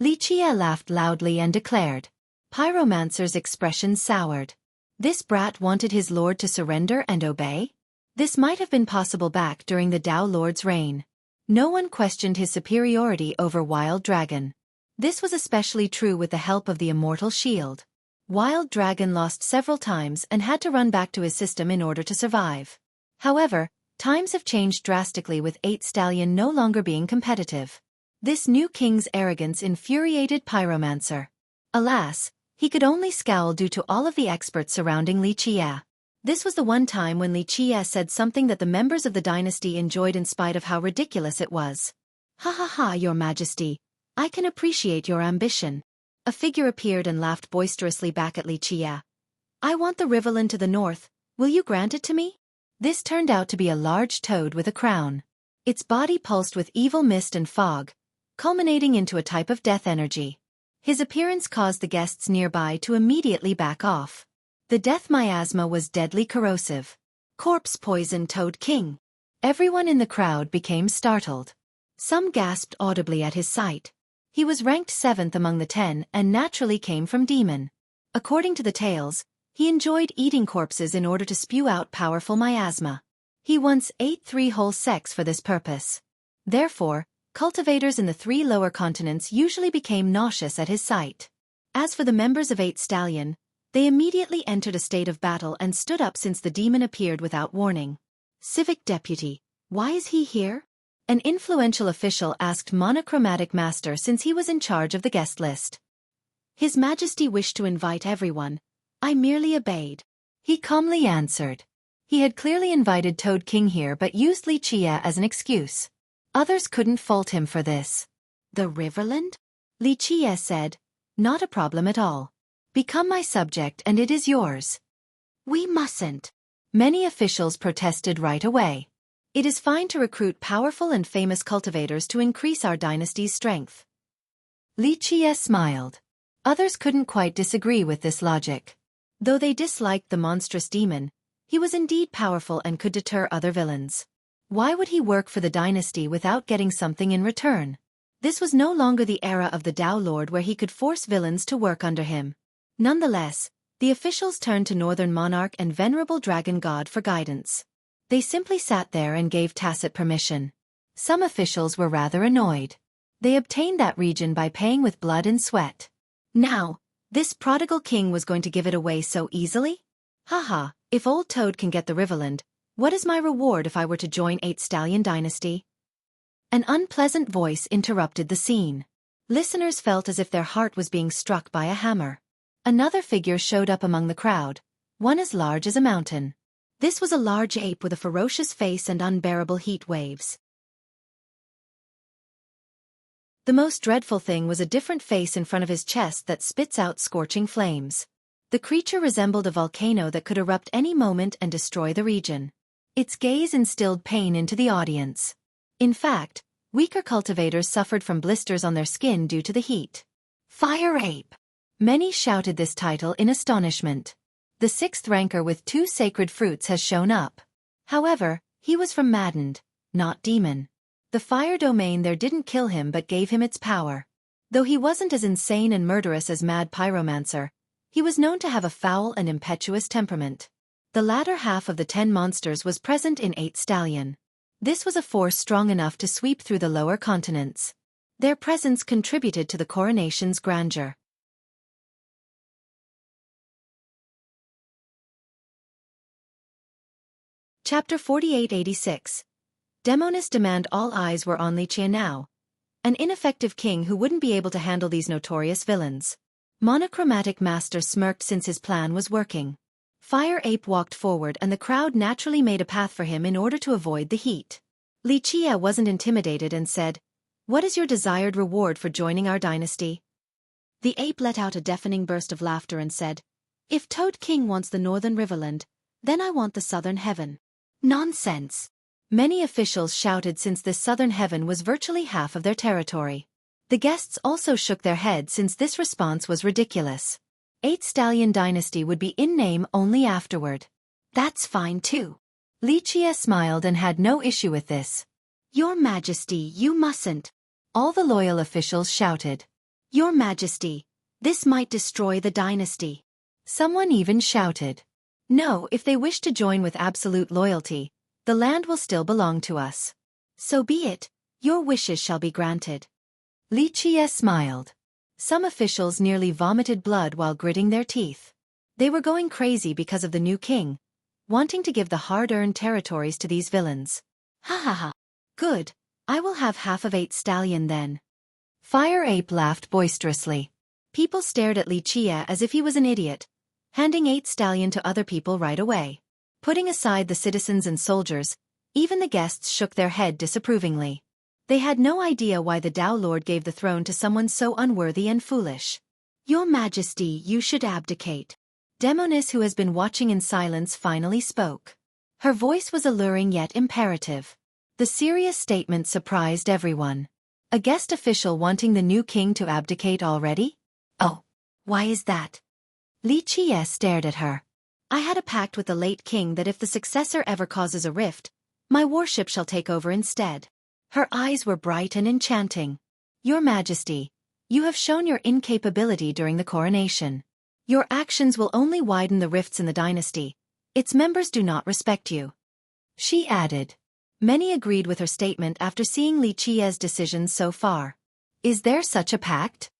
Xueqi laughed loudly and declared. Pyromancer's expression soured. This brat wanted his lord to surrender and obey? This might have been possible back during the Dao Lord's reign. No one questioned his superiority over Wild Dragon. This was especially true with the help of the immortal shield. Wild Dragon lost several times and had to run back to his system in order to survive. However, times have changed drastically with 8 Stallion no longer being competitive. This new king's arrogance infuriated Pyromancer. Alas, he could only scowl due to all of the experts surrounding Xueqi. This was the one time when Xueqi said something that the members of the dynasty enjoyed in spite of how ridiculous it was. Ha ha ha, Your Majesty. I can appreciate your ambition. A figure appeared and laughed boisterously back at Xueqi. I want the Riverland to the north. Will you grant it to me? This turned out to be a large toad with a crown. Its body pulsed with evil mist and fog, culminating into a type of death energy. His appearance caused the guests nearby to immediately back off. The death miasma was deadly corrosive. Corpse poison Toad King. Everyone in the crowd became startled. Some gasped audibly at his sight. He was ranked 7th among the 10 and naturally came from Demon. According to the tales, he enjoyed eating corpses in order to spew out powerful miasma. He once ate 3 whole sects for this purpose. Therefore, cultivators in the 3 lower continents usually became nauseous at his sight. As for the members of 8 Stallion, they immediately entered a state of battle and stood up since the demon appeared without warning. Civic Deputy, why is he here? An influential official asked Monochromatic Master since he was in charge of the guest list. His Majesty wished to invite everyone. I merely obeyed. He calmly answered. He had clearly invited Toad King here but used Xueqi as an excuse. Others couldn't fault him for this. The Riverland? Xueqi said. Not a problem at all. Become my subject and it is yours. We mustn't. Many officials protested right away. It is fine to recruit powerful and famous cultivators to increase our dynasty's strength. Xueqi smiled. Others couldn't quite disagree with this logic. Though they disliked the monstrous demon, he was indeed powerful and could deter other villains. Why would he work for the dynasty without getting something in return? This was no longer the era of the Tao Lord where he could force villains to work under him. Nonetheless, the officials turned to Northern Monarch and Venerable Dragon God for guidance. They simply sat there and gave tacit permission. Some officials were rather annoyed. They obtained that region by paying with blood and sweat. Now, this prodigal king was going to give it away so easily? Haha, if old Toad can get the Riverland, what is my reward if I were to join 8 Stallion Dynasty? An unpleasant voice interrupted the scene. Listeners felt as if their heart was being struck by a hammer. Another figure showed up among the crowd, one as large as a mountain. This was a large ape with a ferocious face and unbearable heat waves. The most dreadful thing was a different face in front of his chest that spits out scorching flames. The creature resembled a volcano that could erupt any moment and destroy the region. Its gaze instilled pain into the audience. In fact, weaker cultivators suffered from blisters on their skin due to the heat. Fire Ape! Many shouted this title in astonishment. The 6th ranker with 2 sacred fruits has shown up. However, he was from Maddened, not Demon. The fire domain there didn't kill him but gave him its power. Though he wasn't as insane and murderous as Mad Pyromancer, he was known to have a foul and impetuous temperament. The latter half of the 10 monsters was present in 8 Stallion. This was a force strong enough to sweep through the lower continents. Their presence contributed to the coronation's grandeur. Chapter 4886. Demonis demand. All eyes were on Xueqi now. An ineffective king who wouldn't be able to handle these notorious villains. Monochromatic Master smirked since his plan was working. Fire Ape walked forward and the crowd naturally made a path for him in order to avoid the heat. Xueqi wasn't intimidated and said, "What is your desired reward for joining our dynasty?" The ape let out a deafening burst of laughter and said, "If Toad King wants the Northern Riverland, then I want the Southern Heaven." Nonsense! Many officials shouted since this Southern Heaven was virtually half of their territory. The guests also shook their heads since this response was ridiculous. 8 Stallion Dynasty would be in name only afterward. That's fine too. Xueqi smiled and had no issue with this. "Your Majesty, you mustn't." All the loyal officials shouted. "Your Majesty, this might destroy the dynasty." Someone even shouted, "No, if they wish to join with absolute loyalty, the land will still belong to us. So be it, your wishes shall be granted." Xueqi smiled. Some officials nearly vomited blood while gritting their teeth. They were going crazy because of the new king, wanting to give the hard-earned territories to these villains. Ha ha ha. Good, I will have half of 8 Stallion then. Fire Ape laughed boisterously. People stared at Xueqi as if he was an idiot, handing 8 Stallion to other people right away. Putting aside the citizens and soldiers, even the guests shook their head disapprovingly. They had no idea why the Tao Lord gave the throne to someone so unworthy and foolish. "Your Majesty, you should abdicate." Demonis, who has been watching in silence, finally spoke. Her voice was alluring yet imperative. The serious statement surprised everyone. A guest official wanting the new king to abdicate already? Oh, why is that? Xueqi stared at her. "I had a pact with the late king that if the successor ever causes a rift, my warship shall take over instead." Her eyes were bright and enchanting. "Your Majesty, you have shown your incapability during the coronation. Your actions will only widen the rifts in the dynasty. Its members do not respect you," she added. Many agreed with her statement after seeing Xueqi's decisions so far. Is there such a pact?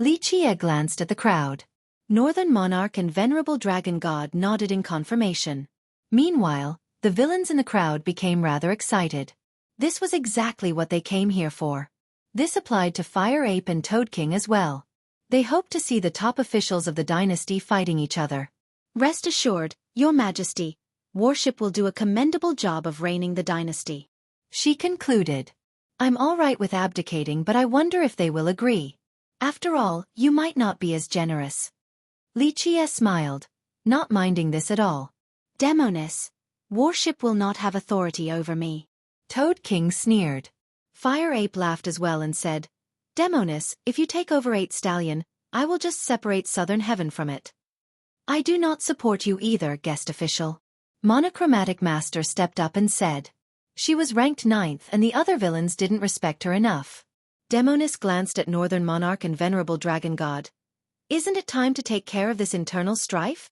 Xueqi glanced at the crowd. Northern Monarch and Venerable Dragon God nodded in confirmation. Meanwhile, the villains in the crowd became rather excited. This was exactly what they came here for. This applied to Fire Ape and Toad King as well. They hoped to see the top officials of the dynasty fighting each other. "Rest assured, Your Majesty, warship will do a commendable job of reigning the dynasty," she concluded. "I'm all right with abdicating, but I wonder if they will agree. After all, you might not be as generous." Xueqi smiled, not minding this at all. "Demonis, Warship will not have authority over me. Toad King sneered. Fire Ape laughed as well and said, Demonis, if you take over 8 Stallion, I will just separate Southern Heaven from it. I do not support you either, guest official. Monochromatic Master stepped up and said. She was ranked 9th and the other villains didn't respect her enough. Demonis glanced at Northern Monarch and Venerable Dragon God. Isn't it time to take care of this internal strife?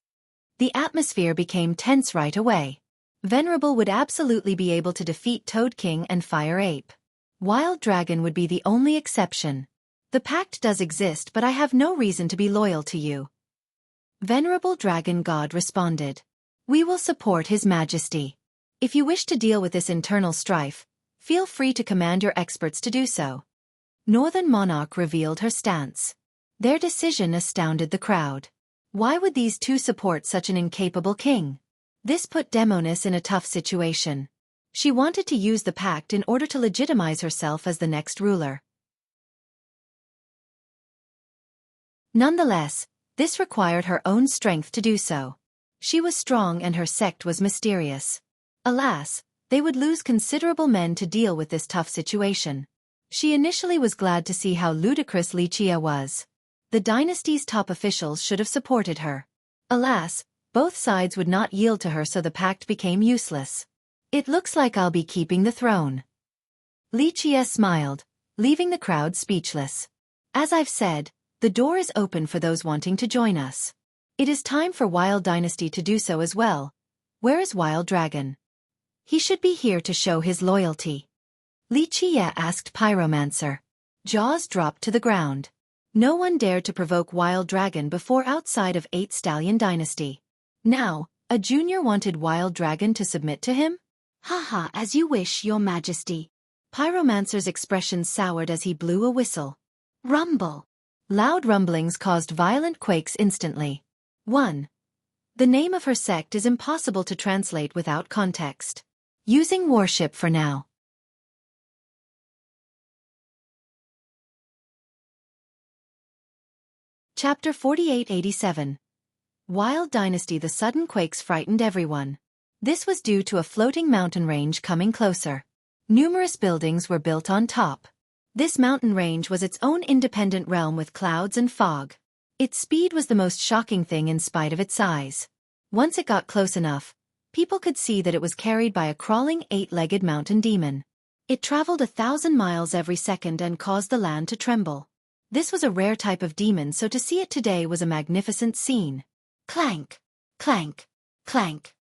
The atmosphere became tense right away. Venerable would absolutely be able to defeat Toad King and Fire Ape. Wild Dragon would be the only exception. The pact does exist, but I have no reason to be loyal to you. Venerable Dragon God responded. We will support His Majesty. If you wish to deal with this internal strife, feel free to command your experts to do so. Northern Monarch revealed her stance. Their decision astounded the crowd. Why would these two support such an incapable king? This put Demonis in a tough situation. She wanted to use the pact in order to legitimize herself as the next ruler. Nonetheless, this required her own strength to do so. She was strong and her sect was mysterious. Alas, they would lose considerable men to deal with this tough situation. She initially was glad to see how ludicrous Lichia was. The dynasty's top officials should have supported her. Alas, both sides would not yield to her, so the pact became useless. It looks like I'll be keeping the throne. Lichia smiled, leaving the crowd speechless. As I've said, the door is open for those wanting to join us. It is time for Wild Dynasty to do so as well. Where is Wild Dragon? He should be here to show his loyalty. Lichia asked Pyromancer. Jaws dropped to the ground. No one dared to provoke Wild Dragon before outside of 8 Stallion Dynasty. Now, a junior wanted Wild Dragon to submit to him? Haha, as you wish, your majesty. Pyromancer's expression soured as he blew a whistle. Rumble. Loud rumblings caused violent quakes instantly. 1. The name of her sect is impossible to translate without context. Using warship for now. Chapter 4887. Wild Dynasty. The sudden quakes frightened everyone. This was due to a floating mountain range coming closer. Numerous buildings were built on top. This mountain range was its own independent realm with clouds and fog. Its speed was the most shocking thing in spite of its size. Once it got close enough, people could see that it was carried by a crawling 8-legged mountain demon. It traveled 1,000 miles every second and caused the land to tremble. This was a rare type of demon, so to see it today was a magnificent scene. Clank, clank, clank.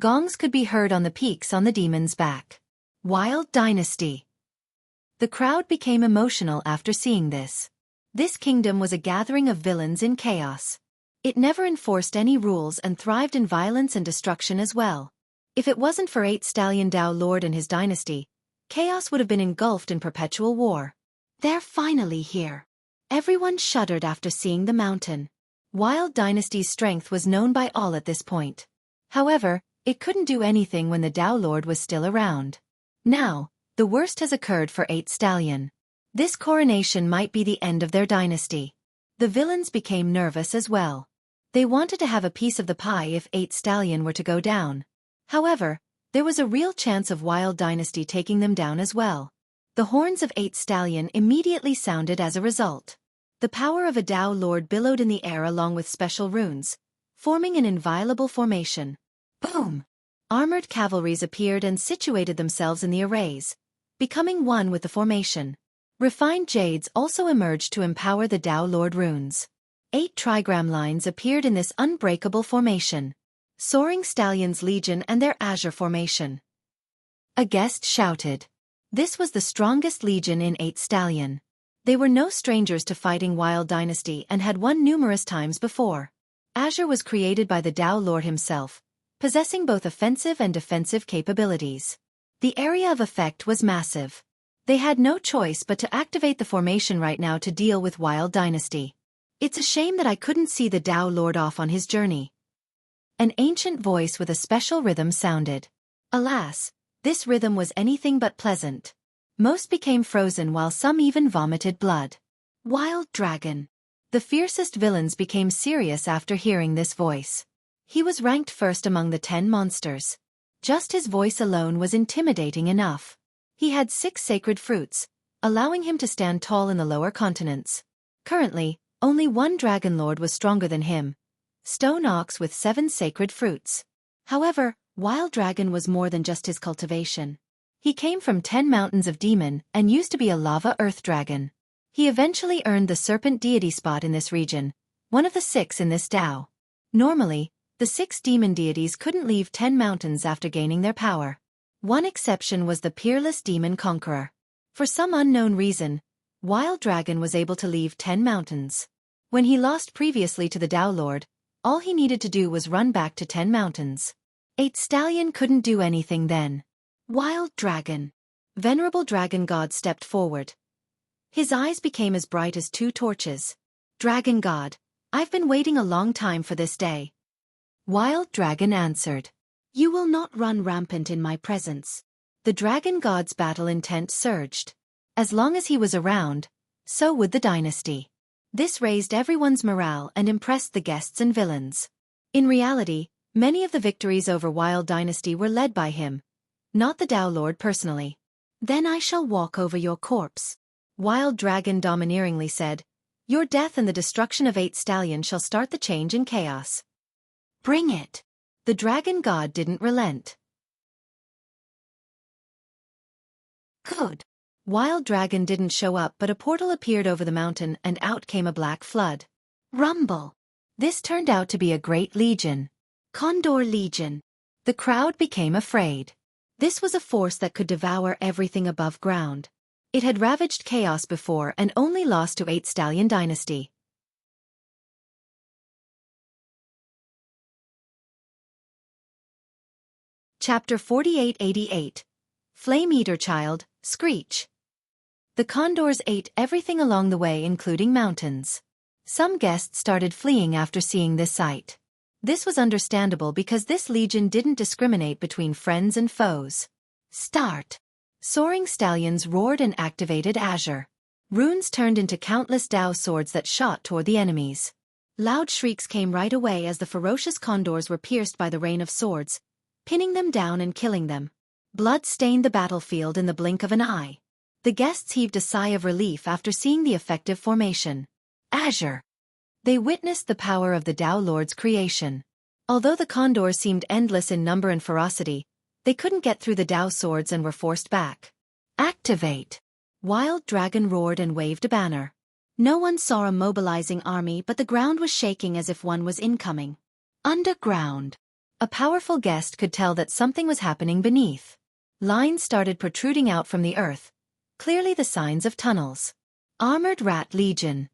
Gongs could be heard on the peaks on the demon's back. Wild Dynasty. The crowd became emotional after seeing this. This kingdom was a gathering of villains in chaos. It never enforced any rules and thrived in violence and destruction as well. If it wasn't for 8 Stallion Dao Lord and his dynasty, chaos would have been engulfed in perpetual war. They're finally here. Everyone shuddered after seeing the mountain. Wild Dynasty's strength was known by all at this point. However, it couldn't do anything when the Dao Lord was still around. Now, the worst has occurred for 8 Stallion. This coronation might be the end of their dynasty. The villains became nervous as well. They wanted to have a piece of the pie if 8 Stallion were to go down. However, there was a real chance of Wild Dynasty taking them down as well. The horns of 8 Stallion immediately sounded as a result. The power of a Dao Lord billowed in the air along with special runes, forming an inviolable formation. Boom! Armored cavalries appeared and situated themselves in the arrays, becoming one with the formation. Refined jades also emerged to empower the Dao Lord runes. 8 trigram lines appeared in this unbreakable formation. Soaring Stallions Legion and their Azure formation. A guest shouted. This was the strongest legion in 8 Stallion. They were no strangers to fighting Wild Dynasty and had won numerous times before. Azure was created by the Dao Lord himself, possessing both offensive and defensive capabilities. The area of effect was massive. They had no choice but to activate the formation right now to deal with Wild Dynasty. It's a shame that I couldn't see the Dao Lord off on his journey. An ancient voice with a special rhythm sounded. Alas, this rhythm was anything but pleasant. Most became frozen while some even vomited blood. Wild Dragon. The fiercest villains became serious after hearing this voice. He was ranked first among the 10 monsters. Just his voice alone was intimidating enough. He had 6 sacred fruits, allowing him to stand tall in the lower continents. Currently, only one Dragon Lord was stronger than him, Stone Ox with 7 sacred fruits. However, Wild Dragon was more than just his cultivation. He came from 10 mountains of demon and used to be a lava earth dragon. He eventually earned the serpent deity spot in this region, one of the 6 in this Tao. Normally, the 6 demon deities couldn't leave 10 mountains after gaining their power. One exception was the peerless demon conqueror. For some unknown reason, Wild Dragon was able to leave 10 mountains. When he lost previously to the Tao Lord, all he needed to do was run back to 10 mountains. 8 Stallion couldn't do anything then. Wild Dragon. Venerable Dragon God stepped forward. His eyes became as bright as 2 torches. Dragon God, I've been waiting a long time for this day. Wild Dragon answered. You will not run rampant in my presence. The Dragon God's battle intent surged. As long as he was around, so would the dynasty. This raised everyone's morale and impressed the guests and villains. In reality, many of the victories over Wild Dynasty were led by him, not the Tao Lord personally. Then I shall walk over your corpse. Wild Dragon domineeringly said. Your death and the destruction of 8 Stallion shall start the change in chaos. Bring it. The Dragon God didn't relent. Good. Wild Dragon didn't show up, but a portal appeared over the mountain and out came a black flood. Rumble. This turned out to be a great legion. Condor Legion. The crowd became afraid. This was a force that could devour everything above ground. It had ravaged chaos before and only lost to 8 Stallion Dynasty. Chapter 4888. Flame Eater Child, Screech. The condors ate everything along the way, including mountains. Some guests started fleeing after seeing this sight. This was understandable because this legion didn't discriminate between friends and foes. Start! Soaring stallions roared and activated Azure. Runes turned into countless Tao swords that shot toward the enemies. Loud shrieks came right away as the ferocious condors were pierced by the rain of swords, pinning them down and killing them. Blood stained the battlefield in the blink of an eye. The guests heaved a sigh of relief after seeing the effective formation. Azure! They witnessed the power of the Tao Lord's creation. Although the condors seemed endless in number and ferocity, they couldn't get through the Tao swords and were forced back. Activate! Wild Dragon roared and waved a banner. No one saw a mobilizing army, but the ground was shaking as if one was incoming. Underground. A powerful guest could tell that something was happening beneath. Lines started protruding out from the earth, clearly the signs of tunnels. Armored Rat Legion.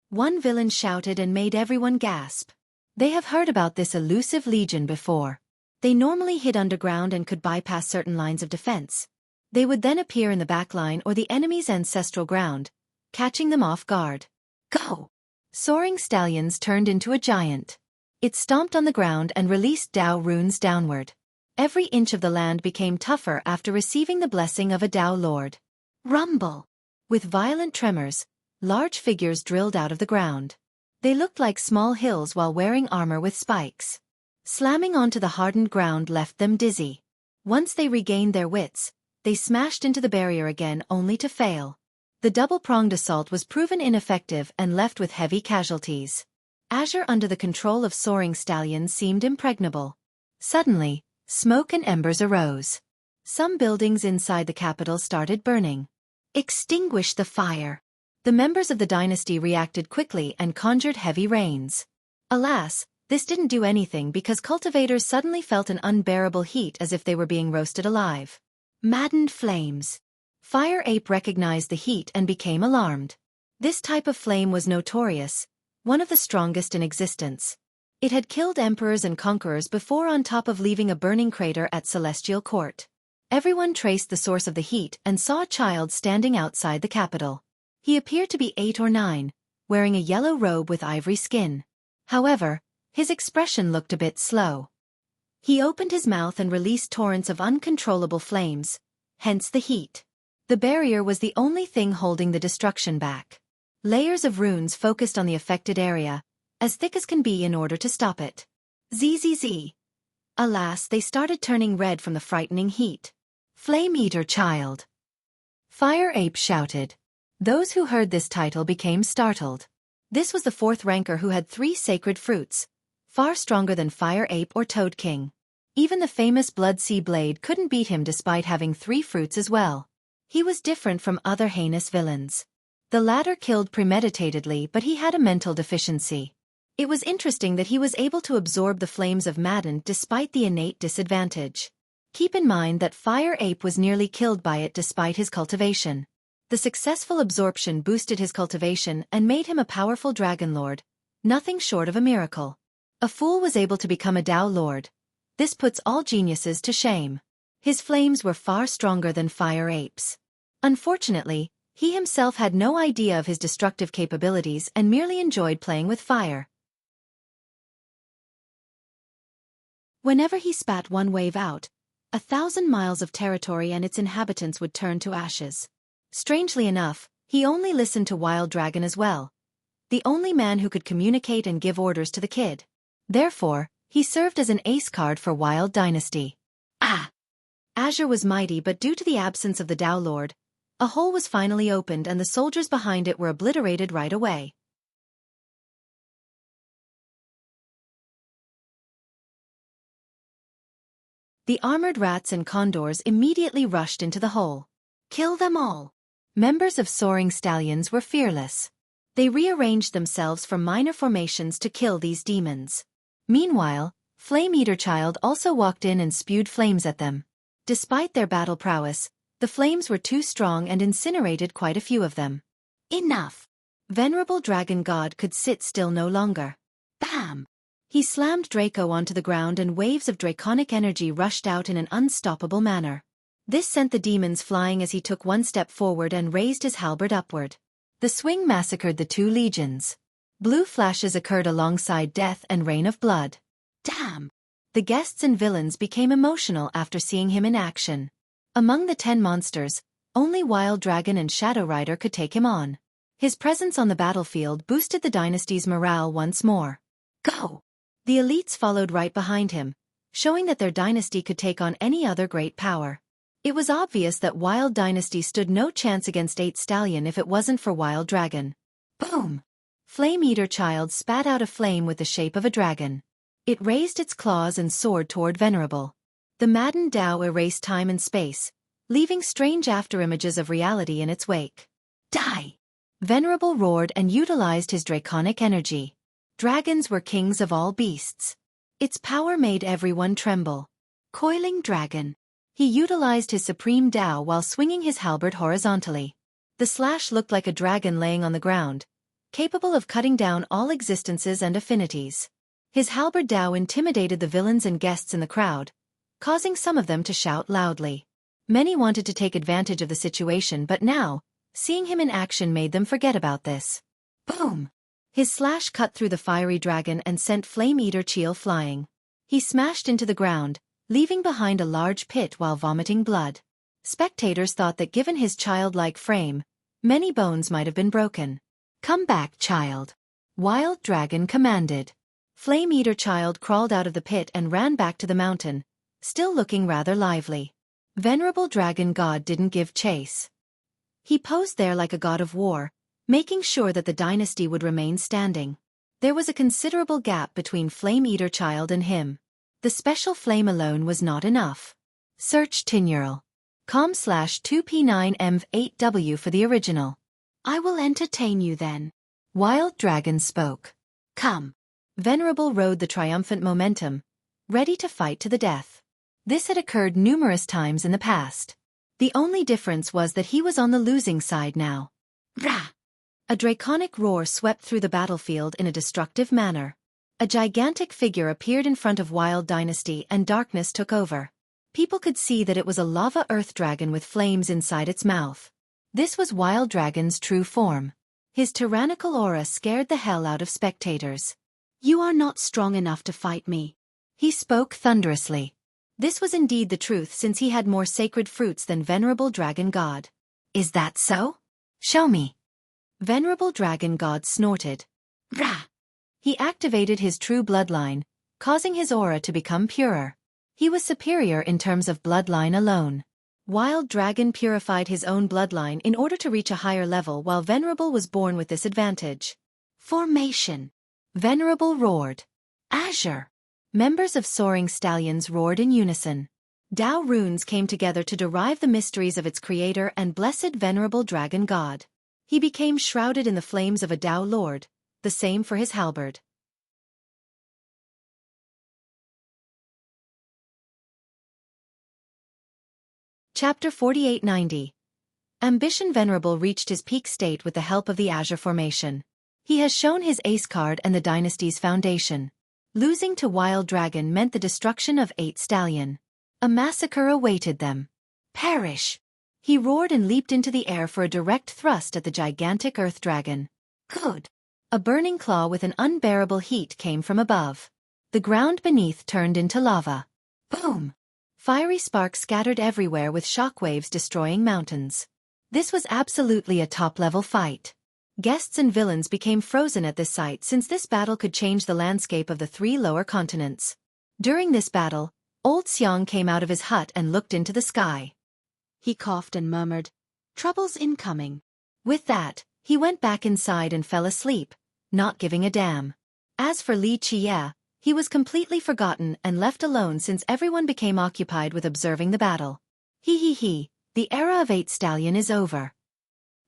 One villain shouted and made everyone gasp. They have heard about this elusive legion before. They normally hid underground and could bypass certain lines of defense. They would then appear in the backline or the enemy's ancestral ground, catching them off guard. Go! Soaring stallions turned into a giant. It stomped on the ground and released Tao runes downward. Every inch of the land became tougher after receiving the blessing of a Tao Lord. Rumble! With violent tremors, large figures drilled out of the ground. They looked like small hills while wearing armor with spikes. Slamming onto the hardened ground left them dizzy. Once they regained their wits, they smashed into the barrier again only to fail. The double-pronged assault was proven ineffective and left with heavy casualties. Azure under the control of soaring stallions seemed impregnable. Suddenly, smoke and embers arose. Some buildings inside the capital started burning. Extinguish the fire! The members of the dynasty reacted quickly and conjured heavy rains. Alas, this didn't do anything because cultivators suddenly felt an unbearable heat as if they were being roasted alive. Maddened flames. Fire Ape recognized the heat and became alarmed. This type of flame was notorious, one of the strongest in existence. It had killed emperors and conquerors before, on top of leaving a burning crater at Celestial Court. Everyone traced the source of the heat and saw a child standing outside the capital. He appeared to be 8 or 9, wearing a yellow robe with ivory skin. However, his expression looked a bit slow. He opened his mouth and released torrents of uncontrollable flames, hence the heat. The barrier was the only thing holding the destruction back. Layers of runes focused on the affected area, as thick as can be in order to stop it. ZZZ. Alas, they started turning red from the frightening heat. Flame Eater Child! Fire Ape shouted. Those who heard this title became startled. This was the fourth ranker who had 3 sacred fruits, far stronger than Fire Ape or Toad King. Even the famous Blood Sea Blade couldn't beat him despite having 3 fruits as well. He was different from other heinous villains. The latter killed premeditatedly, but he had a mental deficiency. It was interesting that he was able to absorb the flames of Madden despite the innate disadvantage. Keep in mind that Fire Ape was nearly killed by it despite his cultivation. The successful absorption boosted his cultivation and made him a powerful dragon lord, nothing short of a miracle. A fool was able to become a Tao lord. This puts all geniuses to shame. His flames were far stronger than Fire Ape's. Unfortunately, he himself had no idea of his destructive capabilities and merely enjoyed playing with fire. Whenever he spat one wave out, 1,000 miles of territory and its inhabitants would turn to ashes. Strangely enough, he only listened to Wild Dragon as well, the only man who could communicate and give orders to the kid. Therefore, he served as an ace card for Wild Dynasty. Azure was mighty, but due to the absence of the Tao Lord, a hole was finally opened and the soldiers behind it were obliterated right away. The armored rats and condors immediately rushed into the hole. Kill them all! Members of Soaring Stallions were fearless. They rearranged themselves from minor formations to kill these demons. Meanwhile, Flame Eater Child also walked in and spewed flames at them. Despite their battle prowess, the flames were too strong and incinerated quite a few of them. Enough! Venerable Dragon God could sit still no longer. Bam! He slammed Draco onto the ground and waves of draconic energy rushed out in an unstoppable manner. This sent the demons flying as he took one step forward and raised his halberd upward. The swing massacred the 2 legions. Blue flashes occurred alongside death and rain of blood. Damn! The guests and villains became emotional after seeing him in action. Among the 10 monsters, only Wild Dragon and Shadow Rider could take him on. His presence on the battlefield boosted the dynasty's morale once more. Go! The elites followed right behind him, showing that their dynasty could take on any other great power. It was obvious that Wild Dynasty stood no chance against 8 Stallion if it wasn't for Wild Dragon. Boom! Flame Eater Child spat out a flame with the shape of a dragon. It raised its claws and soared toward Venerable. The maddened Tao erased time and space, leaving strange afterimages of reality in its wake. Die! Venerable roared and utilized his draconic energy. Dragons were kings of all beasts. Its power made everyone tremble. Coiling Dragon. He utilized his supreme Tao while swinging his halberd horizontally. The slash looked like a dragon laying on the ground, capable of cutting down all existences and affinities. His halberd Tao intimidated the villains and guests in the crowd, causing some of them to shout loudly. Many wanted to take advantage of the situation, but now, seeing him in action made them forget about this. Boom! His slash cut through the fiery dragon and sent Flame Eater Chiel flying. He smashed into the ground, leaving behind a large pit while vomiting blood. Spectators thought that given his childlike frame, many bones might have been broken. Come back, child! Wild Dragon commanded. Flame Eater Child crawled out of the pit and ran back to the mountain, still looking rather lively. Venerable Dragon God didn't give chase. He posed there like a god of war, making sure that the dynasty would remain standing. There was a considerable gap between Flame Eater Child and him. The special flame alone was not enough. Search Tinural. com/2p9mv8w for the original. I will entertain you then. Wild Dragon spoke. Come. Venerable rode the triumphant momentum, ready to fight to the death. This had occurred numerous times in the past. The only difference was that he was on the losing side now. Rah! A draconic roar swept through the battlefield in a destructive manner. A gigantic figure appeared in front of Wild Dynasty and darkness took over. People could see that it was a lava earth dragon with flames inside its mouth. This was Wild Dragon's true form. His tyrannical aura scared the hell out of spectators. You are not strong enough to fight me. He spoke thunderously. This was indeed the truth since he had more sacred fruits than Venerable Dragon God. Is that so? Show me. Venerable Dragon God snorted. Rah! He activated his true bloodline, causing his aura to become purer. He was superior in terms of bloodline alone. Wild Dragon purified his own bloodline in order to reach a higher level, while Venerable was born with this advantage. Formation. Venerable roared. Azure. Members of Soaring Stallions roared in unison. Tao runes came together to derive the mysteries of its creator and blessed Venerable Dragon God. He became shrouded in the flames of a Tao Lord, the same for his halberd. Chapter 4890. Ambition. Venerable reached his peak state with the help of the Azure Formation. He has shown his ace card and the dynasty's foundation. Losing to Wild Dragon meant the destruction of 8 Stallion. A massacre awaited them. Perish! He roared and leaped into the air for a direct thrust at the gigantic Earth Dragon. Good! A burning claw with an unbearable heat came from above. The ground beneath turned into lava. Boom! Fiery sparks scattered everywhere with shockwaves destroying mountains. This was absolutely a top-level fight. Guests and villains became frozen at this sight, since this battle could change the landscape of the 3 lower continents. During this battle, Old Xiang came out of his hut and looked into the sky. He coughed and murmured, "Trouble's incoming." With that, he went back inside and fell asleep, not giving a damn. As for Li Qie, he was completely forgotten and left alone since everyone became occupied with observing the battle. He, the era of 8 Stallion is over.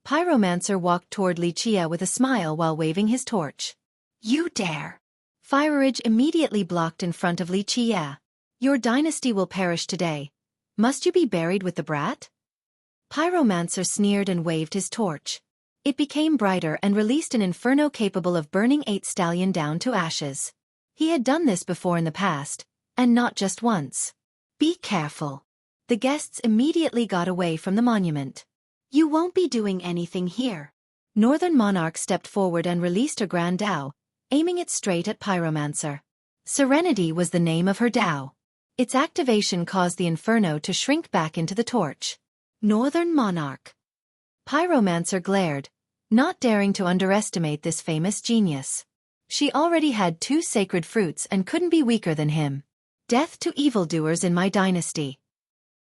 Pyromancer walked toward Li Qie with a smile while waving his torch. You dare! Firerage immediately blocked in front of Li Qie. Your dynasty will perish today. Must you be buried with the brat? Pyromancer sneered and waved his torch. It became brighter and released an inferno capable of burning 8 Stallion down to ashes. He had done this before in the past, and not just once. Be careful. The guests immediately got away from the monument. You won't be doing anything here. Northern Monarch stepped forward and released her Grand Dao, aiming it straight at Pyromancer. Serenity was the name of her Dao. Its activation caused the inferno to shrink back into the torch. Northern Monarch. Pyromancer glared, not daring to underestimate this famous genius. She already had 2 sacred fruits and couldn't be weaker than him. Death to evildoers in my dynasty.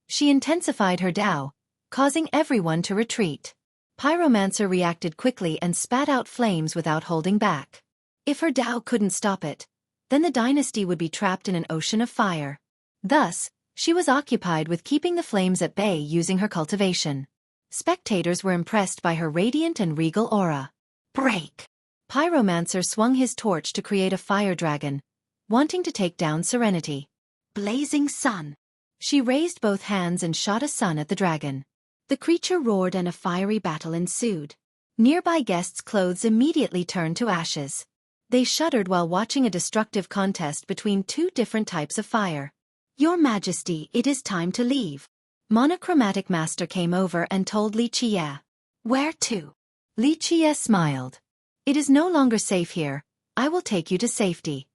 She intensified her Dao, causing everyone to retreat. Pyromancer reacted quickly and spat out flames without holding back. If her Dao couldn't stop it, then the dynasty would be trapped in an ocean of fire. Thus, she was occupied with keeping the flames at bay using her cultivation. Spectators were impressed by her radiant and regal aura. Break! Pyromancer swung his torch to create a fire dragon, wanting to take down Serenity. Blazing sun! She raised both hands and shot a sun at the dragon. The creature roared and a fiery battle ensued. Nearby guests' clothes immediately turned to ashes. They shuddered while watching a destructive contest between 2 different types of fire. Your Majesty, it is time to leave. Monochromatic Master came over and told Li Qie. Where to? Li Qie smiled. It is no longer safe here. I will take you to safety.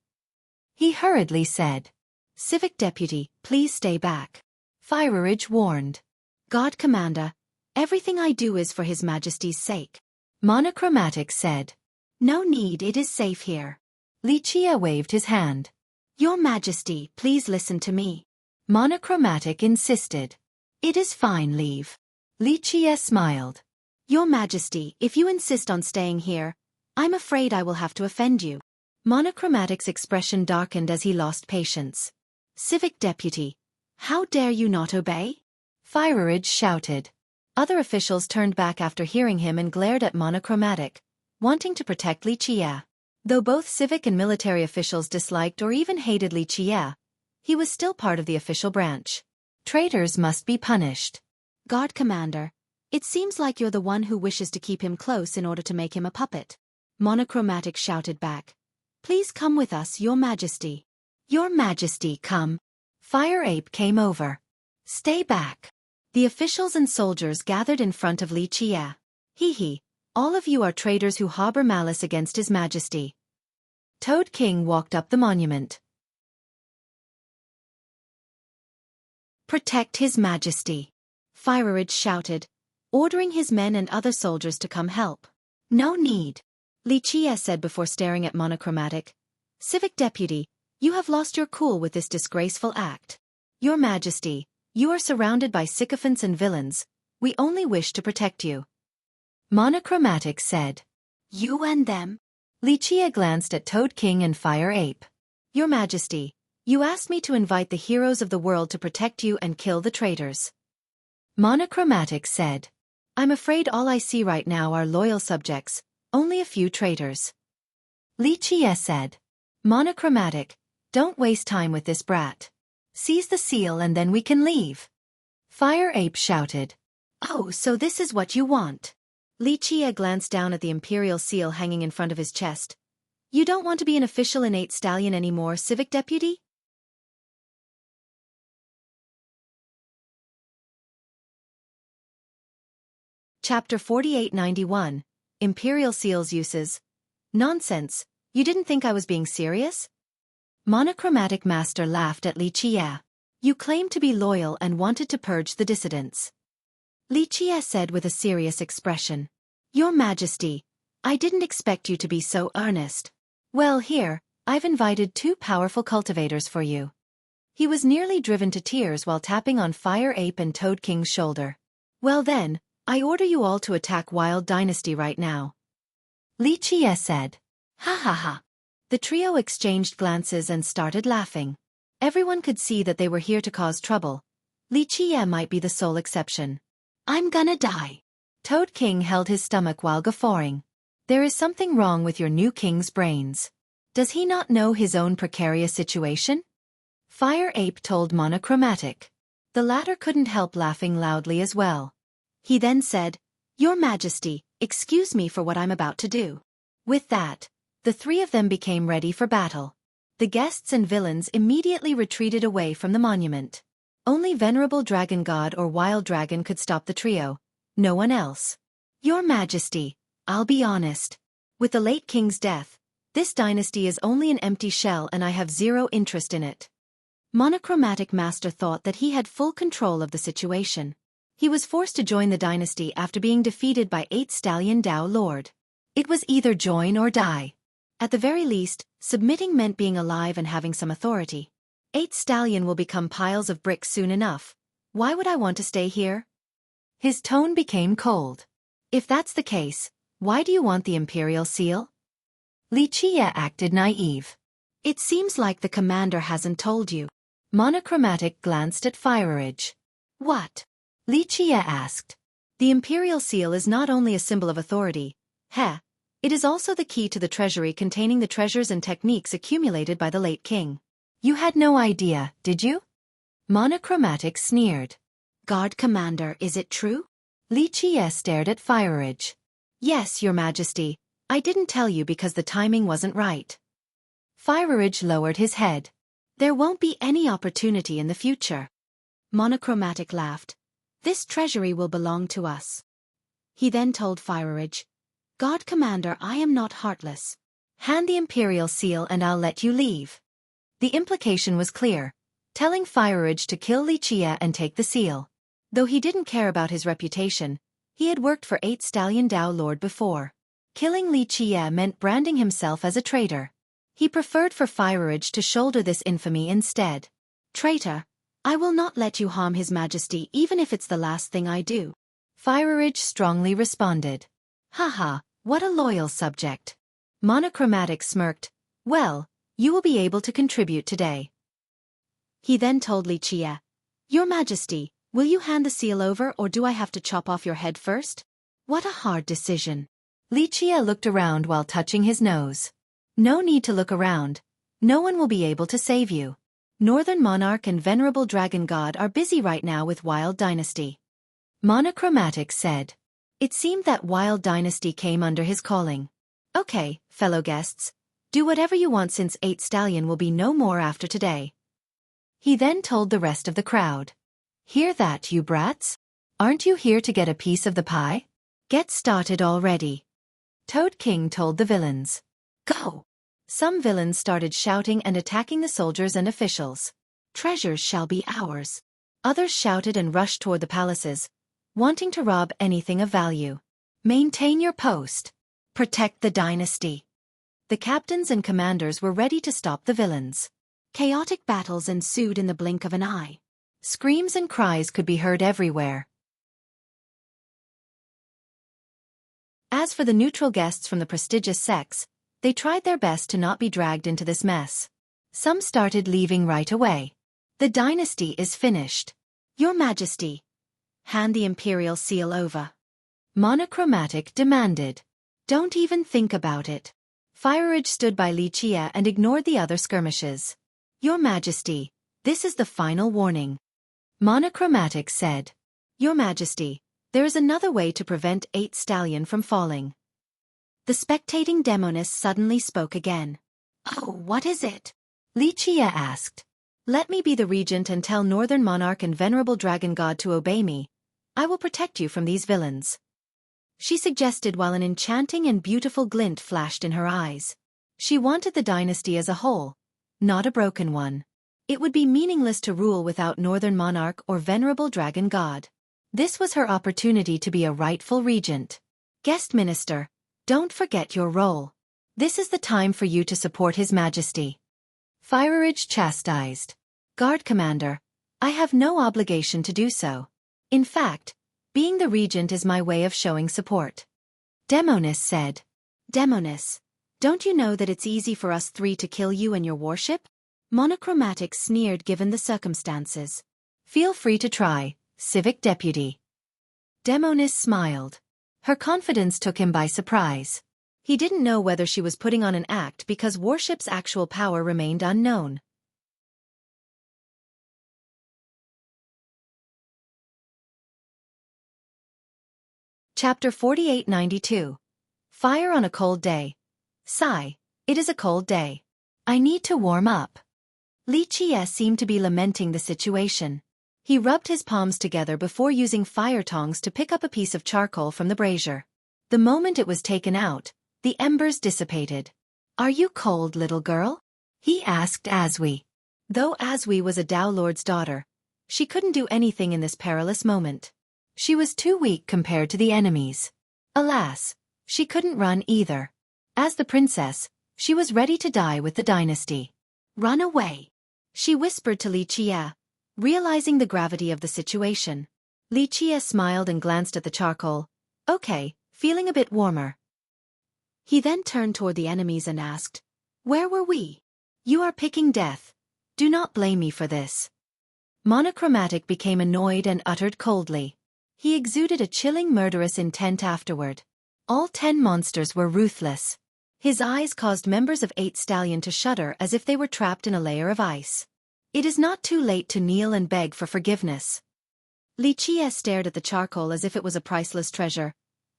He hurriedly said. Civic Deputy, please stay back. Firerage warned. God Commander, everything I do is for His Majesty's sake. Monochromatic said. No need, it is safe here. Li Qie waved his hand. Your Majesty, please listen to me. Monochromatic insisted. It is fine, leave. Li Qie smiled. Your Majesty, if you insist on staying here, I'm afraid I will have to offend you. Monochromatic's expression darkened as he lost patience. Civic Deputy, how dare you not obey? Firerage shouted. Other officials turned back after hearing him and glared at Monochromatic, wanting to protect Li Qie. Though both civic and military officials disliked or even hated Li Qie, he was still part of the official branch. Traitors must be punished. God Commander, it seems like you're the one who wishes to keep him close in order to make him a puppet. Monochromatic shouted back. Please come with us, Your Majesty. Your Majesty, come. Fire Ape came over. Stay back. The officials and soldiers gathered in front of Li Qie. Hee, all of you are traitors who harbor malice against His Majesty. Toad King walked up the monument. Protect His Majesty. Firerage shouted, ordering his men and other soldiers to come help. No need. Li Qie said before staring at Monochromatic. Civic Deputy, you have lost your cool with this disgraceful act. Your Majesty, you are surrounded by sycophants and villains. We only wish to protect you. Monochromatic said. You and them? Lichia glanced at Toad King and Fire Ape. Your Majesty, you asked me to invite the heroes of the world to protect you and kill the traitors. Monochromatic said. I'm afraid all I see right now are loyal subjects, only a few traitors. Lichia said. Monochromatic, don't waste time with this brat. Seize the seal and then we can leave. Fire Ape shouted. Oh, so this is what you want. Lichia glanced down at the imperial seal hanging in front of his chest. You don't want to be an official in 8 Stallion anymore, civic deputy? Chapter 4891, Imperial Seal's Uses. Nonsense, you didn't think I was being serious? Monochromatic Master laughed at Lichia. You claimed to be loyal and wanted to purge the dissidents. Lichia said with a serious expression. Your Majesty, I didn't expect you to be so earnest. Well, here, I've invited 2 powerful cultivators for you. He was nearly driven to tears while tapping on Fire Ape and Toad King's shoulder. Well then, I order you all to attack Wild Dynasty right now. Lichia said. Ha ha ha. The trio exchanged glances and started laughing. Everyone could see that they were here to cause trouble. Lichia might be the sole exception. I'm gonna die. Toad King held his stomach while guffawing. There is something wrong with your new king's brains. Does he not know his own precarious situation? Fire Ape told Monochromatic. The latter couldn't help laughing loudly as well. He then said, Your Majesty, excuse me for what I'm about to do. With that, the 3 of them became ready for battle. The guests and villains immediately retreated away from the monument. Only Venerable Dragon God or Wild Dragon could stop the trio. No one else. Your Majesty, I'll be honest. With the late king's death, this dynasty is only an empty shell and I have 0 interest in it. Monochromatic Master thought that he had full control of the situation. He was forced to join the dynasty after being defeated by 8 Stallion Dao Lord. It was either join or die. At the very least, submitting meant being alive and having some authority. 8 Stallion will become piles of bricks soon enough. Why would I want to stay here? His tone became cold. If that's the case, why do you want the Imperial Seal? Lichia acted naive. It seems like the commander hasn't told you. Monochromatic glanced at Fireridge. What? Lichia asked. The Imperial Seal is not only a symbol of authority, it is also the key to the treasury containing the treasures and techniques accumulated by the late king. You had no idea, did you? Monochromatic sneered. Guard Commander, is it true? Lichia stared at Fireridge. Yes, Your Majesty. I didn't tell you because the timing wasn't right. Fireridge lowered his head. There won't be any opportunity in the future. Monochromatic laughed. This treasury will belong to us. He then told Fireridge, God Commander, I am not heartless. Hand the Imperial Seal and I'll let you leave. The implication was clear, telling Fireridge to kill Lichia and take the seal. Though he didn't care about his reputation, he had worked for 8 Stallion Dao Lord before. Killing Lichia meant branding himself as a traitor. He preferred for Fireridge to shoulder this infamy instead. Traitor, I will not let you harm His Majesty even if it's the last thing I do. Fireridge strongly responded. Haha, what a loyal subject. Monochromatic smirked. Well, you will be able to contribute today. He then told Lichia, Your Majesty, will you hand the seal over or do I have to chop off your head first? What a hard decision. Lichia looked around while touching his nose. No need to look around. No one will be able to save you. Northern Monarch and Venerable Dragon God are busy right now with Wild Dynasty. Monochromatic said. It seemed that Wild Dynasty came under his calling. Okay, fellow guests. Do whatever you want since 8 Stallion will be no more after today. He then told the rest of the crowd. Hear that, you brats? Aren't you here to get a piece of the pie? Get started already. Toad King told the villains. Go! Some villains started shouting and attacking the soldiers and officials. Treasures shall be ours. Others shouted and rushed toward the palaces, wanting to rob anything of value. Maintain your post. Protect the dynasty. The captains and commanders were ready to stop the villains. Chaotic battles ensued in the blink of an eye. Screams and cries could be heard everywhere. As for the neutral guests from the prestigious sects, they tried their best to not be dragged into this mess. Some started leaving right away. The dynasty is finished. Your Majesty, hand the imperial seal over. Monochromatic demanded. Don't even think about it. Fire stood by Li Qie and ignored the other skirmishes. Your Majesty, this is the final warning. Monochromatic said. Your Majesty, there is another way to prevent 8 Stallion from falling. The spectating demoness suddenly spoke again. Oh, what is it? Li Qie asked. Let me be the regent and tell Northern Monarch and Venerable Dragon God to obey me. I will protect you from these villains. She suggested while an enchanting and beautiful glint flashed in her eyes. She wanted the dynasty as a whole, not a broken one. It would be meaningless to rule without Northern Monarch or Venerable Dragon God. This was her opportunity to be a rightful regent. Guest Minister, don't forget your role. This is the time for you to support His Majesty. Fireridge chastised. Guard Commander, I have no obligation to do so. In fact, being the regent is my way of showing support. Demoness said. Demoness, don't you know that it's easy for us 3 to kill you and your warship? Monochromatic sneered given the circumstances. Feel free to try, Civic Deputy. Demoness smiled. Her confidence took him by surprise. He didn't know whether she was putting on an act because warship's actual power remained unknown. Chapter 4892. Fire on a cold day. Sigh, it is a cold day. I need to warm up. Li Qie seemed to be lamenting the situation. He rubbed his palms together before using fire tongs to pick up a piece of charcoal from the brazier. The moment it was taken out, the embers dissipated. Are you cold, little girl? He asked Asui. Though Asui was a Dao Lord's daughter, she couldn't do anything in this perilous moment. She was too weak compared to the enemies. Alas, she couldn't run either. As the princess, she was ready to die with the dynasty. Run away, she whispered to Li Qie, realizing the gravity of the situation. Li Qie smiled and glanced at the charcoal. Okay, feeling a bit warmer. He then turned toward the enemies and asked, where were we? You are picking death. Do not blame me for this. Monochromatic became annoyed and uttered coldly. He exuded a chilling murderous intent afterward. All 10 monsters were ruthless. His eyes caused members of 8 Stallion to shudder as if they were trapped in a layer of ice. It is not too late to kneel and beg for forgiveness. Li Qie stared at the charcoal as if it was a priceless treasure.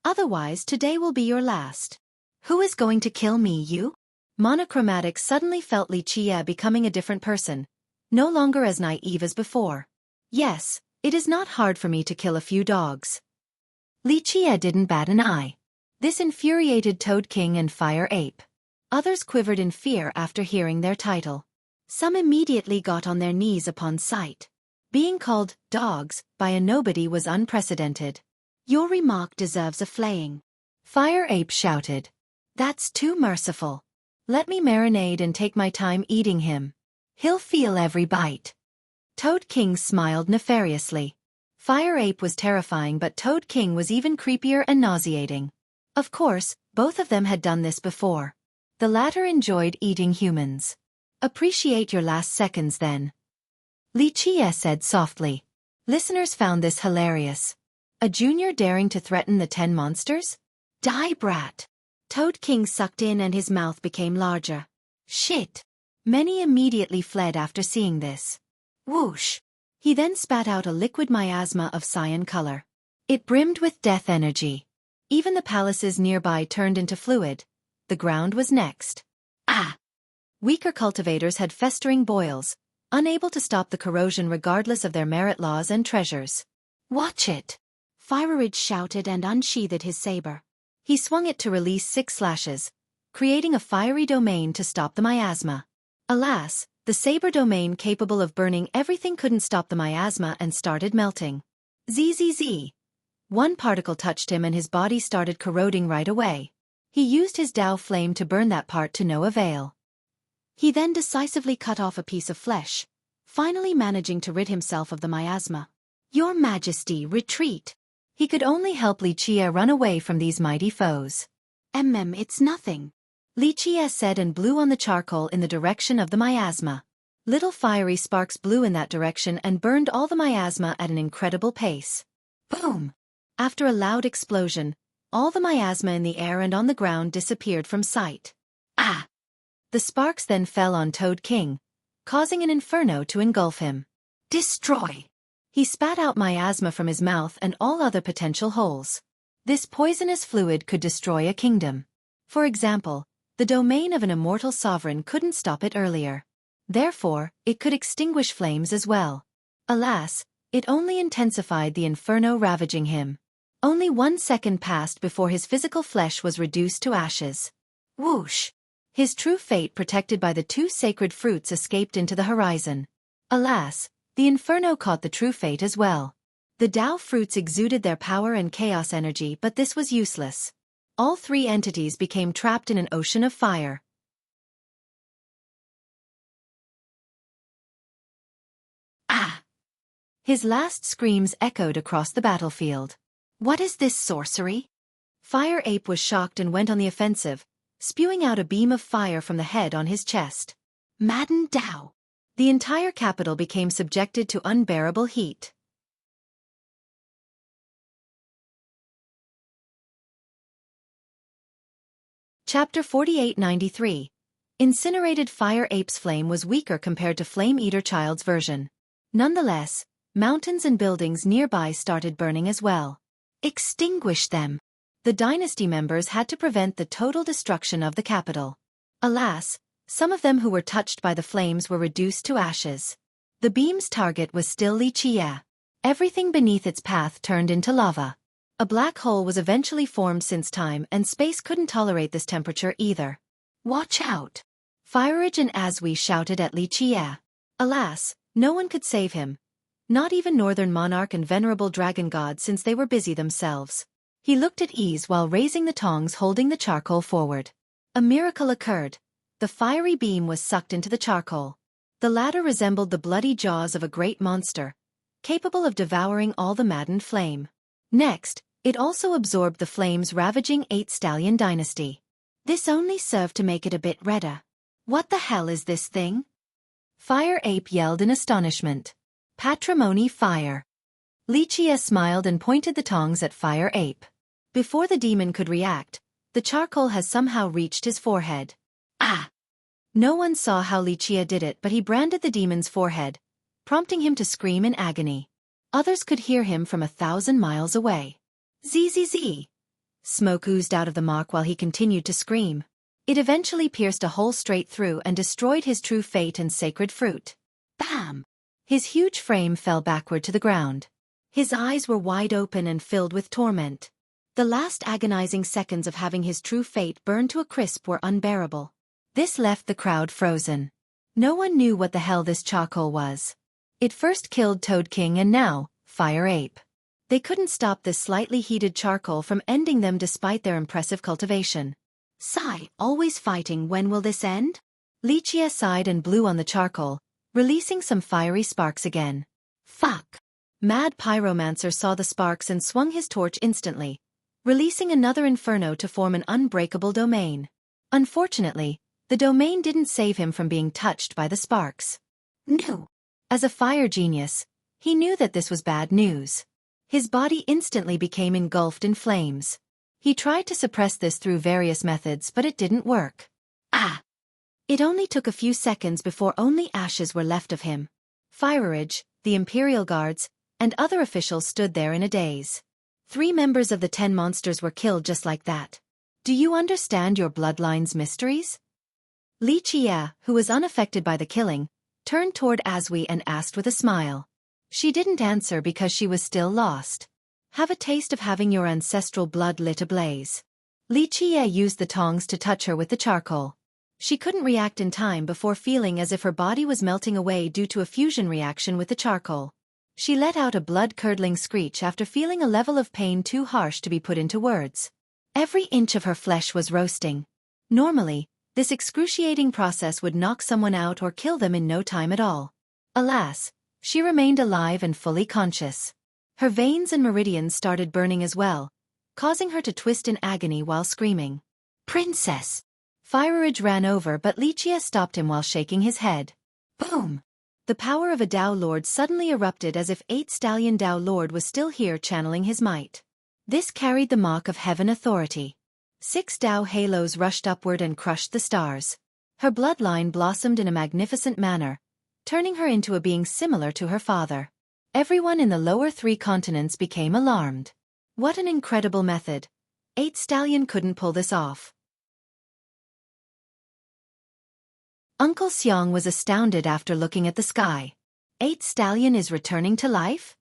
Otherwise, today will be your last. Who is going to kill me, you? Monochromatic suddenly felt Li Qie becoming a different person, no longer as naive as before. Yes, it is not hard for me to kill a few dogs. Li Qie didn't bat an eye. This infuriated Toad King and Fire Ape. Others quivered in fear after hearing their title. Some immediately got on their knees upon sight. Being called dogs by a nobody was unprecedented. Your remark deserves a flaying. Fire Ape shouted. That's too merciful. Let me marinade and take my time eating him. He'll feel every bite. Toad King smiled nefariously. Fire Ape was terrifying, but Toad King was even creepier and nauseating. Of course, both of them had done this before. The latter enjoyed eating humans. Appreciate your last seconds then. Li Qie said softly. Listeners found this hilarious. A junior daring to threaten the 10 monsters? Die, brat. Toad King sucked in and his mouth became larger. Shit. Many immediately fled after seeing this. Whoosh. He then spat out a liquid miasma of cyan color. It brimmed with death energy. Even the palaces nearby turned into fluid. The ground was next. Ah! Weaker cultivators had festering boils, unable to stop the corrosion regardless of their merit laws and treasures. Watch it! Fireridge shouted and unsheathed his saber. He swung it to release 6 slashes, creating a fiery domain to stop the miasma. Alas, the saber domain capable of burning everything couldn't stop the miasma and started melting. Zzz. One particle touched him and his body started corroding right away. He used his Dao flame to burn that part to no avail. He then decisively cut off a piece of flesh, finally managing to rid himself of the miasma. Your Majesty, retreat. He could only help Li Qie run away from these mighty foes. It's nothing. Li Qie said and blew on the charcoal in the direction of the miasma. Little fiery sparks blew in that direction and burned all the miasma at an incredible pace. Boom! After a loud explosion, all the miasma in the air and on the ground disappeared from sight. Ah! The sparks then fell on Toad King, causing an inferno to engulf him. Destroy! He spat out miasma from his mouth and all other potential holes. This poisonous fluid could destroy a kingdom. For example, the domain of an immortal sovereign couldn't stop it earlier. Therefore, it could extinguish flames as well. Alas, it only intensified the inferno ravaging him. Only 1 second passed before his physical flesh was reduced to ashes. Whoosh! His true fate, protected by the 2 sacred fruits, escaped into the horizon. Alas, the inferno caught the true fate as well. The Tao fruits exuded their power and chaos energy, but this was useless. All 3 entities became trapped in an ocean of fire. Ah! His last screams echoed across the battlefield. What is this sorcery? Fire Ape was shocked and went on the offensive, spewing out a beam of fire from the head on his chest. Madden Tao! The entire capital became subjected to unbearable heat. Chapter 4893. Incinerated Fire Ape's flame was weaker compared to Flame Eater Child's version. Nonetheless, mountains and buildings nearby started burning as well. Extinguish them! The dynasty members had to prevent the total destruction of the capital. Alas, some of them who were touched by the flames were reduced to ashes. The beam's target was still Li Qie. Everything beneath its path turned into lava. A black hole was eventually formed since time and space couldn't tolerate this temperature either. Watch out! Fireage and Asui shouted at Li Qie. Alas, no one could save him. Not even Northern Monarch and Venerable Dragon God, since they were busy themselves. He looked at ease while raising the tongs holding the charcoal forward. A miracle occurred. The fiery beam was sucked into the charcoal. The latter resembled the bloody jaws of a great monster, capable of devouring all the maddened flame. Next, it also absorbed the flames ravaging 8 Stallion Dynasty. This only served to make it a bit redder. What the hell is this thing? Fire Ape yelled in astonishment. Patrimony Fire. Li Qie smiled and pointed the tongs at Fire Ape. Before the demon could react, the charcoal has somehow reached his forehead. Ah! No one saw how Li Qie did it, but he branded the demon's forehead, prompting him to scream in agony. Others could hear him from 1,000 miles away. Zzz! Smoke oozed out of the mock while he continued to scream. It eventually pierced a hole straight through and destroyed his true fate and sacred fruit. Bam! His huge frame fell backward to the ground. His eyes were wide open and filled with torment. The last agonizing seconds of having his true fate burned to a crisp were unbearable. This left the crowd frozen. No one knew what the hell this charcoal was. It first killed Toad King and now, Fire Ape. They couldn't stop this slightly heated charcoal from ending them despite their impressive cultivation. Sigh, always fighting, when will this end? Li Qie sighed and blew on the charcoal, releasing some fiery sparks again. Fuck! Mad Pyromancer saw the sparks and swung his torch instantly, releasing another inferno to form an unbreakable domain. Unfortunately, the domain didn't save him from being touched by the sparks. No. As a fire genius, he knew that this was bad news. His body instantly became engulfed in flames. He tried to suppress this through various methods, but it didn't work. Ah! It only took a few seconds before only ashes were left of him. Fireage, the Imperial Guards, and other officials stood there in a daze. 3 members of the 10 monsters were killed just like that. Do you understand your bloodline's mysteries? Li Qie, who was unaffected by the killing, turned toward Asui and asked with a smile. She didn't answer because she was still lost. Have a taste of having your ancestral blood lit ablaze. Li Qie used the tongs to touch her with the charcoal. She couldn't react in time before feeling as if her body was melting away due to a fusion reaction with the charcoal. She let out a blood-curdling screech after feeling a level of pain too harsh to be put into words. Every inch of her flesh was roasting. Normally, this excruciating process would knock someone out or kill them in no time at all. Alas, she remained alive and fully conscious. Her veins and meridians started burning as well, causing her to twist in agony while screaming. "Princess!" Fireridge ran over but Lichia stopped him while shaking his head. Boom! The power of a Dao Lord suddenly erupted as if 8-stallion Dao Lord was still here channeling his might. This carried the mark of heaven authority. 6 Dao halos rushed upward and crushed the stars. Her bloodline blossomed in a magnificent manner, turning her into a being similar to her father. Everyone in the lower 3 continents became alarmed. What an incredible method! 8-stallion couldn't pull this off. Uncle Xiang was astounded after looking at the sky. 8-stallion is returning to life?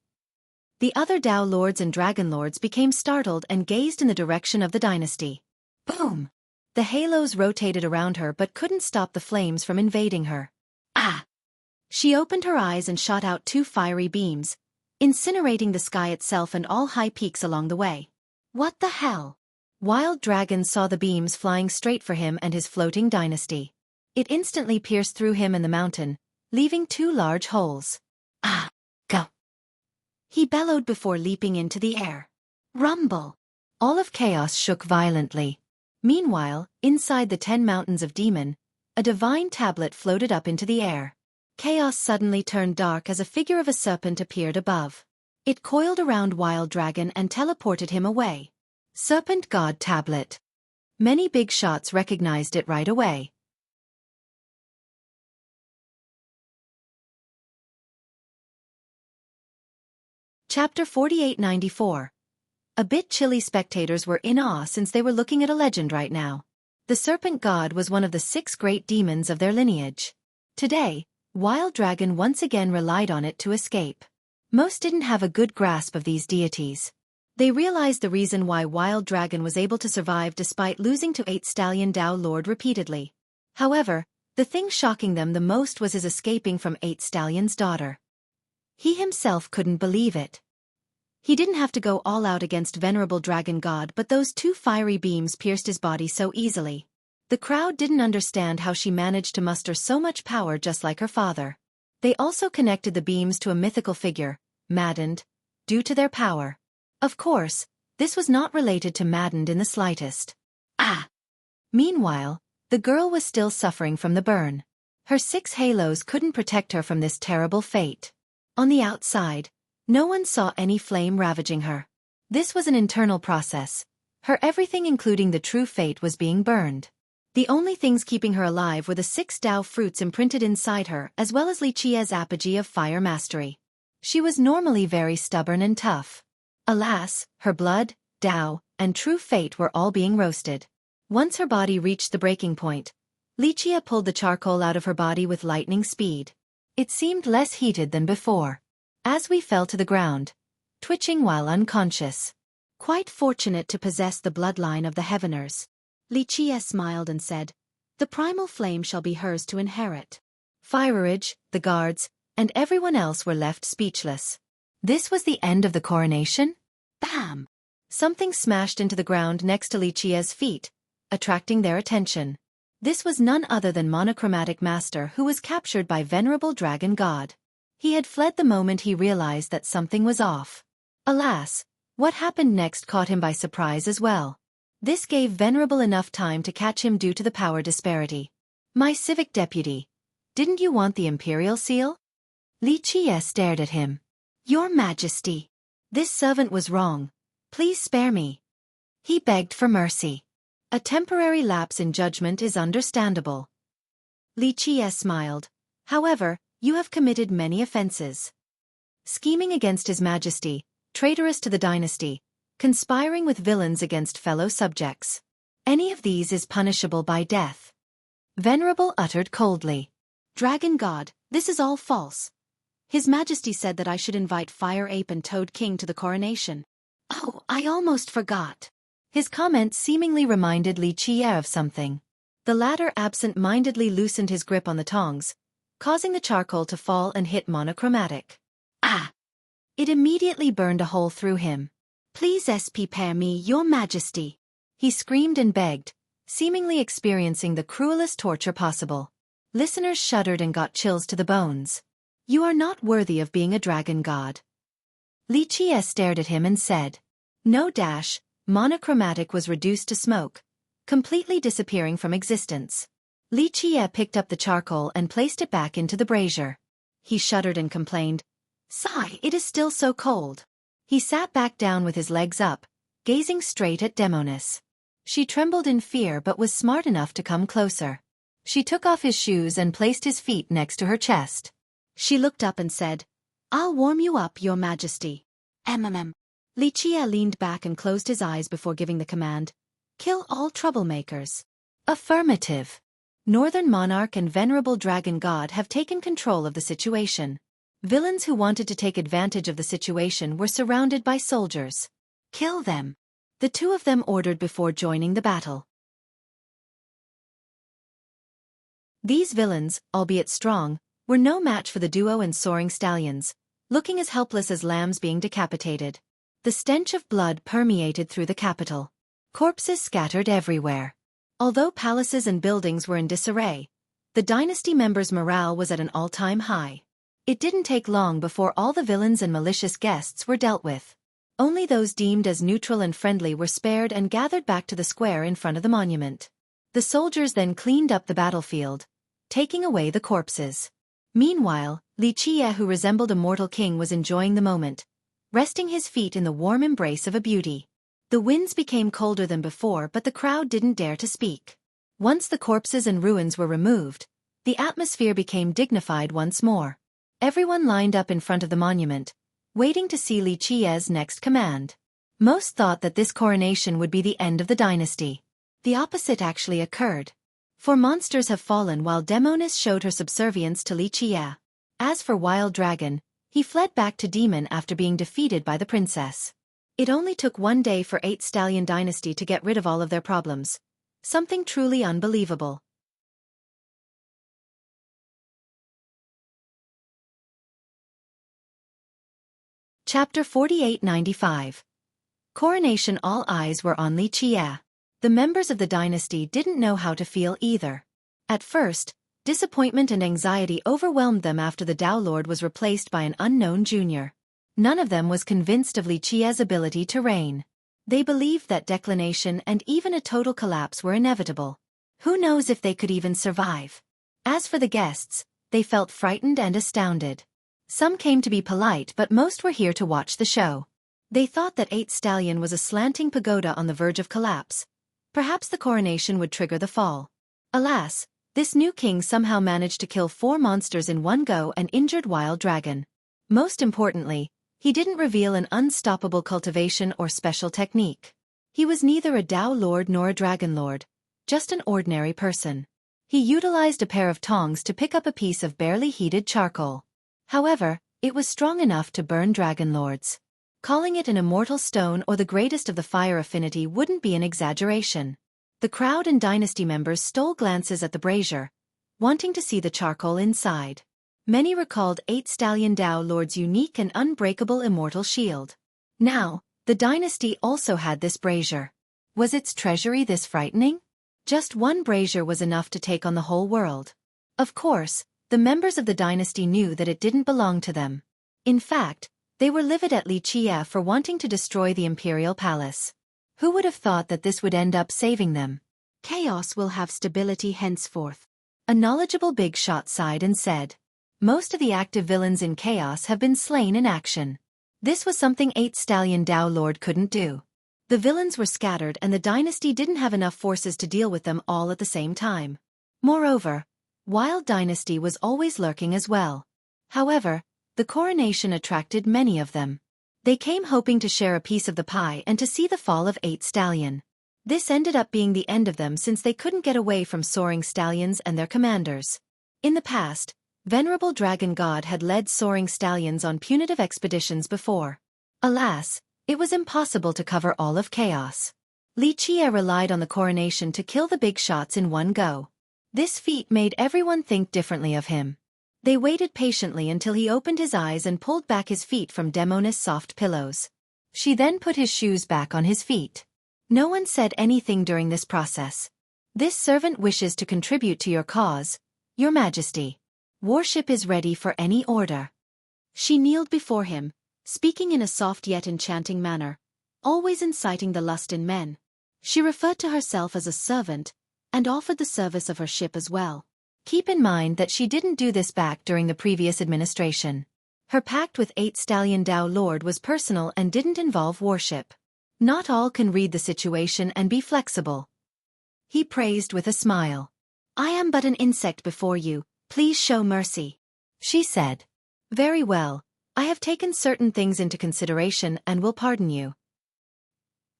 The other Dao Lords and Dragon Lords became startled and gazed in the direction of the dynasty. Boom! The halos rotated around her but couldn't stop the flames from invading her. Ah! She opened her eyes and shot out 2 fiery beams, incinerating the sky itself and all high peaks along the way. What the hell? Wild Dragon saw the beams flying straight for him and his floating dynasty. It instantly pierced through him and the mountain, leaving 2 large holes. Ah! Go! He bellowed before leaping into the air. Rumble! All of chaos shook violently. Meanwhile, inside the 10 mountains of Demon, a divine tablet floated up into the air. Chaos suddenly turned dark as a figure of a serpent appeared above. It coiled around Wild Dragon and teleported him away. Serpent God Tablet. Many big shots recognized it right away. Chapter 4894. A bit chilly spectators were in awe since they were looking at a legend right now. The Serpent God was one of the 6 great demons of their lineage. Today, Wild Dragon once again relied on it to escape. Most didn't have a good grasp of these deities. They realized the reason why Wild Dragon was able to survive despite losing to 8-stallion Dao Lord repeatedly. However, the thing shocking them the most was his escaping from 8-stallion's daughter. He himself couldn't believe it. He didn't have to go all out against Venerable Dragon God, but those 2 fiery beams pierced his body so easily. The crowd didn't understand how she managed to muster so much power just like her father. They also connected the beams to a mythical figure, Maddened, due to their power. Of course, this was not related to Maddened in the slightest. Ah! Meanwhile, the girl was still suffering from the burn. Her 6 halos couldn't protect her from this terrible fate. On the outside, no one saw any flame ravaging her. This was an internal process. Her everything including the true fate was being burned. The only things keeping her alive were the 6 Dao fruits imprinted inside her as well as Lichia's apogee of fire mastery. She was normally very stubborn and tough. Alas, her blood, Dao, and true fate were all being roasted. Once her body reached the breaking point, Lichia pulled the charcoal out of her body with lightning speed. It seemed less heated than before. As we fell to the ground, twitching while unconscious. Quite fortunate to possess the bloodline of the Heaveners. Lichia smiled and said, "The primal flame shall be hers to inherit." Fireridge, the guards, and everyone else were left speechless. This was the end of the coronation? Bam! Something smashed into the ground next to Lichia's feet, attracting their attention. This was none other than Monochromatic Master, who was captured by Venerable Dragon God. He had fled the moment he realized that something was off. Alas, what happened next caught him by surprise as well. This gave Venerable enough time to catch him due to the power disparity. "My civic deputy, didn't you want the imperial seal?" Lichia stared at him. "Your Majesty, this servant was wrong. Please spare me." He begged for mercy. A temporary lapse in judgment is understandable. Lichia smiled. "However, you have committed many offenses. Scheming against His Majesty, traitorous to the dynasty, conspiring with villains against fellow subjects. Any of these is punishable by death." Venerable uttered coldly. "Dragon God, this is all false. His Majesty said that I should invite Fire Ape and Toad King to the coronation." "Oh, I almost forgot." His comment seemingly reminded Lichia of something. The latter absent-mindedly loosened his grip on the tongs, causing the charcoal to fall and hit Monochromatic. Ah! It immediately burned a hole through him. "Please spare me, Your Majesty," he screamed and begged, seemingly experiencing the cruelest torture possible. Listeners shuddered and got chills to the bones. You are not worthy of being a dragon god. Li Qie stared at him and said. No dash, monochromatic was reduced to smoke, completely disappearing from existence. Li Qie picked up the charcoal and placed it back into the brazier. He shuddered and complained. Sigh, it is still so cold. He sat back down with his legs up, gazing straight at Demonis. She trembled in fear but was smart enough to come closer. She took off his shoes and placed his feet next to her chest. She looked up and said, I'll warm you up, your majesty. Li Qie leaned back and closed his eyes before giving the command, Kill all troublemakers. Affirmative. Northern Monarch and Venerable Dragon God have taken control of the situation. Villains who wanted to take advantage of the situation were surrounded by soldiers. Kill them. The two of them ordered before joining the battle. These villains, albeit strong, were no match for the duo and soaring stallions, looking as helpless as lambs being decapitated. The stench of blood permeated through the capital. Corpses scattered everywhere. Although palaces and buildings were in disarray, the dynasty members' morale was at an all-time high. It didn't take long before all the villains and malicious guests were dealt with. Only those deemed as neutral and friendly were spared and gathered back to the square in front of the monument. The soldiers then cleaned up the battlefield, taking away the corpses. Meanwhile, Li Qie, who resembled a mortal king, was enjoying the moment, resting his feet in the warm embrace of a beauty. The winds became colder than before, but the crowd didn't dare to speak. Once the corpses and ruins were removed, the atmosphere became dignified once more. Everyone lined up in front of the monument, waiting to see Li Qie's next command. Most thought that this coronation would be the end of the dynasty. The opposite actually occurred. For monsters have fallen while Demonis showed her subservience to Li Qie. As for Wild Dragon, he fled back to Demon after being defeated by the princess. It only took one day for 8 Stallion Dynasty to get rid of all of their problems. Something truly unbelievable. Chapter 4895. Coronation. All eyes were on Li Qie. The members of the dynasty didn't know how to feel either. At first, disappointment and anxiety overwhelmed them after the Tao Lord was replaced by an unknown junior. None of them was convinced of Li Qie's ability to reign. They believed that declination and even a total collapse were inevitable. Who knows if they could even survive? As for the guests, they felt frightened and astounded. Some came to be polite, but most were here to watch the show. They thought that 8 Stallion was a slanting pagoda on the verge of collapse. Perhaps the coronation would trigger the fall. Alas, this new king somehow managed to kill 4 monsters in one go and injured Wild Dragon. Most importantly, he didn't reveal an unstoppable cultivation or special technique. He was neither a Tao Lord nor a Dragon Lord, just an ordinary person. He utilized a pair of tongs to pick up a piece of barely heated charcoal. However, it was strong enough to burn Dragon Lords. Calling it an immortal stone or the greatest of the fire affinity wouldn't be an exaggeration. The crowd and dynasty members stole glances at the brazier, wanting to see the charcoal inside. Many recalled 8 Stallion Tao Lord's unique and unbreakable immortal shield. Now, the dynasty also had this brazier. Was its treasury this frightening? Just one brazier was enough to take on the whole world. Of course, the members of the dynasty knew that it didn't belong to them. In fact, they were livid at Li Qie for wanting to destroy the imperial palace. Who would have thought that this would end up saving them? Chaos will have stability henceforth. A knowledgeable big shot sighed and said. Most of the active villains in Chaos have been slain in action. This was something 8 Stallion Tao Lord couldn't do. The villains were scattered and the dynasty didn't have enough forces to deal with them all at the same time. Moreover, Wild Dynasty was always lurking as well. However, the coronation attracted many of them. They came hoping to share a piece of the pie and to see the fall of 8 Stallion. This ended up being the end of them since they couldn't get away from soaring stallions and their commanders. In the past, Venerable Dragon God had led soaring stallions on punitive expeditions before. Alas, it was impossible to cover all of Chaos. Li Qie relied on the coronation to kill the big shots in one go. This feat made everyone think differently of him. They waited patiently until he opened his eyes and pulled back his feet from Demonis' soft pillows. She then put his shoes back on his feet. No one said anything during this process. This servant wishes to contribute to your cause, Your Majesty. Warship is ready for any order. She kneeled before him, speaking in a soft yet enchanting manner, always inciting the lust in men. She referred to herself as a servant, and offered the service of her ship as well. Keep in mind that she didn't do this back during the previous administration. Her pact with 8 Stallion Dao Lord was personal and didn't involve warship. Not all can read the situation and be flexible. He praised with a smile. I am but an insect before you, please show mercy. She said. Very well, I have taken certain things into consideration and will pardon you.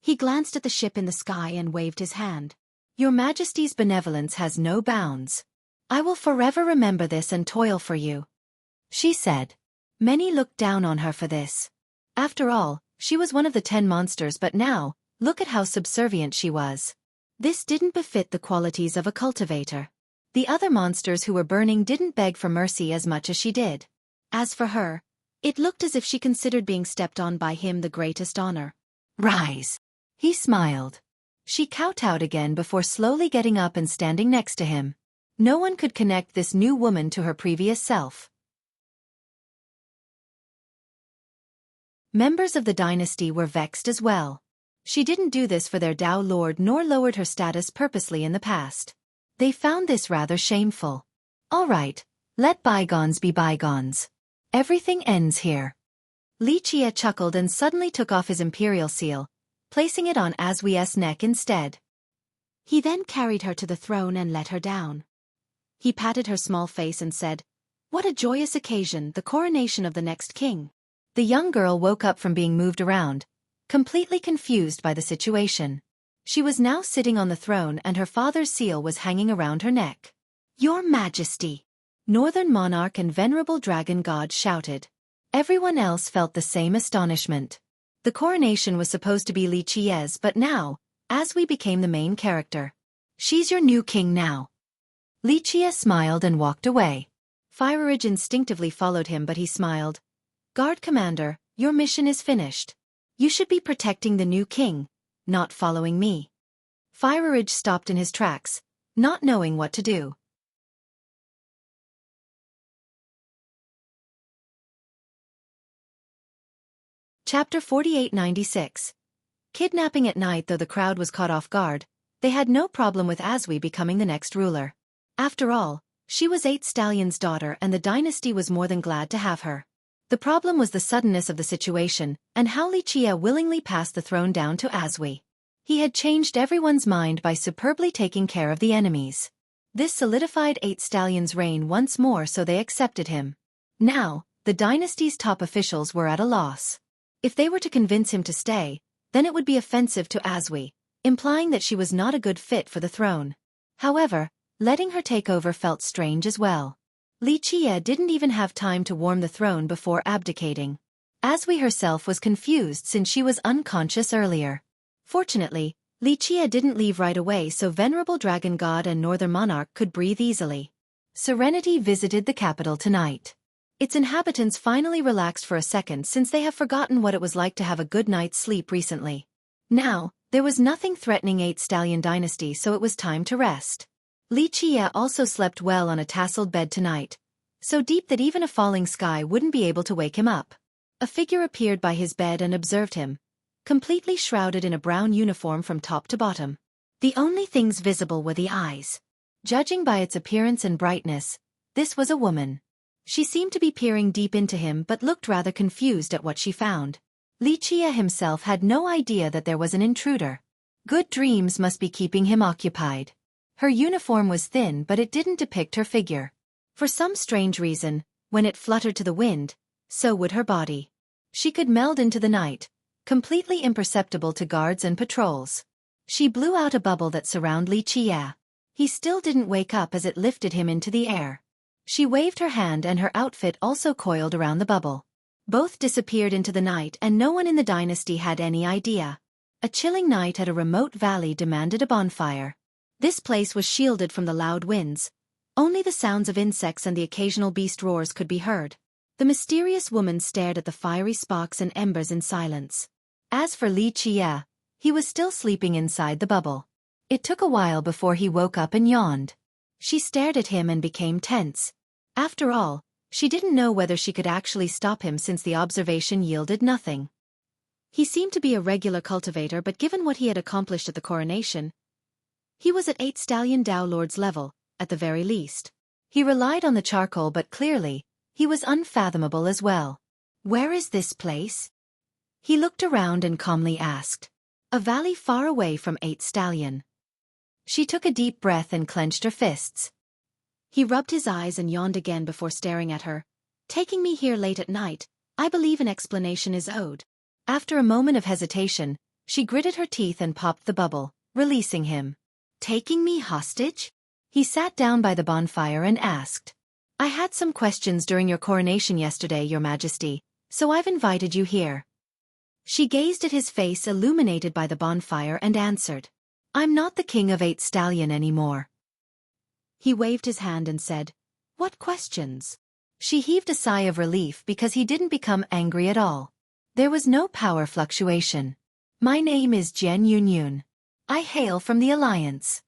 He glanced at the ship in the sky and waved his hand. Your Majesty's benevolence has no bounds. I will forever remember this and toil for you. She said. Many looked down on her for this. After all, she was one of the 10 monsters, but now, look at how subservient she was. This didn't befit the qualities of a cultivator. The other monsters who were burning didn't beg for mercy as much as she did. As for her, it looked as if she considered being stepped on by him the greatest honor. Rise. He smiled. She kowtowed again before slowly getting up and standing next to him. No one could connect this new woman to her previous self. Members of the dynasty were vexed as well. She didn't do this for their Dao Lord nor lowered her status purposely in the past. They found this rather shameful. All right, let bygones be bygones. Everything ends here. Li Chia chuckled and suddenly took off his imperial seal, placing it on Aswe's neck instead. He then carried her to the throne and let her down. He patted her small face and said, What a joyous occasion, the coronation of the next king. The young girl woke up from being moved around, completely confused by the situation. She was now sitting on the throne and her father's seal was hanging around her neck. Your Majesty! Northern Monarch and Venerable Dragon God shouted. Everyone else felt the same astonishment. The coronation was supposed to be Li Chia's, but now, Aswe became the main character. She's your new king now. Li Chia smiled and walked away. Fireridge instinctively followed him, but he smiled. Guard Commander, your mission is finished. You should be protecting the new king, not following me. Fireridge stopped in his tracks, not knowing what to do. Chapter 4896. Kidnapping at night. Though the crowd was caught off guard, they had no problem with Aswe becoming the next ruler. After all, she was 8 Stallions' daughter and the dynasty was more than glad to have her. The problem was the suddenness of the situation, and how Li Chia willingly passed the throne down to Aswe. He had changed everyone's mind by superbly taking care of the enemies. This solidified 8 Stallions' reign once more, so they accepted him. Now, the dynasty's top officials were at a loss. If they were to convince him to stay, then it would be offensive to Aswe, implying that she was not a good fit for the throne. However, letting her take over felt strange as well. Li Chia didn't even have time to warm the throne before abdicating. Aswe herself was confused since she was unconscious earlier. Fortunately, Li Chia didn't leave right away, so Venerable Dragon God and Northern Monarch could breathe easily. Serenity visited the capital tonight. Its inhabitants finally relaxed for a second since they have forgotten what it was like to have a good night's sleep recently. Now, there was nothing threatening 8 Stallion dynasty, so it was time to rest. Li Chia also slept well on a tasseled bed tonight, so deep that even a falling sky wouldn't be able to wake him up. A figure appeared by his bed and observed him, completely shrouded in a brown uniform from top to bottom. The only things visible were the eyes. Judging by its appearance and brightness, this was a woman. She seemed to be peering deep into him but looked rather confused at what she found. Li Chia himself had no idea that there was an intruder. Good dreams must be keeping him occupied. Her uniform was thin, but it didn't depict her figure. For some strange reason, when it fluttered to the wind, so would her body. She could meld into the night, completely imperceptible to guards and patrols. She blew out a bubble that surrounded Li Chia. He still didn't wake up as it lifted him into the air. She waved her hand and her outfit also coiled around the bubble. Both disappeared into the night and no one in the dynasty had any idea. A chilling night at a remote valley demanded a bonfire. This place was shielded from the loud winds. Only the sounds of insects and the occasional beast roars could be heard. The mysterious woman stared at the fiery sparks and embers in silence. As for Li Chia, he was still sleeping inside the bubble. It took a while before he woke up and yawned. She stared at him and became tense. After all, she didn't know whether she could actually stop him since the observation yielded nothing. He seemed to be a regular cultivator, but given what he had accomplished at the coronation, he was at 8 Stallion Dao Lord's level, at the very least. He relied on the charcoal, but clearly, he was unfathomable as well. Where is this place? He looked around and calmly asked. A valley far away from 8 Stallion. She took a deep breath and clenched her fists. He rubbed his eyes and yawned again before staring at her. Taking me here late at night, I believe an explanation is owed. After a moment of hesitation, she gritted her teeth and popped the bubble, releasing him. Taking me hostage? He sat down by the bonfire and asked. I had some questions during your coronation yesterday, Your Majesty, so I've invited you here. She gazed at his face illuminated by the bonfire and answered. I'm not the king of 8 Stallion anymore. He waved his hand and said, What questions? She heaved a sigh of relief because he didn't become angry at all. There was no power fluctuation. My name is Jian Yunyun. I hail from the Alliance.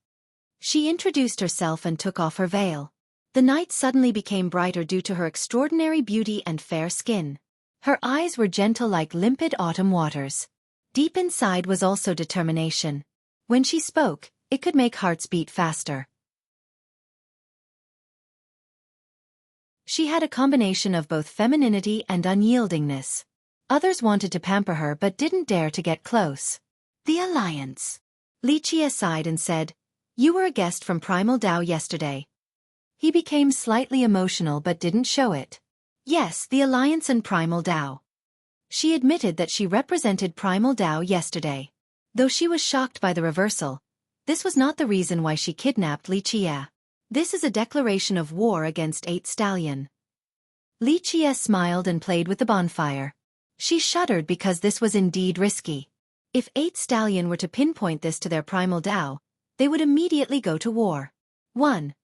She introduced herself and took off her veil. The night suddenly became brighter due to her extraordinary beauty and fair skin. Her eyes were gentle like limpid autumn waters. Deep inside was also determination. When she spoke, it could make hearts beat faster. She had a combination of both femininity and unyieldingness. Others wanted to pamper her but didn't dare to get close. The Alliance. Li Qie sighed and said, You were a guest from Primal Dao yesterday. He became slightly emotional but didn't show it. Yes, the Alliance and Primal Dao. She admitted that she represented Primal Dao yesterday. Though she was shocked by the reversal, this was not the reason why she kidnapped Li Qie. This is a declaration of war against 8 Stallion. Li Qie smiled and played with the bonfire. She shuddered because this was indeed risky. If 8 Stallion were to pinpoint this to their Primal Dao, they would immediately go to war. 1.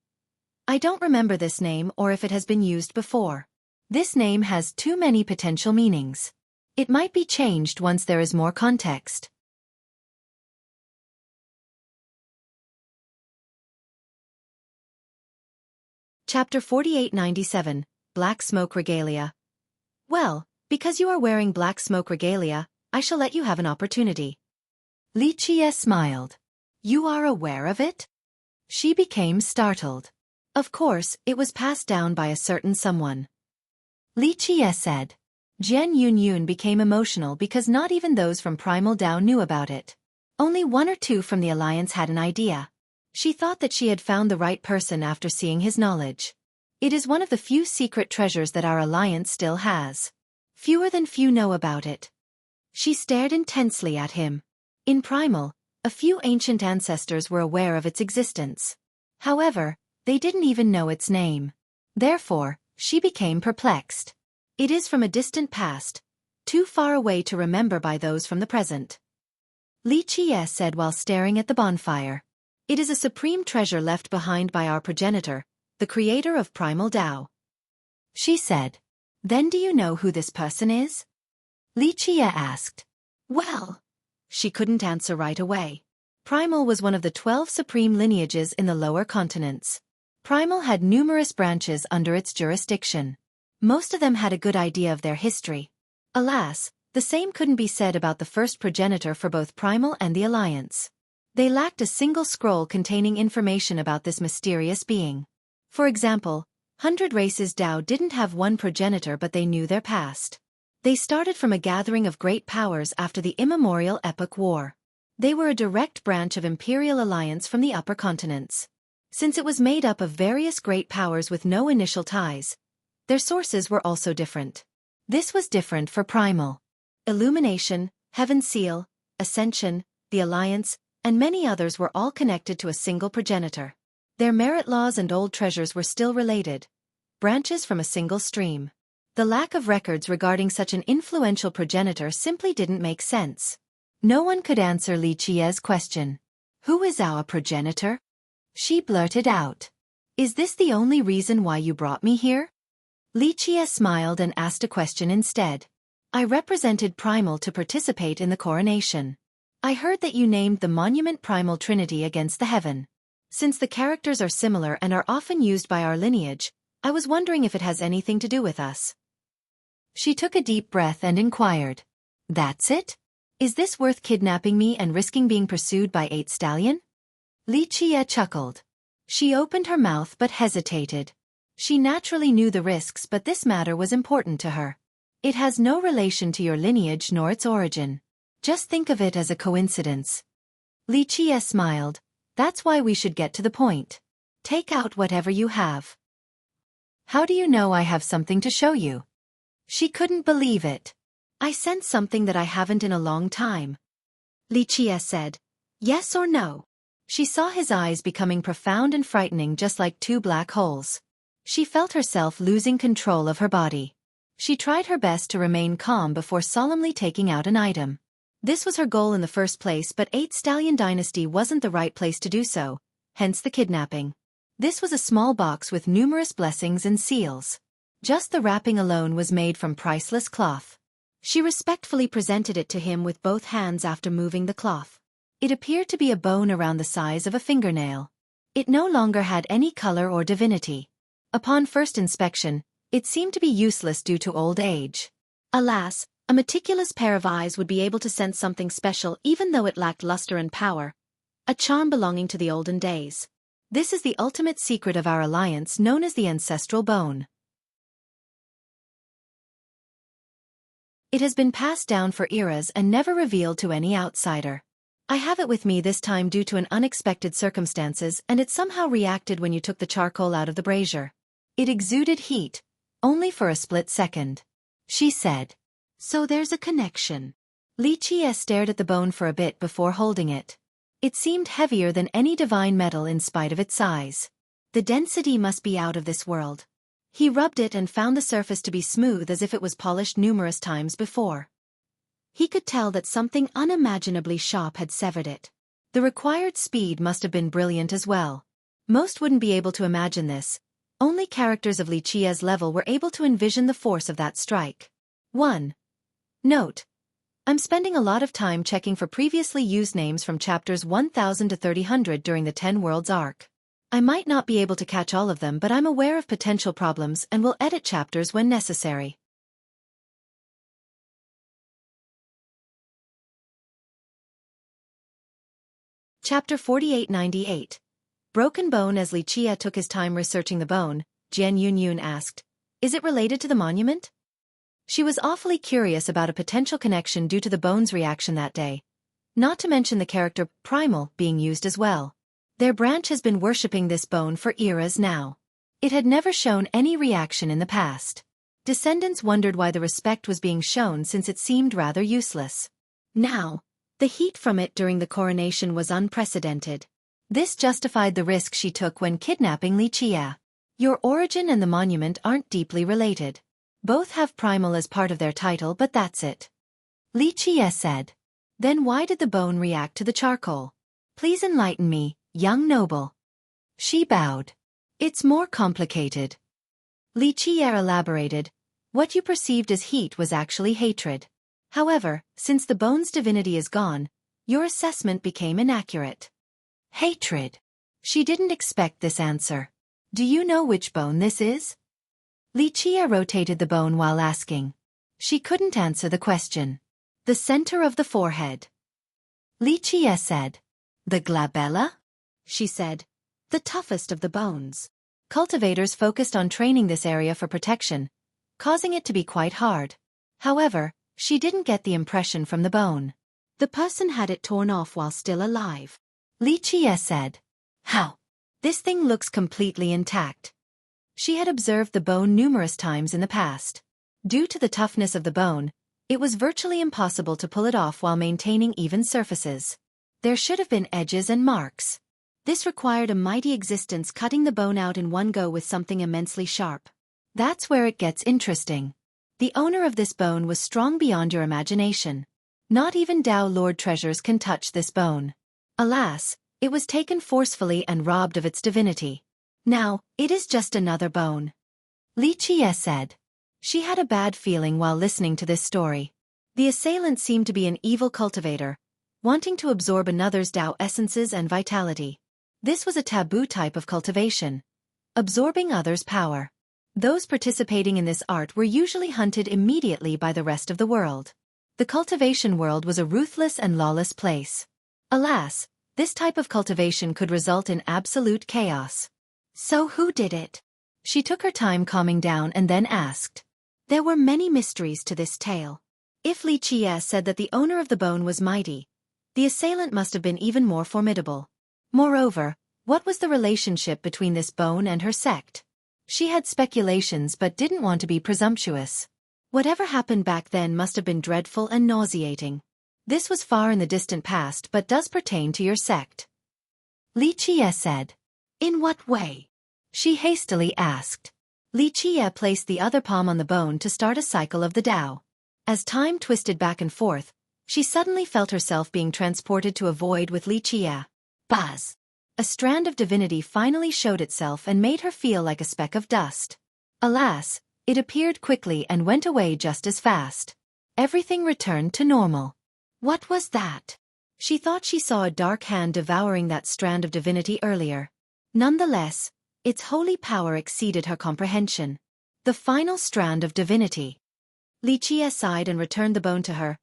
I don't remember this name or if it has been used before. This name has too many potential meanings. It might be changed once there is more context. Chapter 4897, Black Smoke Regalia. Well, because you are wearing black smoke regalia, I shall let you have an opportunity. Li Qie smiled. You are aware of it? She became startled. Of course, it was passed down by a certain someone. Li Qie said. Jian Yunyun became emotional because not even those from Primal Dao knew about it. Only 1 or 2 from the Alliance had an idea. She thought that she had found the right person after seeing his knowledge. It is one of the few secret treasures that our Alliance still has. Fewer than few know about it. She stared intensely at him. In Primal, a few ancient ancestors were aware of its existence. However, they didn't even know its name. Therefore, she became perplexed. It is from a distant past, too far away to remember by those from the present. Li Qie said while staring at the bonfire. It is a supreme treasure left behind by our progenitor, the creator of Primal Dao. She said. Then do you know who this person is? Li Qie asked. Well, she couldn't answer right away. Primal was one of the 12 supreme lineages in the lower continents. Primal had numerous branches under its jurisdiction. Most of them had a good idea of their history. Alas, the same couldn't be said about the first progenitor for both Primal and the Alliance. They lacked a single scroll containing information about this mysterious being. For example, 100 Races Dao didn't have one progenitor, but they knew their past. They started from a gathering of great powers after the immemorial Epoch War. They were a direct branch of Imperial Alliance from the upper continents. Since it was made up of various great powers with no initial ties, their sources were also different. This was different for Primal. Illumination, Heaven Seal, Ascension, the Alliance, and many others were all connected to a single progenitor. Their merit laws and old treasures were still related, branches from a single stream. The lack of records regarding such an influential progenitor simply didn't make sense. No one could answer Li Qie's question. Who is our progenitor? She blurted out. Is this the only reason why you brought me here? Li Qie smiled and asked a question instead. I represented Primal to participate in the coronation. I heard that you named the monument Primal Trinity against the heaven. Since the characters are similar and are often used by our lineage, I was wondering if it has anything to do with us. She took a deep breath and inquired. That's it? Is this worth kidnapping me and risking being pursued by 8 Stallion? Li Qie chuckled. She opened her mouth but hesitated. She naturally knew the risks, but this matter was important to her. It has no relation to your lineage nor its origin. Just think of it as a coincidence. Li Qie smiled. That's why we should get to the point. Take out whatever you have. How do you know I have something to show you? She couldn't believe it. I sense something that I haven't in a long time. Li Qie said. Yes or no? She saw his eyes becoming profound and frightening, just like 2 black holes. She felt herself losing control of her body. She tried her best to remain calm before solemnly taking out an item. This was her goal in the first place, but 8 Stallion Dynasty wasn't the right place to do so, hence the kidnapping. This was a small box with numerous blessings and seals. Just the wrapping alone was made from priceless cloth. She respectfully presented it to him with both hands after moving the cloth. It appeared to be a bone around the size of a fingernail. It no longer had any color or divinity. Upon first inspection, it seemed to be useless due to old age. Alas, a meticulous pair of eyes would be able to sense something special even though it lacked luster and power. A charm belonging to the olden days. This is the ultimate secret of our alliance, known as the ancestral bone. It has been passed down for eras and never revealed to any outsider. I have it with me this time due to an unexpected circumstances, and it somehow reacted when you took the charcoal out of the brazier. It exuded heat, only for a split second. She said. So there's a connection. Li Qie stared at the bone for a bit before holding it. It seemed heavier than any divine metal in spite of its size. The density must be out of this world. He rubbed it and found the surface to be smooth as if it was polished numerous times before. He could tell that something unimaginably sharp had severed it. The required speed must have been brilliant as well. Most wouldn't be able to imagine this. Only characters of Li Qie's level were able to envision the force of that strike. 1. Note. I'm spending a lot of time checking for previously used names from chapters 1000 to 3000 during the 10 Worlds arc. I might not be able to catch all of them, but I'm aware of potential problems and will edit chapters when necessary. Chapter 4898. Broken Bone. As Li Qie took his time researching the bone, Jian Yunyun asked, Is it related to the monument? She was awfully curious about a potential connection due to the bone's reaction that day. Not to mention the character Primal being used as well. Their branch has been worshipping this bone for eras now. It had never shown any reaction in the past. Descendants wondered why the respect was being shown since it seemed rather useless. Now, the heat from it during the coronation was unprecedented. This justified the risk she took when kidnapping Li Qie. Your origin and the monument aren't deeply related. Both have Primal as part of their title, but that's it. Li Qie said. Then why did the bone react to the charcoal? Please enlighten me, young noble. She bowed. It's more complicated. Li Qie elaborated. What you perceived as heat was actually hatred. However, since the bone's divinity is gone, your assessment became inaccurate. Hatred. She didn't expect this answer. Do you know which bone this is? Li Qie rotated the bone while asking. She couldn't answer the question. The center of the forehead. Li Qie said. The glabella? She said. The toughest of the bones. Cultivators focused on training this area for protection, causing it to be quite hard. However, she didn't get the impression from the bone. The person had it torn off while still alive. Li Qie said. How? This thing looks completely intact. She had observed the bone numerous times in the past. Due to the toughness of the bone, it was virtually impossible to pull it off while maintaining even surfaces. There should have been edges and marks. This required a mighty existence cutting the bone out in one go with something immensely sharp. That's where it gets interesting. The owner of this bone was strong beyond your imagination. Not even Dao Lord treasures can touch this bone. Alas, it was taken forcefully and robbed of its divinity. Now, it is just another bone. Li Qie said. She had a bad feeling while listening to this story. The assailant seemed to be an evil cultivator, wanting to absorb another's Dao essences and vitality. This was a taboo type of cultivation. Absorbing others' power. Those participating in this art were usually hunted immediately by the rest of the world. The cultivation world was a ruthless and lawless place. Alas, this type of cultivation could result in absolute chaos. So who did it? She took her time calming down and then asked. There were many mysteries to this tale. If Li Qie said that the owner of the bone was mighty, the assailant must have been even more formidable. Moreover, what was the relationship between this bone and her sect? She had speculations but didn't want to be presumptuous. Whatever happened back then must have been dreadful and nauseating. This was far in the distant past but does pertain to your sect. Li Qie said. In what way? She hastily asked. Li Qie placed the other palm on the bone to start a cycle of the Tao. As time twisted back and forth, she suddenly felt herself being transported to a void with Li Qie. Buzz! A strand of divinity finally showed itself and made her feel like a speck of dust. Alas, it appeared quickly and went away just as fast. Everything returned to normal. What was that? She thought she saw a dark hand devouring that strand of divinity earlier. Nonetheless, its holy power exceeded her comprehension. The final strand of divinity. Li Qie sighed and returned the bone to her.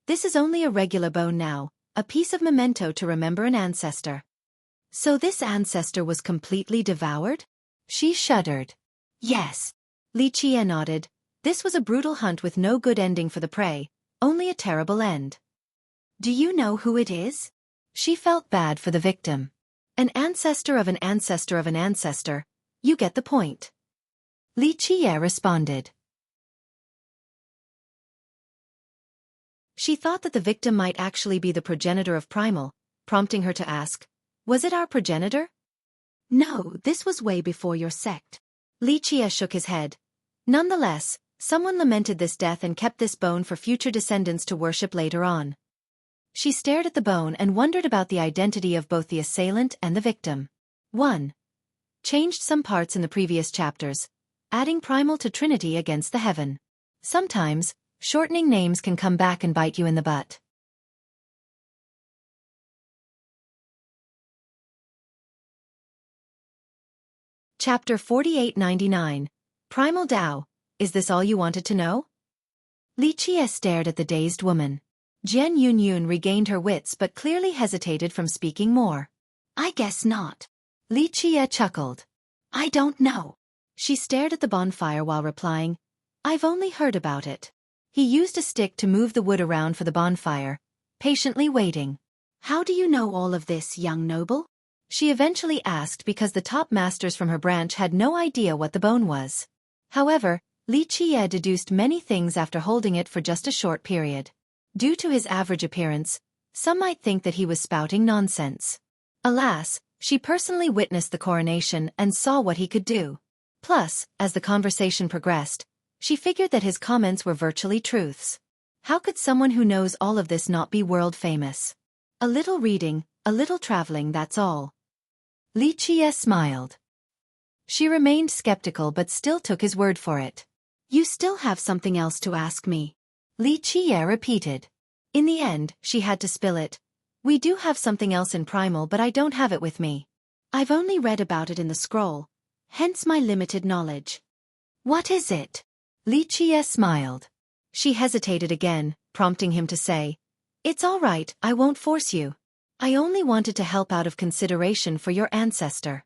This is only a regular bone now, a piece of memento to remember an ancestor. So this ancestor was completely devoured? She shuddered. Yes. Li Qie nodded. This was a brutal hunt with no good ending for the prey, only a terrible end. Do you know who it is? She felt bad for the victim. An ancestor of an ancestor of an ancestor. You get the point. Li Qie responded. She thought that the victim might actually be the progenitor of Primal, prompting her to ask, was it our progenitor? No, this was way before your sect. Li Qie shook his head. Nonetheless, someone lamented this death and kept this bone for future descendants to worship later on. She stared at the bone and wondered about the identity of both the assailant and the victim. 1. Changed some parts in the previous chapters, adding Primal to Trinity against the heaven. Sometimes, shortening names can come back and bite you in the butt. Chapter 4899. Primal Tao. Is this all you wanted to know? Li Qie stared at the dazed woman. Jian Yunyun regained her wits but clearly hesitated from speaking more. I guess not. Li Qie chuckled. I don't know. She stared at the bonfire while replying, I've only heard about it. He used a stick to move the wood around for the bonfire, patiently waiting. How do you know all of this, young noble? She eventually asked because the top masters from her branch had no idea what the bone was. However, Li Qie deduced many things after holding it for just a short period. Due to his average appearance, some might think that he was spouting nonsense. Alas, she personally witnessed the coronation and saw what he could do. Plus, as the conversation progressed, she figured that his comments were virtually truths. How could someone who knows all of this not be world famous? A little reading, a little traveling, that's all. Li Qie smiled. She remained skeptical but still took his word for it. You still have something else to ask me? Li Qie repeated. In the end, she had to spill it. We do have something else in Primal but I don't have it with me. I've only read about it in the scroll, hence my limited knowledge. What is it? Li Qie smiled. She hesitated again, prompting him to say, It's all right, I won't force you. I only wanted to help out of consideration for your ancestor.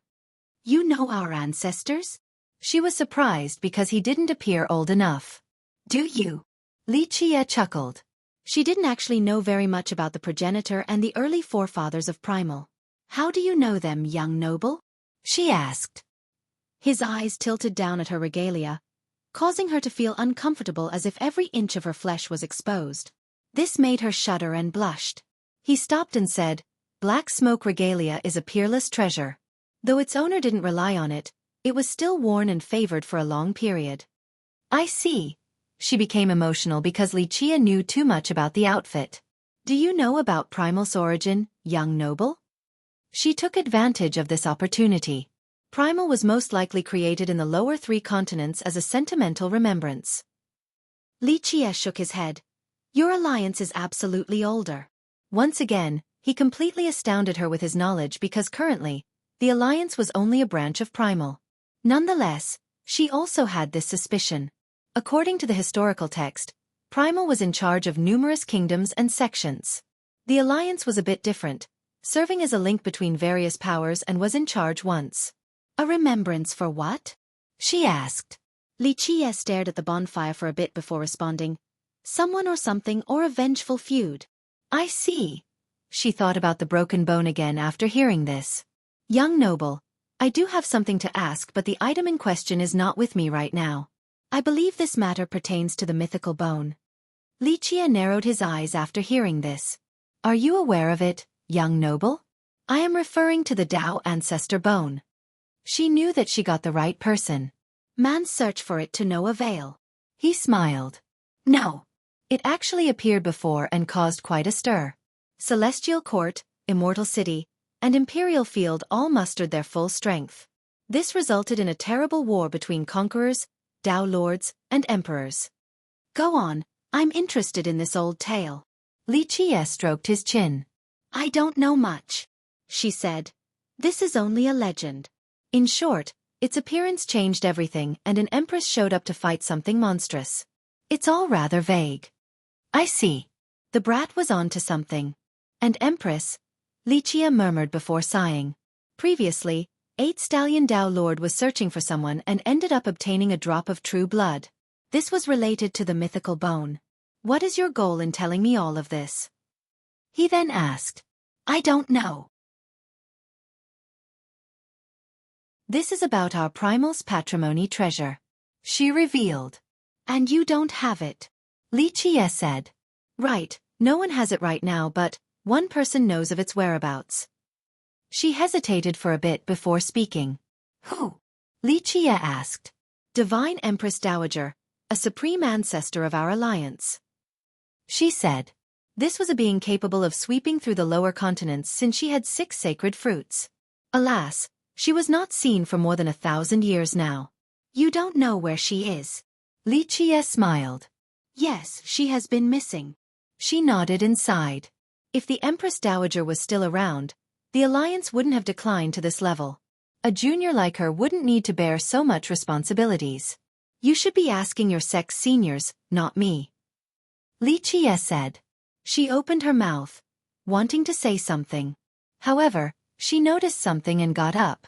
You know our ancestors? She was surprised because he didn't appear old enough. Do you? Li Qie chuckled. She didn't actually know very much about the progenitor and the early forefathers of Primal. How do you know them, young noble? She asked. His eyes tilted down at her regalia, causing her to feel uncomfortable as if every inch of her flesh was exposed. This made her shudder and blushed. He stopped and said, Black smoke regalia is a peerless treasure. Though its owner didn't rely on it, it was still worn and favored for a long period. I see. She became emotional because Li Qie knew too much about the outfit. Do you know about Primal's origin, young noble? She took advantage of this opportunity. Primal was most likely created in the lower 3 continents as a sentimental remembrance. Li Qie shook his head. Your alliance is absolutely older. Once again, he completely astounded her with his knowledge because currently, the alliance was only a branch of Primal. Nonetheless, She also had this suspicion. According to the historical text, Primal was in charge of numerous kingdoms and sections. The alliance was a bit different, serving as a link between various powers and was in charge once. A remembrance for what? She asked. Lichia stared at the bonfire for a bit before responding. Someone or something or a vengeful feud. I see. She thought about the broken bone again after hearing this. Young noble, I do have something to ask, but the item in question is not with me right now. I believe this matter pertains to the mythical bone. Lichia narrowed his eyes after hearing this. Are you aware of it, young noble? I am referring to the Tao ancestor bone. She knew that she got the right person. Man's search for it to no avail. He smiled. No. It actually appeared before and caused quite a stir. Celestial Court, Immortal City, and Imperial Field all mustered their full strength. This resulted in a terrible war between conquerors, Tao lords, and emperors. Go on, I'm interested in this old tale. Lichia stroked his chin. I don't know much, she said. This is only a legend. In short, its appearance changed everything and an empress showed up to fight something monstrous. It's all rather vague. I see. The brat was on to something. And empress? Lichia murmured before sighing. Previously, 8 Stallion Tao Lord was searching for someone and ended up obtaining a drop of true blood. This was related to the mythical bone. What is your goal in telling me all of this? He then asked. I don't know. This is about our Primal's patrimony treasure. She revealed. And you don't have it. Lichia said. Right, no one has it right now, but one person knows of its whereabouts. She hesitated for a bit before speaking. Who? Lichia asked. Divine Empress Dowager, a supreme ancestor of our alliance. She said. This was a being capable of sweeping through the lower continents since she had 6 sacred fruits. Alas, she was not seen for more than 1,000 years now. You don't know where she is. Lichia smiled. Yes, she has been missing. She nodded and sighed. If the Empress Dowager was still around, the alliance wouldn't have declined to this level. A junior like her wouldn't need to bear so much responsibilities. You should be asking your sex seniors, not me. Lichia said. She opened her mouth, wanting to say something. However, she noticed something and got up.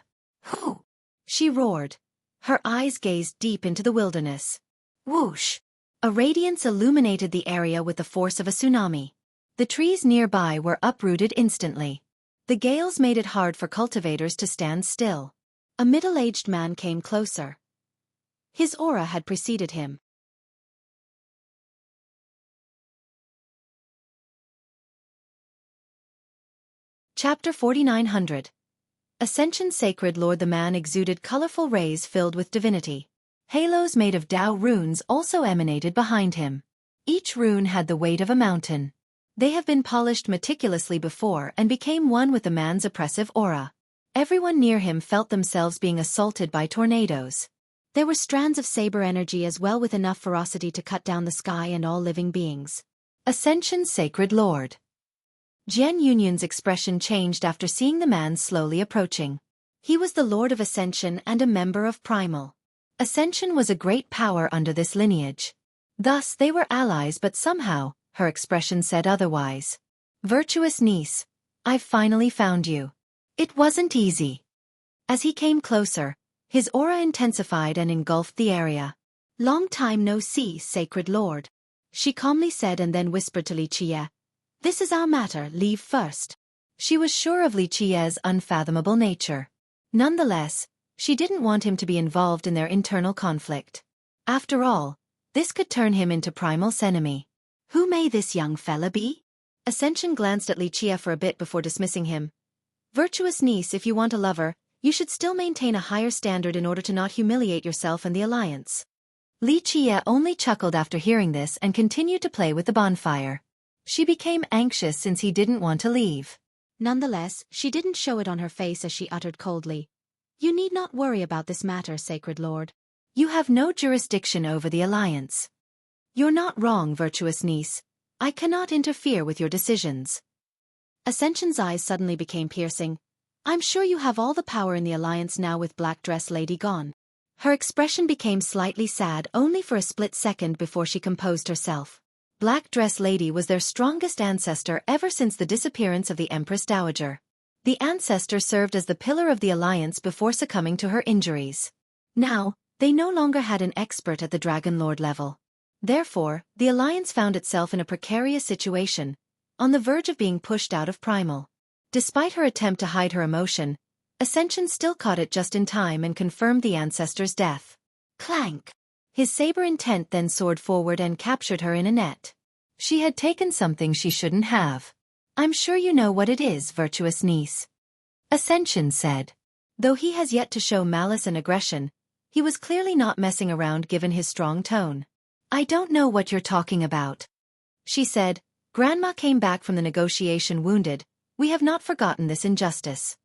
Who? She roared. Her eyes gazed deep into the wilderness. Whoosh! A radiance illuminated the area with the force of a tsunami. The trees nearby were uprooted instantly. The gales made it hard for cultivators to stand still. A middle-aged man came closer. His aura had preceded him. Chapter 4900. Ascension Sacred Lord. The man exuded colorful rays filled with divinity. Halos made of Tao runes also emanated behind him. Each rune had the weight of a mountain. They have been polished meticulously before and became one with the man's oppressive aura. Everyone near him felt themselves being assaulted by tornadoes. There were strands of saber energy as well, with enough ferocity to cut down the sky and all living beings. Ascension Sacred Lord. Jian Yunyan's expression changed after seeing the man slowly approaching. He was the Lord of Ascension and a member of Primal. Ascension was a great power under this lineage. Thus they were allies, but somehow, her expression said otherwise. Virtuous niece, I've finally found you. It wasn't easy. As he came closer, his aura intensified and engulfed the area. Long time no see, Sacred Lord. She calmly said and then whispered to Lichia. This is our matter, leave first. She was sure of Lichia's unfathomable nature. Nonetheless, she didn't want him to be involved in their internal conflict. After all, this could turn him into Primal's enemy. Who may this young fella be? Ascension glanced at Lichia for a bit before dismissing him. Virtuous niece, if you want a lover, you should still maintain a higher standard in order to not humiliate yourself and the alliance. Lichia only chuckled after hearing this and continued to play with the bonfire. She became anxious since he didn't want to leave. Nonetheless, she didn't show it on her face as she uttered coldly. You need not worry about this matter, Sacred Lord. You have no jurisdiction over the alliance. You're not wrong, virtuous niece. I cannot interfere with your decisions. Ascension's eyes suddenly became piercing. I'm sure you have all the power in the alliance now with Black Dress Lady gone. Her expression became slightly sad only for a split second before she composed herself. Black Dress Lady was their strongest ancestor ever since the disappearance of the Empress Dowager. The ancestor served as the pillar of the alliance before succumbing to her injuries. Now, they no longer had an expert at the Dragon Lord level. Therefore, the alliance found itself in a precarious situation, on the verge of being pushed out of Primal. Despite her attempt to hide her emotion, Ascension still caught it just in time and confirmed the ancestor's death. Clank! His saber intent then soared forward and captured her in a net. She had taken something she shouldn't have. I'm sure you know what it is, virtuous niece. Ascension said. Though he has yet to show malice and aggression, he was clearly not messing around given his strong tone. I don't know what you're talking about. She said, Grandma came back from the negotiation wounded. We have not forgotten this injustice.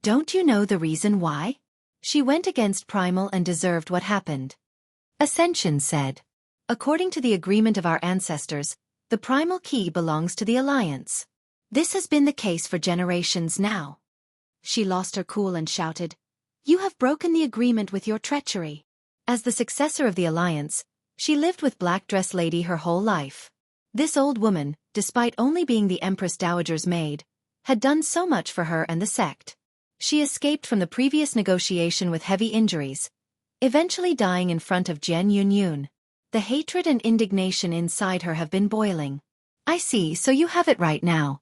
Don't you know the reason why? She went against Primal and deserved what happened. Ascension said. According to the agreement of our ancestors, the Primal Key belongs to the Alliance. This has been the case for generations now. She lost her cool and shouted, You have broken the agreement with your treachery. As the successor of the Alliance, she lived with Black Dress Lady her whole life. This old woman, despite only being the Empress Dowager's maid, had done so much for her and the sect. She escaped from the previous negotiation with heavy injuries, eventually dying in front of Jian Yunyun. The hatred and indignation inside her have been boiling. I see, so you have it right now.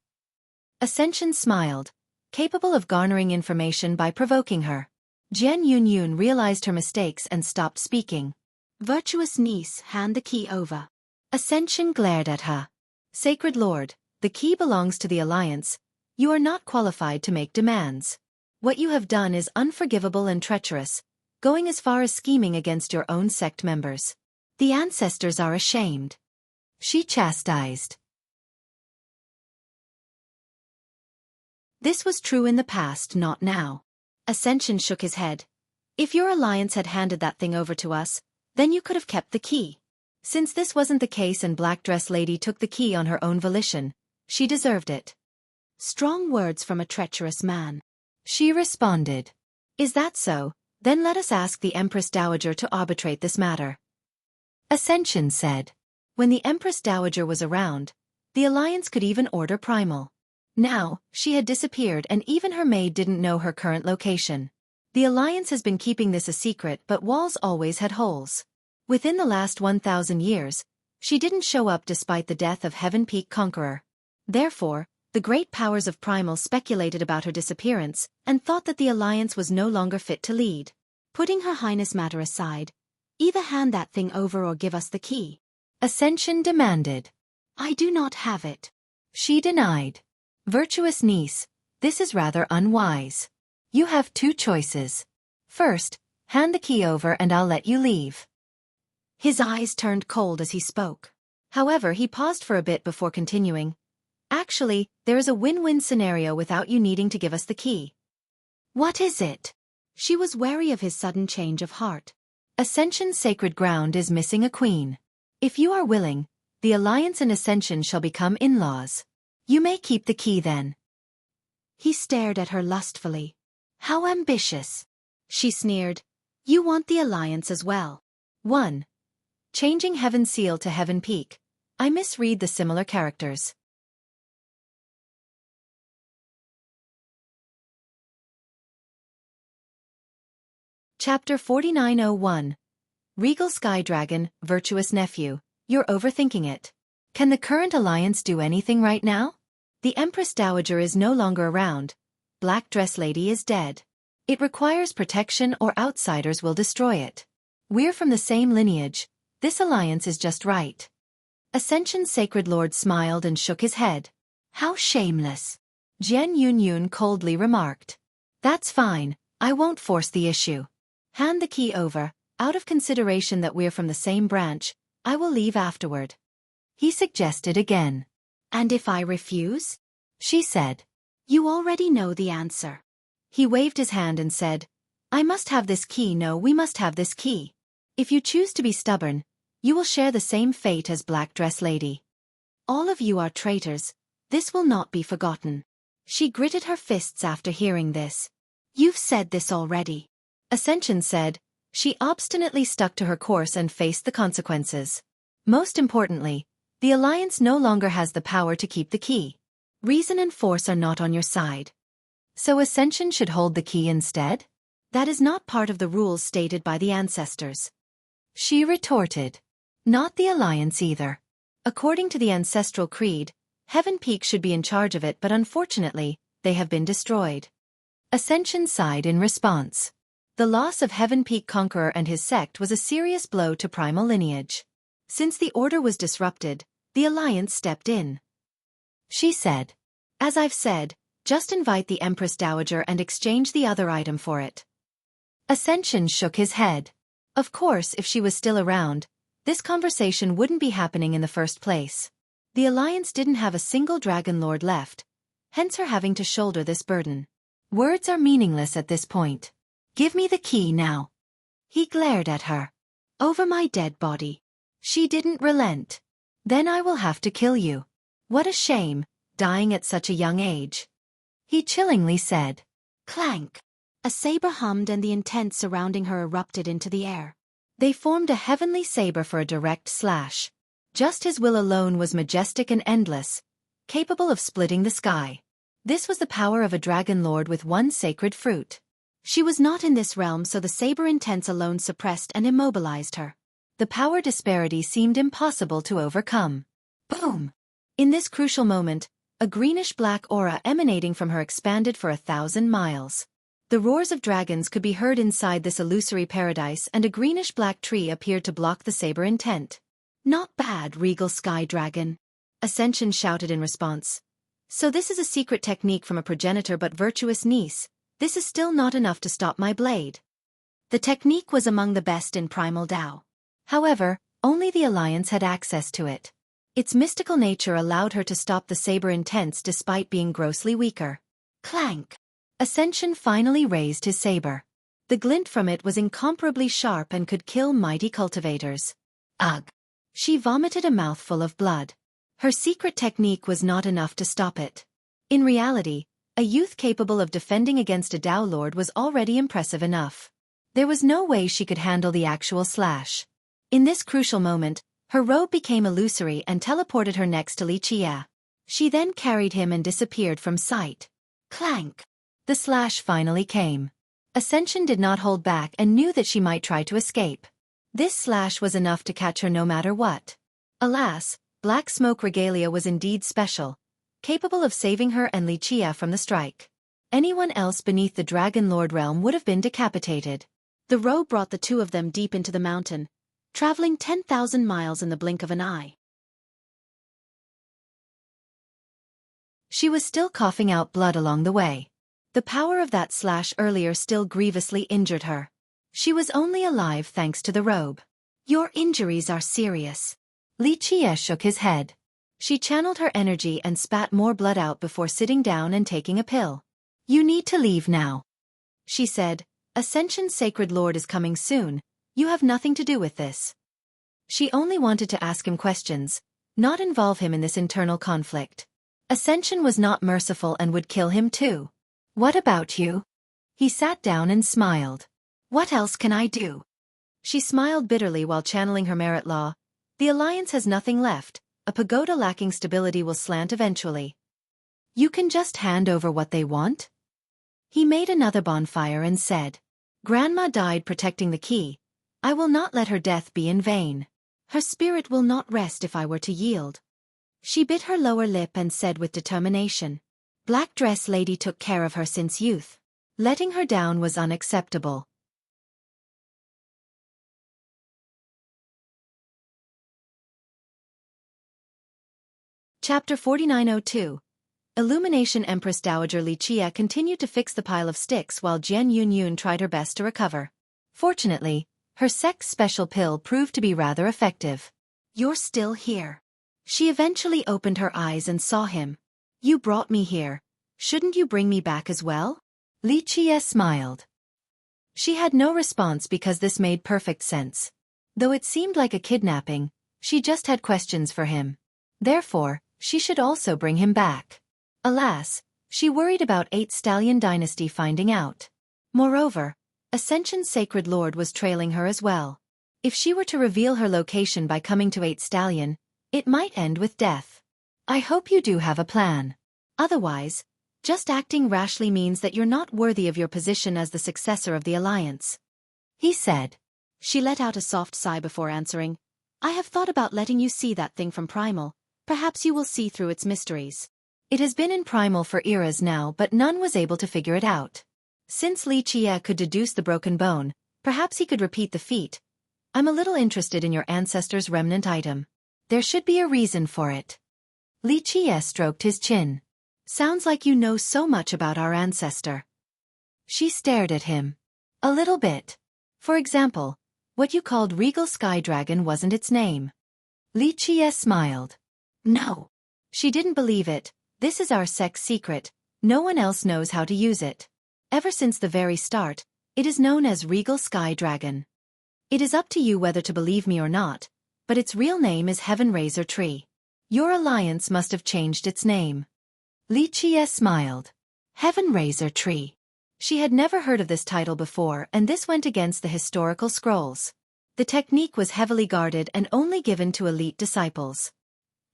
Ascension smiled, capable of garnering information by provoking her. Jian Yunyun realized her mistakes and stopped speaking. Virtuous niece, hand the key over. Ascension glared at her. Sacred Lord, the key belongs to the Alliance. You are not qualified to make demands. What you have done is unforgivable and treacherous, going as far as scheming against your own sect members. The ancestors are ashamed. She chastised. This was true in the past, not now. Ascension shook his head. If your alliance had handed that thing over to us, then you could have kept the key. Since this wasn't the case and Black Dress Lady took the key on her own volition, she deserved it. Strong words from a treacherous man. She responded. Is that so? Then let us ask the Empress Dowager to arbitrate this matter. Ascension said. When the Empress Dowager was around, the Alliance could even order Primal. Now, she had disappeared and even her maid didn't know her current location. The Alliance has been keeping this a secret, but walls always had holes. Within the last 1,000 years, she didn't show up despite the death of Heaven Peak Conqueror. Therefore, the great powers of Primal speculated about her disappearance and thought that the Alliance was no longer fit to lead. Putting Her Highness matter aside, either hand that thing over or give us the key. Ascension demanded. I do not have it. She denied. Virtuous niece, this is rather unwise. You have two choices. First, hand the key over and I'll let you leave. His eyes turned cold as he spoke. However, he paused for a bit before continuing. Actually, there is a win-win scenario without you needing to give us the key. What is it? She was wary of his sudden change of heart. Ascension's sacred ground is missing a queen. If you are willing, the Alliance and Ascension shall become in-laws. You may keep the key then. He stared at her lustfully. How ambitious. She sneered. You want the Alliance as well. 1. Changing Heaven Seal to Heaven Peak. I misread the similar characters. Chapter 4901. Regal Sky Dragon, Virtuous Nephew, you're overthinking it. Can the current alliance do anything right now? The Empress Dowager is no longer around. Black Dress Lady is dead. It requires protection or outsiders will destroy it. We're from the same lineage. This alliance is just right. Ascension's Sacred Lord smiled and shook his head. How shameless. Jian Yunyun coldly remarked. That's fine, I won't force the issue. Hand the key over, out of consideration that we're from the same branch, I will leave afterward. He suggested again. And if I refuse? She said. You already know the answer. He waved his hand and said, I must have this key. No, we must have this key. If you choose to be stubborn, you will share the same fate as Black Dress Lady. All of you are traitors. This will not be forgotten. She gritted her fists after hearing this. You've said this already. Ascension said, She obstinately stuck to her course and faced the consequences. Most importantly, the Alliance no longer has the power to keep the key. Reason and force are not on your side. So Ascension should hold the key instead? That is not part of the rules stated by the ancestors. She retorted. Not the Alliance either. According to the ancestral creed, Heaven Peak should be in charge of it, but unfortunately, they have been destroyed. Ascension sighed in response. The loss of Heaven Peak Conqueror and his sect was a serious blow to primal lineage. Since the order was disrupted, the Alliance stepped in. She said, "As I've said, just invite the Empress Dowager and exchange the other item for it." Ascension shook his head. Of course, if she was still around, this conversation wouldn't be happening in the first place. The Alliance didn't have a single Dragon Lord left, hence her having to shoulder this burden. Words are meaningless at this point. Give me the key now. He glared at her. Over my dead body. She didn't relent. Then I will have to kill you. What a shame, dying at such a young age. He chillingly said. Clank. A saber hummed and the intent surrounding her erupted into the air. They formed a heavenly saber for a direct slash. Just his will alone was majestic and endless, capable of splitting the sky. This was the power of a Dragon Lord with one sacred fruit. She was not in this realm, so the saber intents alone suppressed and immobilized her. The power disparity seemed impossible to overcome. Boom! In this crucial moment, a greenish-black aura emanating from her expanded for 1,000 miles. The roars of dragons could be heard inside this illusory paradise, and a greenish-black tree appeared to block the saber intent. Not bad, regal sky dragon. Ascension shouted in response. So this is a secret technique from a progenitor but virtuous niece. This is still not enough to stop my blade. The technique was among the best in Primal Tao. However, only the Alliance had access to it. Its mystical nature allowed her to stop the saber intents despite being grossly weaker. Clank! Ascension finally raised his saber. The glint from it was incomparably sharp and could kill mighty cultivators. Ugh! She vomited a mouthful of blood. Her secret technique was not enough to stop it. In reality, a youth capable of defending against a Tao Lord was already impressive enough. There was no way she could handle the actual slash. In this crucial moment, her robe became illusory and teleported her next to Li Chia. She then carried him and disappeared from sight. Clank! The slash finally came. Ascension did not hold back and knew that she might try to escape. This slash was enough to catch her no matter what. Alas, Black Smoke Regalia was indeed special, capable of saving her and Li Chia from the strike. Anyone else beneath the Dragon Lord realm would have been decapitated. The robe brought the two of them deep into the mountain, traveling 10,000 miles in the blink of an eye. She was still coughing out blood along the way. The power of that slash earlier still grievously injured her. She was only alive thanks to the robe. Your injuries are serious. Li Chia shook his head. She channeled her energy and spat more blood out before sitting down and taking a pill. You need to leave now. She said, Ascension's Sacred Lord is coming soon. You have nothing to do with this. She only wanted to ask him questions, not involve him in this internal conflict. Ascension was not merciful and would kill him too. What about you? He sat down and smiled. What else can I do? She smiled bitterly while channeling her merit law. The Alliance has nothing left. A pagoda lacking stability will slant eventually. You can just hand over what they want? He made another bonfire and said, Grandma died protecting the key. I will not let her death be in vain. Her spirit will not rest if I were to yield. She bit her lower lip and said with determination, Black Dress Lady took care of her since youth. Letting her down was unacceptable. Chapter 4902. Illumination. Empress Dowager Li Chia continued to fix the pile of sticks while Jian Yunyun tried her best to recover. Fortunately, her sect's special pill proved to be rather effective. You're still here. She eventually opened her eyes and saw him. You brought me here. Shouldn't you bring me back as well? Li Chia smiled. She had no response because this made perfect sense. Though it seemed like a kidnapping, she just had questions for him. Therefore, she should also bring him back. Alas, she worried about 8 Stallion Dynasty finding out. Moreover, Ascension's Sacred Lord was trailing her as well. If she were to reveal her location by coming to 8 Stallion, it might end with death. I hope you do have a plan. Otherwise, just acting rashly means that you're not worthy of your position as the successor of the Alliance, he said. She let out a soft sigh before answering. I have thought about letting you see that thing from Primal. Perhaps you will see through its mysteries. It has been in Primal for eras now, but none was able to figure it out. Since Li Qie could deduce the broken bone, perhaps he could repeat the feat. I'm a little interested in your ancestor's remnant item. There should be a reason for it. Li Qie stroked his chin. Sounds like you know so much about our ancestor. She stared at him. A little bit. For example, what you called Regal Sky Dragon wasn't its name. Li Qie smiled. No. She didn't believe it. This is our sect's secret. No one else knows how to use it. Ever since the very start, it is known as Regal Sky Dragon. It is up to you whether to believe me or not, but its real name is Heaven Razor Tree. Your alliance must have changed its name. Li Qie smiled. Heaven Razor Tree. She had never heard of this title before, and this went against the historical scrolls. The technique was heavily guarded and only given to elite disciples.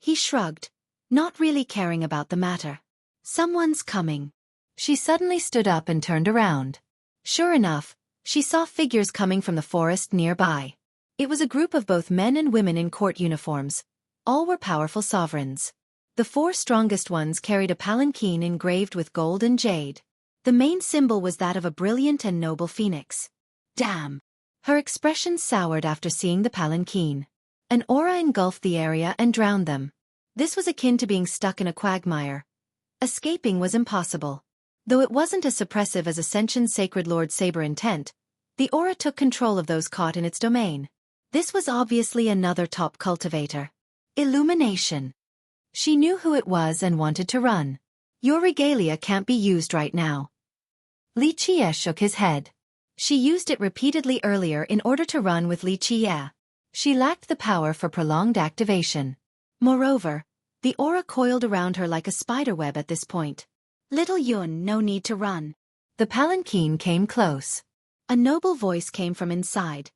He shrugged, not really caring about the matter. Someone's coming. She suddenly stood up and turned around. Sure enough, she saw figures coming from the forest nearby. It was a group of both men and women in court uniforms. All were powerful sovereigns. The 4 strongest ones carried a palanquin engraved with gold and jade. The main symbol was that of a brilliant and noble phoenix. Damn! Her expression soured after seeing the palanquin. An aura engulfed the area and drowned them. This was akin to being stuck in a quagmire. Escaping was impossible. Though it wasn't as suppressive as Ascension's Sacred Lord Saber Intent, the aura took control of those caught in its domain. This was obviously another top cultivator. Illumination. She knew who it was and wanted to run. Your regalia can't be used right now. Li Qie shook his head. She used it repeatedly earlier in order to run with Li Qie. She lacked the power for prolonged activation. Moreover, the aura coiled around her like a spiderweb at this point. Little Yun, no need to run. The palanquin came close. A noble voice came from inside,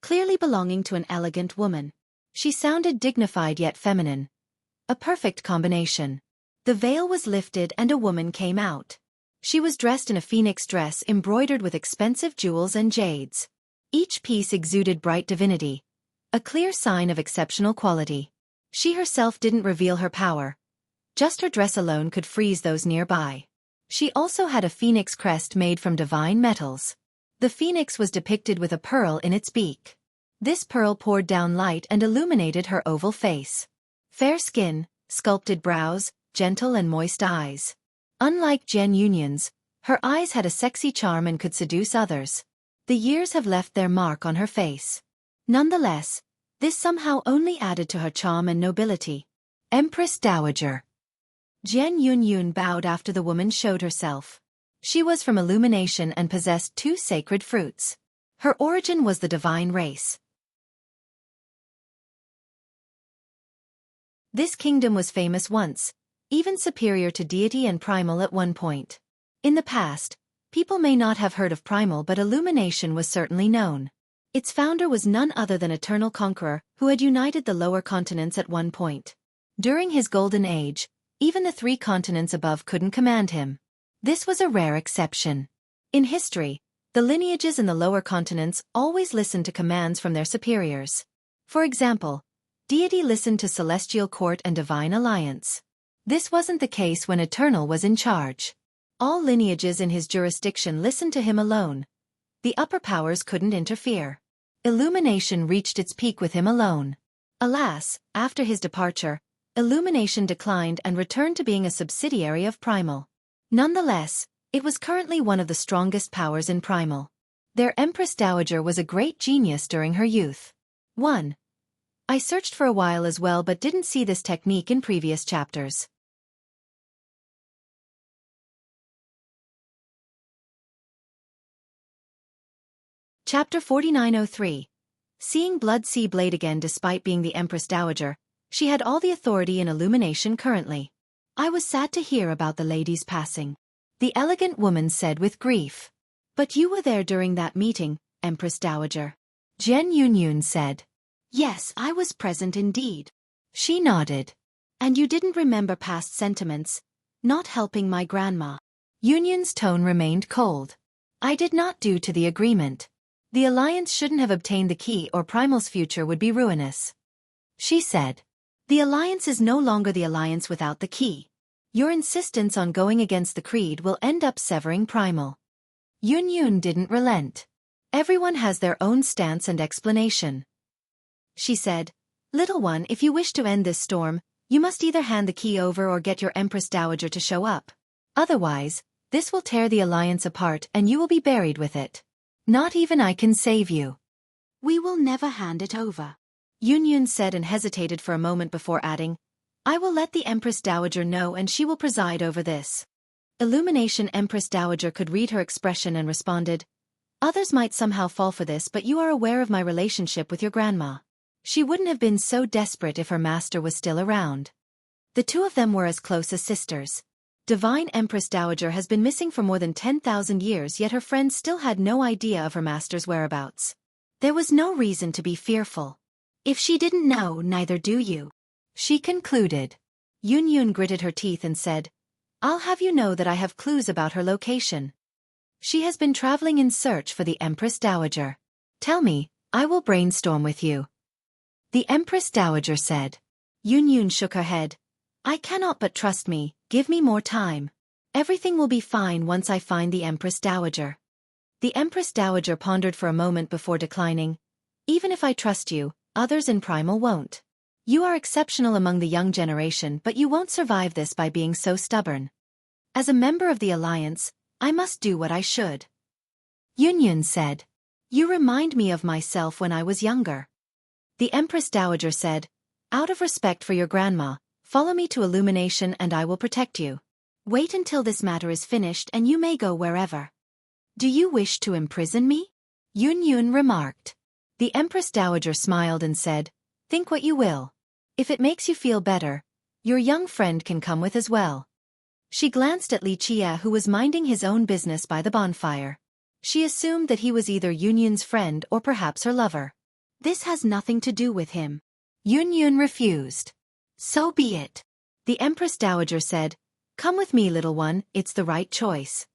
clearly belonging to an elegant woman. She sounded dignified yet feminine. A perfect combination. The veil was lifted and a woman came out. She was dressed in a phoenix dress embroidered with expensive jewels and jades. Each piece exuded bright divinity, a clear sign of exceptional quality. She herself didn't reveal her power. Just her dress alone could freeze those nearby. She also had a phoenix crest made from divine metals. The phoenix was depicted with a pearl in its beak. This pearl poured down light and illuminated her oval face. Fair skin, sculpted brows, gentle and moist eyes. Unlike Jian Yunyan's, her eyes had a sexy charm and could seduce others. The years have left their mark on her face. Nonetheless, this somehow only added to her charm and nobility. Empress Dowager. Jian Yunyun bowed after the woman showed herself. She was from Illumination and possessed 2 sacred fruits. Her origin was the divine race. This kingdom was famous once, even superior to deity and Primal at one point. In the past, people may not have heard of Primal, but Illumination was certainly known. Its founder was none other than Eternal Conqueror, who had united the lower continents at one point. During his golden age, even the 3 continents above couldn't command him. This was a rare exception. In history, the lineages in the lower continents always listened to commands from their superiors. For example, deity listened to Celestial Court and Divine Alliance. This wasn't the case when Eternal was in charge. All lineages in his jurisdiction listened to him alone. The upper powers couldn't interfere. Illumination reached its peak with him alone. Alas, after his departure, Illumination declined and returned to being a subsidiary of Primal. Nonetheless, it was currently one of the strongest powers in Primal. Their Empress Dowager was a great genius during her youth. 1. I searched for a while as well but didn't see this technique in previous chapters. Chapter 4903. Seeing Blood Sea Blade again. Despite being the Empress Dowager, she had all the authority in Illumination currently. I was sad to hear about the lady's passing. The elegant woman said with grief. But you were there during that meeting, Empress Dowager. Jian Yunyun said. Yes, I was present indeed. She nodded. And you didn't remember past sentiments, not helping my grandma. Yunyun's tone remained cold. I did not due to the agreement. The alliance shouldn't have obtained the key or Primal's future would be ruinous. She said. The alliance is no longer the alliance without the key. Your insistence on going against the creed will end up severing Primal. Yunyun didn't relent. Everyone has their own stance and explanation. She said, Little one, if you wish to end this storm, you must either hand the key over or get your Empress Dowager to show up. Otherwise, this will tear the alliance apart and you will be buried with it. Not even I can save you. We will never hand it over. Yunyun said and hesitated for a moment before adding, I will let the Empress Dowager know and she will preside over this. Illumination Empress Dowager could read her expression and responded, Others might somehow fall for this, but you are aware of my relationship with your grandma. She wouldn't have been so desperate if her master was still around. The two of them were as close as sisters. Divine Empress Dowager has been missing for more than 10,000 years, yet her friends still had no idea of her master's whereabouts. There was no reason to be fearful. If she didn't know, neither do you. She concluded. Yunyun gritted her teeth and said, I'll have you know that I have clues about her location. She has been traveling in search for the Empress Dowager. Tell me, I will brainstorm with you. The Empress Dowager said. Yunyun shook her head. I cannot but trust me, give me more time. Everything will be fine once I find the Empress Dowager. The Empress Dowager pondered for a moment before declining. Even if I trust you, others in Primal won't. You are exceptional among the young generation, but you won't survive this by being so stubborn. As a member of the Alliance, I must do what I should. Yunyun said. You remind me of myself when I was younger. The Empress Dowager said, Out of respect for your grandma, follow me to Illumination and I will protect you. Wait until this matter is finished and you may go wherever. Do you wish to imprison me? Yunyun remarked. The Empress Dowager smiled and said, Think what you will. If it makes you feel better, your young friend can come with as well. She glanced at Li Chia, who was minding his own business by the bonfire. She assumed that he was either Yunyun's friend or perhaps her lover. This has nothing to do with him. Yunyun refused. So be it. The Empress Dowager said, Come with me, little one, it's the right choice.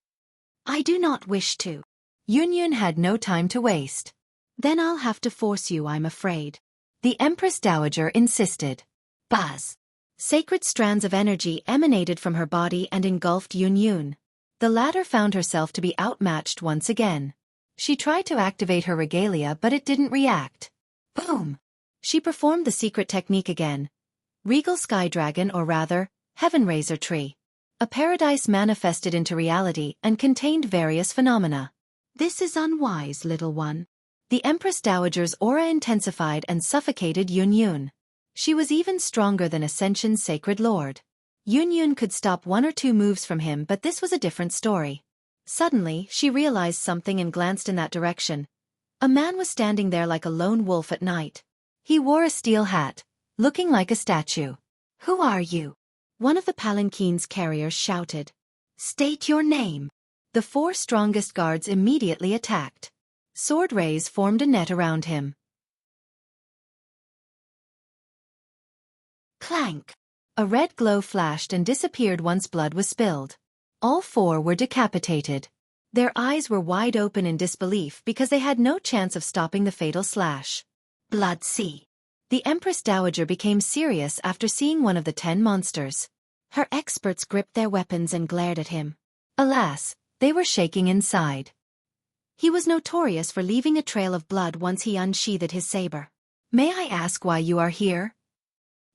I do not wish to. Yunyun had no time to waste. Then I'll have to force you, I'm afraid. The Empress Dowager insisted. Buzz. Sacred strands of energy emanated from her body and engulfed Yunyun. The latter found herself to be outmatched once again. She tried to activate her regalia, but it didn't react. Boom! She performed the secret technique again. Regal Sky Dragon, or rather, Heaven Razor Tree. A paradise manifested into reality and contained various phenomena. This is unwise, little one. The Empress Dowager's aura intensified and suffocated Yunyun. She was even stronger than Ascension's Sacred Lord. Yunyun could stop one or two moves from him, but this was a different story. Suddenly, she realized something and glanced in that direction. A man was standing there like a lone wolf at night. He wore a steel hat, looking like a statue. Who are you? One of the palanquin's carriers shouted. State your name. The four strongest guards immediately attacked. Sword rays formed a net around him. Clank! A red glow flashed and disappeared once blood was spilled. All four were decapitated. Their eyes were wide open in disbelief because they had no chance of stopping the fatal slash. Blood Sea. The Empress Dowager became serious after seeing one of the 10 monsters. Her experts gripped their weapons and glared at him. Alas, they were shaking inside. He was notorious for leaving a trail of blood once he unsheathed his saber. May I ask why you are here?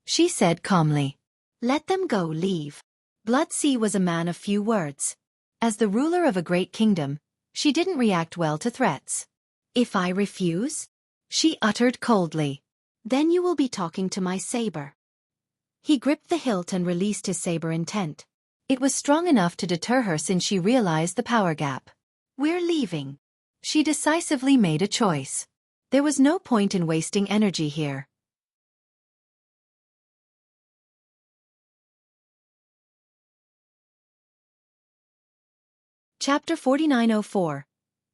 She said calmly. Let them go, leave. Blood Sea was a man of few words. As the ruler of a great kingdom, she didn't react well to threats. If I refuse? She uttered coldly. Then you will be talking to my saber. He gripped the hilt and released his saber intent. It was strong enough to deter her since she realized the power gap. We're leaving. She decisively made a choice. There was no point in wasting energy here. Chapter 4904.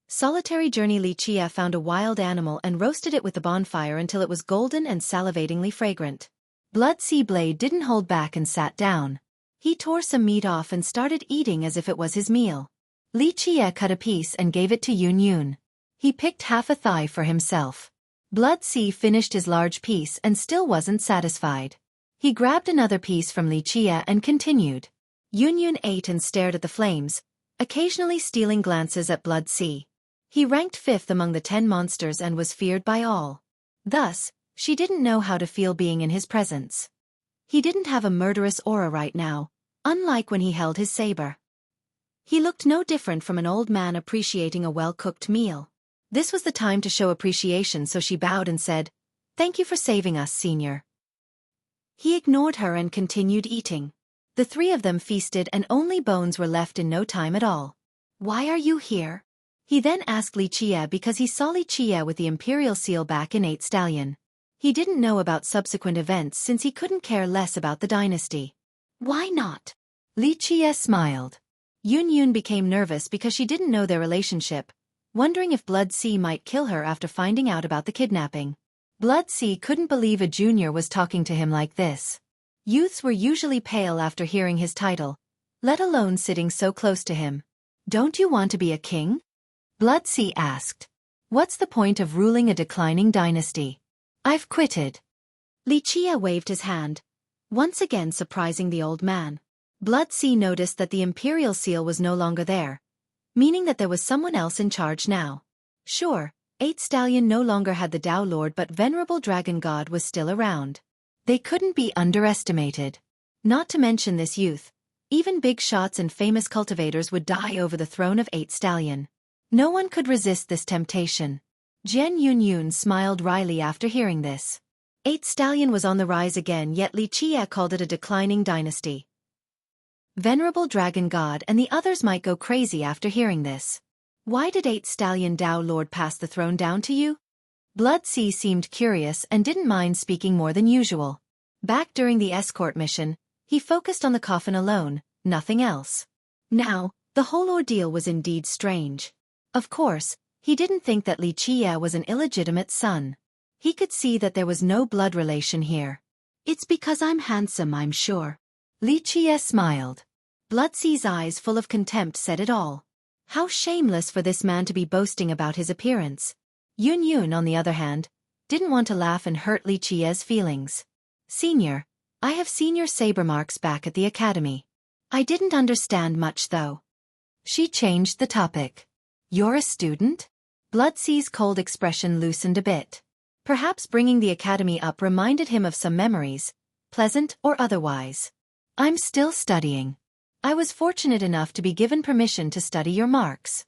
Solitary Journey. Li Chia found a wild animal and roasted it with the bonfire until it was golden and salivatingly fragrant. Blood Sea Blade didn't hold back and sat down. He tore some meat off and started eating as if it was his meal. Li Chia cut a piece and gave it to Yun Yun. He picked half a thigh for himself. Blood Sea finished his large piece and still wasn't satisfied. He grabbed another piece from Li Chia and continued. Yun Yun ate and stared at the flames, occasionally stealing glances at Blood Sea. He ranked 5th among the 10 monsters and was feared by all. Thus, she didn't know how to feel being in his presence. He didn't have a murderous aura right now, unlike when he held his saber. He looked no different from an old man appreciating a well-cooked meal. This was the time to show appreciation, so she bowed and said, "Thank you for saving us, Senior." He ignored her and continued eating. The 3 of them feasted and only bones were left in no time at all. "Why are you here?" He then asked Li Chia because he saw Li Chia with the Imperial Seal back in 8 Stallion. He didn't know about subsequent events since he couldn't care less about the dynasty. "Why not?" Li Chia smiled. Yun Yun became nervous because she didn't know their relationship, wondering if Blood Sea might kill her after finding out about the kidnapping. Blood Sea couldn't believe a junior was talking to him like this. Youths were usually pale after hearing his title, let alone sitting so close to him. "Don't you want to be a king?" Blood Sea asked. "What's the point of ruling a declining dynasty? I've quitted." Li Chia waved his hand, once again surprising the old man. Blood Sea noticed that the Imperial Seal was no longer there, meaning that there was someone else in charge now. Sure, 8 Stallion no longer had the Tao Lord, but Venerable Dragon God was still around. They couldn't be underestimated. Not to mention this youth, even big shots and famous cultivators would die over the throne of 8 Stallion. No one could resist this temptation. Jian Yun Yun smiled wryly after hearing this. 8 Stallion was on the rise again, yet Li Chia called it a declining dynasty. Venerable Dragon God and the others might go crazy after hearing this. "Why did 8 Stallion Tao Lord pass the throne down to you?" Blood Sea seemed curious and didn't mind speaking more than usual. Back during the escort mission, he focused on the coffin alone, nothing else. Now, the whole ordeal was indeed strange. Of course, he didn't think that Li Chia was an illegitimate son. He could see that there was no blood relation here. "It's because I'm handsome, I'm sure." Li Chia smiled. Blood Sea's eyes full of contempt said it all. How shameless for this man to be boasting about his appearance. Yun Yun, on the other hand, didn't want to laugh and hurt Li Chia's feelings. "Senior, I have seen your saber marks back at the academy. I didn't understand much though." She changed the topic. "You're a student?" Blood Sea's cold expression loosened a bit. Perhaps bringing the academy up reminded him of some memories, pleasant or otherwise. "I'm still studying. I was fortunate enough to be given permission to study your marks,"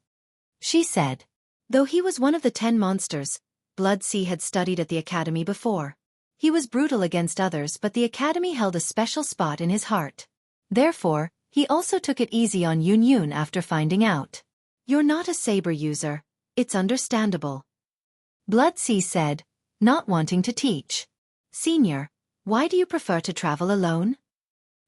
she said. Though he was one of the 10 monsters, Blood Sea had studied at the academy before. He was brutal against others, but the academy held a special spot in his heart. Therefore, he also took it easy on Yun Yun after finding out. "You're not a saber user, it's understandable," Blood Sea said, not wanting to teach. "Senior, why do you prefer to travel alone?"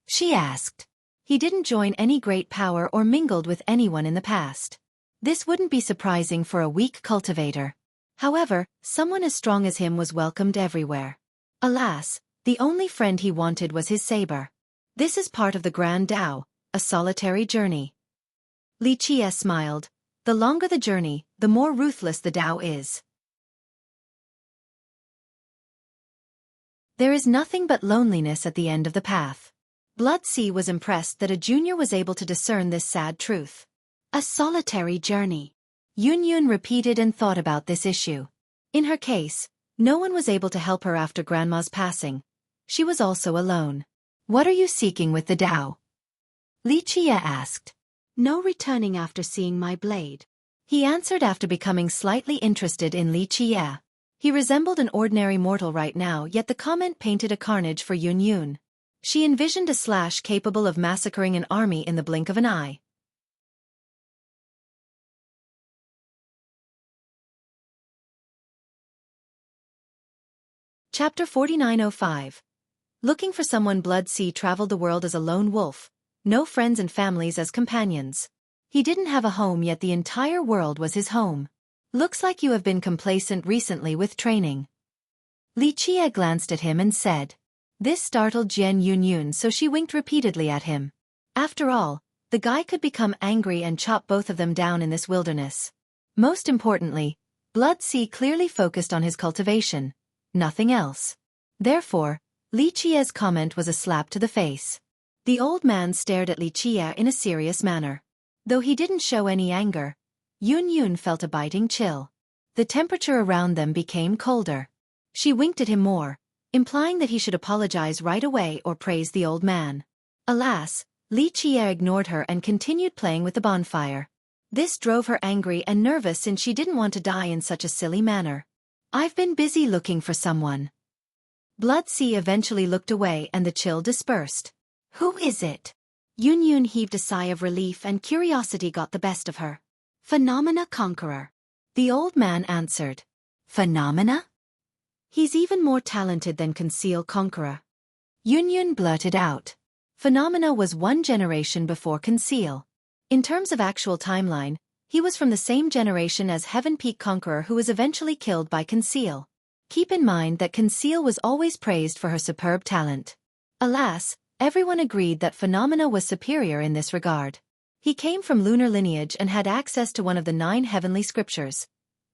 she asked. He didn't join any great power or mingled with anyone in the past. This wouldn't be surprising for a weak cultivator. However, someone as strong as him was welcomed everywhere. Alas, the only friend he wanted was his saber. "This is part of the Grand Tao, a solitary journey." Li Chia smiled. "The longer the journey, the more ruthless the Tao is. There is nothing but loneliness at the end of the path." Blood Sea was impressed that a junior was able to discern this sad truth. "A solitary journey." Yun Yun repeated and thought about this issue. In her case, no one was able to help her after Grandma's passing. She was also alone. "What are you seeking with the Tao?" Li Chia asked. "No returning after seeing my blade," he answered after becoming slightly interested in Li Chia. He resembled an ordinary mortal right now, yet the comment painted a carnage for Yun Yun. She envisioned a slash capable of massacring an army in the blink of an eye. Chapter 4905. Looking for someone. Blood Sea traveled the world as a lone wolf, no friends and families as companions. He didn't have a home yet the entire world was his home. Looks like you have been complacent recently with training. Li Qie glanced at him and said. This startled Jian Yunyun, so she winked repeatedly at him. After all, the guy could become angry and chop both of them down in this wilderness. Most importantly, Blood Sea clearly focused on his cultivation, nothing else. Therefore, Li Qie's comment was a slap to the face. The old man stared at Li Qie in a serious manner. Though he didn't show any anger, Yunyun felt a biting chill. The temperature around them became colder. She winked at him more, implying that he should apologize right away or praise the old man. Alas, Li Qie ignored her and continued playing with the bonfire. This drove her angry and nervous since she didn't want to die in such a silly manner. I've been busy looking for someone. Blood Sea eventually looked away and the chill dispersed. Who is it? Yunyun heaved a sigh of relief and curiosity got the best of her. Phenomena Conqueror. The old man answered. Phenomena? He's even more talented than Conceal Conqueror. Yunyun blurted out. Phenomena was one generation before Conceal. In terms of actual timeline, he was from the same generation as Heaven Peak Conqueror who was eventually killed by Conceal. Keep in mind that Conceal was always praised for her superb talent. Alas, everyone agreed that Phenomena was superior in this regard. He came from lunar lineage and had access to one of the 9 heavenly scriptures,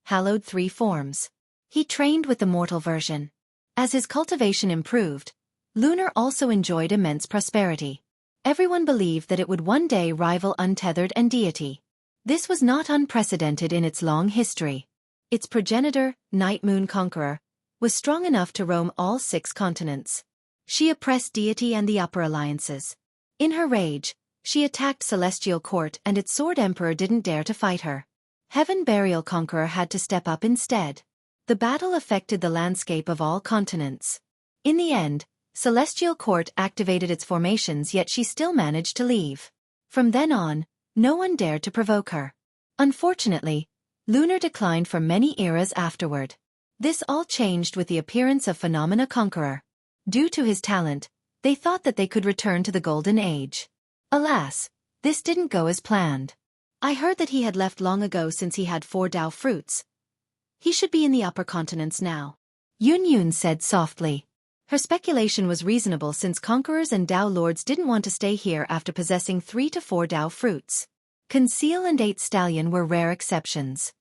hallowed 3 forms. He trained with the mortal version. As his cultivation improved, Lunar also enjoyed immense prosperity. Everyone believed that it would one day rival Untethered and Deity. This was not unprecedented in its long history. Its progenitor, Night Moon Conqueror, was strong enough to roam all 6 continents. She oppressed Deity and the Upper Alliances. In her rage, she attacked Celestial Court and its Sword Emperor didn't dare to fight her. Heaven Burial Conqueror had to step up instead. The battle affected the landscape of all continents. In the end, Celestial Court activated its formations yet she still managed to leave. From then on, no one dared to provoke her. Unfortunately, Lunar declined for many eras afterward. This all changed with the appearance of Phenomena Conqueror. Due to his talent, they thought that they could return to the Golden Age. Alas, this didn't go as planned. I heard that he had left long ago since he had 4 Dao fruits. He should be in the upper continents now. Yunyun said softly. Her speculation was reasonable since conquerors and Dao lords didn't want to stay here after possessing 3 to 4 Dao fruits. Conceal and 8 Stallion were rare exceptions.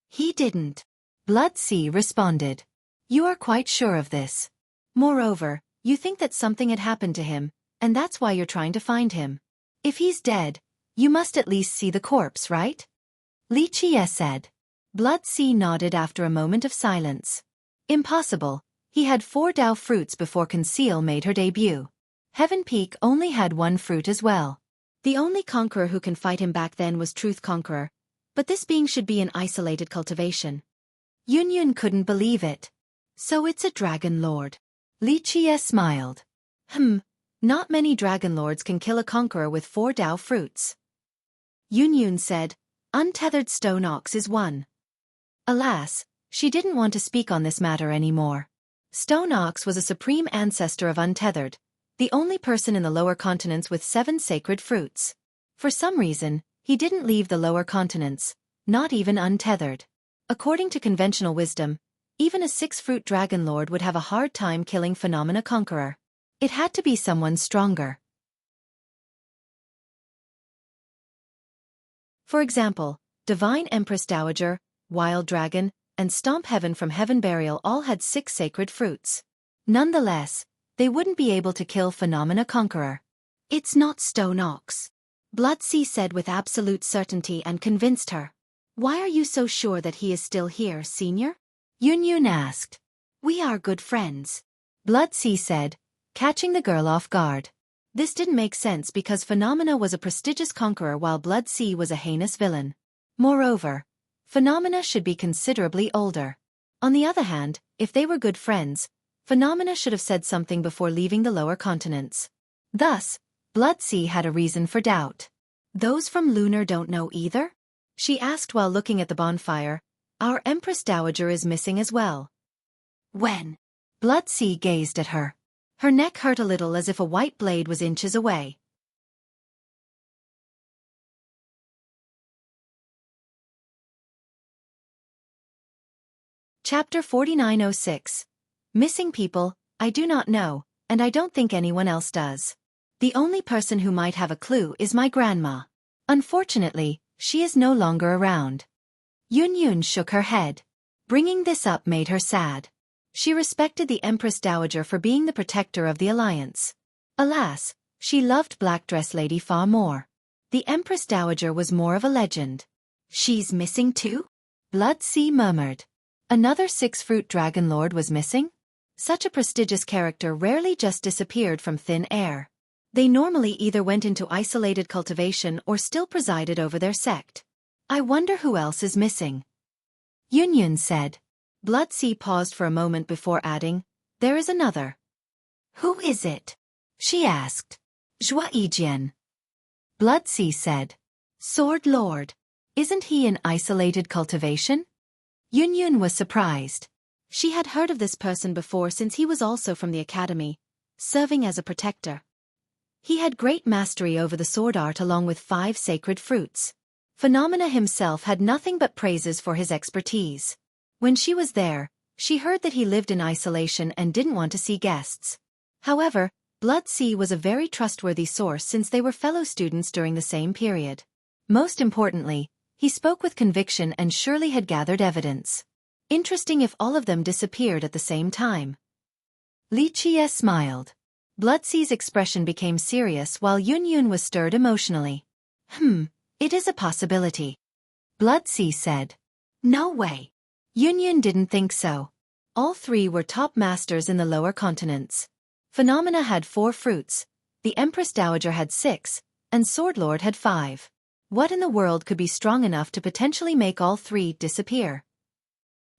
He didn't. Blood Sea responded. You are quite sure of this. Moreover, you think that something had happened to him, and that's why you're trying to find him. If he's dead, you must at least see the corpse, right? Li Qie said. Blood Sea nodded after a moment of silence. Impossible, he had 4 Dao fruits before Conceal made her debut. Heaven Peak only had 1 fruit as well. The only conqueror who can fight him back then was Truth Conqueror, but this being should be an isolated cultivation. Yunyun couldn't believe it. So it's a Dragon Lord. Li Qie smiled. Not many Dragon Lords can kill a conqueror with 4 Dao fruits. Yunyun said, Untethered Stone Ox is one. Alas, she didn't want to speak on this matter anymore. Stone Ox was a supreme ancestor of Untethered, the only person in the lower continents with 7 sacred fruits. For some reason, he didn't leave the lower continents, not even Untethered. According to conventional wisdom, even a 6-fruit Dragon Lord would have a hard time killing Phenomena Conqueror. It had to be someone stronger. For example, Divine Empress Dowager, Wild Dragon, and Stomp Heaven from Heaven Burial all had 6 sacred fruits. Nonetheless, they wouldn't be able to kill Phenomena Conqueror. It's not Stone Ox. Blood Sea said with absolute certainty and convinced her. Why are you so sure that he is still here, Senior? Yunyun asked. We are good friends. Blood Sea said, catching the girl off guard. This didn't make sense because Phenomena was a prestigious conqueror while Blood Sea was a heinous villain. Moreover, Phenomena should be considerably older. On the other hand, if they were good friends, Phenomena should have said something before leaving the lower continents. Thus, Blood Sea had a reason for doubt. Those from Lunar don't know either? She asked while looking at the bonfire. Our Empress Dowager is missing as well. When? Blood Sea gazed at her. Her neck hurt a little as if a white blade was inches away. Chapter 4906. Missing people, I do not know, and I don't think anyone else does. The only person who might have a clue is my grandma. Unfortunately, she is no longer around. Yun shook her head. Bringing this up made her sad. She respected the Empress Dowager for being the protector of the alliance. Alas, she loved Black Dress Lady far more. The Empress Dowager was more of a legend. She's missing too? Blood Sea murmured. Another six-fruit dragon lord was missing? Such a prestigious character rarely just disappeared from thin air. They normally either went into isolated cultivation or still presided over their sect. I wonder who else is missing. Yun said. Blood Sea paused for a moment before adding, there is another. Who is it? She asked. Xueqi. Blood Sea said. Sword Lord. Isn't he in isolated cultivation? Yun was surprised. She had heard of this person before since he was also from the academy, serving as a protector. He had great mastery over the sword art along with 5 sacred fruits. Phenomena himself had nothing but praises for his expertise. When she was there, she heard that he lived in isolation and didn't want to see guests. However, Blood Sea was a very trustworthy source since they were fellow students during the same period. Most importantly, he spoke with conviction and surely had gathered evidence. Interesting if all of them disappeared at the same time. Xueqi smiled. Blood Sea's expression became serious while Yun was stirred emotionally. It is a possibility. Blood Sea said. No way. Yun didn't think so. All 3 were top masters in the lower continents. Phenomena had 4 fruits, the Empress Dowager had 6, and Sword Lord had 5. What in the world could be strong enough to potentially make all 3 disappear?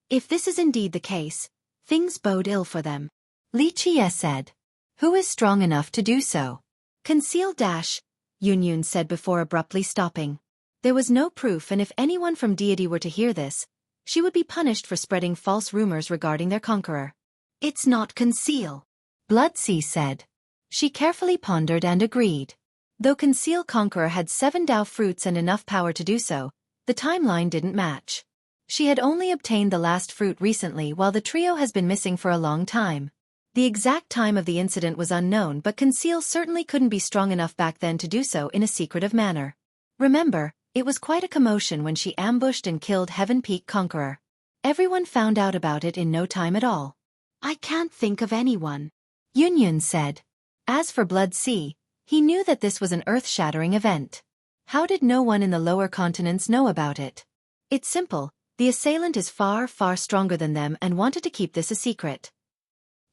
If this is indeed the case, things bode ill for them. Xueqi said. Who is strong enough to do so? Conceal dash, Yun said before abruptly stopping. There was no proof, and if anyone from deity were to hear this, she would be punished for spreading false rumors regarding their conqueror. It's not conceal, Blood Sea said. She carefully pondered and agreed. Though Conceal Conqueror had 7 Dao fruits and enough power to do so, the timeline didn't match. She had only obtained the last fruit recently while the trio has been missing for a long time. The exact time of the incident was unknown, but Conceal certainly couldn't be strong enough back then to do so in a secretive manner. Remember, it was quite a commotion when she ambushed and killed Heaven Peak Conqueror. Everyone found out about it in no time at all. I can't think of anyone, Yun said. As for Blood Sea, he knew that this was an earth-shattering event. How did no one in the lower continents know about it? It's simple, the assailant is far, far stronger than them and wanted to keep this a secret.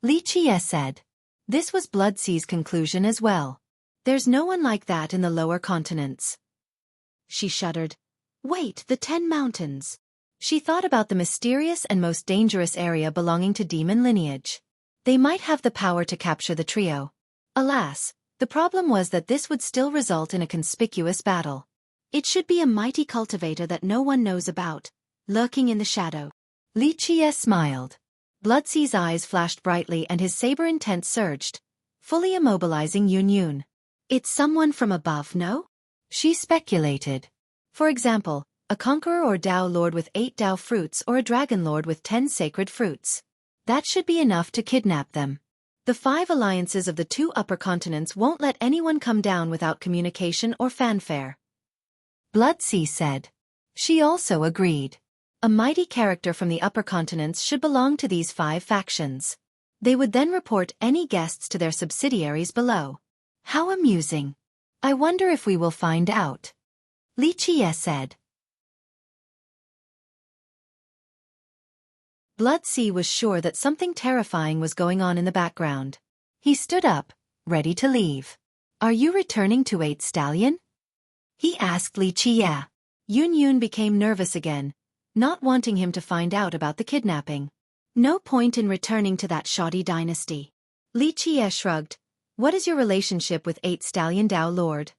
Xueqi said. This was Blood Sea's conclusion as well. There's no one like that in the lower continents. She shuddered. Wait, the 10 mountains. She thought about the mysterious and most dangerous area belonging to demon lineage. They might have the power to capture the trio. Alas, the problem was that this would still result in a conspicuous battle. It should be a mighty cultivator that no one knows about, lurking in the shadow. Xueqi smiled. Blood Sea's eyes flashed brightly and his saber intent surged, fully immobilizing Yun. It's someone from above, no? She speculated. For example, a conqueror or Dao lord with 8 Dao fruits or a dragon lord with 10 sacred fruits. That should be enough to kidnap them. The 5 alliances of the 2 upper continents won't let anyone come down without communication or fanfare. Blood Sea said. She also agreed. A mighty character from the upper continents should belong to these 5 factions. They would then report any guests to their subsidiaries below. How amusing. I wonder if we will find out. Xueqi said. Blood Sea was sure that something terrifying was going on in the background. He stood up, ready to leave. Are you returning to 8 Stallion? He asked Xueqi. Yun became nervous again, not wanting him to find out about the kidnapping. No point in returning to that shoddy dynasty. Xueqi shrugged. What is your relationship with 8 Stallion Dao Lord?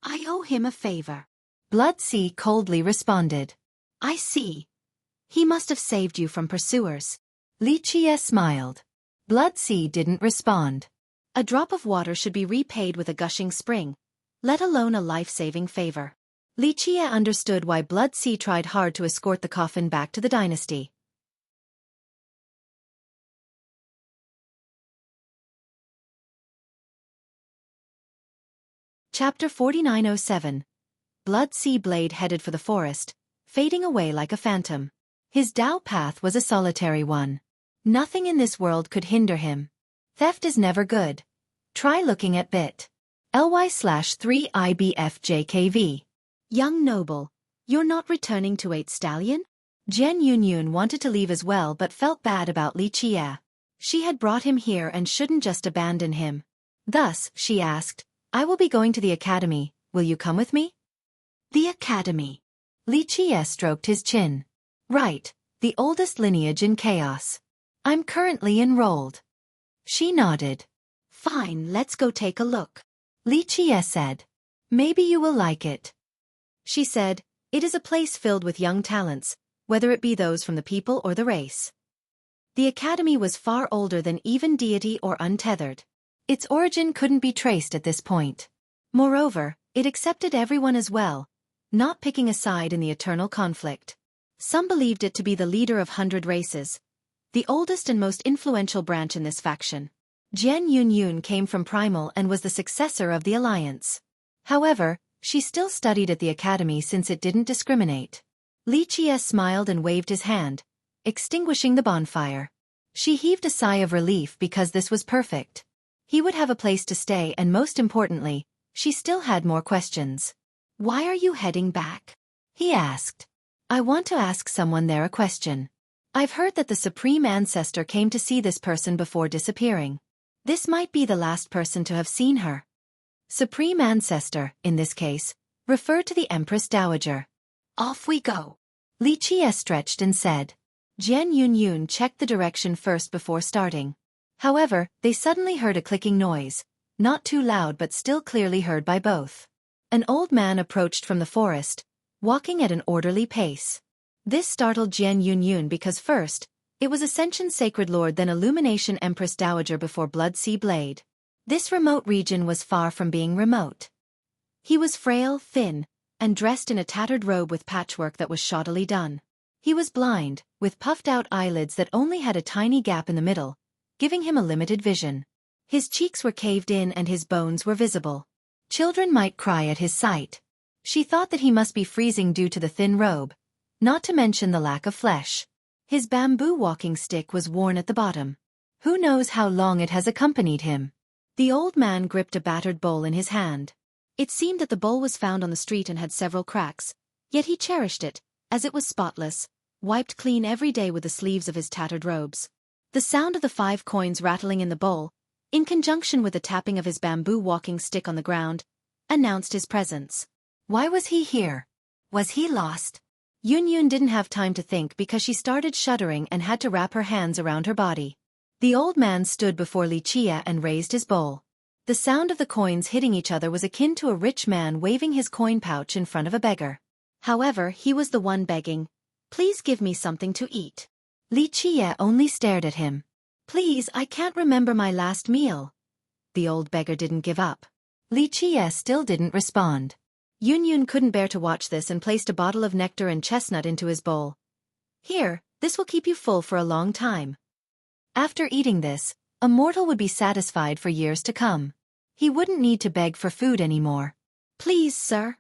I owe him a favor. Blood Sea coldly responded. I see. He must have saved you from pursuers. Xueqi smiled. Blood Sea didn't respond. A drop of water should be repaid with a gushing spring, let alone a life-saving favor. Xueqi understood why Blood Sea tried hard to escort the coffin back to the dynasty. Chapter 4907. Blood Sea Blade headed for the forest, fading away like a phantom. His Tao path was a solitary one. Nothing in this world could hinder him. Theft is never good. Try looking at bit.ly/3IBFJKV. Young noble, you're not returning to 8 Stallion? Jian Yunyun wanted to leave as well but felt bad about Li Qie. She had brought him here and shouldn't just abandon him. Thus, she asked, I will be going to the academy, will you come with me? The academy. Li Qie stroked his chin. Right, the oldest lineage in chaos. I'm currently enrolled. She nodded. Fine, let's go take a look. Li Qie said. Maybe you will like it. She said, it is a place filled with young talents, whether it be those from the people or the race. The academy was far older than even deity or untethered. Its origin couldn't be traced at this point. Moreover, it accepted everyone as well, not picking a side in the eternal conflict. Some believed it to be the leader of 100 races, the oldest and most influential branch in this faction. Jian Yunyun came from Primal and was the successor of the alliance. However, she still studied at the academy since it didn't discriminate. Li Qie smiled and waved his hand, extinguishing the bonfire. She heaved a sigh of relief because this was perfect. He would have a place to stay and most importantly, she still had more questions. Why are you heading back? He asked. I want to ask someone there a question. I've heard that the Supreme Ancestor came to see this person before disappearing. This might be the last person to have seen her. Supreme Ancestor, in this case, referred to the Empress Dowager. Off we go. Li Qie stretched and said. Jian Yunyun checked the direction first before starting. However, they suddenly heard a clicking noise, not too loud but still clearly heard by both. An old man approached from the forest, walking at an orderly pace. This startled Jian Yunyun because first, it was Ascension Sacred Lord then Illumination Empress Dowager before Blood Sea Blade. This remote region was far from being remote. He was frail, thin, and dressed in a tattered robe with patchwork that was shoddily done. He was blind, with puffed-out eyelids that only had a tiny gap in the middle, giving him a limited vision. His cheeks were caved in and his bones were visible. Children might cry at his sight. She thought that he must be freezing due to the thin robe, not to mention the lack of flesh. His bamboo walking stick was worn at the bottom. Who knows how long it has accompanied him? The old man gripped a battered bowl in his hand. It seemed that the bowl was found on the street and had several cracks, yet he cherished it, as it was spotless, wiped clean every day with the sleeves of his tattered robes. The sound of the 5 coins rattling in the bowl, in conjunction with the tapping of his bamboo walking stick on the ground, announced his presence. Why was he here? Was he lost? Yunyun didn't have time to think because she started shuddering and had to wrap her hands around her body. The old man stood before Li Qie and raised his bowl. The sound of the coins hitting each other was akin to a rich man waving his coin pouch in front of a beggar. However, he was the one begging, "Please give me something to eat." Li Qie only stared at him. "Please, I can't remember my last meal." The old beggar didn't give up. Li Qie still didn't respond. Yunyun couldn't bear to watch this and placed a bottle of nectar and chestnut into his bowl. "Here, this will keep you full for a long time." After eating this, a mortal would be satisfied for years to come. He wouldn't need to beg for food anymore. "Please, sir."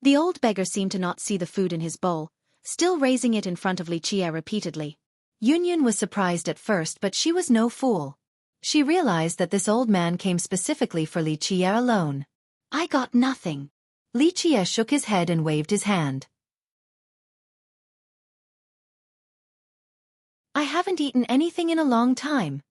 The old beggar seemed to not see the food in his bowl, still raising it in front of Li Qie repeatedly. Yunyun was surprised at first but she was no fool. She realized that this old man came specifically for Li Qie alone. "I got nothing." Li Qie shook his head and waved his hand. "I haven't eaten anything in a long time."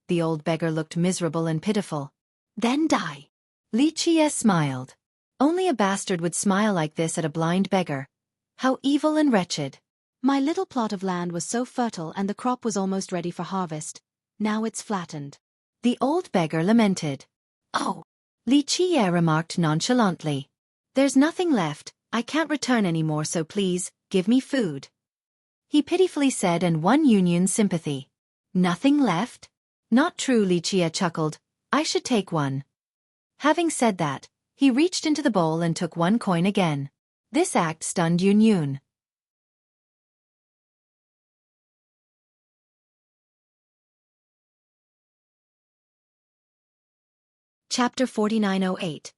The old beggar looked miserable and pitiful. "Then die." Li Qie smiled. Only a bastard would smile like this at a blind beggar. How evil and wretched. "My little plot of land was so fertile and the crop was almost ready for harvest. Now it's flattened." The old beggar lamented. "Oh," Li Qie remarked nonchalantly. "There's nothing left, I can't return anymore so please, give me food." He pitifully said and won Yunyun's sympathy. "Nothing left?" "Not true," Li Qie chuckled. "I should take one." Having said that, he reached into the bowl and took 1 coin again. This act stunned Yunyun. Chapter 4908.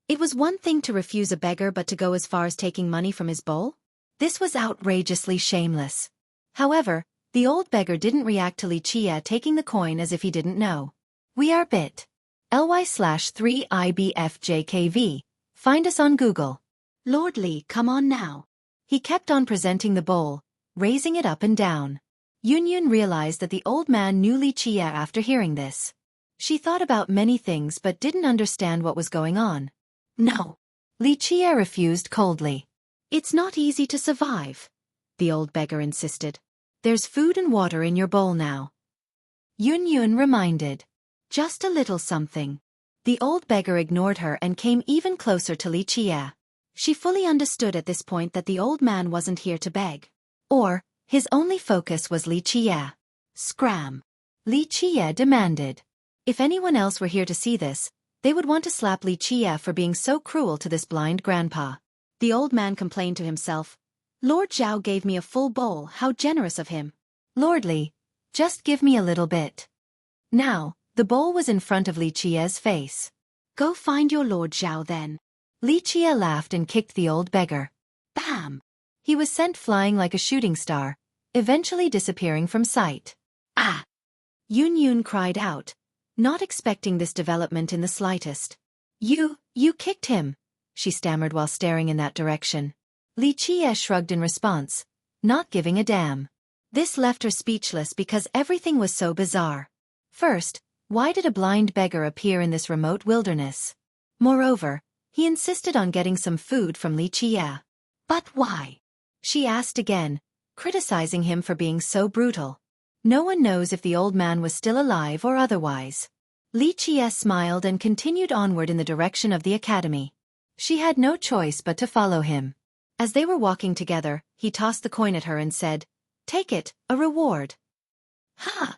It was one thing to refuse a beggar, but to go as far as taking money from his bowl? This was outrageously shameless. However, the old beggar didn't react to Li Qie taking the coin as if he didn't know. We are bit.ly/3IBFJKV. Find us on Google. Lord Li, come on now. He kept on presenting the bowl, raising it up and down. Yunyun realized that the old man knew Li Qie after hearing this. She thought about many things but didn't understand what was going on. No. Li Qie refused coldly. It's not easy to survive, the old beggar insisted. There's food and water in your bowl now. Yunyun reminded. Just a little something. The old beggar ignored her and came even closer to Li Qie. She fully understood at this point that the old man wasn't here to beg. Or, his only focus was Li Qie. Scram. Li Qie demanded. If anyone else were here to see this, they would want to slap Li Qie for being so cruel to this blind grandpa. The old man complained to himself. Lord Zhao gave me a full bowl, how generous of him. Lord Li, just give me a little bit. Now, the bowl was in front of Li Qie's face. Go find your Lord Zhao then. Li Qie laughed and kicked the old beggar. Bam! He was sent flying like a shooting star, eventually disappearing from sight. Ah! Yunyun cried out, not expecting this development in the slightest. You kicked him, she stammered while staring in that direction. Li Qie shrugged in response, not giving a damn. This left her speechless because everything was so bizarre. First, why did a blind beggar appear in this remote wilderness? Moreover, he insisted on getting some food from Li Qie. But why? She asked again, criticizing him for being so brutal. No one knows if the old man was still alive or otherwise. Li Qie smiled and continued onward in the direction of the academy. She had no choice but to follow him. As they were walking together, he tossed the coin at her and said, Take it, a reward. Ha!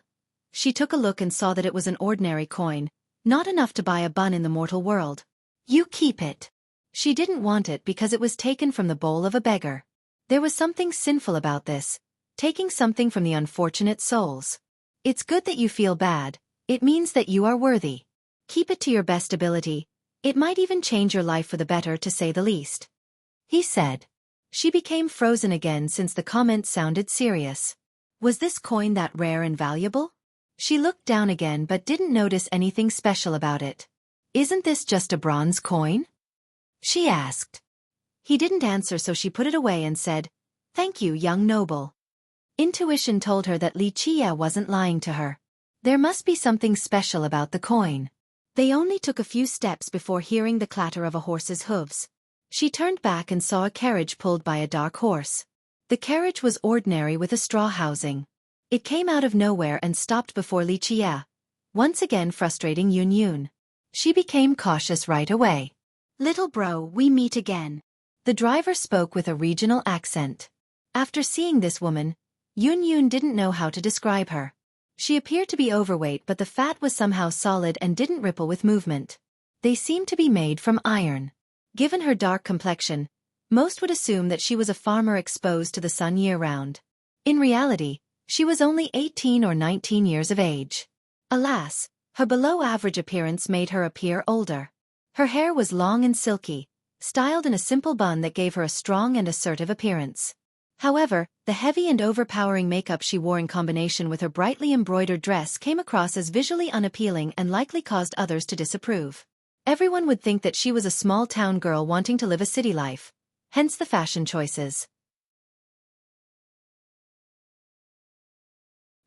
She took a look and saw that it was an ordinary coin, not enough to buy a bun in the mortal world. You keep it. She didn't want it because it was taken from the bowl of a beggar. There was something sinful about this, taking something from the unfortunate souls. It's good that you feel bad, it means that you are worthy. Keep it to your best ability, it might even change your life for the better to say the least. He said. She became frozen again since the comment sounded serious. Was this coin that rare and valuable? She looked down again but didn't notice anything special about it. Isn't this just a bronze coin? She asked. He didn't answer, so she put it away and said, Thank you, young noble. Intuition told her that Li Qie wasn't lying to her. There must be something special about the coin. They only took a few steps before hearing the clatter of a horse's hooves. She turned back and saw a carriage pulled by a dark horse. The carriage was ordinary with a straw housing. It came out of nowhere and stopped before Li Qie, once again frustrating Yunyun. She became cautious right away. Little bro, we meet again. The driver spoke with a regional accent. After seeing this woman, Yunyun didn't know how to describe her. She appeared to be overweight, but the fat was somehow solid and didn't ripple with movement. They seemed to be made from iron. Given her dark complexion, most would assume that she was a farmer exposed to the sun year-round. In reality, she was only 18 or 19 years of age. Alas, her below-average appearance made her appear older. Her hair was long and silky, styled in a simple bun that gave her a strong and assertive appearance. However, the heavy and overpowering makeup she wore in combination with her brightly embroidered dress came across as visually unappealing and likely caused others to disapprove. Everyone would think that she was a small-town girl wanting to live a city life, hence the fashion choices.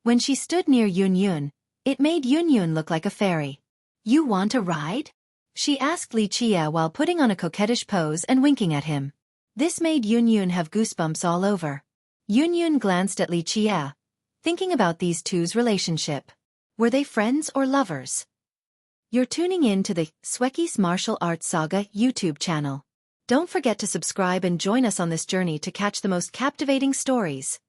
When she stood near Yunyun, it made Yunyun look like a fairy. You want a ride? She asked Li Qie while putting on a coquettish pose and winking at him. This made Yunyun have goosebumps all over. Yunyun glanced at Li Qie, thinking about these two's relationship. Were they friends or lovers? You're tuning in to the Xueqi's Martial Arts Saga YouTube channel. Don't forget to subscribe and join us on this journey to catch the most captivating stories.